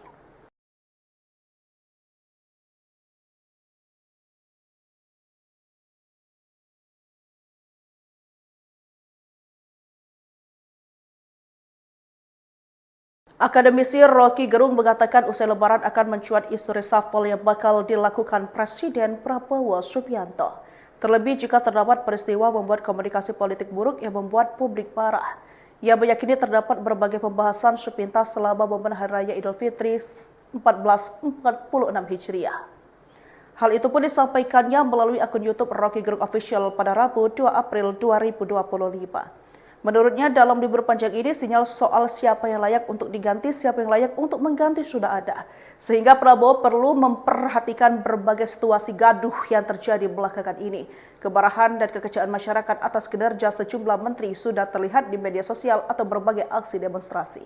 Akademisi Rocky Gerung mengatakan usai Lebaran akan mencuat isu reshuffle yang bakal dilakukan Presiden Prabowo Subianto. Terlebih jika terdapat peristiwa membuat komunikasi politik buruk yang membuat publik marah. Ia meyakini terdapat berbagai pembahasan sepintas selama momen Hari Raya Idul Fitri 1446 Hijriah. Hal itu pun disampaikannya melalui akun YouTube Rocky Gerung Official pada Rabu 2 April 2025. Menurutnya dalam libur panjang ini sinyal soal siapa yang layak untuk diganti, siapa yang layak untuk mengganti sudah ada. Sehingga Prabowo perlu memperhatikan berbagai situasi gaduh yang terjadi belakangan ini. Kemarahan dan kekecewaan masyarakat atas kinerja sejumlah menteri sudah terlihat di media sosial atau berbagai aksi demonstrasi.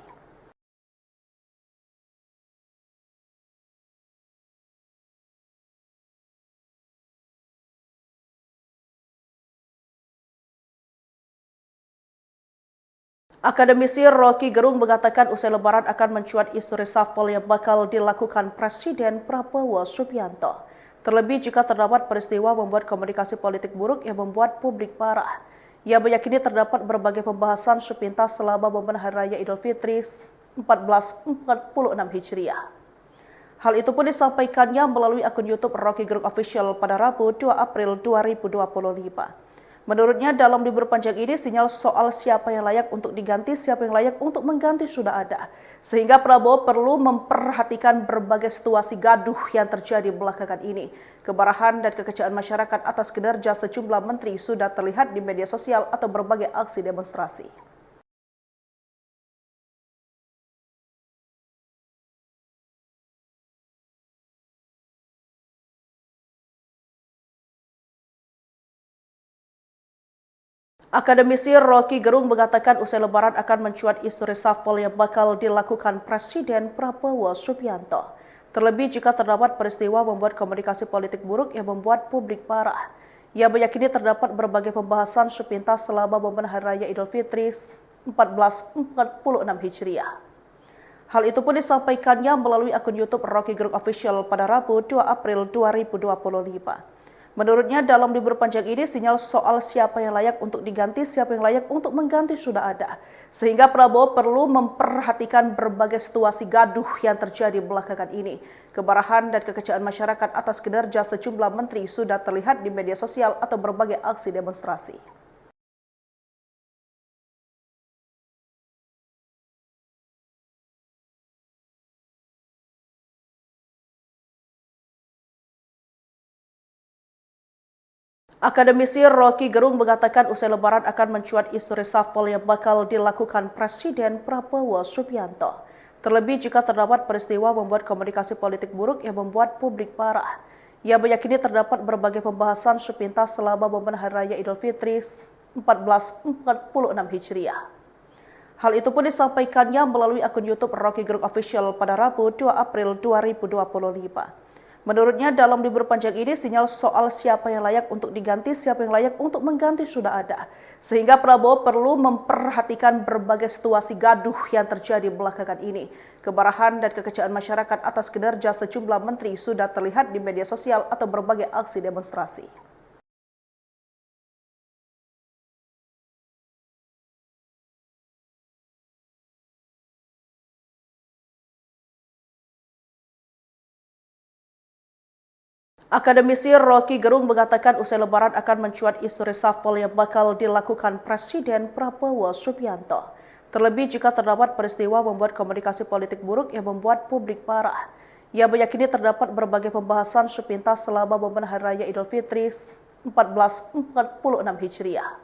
Akademisi Rocky Gerung mengatakan usai Lebaran akan mencuat isu reshuffle yang bakal dilakukan Presiden Prabowo Subianto. Terlebih jika terdapat peristiwa membuat komunikasi politik buruk yang membuat publik marah. Ia meyakini terdapat berbagai pembahasan sepintas selama momen Hari Raya Idul Fitri 1446 Hijriah. Hal itu pun disampaikannya melalui akun YouTube Rocky Gerung Official pada Rabu 2 April 2025. Menurutnya dalam libur panjang ini sinyal soal siapa yang layak untuk diganti, siapa yang layak untuk mengganti sudah ada. Sehingga Prabowo perlu memperhatikan berbagai situasi gaduh yang terjadi belakangan ini. Kemarahan dan kekecewaan masyarakat atas kinerja sejumlah menteri sudah terlihat di media sosial atau berbagai aksi demonstrasi. Akademisi Rocky Gerung mengatakan usai Lebaran akan mencuat isu reshuffle yang bakal dilakukan Presiden Prabowo Subianto. Terlebih jika terdapat peristiwa membuat komunikasi politik buruk yang membuat publik marah. Ia meyakini terdapat berbagai pembahasan sepintas selama momen Hari Raya Idul Fitri 1446 Hijriah. Hal itu pun disampaikannya melalui akun YouTube Rocky Gerung Official pada Rabu 2 April 2025. Menurutnya dalam libur panjang ini sinyal soal siapa yang layak untuk diganti, siapa yang layak untuk mengganti sudah ada. Sehingga Prabowo perlu memperhatikan berbagai situasi gaduh yang terjadi belakangan ini. Kemarahan dan kekecewaan masyarakat atas kinerja sejumlah menteri sudah terlihat di media sosial atau berbagai aksi demonstrasi. Akademisi Rocky Gerung mengatakan usai Lebaran akan mencuat isu reshuffle yang bakal dilakukan Presiden Prabowo Subianto. Terlebih jika terdapat peristiwa membuat komunikasi politik buruk yang membuat publik marah. Ia meyakini terdapat berbagai pembahasan sepintas selama momen Hari Raya Idul Fitri 1446 Hijriah. Hal itu pun disampaikannya melalui akun YouTube Rocky Gerung Official pada Rabu 2 April 2025. Menurutnya dalam libur panjang ini sinyal soal siapa yang layak untuk diganti, siapa yang layak untuk mengganti sudah ada. Sehingga Prabowo perlu memperhatikan berbagai situasi gaduh yang terjadi belakangan ini. Kemarahan dan kekecewaan masyarakat atas kinerja sejumlah menteri sudah terlihat di media sosial atau berbagai aksi demonstrasi. Akademisi Rocky Gerung mengatakan usai Lebaran akan mencuat isu reshuffle yang bakal dilakukan Presiden Prabowo Subianto. Terlebih jika terdapat peristiwa membuat komunikasi politik buruk yang membuat publik marah. Ia meyakini terdapat berbagai pembahasan sepintas selama momen Hari Raya Idul Fitri 1446 Hijriah.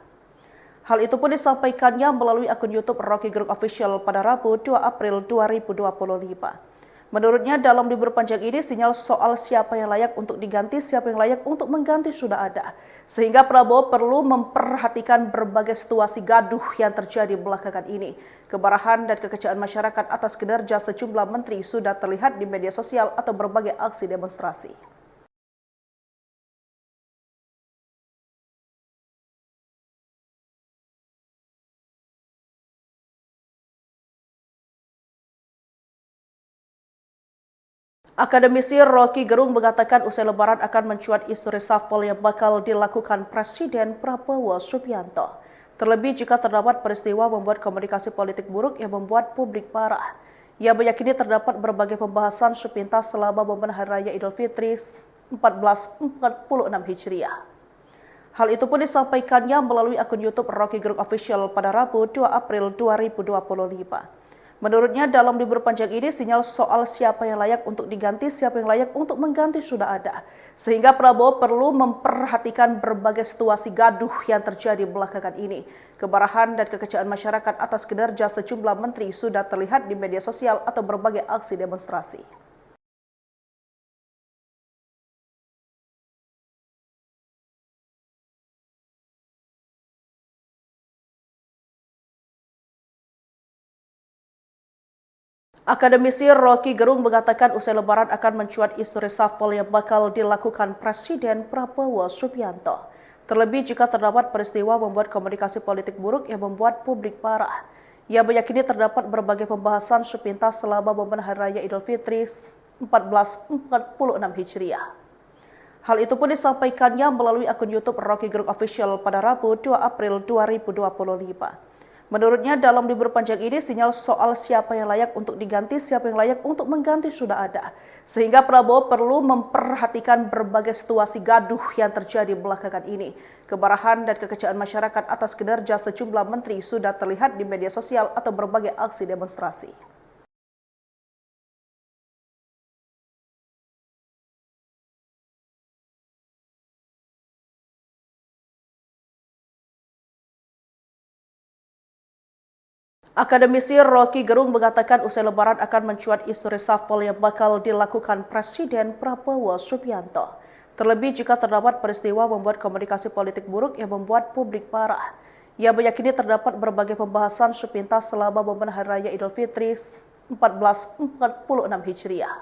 Hal itu pun disampaikannya melalui akun YouTube Rocky Gerung Official pada Rabu 2 April 2025. Menurutnya dalam libur panjang ini sinyal soal siapa yang layak untuk diganti, siapa yang layak untuk mengganti sudah ada. Sehingga Prabowo perlu memperhatikan berbagai situasi gaduh yang terjadi belakangan ini. Kemarahan dan kekecewaan masyarakat atas kinerja sejumlah menteri sudah terlihat di media sosial atau berbagai aksi demonstrasi. Akademisi Rocky Gerung mengatakan usai Lebaran akan mencuat isu reshuffle yang bakal dilakukan Presiden Prabowo Subianto. Terlebih jika terdapat peristiwa membuat komunikasi politik buruk yang membuat publik marah. Ia meyakini terdapat berbagai pembahasan sepintas selama momen Hari Raya Idul Fitri 1446 Hijriah. Hal itu pun disampaikannya melalui akun YouTube Rocky Gerung Official pada Rabu 2 April 2025. Menurutnya dalam libur panjang ini sinyal soal siapa yang layak untuk diganti, siapa yang layak untuk mengganti sudah ada. Sehingga Prabowo perlu memperhatikan berbagai situasi gaduh yang terjadi belakangan ini. Kemarahan dan kekecewaan masyarakat atas kinerja sejumlah menteri sudah terlihat di media sosial atau berbagai aksi demonstrasi. Akademisi Rocky Gerung mengatakan usai Lebaran akan mencuat isu reshuffle yang bakal dilakukan Presiden Prabowo Subianto. Terlebih jika terdapat peristiwa membuat komunikasi politik buruk yang membuat publik marah. Ia meyakini terdapat berbagai pembahasan sepintas selama momen Hari Raya Idul Fitri 1446 Hijriah. Hal itu pun disampaikannya melalui akun YouTube Rocky Gerung Official pada Rabu 2 April 2025. Menurutnya dalam libur panjang ini sinyal soal siapa yang layak untuk diganti, siapa yang layak untuk mengganti sudah ada. Sehingga Prabowo perlu memperhatikan berbagai situasi gaduh yang terjadi belakangan ini. Kemarahan dan kekecewaan masyarakat atas kinerja sejumlah menteri sudah terlihat di media sosial atau berbagai aksi demonstrasi. Akademisi Rocky Gerung mengatakan usai Lebaran akan mencuat isu reshuffle yang bakal dilakukan Presiden Prabowo Subianto. Terlebih jika terdapat peristiwa membuat komunikasi politik buruk yang membuat publik marah. Ia meyakini terdapat berbagai pembahasan sepintas selama momen Hari Raya Idul Fitri 1446 Hijriah.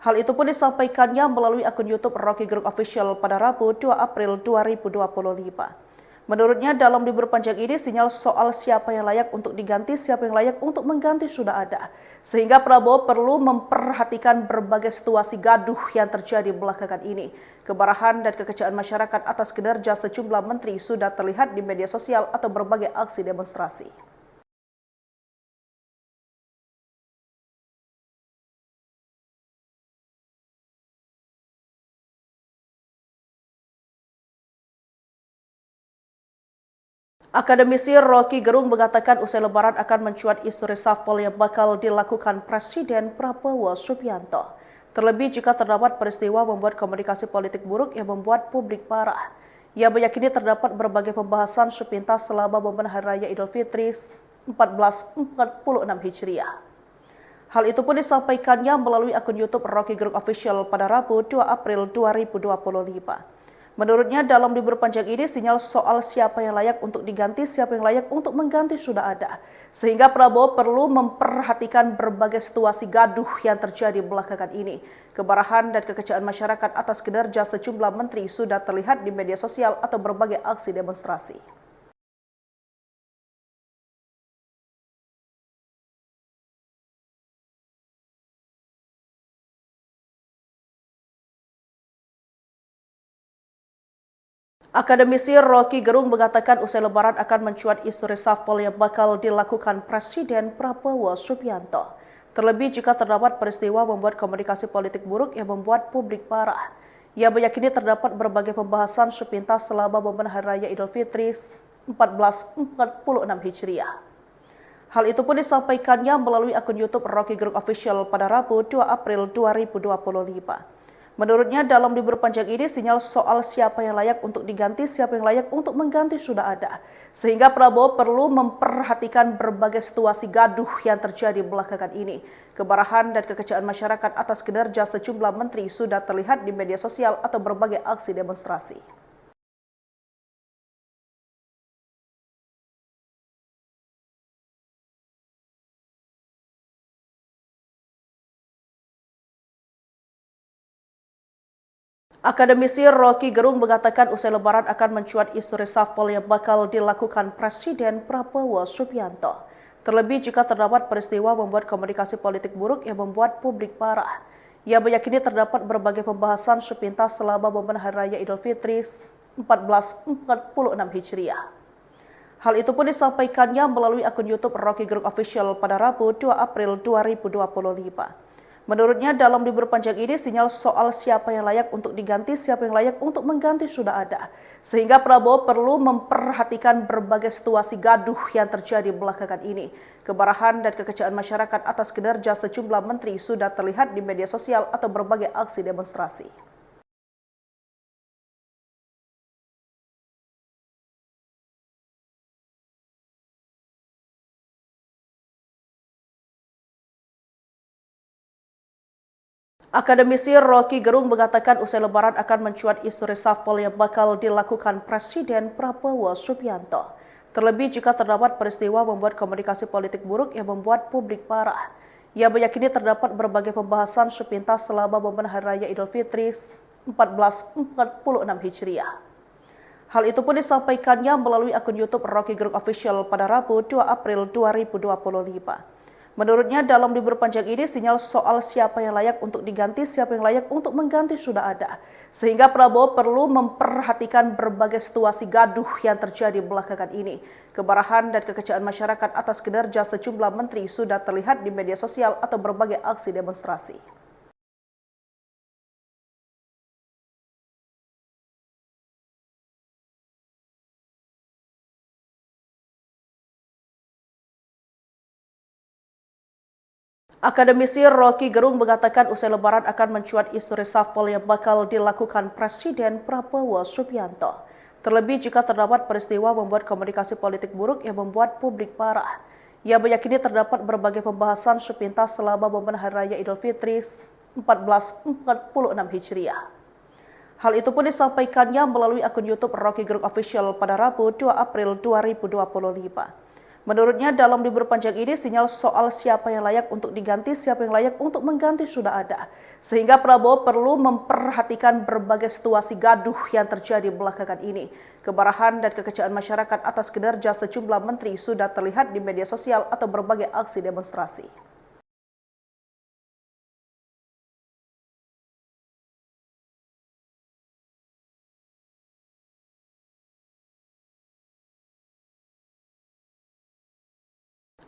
Hal itu pun disampaikannya melalui akun YouTube Rocky Gerung Official pada Rabu 2 April 2025. Menurutnya dalam libur panjang ini sinyal soal siapa yang layak untuk diganti, siapa yang layak untuk mengganti sudah ada. Sehingga Prabowo perlu memperhatikan berbagai situasi gaduh yang terjadi belakangan ini. Kemarahan dan kekecewaan masyarakat atas kinerja sejumlah menteri sudah terlihat di media sosial atau berbagai aksi demonstrasi. Akademisi Rocky Gerung mengatakan usai Lebaran akan mencuat isu reshuffle yang bakal dilakukan Presiden Prabowo Subianto. Terlebih jika terdapat peristiwa membuat komunikasi politik buruk yang membuat publik marah. Ia meyakini terdapat berbagai pembahasan sepintas selama momen Hari Raya Idul Fitri 1446 Hijriah. Hal itu pun disampaikannya melalui akun YouTube Rocky Gerung Official pada Rabu 2 April 2025. Menurutnya dalam libur panjang ini sinyal soal siapa yang layak untuk diganti, siapa yang layak untuk mengganti sudah ada. Sehingga Prabowo perlu memperhatikan berbagai situasi gaduh yang terjadi belakangan ini. Kemarahan dan kekecewaan masyarakat atas kinerja sejumlah menteri sudah terlihat di media sosial atau berbagai aksi demonstrasi. Akademisi Rocky Gerung mengatakan usai Lebaran akan mencuat isu reshuffle yang bakal dilakukan Presiden Prabowo Subianto. Terlebih jika terdapat peristiwa membuat komunikasi politik buruk yang membuat publik marah. Ia meyakini terdapat berbagai pembahasan sepintas selama momen Hari Raya Idul Fitri 1446 Hijriah. Hal itu pun disampaikannya melalui akun YouTube Rocky Gerung Official pada Rabu 2 April 2025. Menurutnya dalam libur panjang ini sinyal soal siapa yang layak untuk diganti, siapa yang layak untuk mengganti sudah ada. Sehingga Prabowo perlu memperhatikan berbagai situasi gaduh yang terjadi belakangan ini. Kemarahan dan kekecewaan masyarakat atas kinerja sejumlah menteri sudah terlihat di media sosial atau berbagai aksi demonstrasi. Akademisi Rocky Gerung mengatakan usai lebaran akan mencuat isu reshuffle yang bakal dilakukan Presiden Prabowo Subianto. Terlebih jika terdapat peristiwa membuat komunikasi politik buruk yang membuat publik marah. Ia meyakini terdapat berbagai pembahasan sepintas selama momen Hari Raya Idul Fitri 1446 Hijriah. Hal itu pun disampaikannya melalui akun YouTube Rocky Gerung Official pada Rabu 2 April 2025. Menurutnya dalam libur panjang ini sinyal soal siapa yang layak untuk diganti, siapa yang layak untuk mengganti sudah ada. Sehingga Prabowo perlu memperhatikan berbagai situasi gaduh yang terjadi belakangan ini. Kemarahan dan kekecewaan masyarakat atas kinerja sejumlah menteri sudah terlihat di media sosial atau berbagai aksi demonstrasi. Akademisi Rocky Gerung mengatakan usai lebaran akan mencuat isu reshuffle yang bakal dilakukan Presiden Prabowo Subianto. Terlebih jika terdapat peristiwa membuat komunikasi politik buruk yang membuat publik marah. Ia meyakini terdapat berbagai pembahasan sepintas selama momen Hari Raya Idul Fitri 1446 Hijriah. Hal itu pun disampaikannya melalui akun YouTube Rocky Gerung Official pada Rabu 2 April 2025. Menurutnya dalam libur panjang ini sinyal soal siapa yang layak untuk diganti, siapa yang layak untuk mengganti sudah ada. Sehingga Prabowo perlu memperhatikan berbagai situasi gaduh yang terjadi belakangan ini. Kemarahan dan kekecewaan masyarakat atas kinerja sejumlah menteri sudah terlihat di media sosial atau berbagai aksi demonstrasi. Akademisi Rocky Gerung mengatakan usai lebaran akan mencuat isu reshuffle yang bakal dilakukan Presiden Prabowo Subianto. Terlebih jika terdapat peristiwa membuat komunikasi politik buruk yang membuat publik marah. Ia meyakini terdapat berbagai pembahasan sepintas selama momen Hari Raya Idul Fitri 1446 Hijriah. Hal itu pun disampaikannya melalui akun YouTube Rocky Gerung Official pada Rabu 2 April 2025. Menurutnya dalam libur panjang ini sinyal soal siapa yang layak untuk diganti, siapa yang layak untuk mengganti sudah ada. Sehingga Prabowo perlu memperhatikan berbagai situasi gaduh yang terjadi belakangan ini. Kemarahan dan kekecewaan masyarakat atas kinerja sejumlah menteri sudah terlihat di media sosial atau berbagai aksi demonstrasi.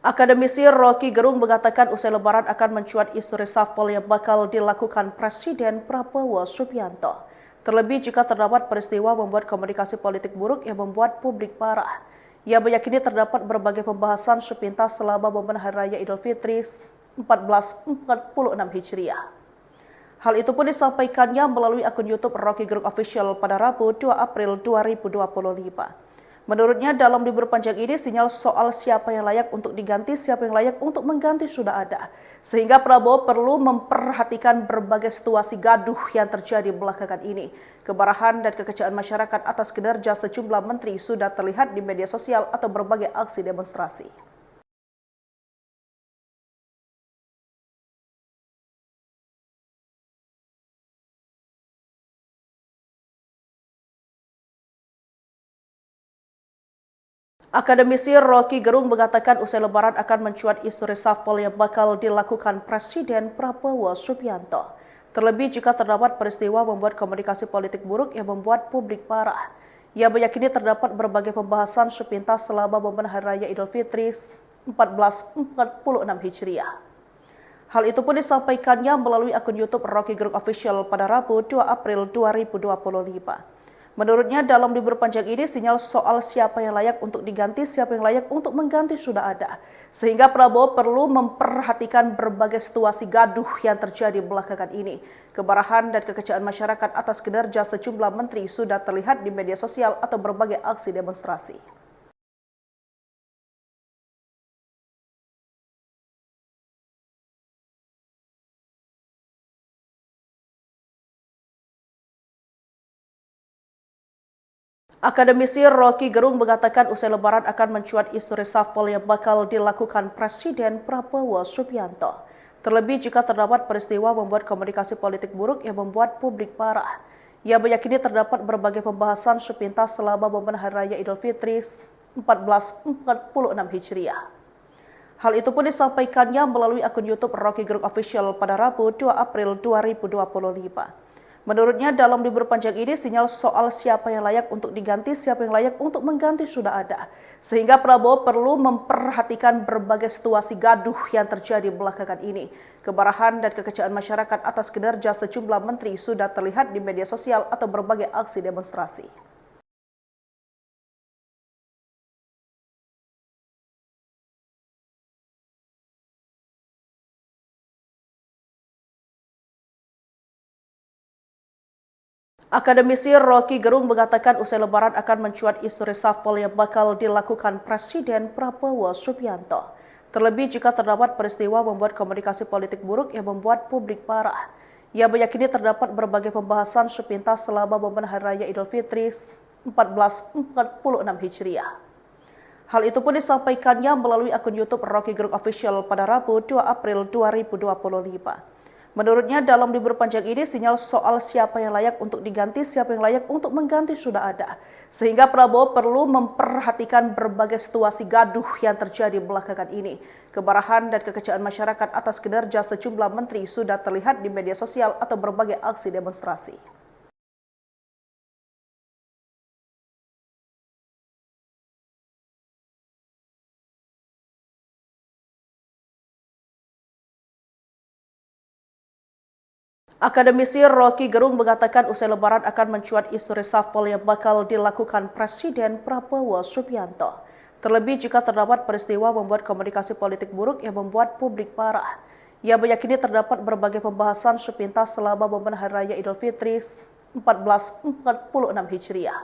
Akademisi Rocky Gerung mengatakan usai lebaran akan mencuat isu reshuffle yang bakal dilakukan Presiden Prabowo Subianto. Terlebih jika terdapat peristiwa membuat komunikasi politik buruk yang membuat publik marah. Ia meyakini terdapat berbagai pembahasan sepintas selama momen Hari Raya Idul Fitri 1446 Hijriah. Hal itu pun disampaikannya melalui akun YouTube Rocky Gerung Official pada Rabu 2 April 2025. Menurutnya dalam libur panjang ini sinyal soal siapa yang layak untuk diganti, siapa yang layak untuk mengganti sudah ada. Sehingga Prabowo perlu memperhatikan berbagai situasi gaduh yang terjadi belakangan ini. Kemarahan dan kekecewaan masyarakat atas kinerja sejumlah menteri sudah terlihat di media sosial atau berbagai aksi demonstrasi. Akademisi Rocky Gerung mengatakan usai lebaran akan mencuat isu reshuffle yang bakal dilakukan Presiden Prabowo Subianto. Terlebih jika terdapat peristiwa membuat komunikasi politik buruk yang membuat publik marah. Ia meyakini terdapat berbagai pembahasan sepintas selama momen Hari Raya Idul Fitri 1446 Hijriah. Hal itu pun disampaikannya melalui akun YouTube Rocky Gerung Official pada Rabu 2 April 2025. Menurutnya dalam libur panjang ini sinyal soal siapa yang layak untuk diganti, siapa yang layak untuk mengganti sudah ada. Sehingga Prabowo perlu memperhatikan berbagai situasi gaduh yang terjadi belakangan ini. Kemarahan dan kekecewaan masyarakat atas kinerja sejumlah menteri sudah terlihat di media sosial atau berbagai aksi demonstrasi. Akademisi Rocky Gerung mengatakan usai Lebaran akan mencuat isu reshuffle yang bakal dilakukan Presiden Prabowo Subianto. Terlebih jika terdapat peristiwa membuat komunikasi politik buruk yang membuat publik marah. Ia meyakini terdapat berbagai pembahasan sepintas selama momen Hari Raya Idul Fitri 1446 Hijriah. Hal itu pun disampaikannya melalui akun YouTube Rocky Gerung Official pada Rabu 2 April 2025. Menurutnya dalam libur panjang ini sinyal soal siapa yang layak untuk diganti, siapa yang layak untuk mengganti sudah ada. Sehingga Prabowo perlu memperhatikan berbagai situasi gaduh yang terjadi belakangan ini. Kemarahan dan kekecewaan masyarakat atas kinerja sejumlah menteri sudah terlihat di media sosial atau berbagai aksi demonstrasi. Akademisi Rocky Gerung mengatakan usai Lebaran akan mencuat isu reshuffle yang bakal dilakukan Presiden Prabowo Subianto. Terlebih jika terdapat peristiwa membuat komunikasi politik buruk yang membuat publik marah. Ia meyakini terdapat berbagai pembahasan sepintas selama momen Hari Raya Idul Fitri 1446 Hijriah. Hal itu pun disampaikannya melalui akun YouTube Rocky Gerung Official pada Rabu 2 April 2025. Menurutnya dalam libur panjang ini sinyal soal siapa yang layak untuk diganti, siapa yang layak untuk mengganti sudah ada. Sehingga Prabowo perlu memperhatikan berbagai situasi gaduh yang terjadi belakangan ini. Kemarahan dan kekecewaan masyarakat atas kinerja sejumlah menteri sudah terlihat di media sosial atau berbagai aksi demonstrasi. Akademisi Rocky Gerung mengatakan usai Lebaran akan mencuat isu reshuffle yang bakal dilakukan Presiden Prabowo Subianto. Terlebih jika terdapat peristiwa membuat komunikasi politik buruk yang membuat publik marah. Ia meyakini terdapat berbagai pembahasan sepintas selama momen Hari Raya Idul Fitri 1446 Hijriah.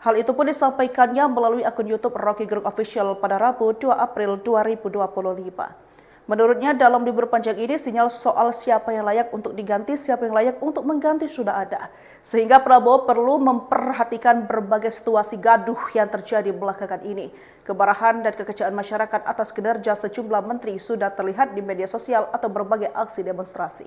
Hal itu pun disampaikannya melalui akun YouTube Rocky Gerung Official pada Rabu 2 April 2025. Menurutnya dalam libur panjang ini sinyal soal siapa yang layak untuk diganti, siapa yang layak untuk mengganti sudah ada. Sehingga Prabowo perlu memperhatikan berbagai situasi gaduh yang terjadi belakangan ini. Kemarahan dan kekecewaan masyarakat atas kinerja sejumlah menteri sudah terlihat di media sosial atau berbagai aksi demonstrasi.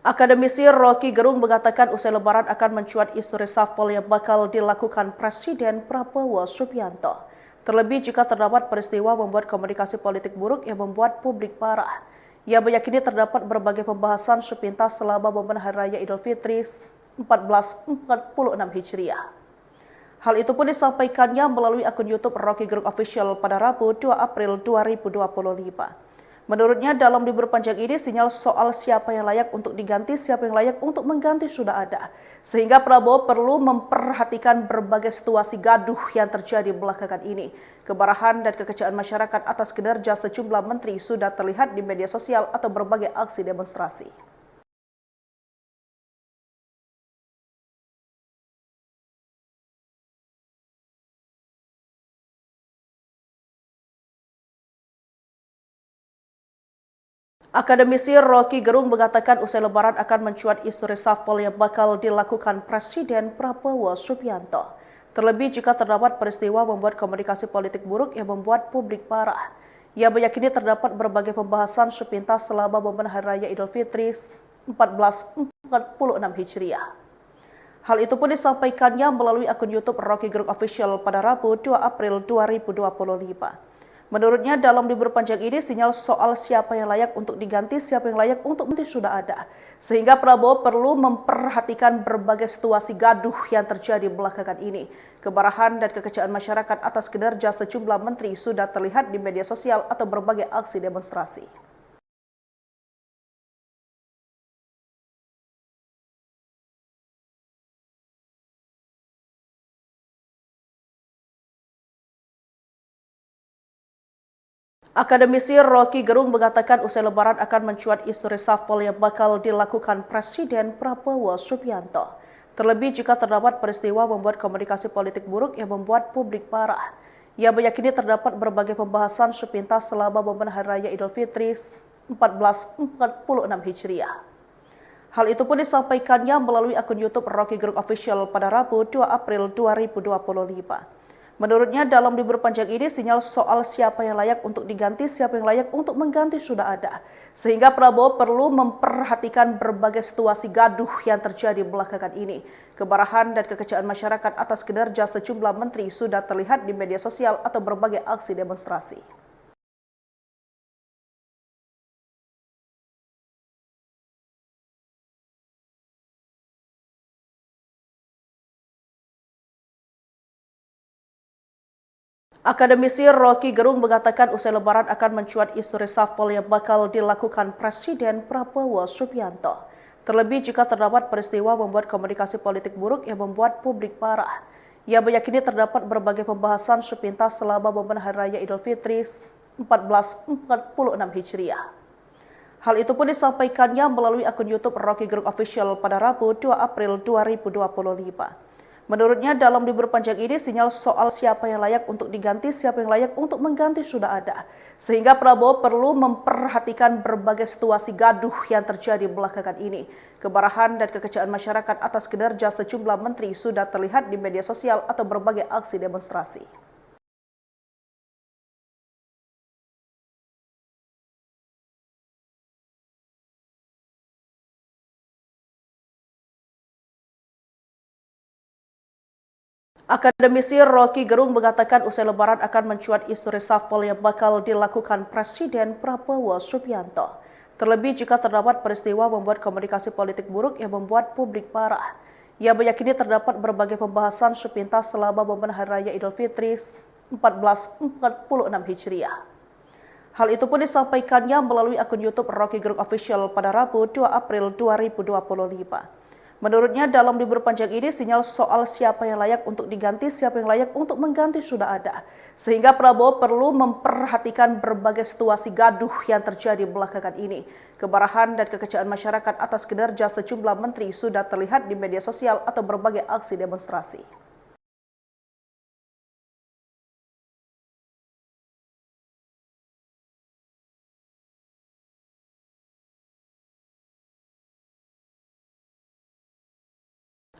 Akademisi Rocky Gerung mengatakan usai Lebaran akan mencuat isu reshuffle yang bakal dilakukan Presiden Prabowo Subianto. Terlebih jika terdapat peristiwa membuat komunikasi politik buruk yang membuat publik marah. Ia meyakini terdapat berbagai pembahasan sepintas selama momen Hari Raya Idul Fitri 1446 Hijriah. Hal itu pun disampaikannya melalui akun YouTube Rocky Gerung Official pada Rabu 2 April 2025. Menurutnya dalam libur panjang ini sinyal soal siapa yang layak untuk diganti, siapa yang layak untuk mengganti sudah ada. Sehingga Prabowo perlu memperhatikan berbagai situasi gaduh yang terjadi belakangan ini. Kemarahan dan kekecewaan masyarakat atas kinerja sejumlah menteri sudah terlihat di media sosial atau berbagai aksi demonstrasi. Akademisi Rocky Gerung mengatakan usai Lebaran akan mencuat isu reshuffle yang bakal dilakukan Presiden Prabowo Subianto. Terlebih jika terdapat peristiwa membuat komunikasi politik buruk yang membuat publik marah. Ia meyakini terdapat berbagai pembahasan sepintas selama momen Hari Raya Idul Fitri 1446 Hijriah. Hal itu pun disampaikannya melalui akun YouTube Rocky Gerung Official pada Rabu 2 April 2025. Menurutnya dalam libur panjang ini sinyal soal siapa yang layak untuk diganti, siapa yang layak untuk mengganti sudah ada. Sehingga Prabowo perlu memperhatikan berbagai situasi gaduh yang terjadi belakangan ini. Kemarahan dan kekecewaan masyarakat atas kinerja sejumlah menteri sudah terlihat di media sosial atau berbagai aksi demonstrasi. Akademisi Rocky Gerung mengatakan usai Lebaran akan mencuat isu reshuffle yang bakal dilakukan Presiden Prabowo Subianto. Terlebih jika terdapat peristiwa membuat komunikasi politik buruk yang membuat publik marah. Ia meyakini terdapat berbagai pembahasan sepintas selama momen Hari Raya Idul Fitri 1446 Hijriah. Hal itu pun disampaikannya melalui akun YouTube Rocky Gerung Official pada Rabu 2 April 2025. Menurutnya dalam libur panjang ini sinyal soal siapa yang layak untuk diganti, siapa yang layak untuk mengganti sudah ada. Sehingga Prabowo perlu memperhatikan berbagai situasi gaduh yang terjadi belakangan ini. Kemarahan dan kekecewaan masyarakat atas kinerja sejumlah menteri sudah terlihat di media sosial atau berbagai aksi demonstrasi. Akademisi Rocky Gerung mengatakan usai Lebaran akan mencuat isu reshuffle yang bakal dilakukan Presiden Prabowo Subianto. Terlebih jika terdapat peristiwa membuat komunikasi politik buruk yang membuat publik marah. Ia meyakini terdapat berbagai pembahasan sepintas selama momen Hari Raya Idul Fitri 1446 Hijriah. Hal itu pun disampaikannya melalui akun YouTube Rocky Gerung Official pada Rabu 2 April 2025. Menurutnya dalam libur panjang ini sinyal soal siapa yang layak untuk diganti, siapa yang layak untuk mengganti sudah ada. Sehingga Prabowo perlu memperhatikan berbagai situasi gaduh yang terjadi belakangan ini. Kemarahan dan kekecewaan masyarakat atas kinerja sejumlah menteri sudah terlihat di media sosial atau berbagai aksi demonstrasi. Akademisi Rocky Gerung mengatakan usai Lebaran akan mencuat isu reshuffle yang bakal dilakukan Presiden Prabowo Subianto. Terlebih jika terdapat peristiwa membuat komunikasi politik buruk yang membuat publik marah. Ia meyakini terdapat berbagai pembahasan sepintas selama momen Hari Raya Idul Fitri 1446 Hijriah. Hal itu pun disampaikannya melalui akun YouTube Rocky Gerung Official pada Rabu 2 April 2025. Menurutnya dalam libur panjang ini sinyal soal siapa yang layak untuk diganti, siapa yang layak untuk mengganti sudah ada. Sehingga Prabowo perlu memperhatikan berbagai situasi gaduh yang terjadi belakangan ini. Kemarahan dan kekecewaan masyarakat atas kinerja sejumlah menteri sudah terlihat di media sosial atau berbagai aksi demonstrasi.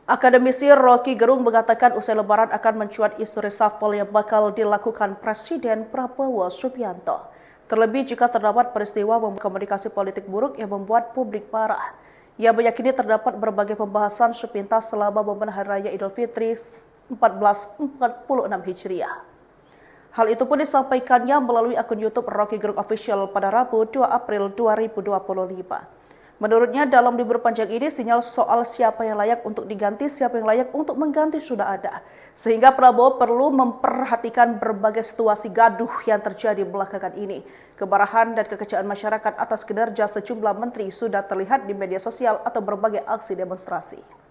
Akademisi Rocky Gerung mengatakan usai Lebaran akan mencuat isu reshuffle yang bakal dilakukan Presiden Prabowo Subianto. Terlebih jika terdapat peristiwa membuat komunikasi politik buruk yang membuat publik marah. Ia meyakini terdapat berbagai pembahasan sepintas selama momen Hari Raya Idul Fitri 1446 Hijriah. Hal itu pun disampaikannya melalui akun YouTube Rocky Gerung Official pada Rabu 2 April 2025. Menurutnya dalam libur panjang ini sinyal soal siapa yang layak untuk diganti, siapa yang layak untuk mengganti sudah ada. Sehingga Prabowo perlu memperhatikan berbagai situasi gaduh yang terjadi belakangan ini. Kemarahan dan kekecewaan masyarakat atas kinerja sejumlah menteri sudah terlihat di media sosial atau berbagai aksi demonstrasi.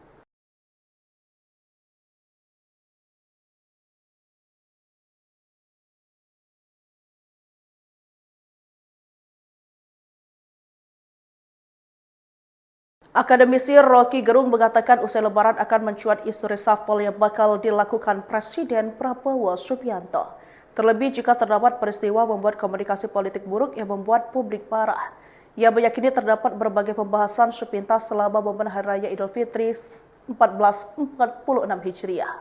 Akademisi Rocky Gerung mengatakan usai Lebaran akan mencuat isu reshuffle yang bakal dilakukan Presiden Prabowo Subianto. Terlebih jika terdapat peristiwa membuat komunikasi politik buruk yang membuat publik marah. Ia meyakini terdapat berbagai pembahasan sepintas selama momen Hari Raya Idul Fitri 1446 Hijriah.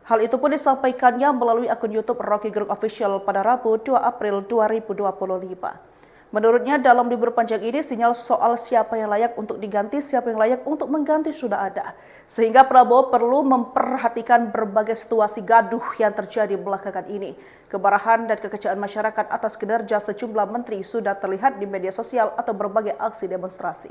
Hal itu pun disampaikannya melalui akun YouTube Rocky Gerung Official pada Rabu 2 April 2025. Menurutnya dalam libur panjang ini sinyal soal siapa yang layak untuk diganti, siapa yang layak untuk mengganti sudah ada. Sehingga Prabowo perlu memperhatikan berbagai situasi gaduh yang terjadi belakangan ini. Kemarahan dan kekecewaan masyarakat atas kinerja sejumlah menteri sudah terlihat di media sosial atau berbagai aksi demonstrasi.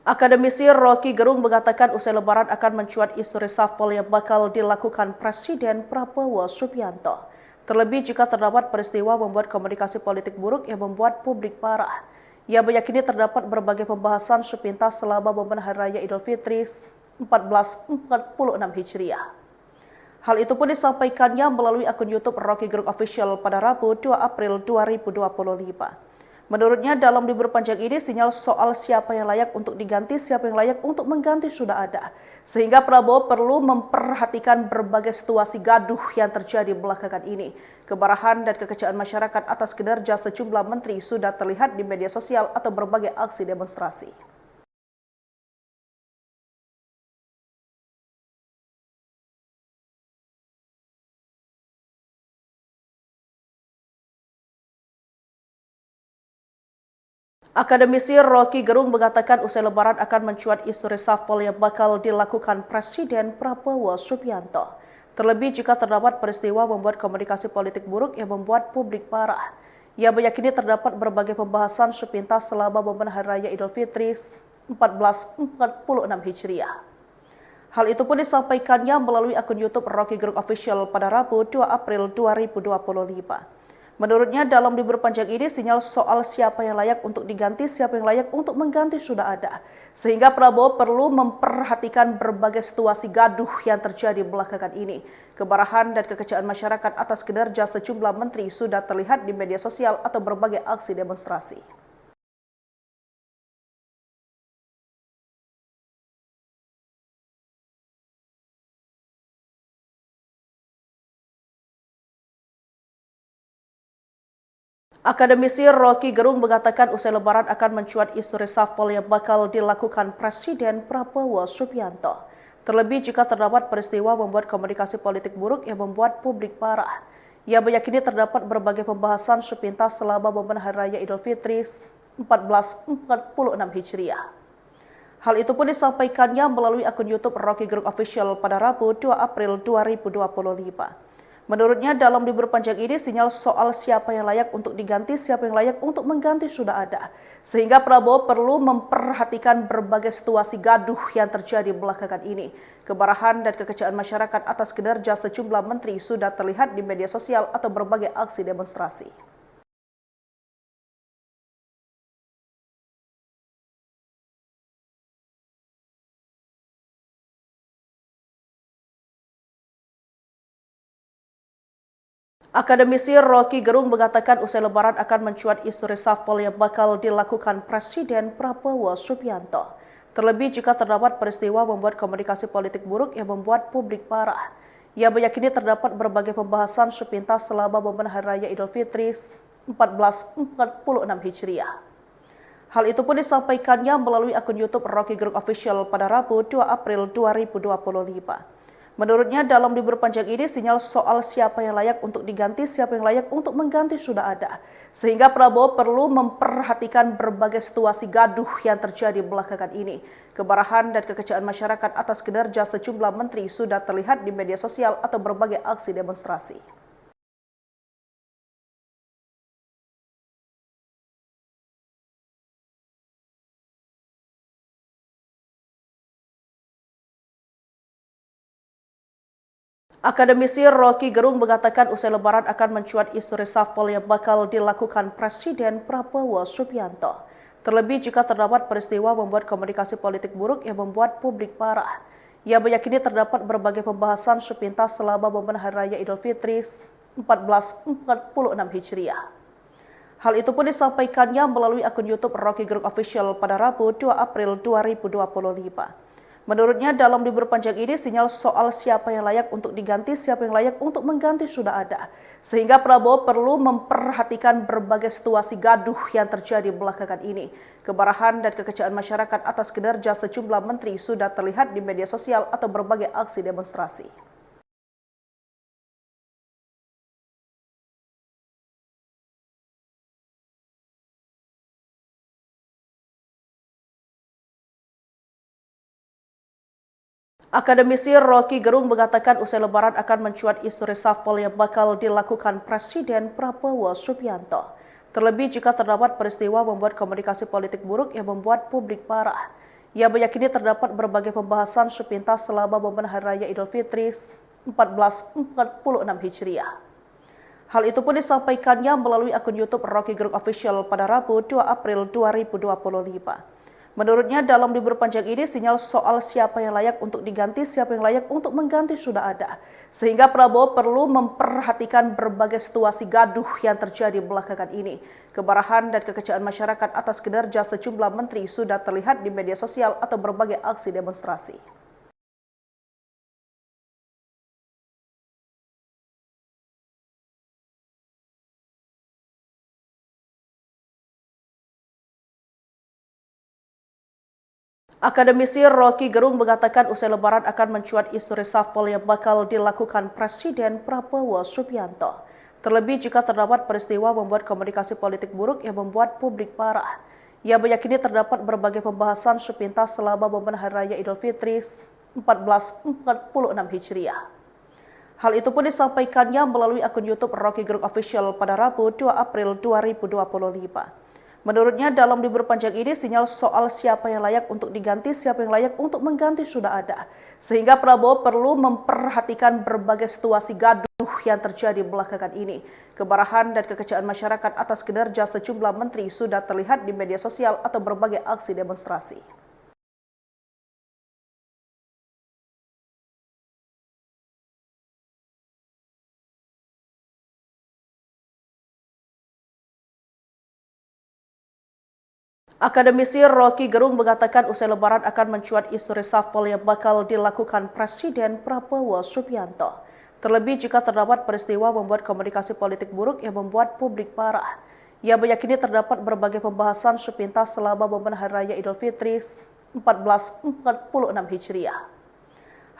Akademisi Rocky Gerung mengatakan usai lebaran akan mencuat isu reshuffle yang bakal dilakukan Presiden Prabowo Subianto. Terlebih jika terdapat peristiwa membuat komunikasi politik buruk yang membuat publik marah. Ia meyakini terdapat berbagai pembahasan sepintas selama momen Hari Raya Idul Fitri 1446 Hijriah. Hal itu pun disampaikannya melalui akun YouTube Rocky Gerung Official pada Rabu 2 April 2025. Menurutnya dalam libur panjang ini sinyal soal siapa yang layak untuk diganti, siapa yang layak untuk mengganti sudah ada. Sehingga Prabowo perlu memperhatikan berbagai situasi gaduh yang terjadi belakangan ini. Kemarahan dan kekecewaan masyarakat atas kinerja sejumlah menteri sudah terlihat di media sosial atau berbagai aksi demonstrasi. Akademisi Rocky Gerung mengatakan usai lebaran akan mencuat isu reshuffle yang bakal dilakukan Presiden Prabowo Subianto. Terlebih jika terdapat peristiwa membuat komunikasi politik buruk yang membuat publik marah. Ia meyakini terdapat berbagai pembahasan sepintas selama momen Hari Raya Idul Fitri 1446 Hijriah. Hal itu pun disampaikannya melalui akun YouTube Rocky Gerung Official pada Rabu 2 April 2025. Menurutnya dalam libur panjang ini sinyal soal siapa yang layak untuk diganti, siapa yang layak untuk mengganti sudah ada. Sehingga Prabowo perlu memperhatikan berbagai situasi gaduh yang terjadi belakangan ini. Kemarahan dan kekecewaan masyarakat atas kinerja sejumlah menteri sudah terlihat di media sosial atau berbagai aksi demonstrasi. Akademisi Rocky Gerung mengatakan usai lebaran akan mencuat isu reshuffle yang bakal dilakukan Presiden Prabowo Subianto. Terlebih jika terdapat peristiwa membuat komunikasi politik buruk yang membuat publik marah. Ia meyakini terdapat berbagai pembahasan sepintas selama momen Hari Raya Idul Fitri 1446 Hijriah. Hal itu pun disampaikannya melalui akun YouTube Rocky Gerung Official pada Rabu 2 April 2025. Menurutnya dalam libur panjang ini sinyal soal siapa yang layak untuk diganti, siapa yang layak untuk mengganti sudah ada. Sehingga Prabowo perlu memperhatikan berbagai situasi gaduh yang terjadi belakangan ini. Kemarahan dan kekecewaan masyarakat atas kinerja sejumlah menteri sudah terlihat di media sosial atau berbagai aksi demonstrasi. Akademisi Rocky Gerung mengatakan usai lebaran akan mencuat isu reshuffle yang bakal dilakukan Presiden Prabowo Subianto. Terlebih jika terdapat peristiwa membuat komunikasi politik buruk yang membuat publik marah. Ia meyakini terdapat berbagai pembahasan sepintas selama momen Hari Raya Idul Fitri 1446 Hijriah. Hal itu pun disampaikannya melalui akun YouTube Rocky Gerung Official pada Rabu 2 April 2025. Menurutnya dalam libur panjang ini sinyal soal siapa yang layak untuk diganti, siapa yang layak untuk mengganti sudah ada. Sehingga Prabowo perlu memperhatikan berbagai situasi gaduh yang terjadi belakangan ini. Kemarahan dan kekecewaan masyarakat atas kinerja sejumlah menteri sudah terlihat di media sosial atau berbagai aksi demonstrasi. Akademisi Rocky Gerung mengatakan usai lebaran akan mencuat isu reshuffle yang bakal dilakukan Presiden Prabowo Subianto. Terlebih jika terdapat peristiwa membuat komunikasi politik buruk yang membuat publik marah. Ia meyakini terdapat berbagai pembahasan sepintas selama momen Hari Raya Idul Fitri 1446 Hijriah. Hal itu pun disampaikannya melalui akun YouTube Rocky Gerung Official pada Rabu 2 April 2025. Menurutnya dalam libur panjang ini sinyal soal siapa yang layak untuk diganti, siapa yang layak untuk mengganti sudah ada. Sehingga Prabowo perlu memperhatikan berbagai situasi gaduh yang terjadi belakangan ini. Kemarahan dan kekecewaan masyarakat atas kinerja sejumlah menteri sudah terlihat di media sosial atau berbagai aksi demonstrasi. Akademisi Rocky Gerung mengatakan usai lebaran akan mencuat isu reshuffle yang bakal dilakukan Presiden Prabowo Subianto. Terlebih jika terdapat peristiwa membuat komunikasi politik buruk yang membuat publik marah. Ia meyakini terdapat berbagai pembahasan sepintas selama momen Hari Raya Idul Fitri 1446 Hijriah. Hal itu pun disampaikannya melalui akun YouTube Rocky Gerung Official pada Rabu 2 April 2025. Menurutnya dalam libur panjang ini sinyal soal siapa yang layak untuk diganti, siapa yang layak untuk mengganti sudah ada. Sehingga Prabowo perlu memperhatikan berbagai situasi gaduh yang terjadi belakangan ini. Kemarahan dan kekecewaan masyarakat atas kinerja sejumlah menteri sudah terlihat di media sosial atau berbagai aksi demonstrasi. Akademisi Rocky Gerung mengatakan usai lebaran akan mencuat isu reshuffle yang bakal dilakukan Presiden Prabowo Subianto. Terlebih jika terdapat peristiwa membuat komunikasi politik buruk yang membuat publik marah. Ia meyakini terdapat berbagai pembahasan sepintas selama momen Hari Raya Idul Fitri 1446 Hijriah. Hal itu pun disampaikannya melalui akun YouTube Rocky Gerung Official pada Rabu 2 April 2025. Menurutnya dalam libur panjang ini sinyal soal siapa yang layak untuk diganti, siapa yang layak untuk mengganti sudah ada. Sehingga Prabowo perlu memperhatikan berbagai situasi gaduh yang terjadi belakangan ini. Kemarahan dan kekecewaan masyarakat atas kinerja sejumlah menteri sudah terlihat di media sosial atau berbagai aksi demonstrasi. Akademisi Rocky Gerung mengatakan usai lebaran akan mencuat isu reshuffle yang bakal dilakukan Presiden Prabowo Subianto. Terlebih jika terdapat peristiwa membuat komunikasi politik buruk yang membuat publik marah. Ia meyakini terdapat berbagai pembahasan sepintas selama momen Hari Raya Idul Fitri 1446 Hijriah.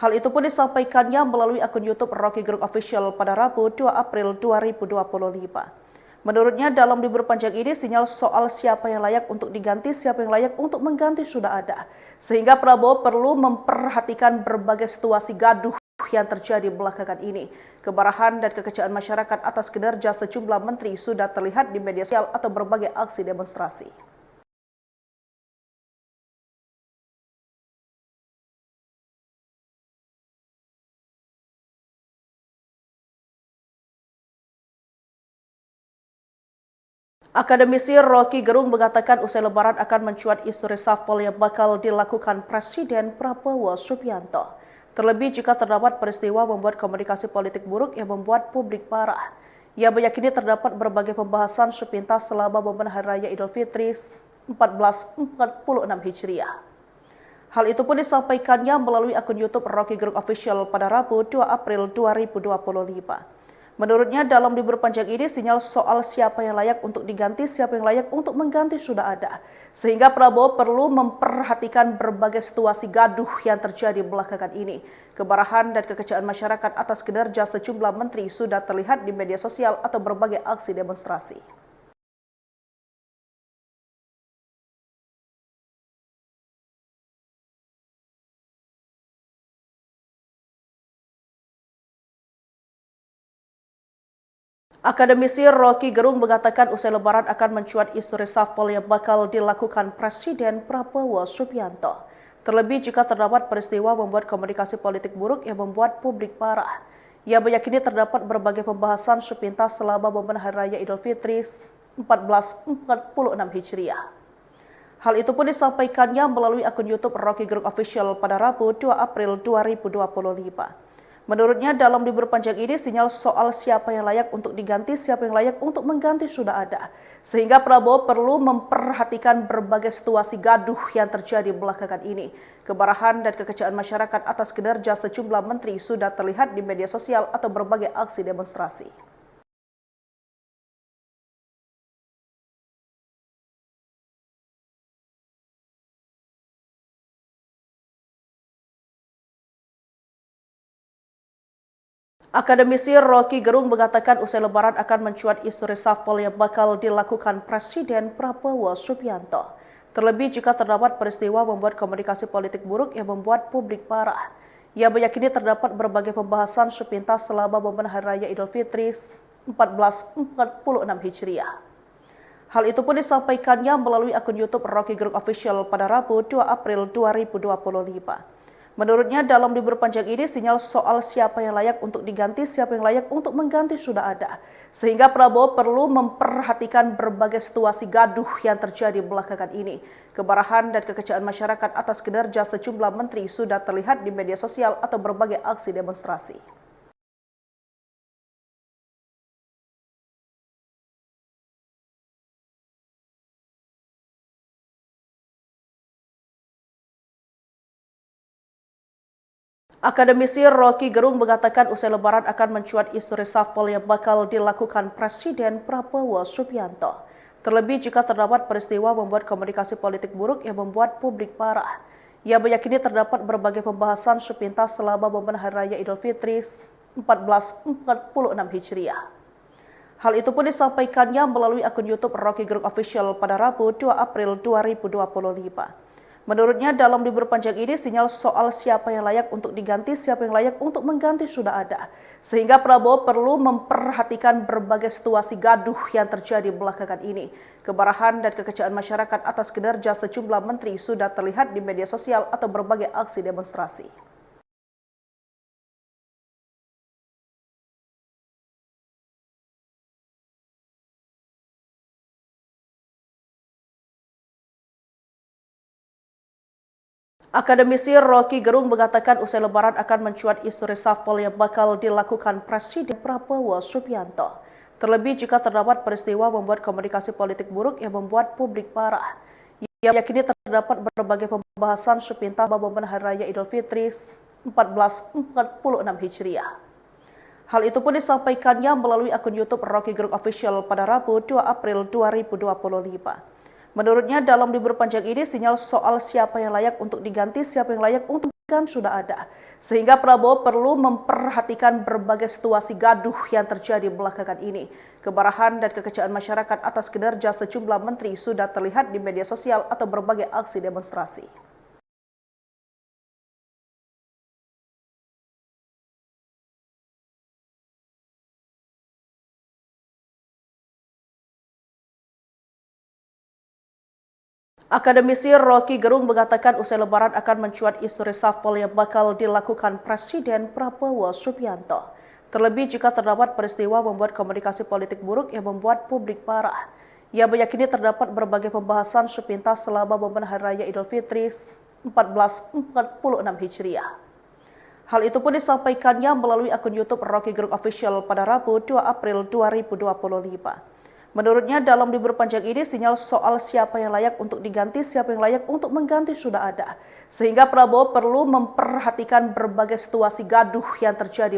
Hal itu pun disampaikannya melalui akun YouTube Rocky Gerung Official pada Rabu 2 April 2025. Menurutnya dalam libur panjang ini sinyal soal siapa yang layak untuk diganti, siapa yang layak untuk mengganti sudah ada. Sehingga Prabowo perlu memperhatikan berbagai situasi gaduh yang terjadi belakangan ini. Kemarahan dan kekecewaan masyarakat atas kinerja sejumlah menteri sudah terlihat di media sosial atau berbagai aksi demonstrasi. Akademisi Rocky Gerung mengatakan usai lebaran akan mencuat isu reshuffle yang bakal dilakukan Presiden Prabowo Subianto. Terlebih jika terdapat peristiwa membuat komunikasi politik buruk yang membuat publik marah. Ia meyakini terdapat berbagai pembahasan sepintas selama momen Hari Raya Idul Fitri 1446 Hijriah. Hal itu pun disampaikannya melalui akun YouTube Rocky Gerung Official pada Rabu 2 April 2025. Menurutnya dalam libur panjang ini sinyal soal siapa yang layak untuk diganti, siapa yang layak untuk mengganti sudah ada. Sehingga Prabowo perlu memperhatikan berbagai situasi gaduh yang terjadi belakangan ini. Kemarahan dan kekecewaan masyarakat atas kinerja sejumlah menteri sudah terlihat di media sosial atau berbagai aksi demonstrasi. Akademisi Rocky Gerung mengatakan usai lebaran akan mencuat isu reshuffle yang bakal dilakukan Presiden Prabowo Subianto. Terlebih jika terdapat peristiwa membuat komunikasi politik buruk yang membuat publik marah. Ia meyakini terdapat berbagai pembahasan sepintas selama momen Hari Raya Idul Fitri 1446 Hijriah. Hal itu pun disampaikannya melalui akun YouTube Rocky Gerung Official pada Rabu 2 April 2025. Menurutnya dalam libur panjang ini sinyal soal siapa yang layak untuk diganti, siapa yang layak untuk mengganti sudah ada. Sehingga Prabowo perlu memperhatikan berbagai situasi gaduh yang terjadi belakangan ini. Kemarahan dan kekecewaan masyarakat atas kinerja sejumlah menteri sudah terlihat di media sosial atau berbagai aksi demonstrasi. Akademisi Rocky Gerung mengatakan usai lebaran akan mencuat isu reshuffle yang bakal dilakukan Presiden Prabowo Subianto. Terlebih jika terdapat peristiwa membuat komunikasi politik buruk yang membuat publik marah. Ia meyakini terdapat berbagai pembahasan sepintas selama momen Hari Raya Idul Fitri 1446 Hijriah. Hal itu pun disampaikannya melalui akun YouTube Rocky Gerung Official pada Rabu 2 April 2025. Menurutnya dalam libur panjang ini sinyal soal siapa yang layak untuk diganti, siapa yang layak untuk mengganti sudah ada. Sehingga Prabowo perlu memperhatikan berbagai situasi gaduh yang terjadi belakangan ini. Kemarahan dan kekecewaan masyarakat atas kinerja sejumlah menteri sudah terlihat di media sosial atau berbagai aksi demonstrasi. Akademisi Rocky Gerung mengatakan usai lebaran akan mencuat isu reshuffle yang bakal dilakukan Presiden Prabowo Subianto. Terlebih jika terdapat peristiwa membuat komunikasi politik buruk yang membuat publik marah. Ia meyakini terdapat berbagai pembahasan sepintas selama momen Hari Raya Idul Fitri 1446 Hijriah. Hal itu pun disampaikannya melalui akun YouTube Rocky Gerung Official pada Rabu 2 April 2025. Menurutnya dalam libur panjang ini sinyal soal siapa yang layak untuk diganti, siapa yang layak untuk mengganti sudah ada. Sehingga Prabowo perlu memperhatikan berbagai situasi gaduh yang terjadi belakangan ini. Kemarahan dan kekecewaan masyarakat atas kinerja sejumlah menteri sudah terlihat di media sosial atau berbagai aksi demonstrasi. Akademisi Rocky Gerung mengatakan usai lebaran akan mencuat isu reshuffle yang bakal dilakukan Presiden Prabowo Subianto. Terlebih jika terdapat peristiwa membuat komunikasi politik buruk yang membuat publik marah. Ia meyakini terdapat berbagai pembahasan sepintas momen Hari Raya Idul Fitri 1446 Hijriah. Hal itu pun disampaikannya melalui akun YouTube Rocky Gerung Official pada Rabu 2 April 2025. Menurutnya dalam libur panjang ini sinyal soal siapa yang layak untuk diganti, siapa yang layak untuk diganti sudah ada. Sehingga Prabowo perlu memperhatikan berbagai situasi gaduh yang terjadi belakangan ini. Kemarahan dan kekecewaan masyarakat atas kinerja sejumlah menteri sudah terlihat di media sosial atau berbagai aksi demonstrasi. Akademisi Rocky Gerung mengatakan usai lebaran akan mencuat isu reshuffle yang bakal dilakukan Presiden Prabowo Subianto. Terlebih jika terdapat peristiwa membuat komunikasi politik buruk yang membuat publik marah. Ia meyakini terdapat berbagai pembahasan sepintas selama momen Hari Raya Idul Fitri 1446 Hijriah. Hal itu pun disampaikannya melalui akun YouTube Rocky Gerung Official pada Rabu 2 April 2025. Menurutnya dalam libur panjang ini sinyal soal siapa yang layak untuk diganti, siapa yang layak untuk mengganti sudah ada. Sehingga Prabowo perlu memperhatikan berbagai situasi gaduh yang terjadi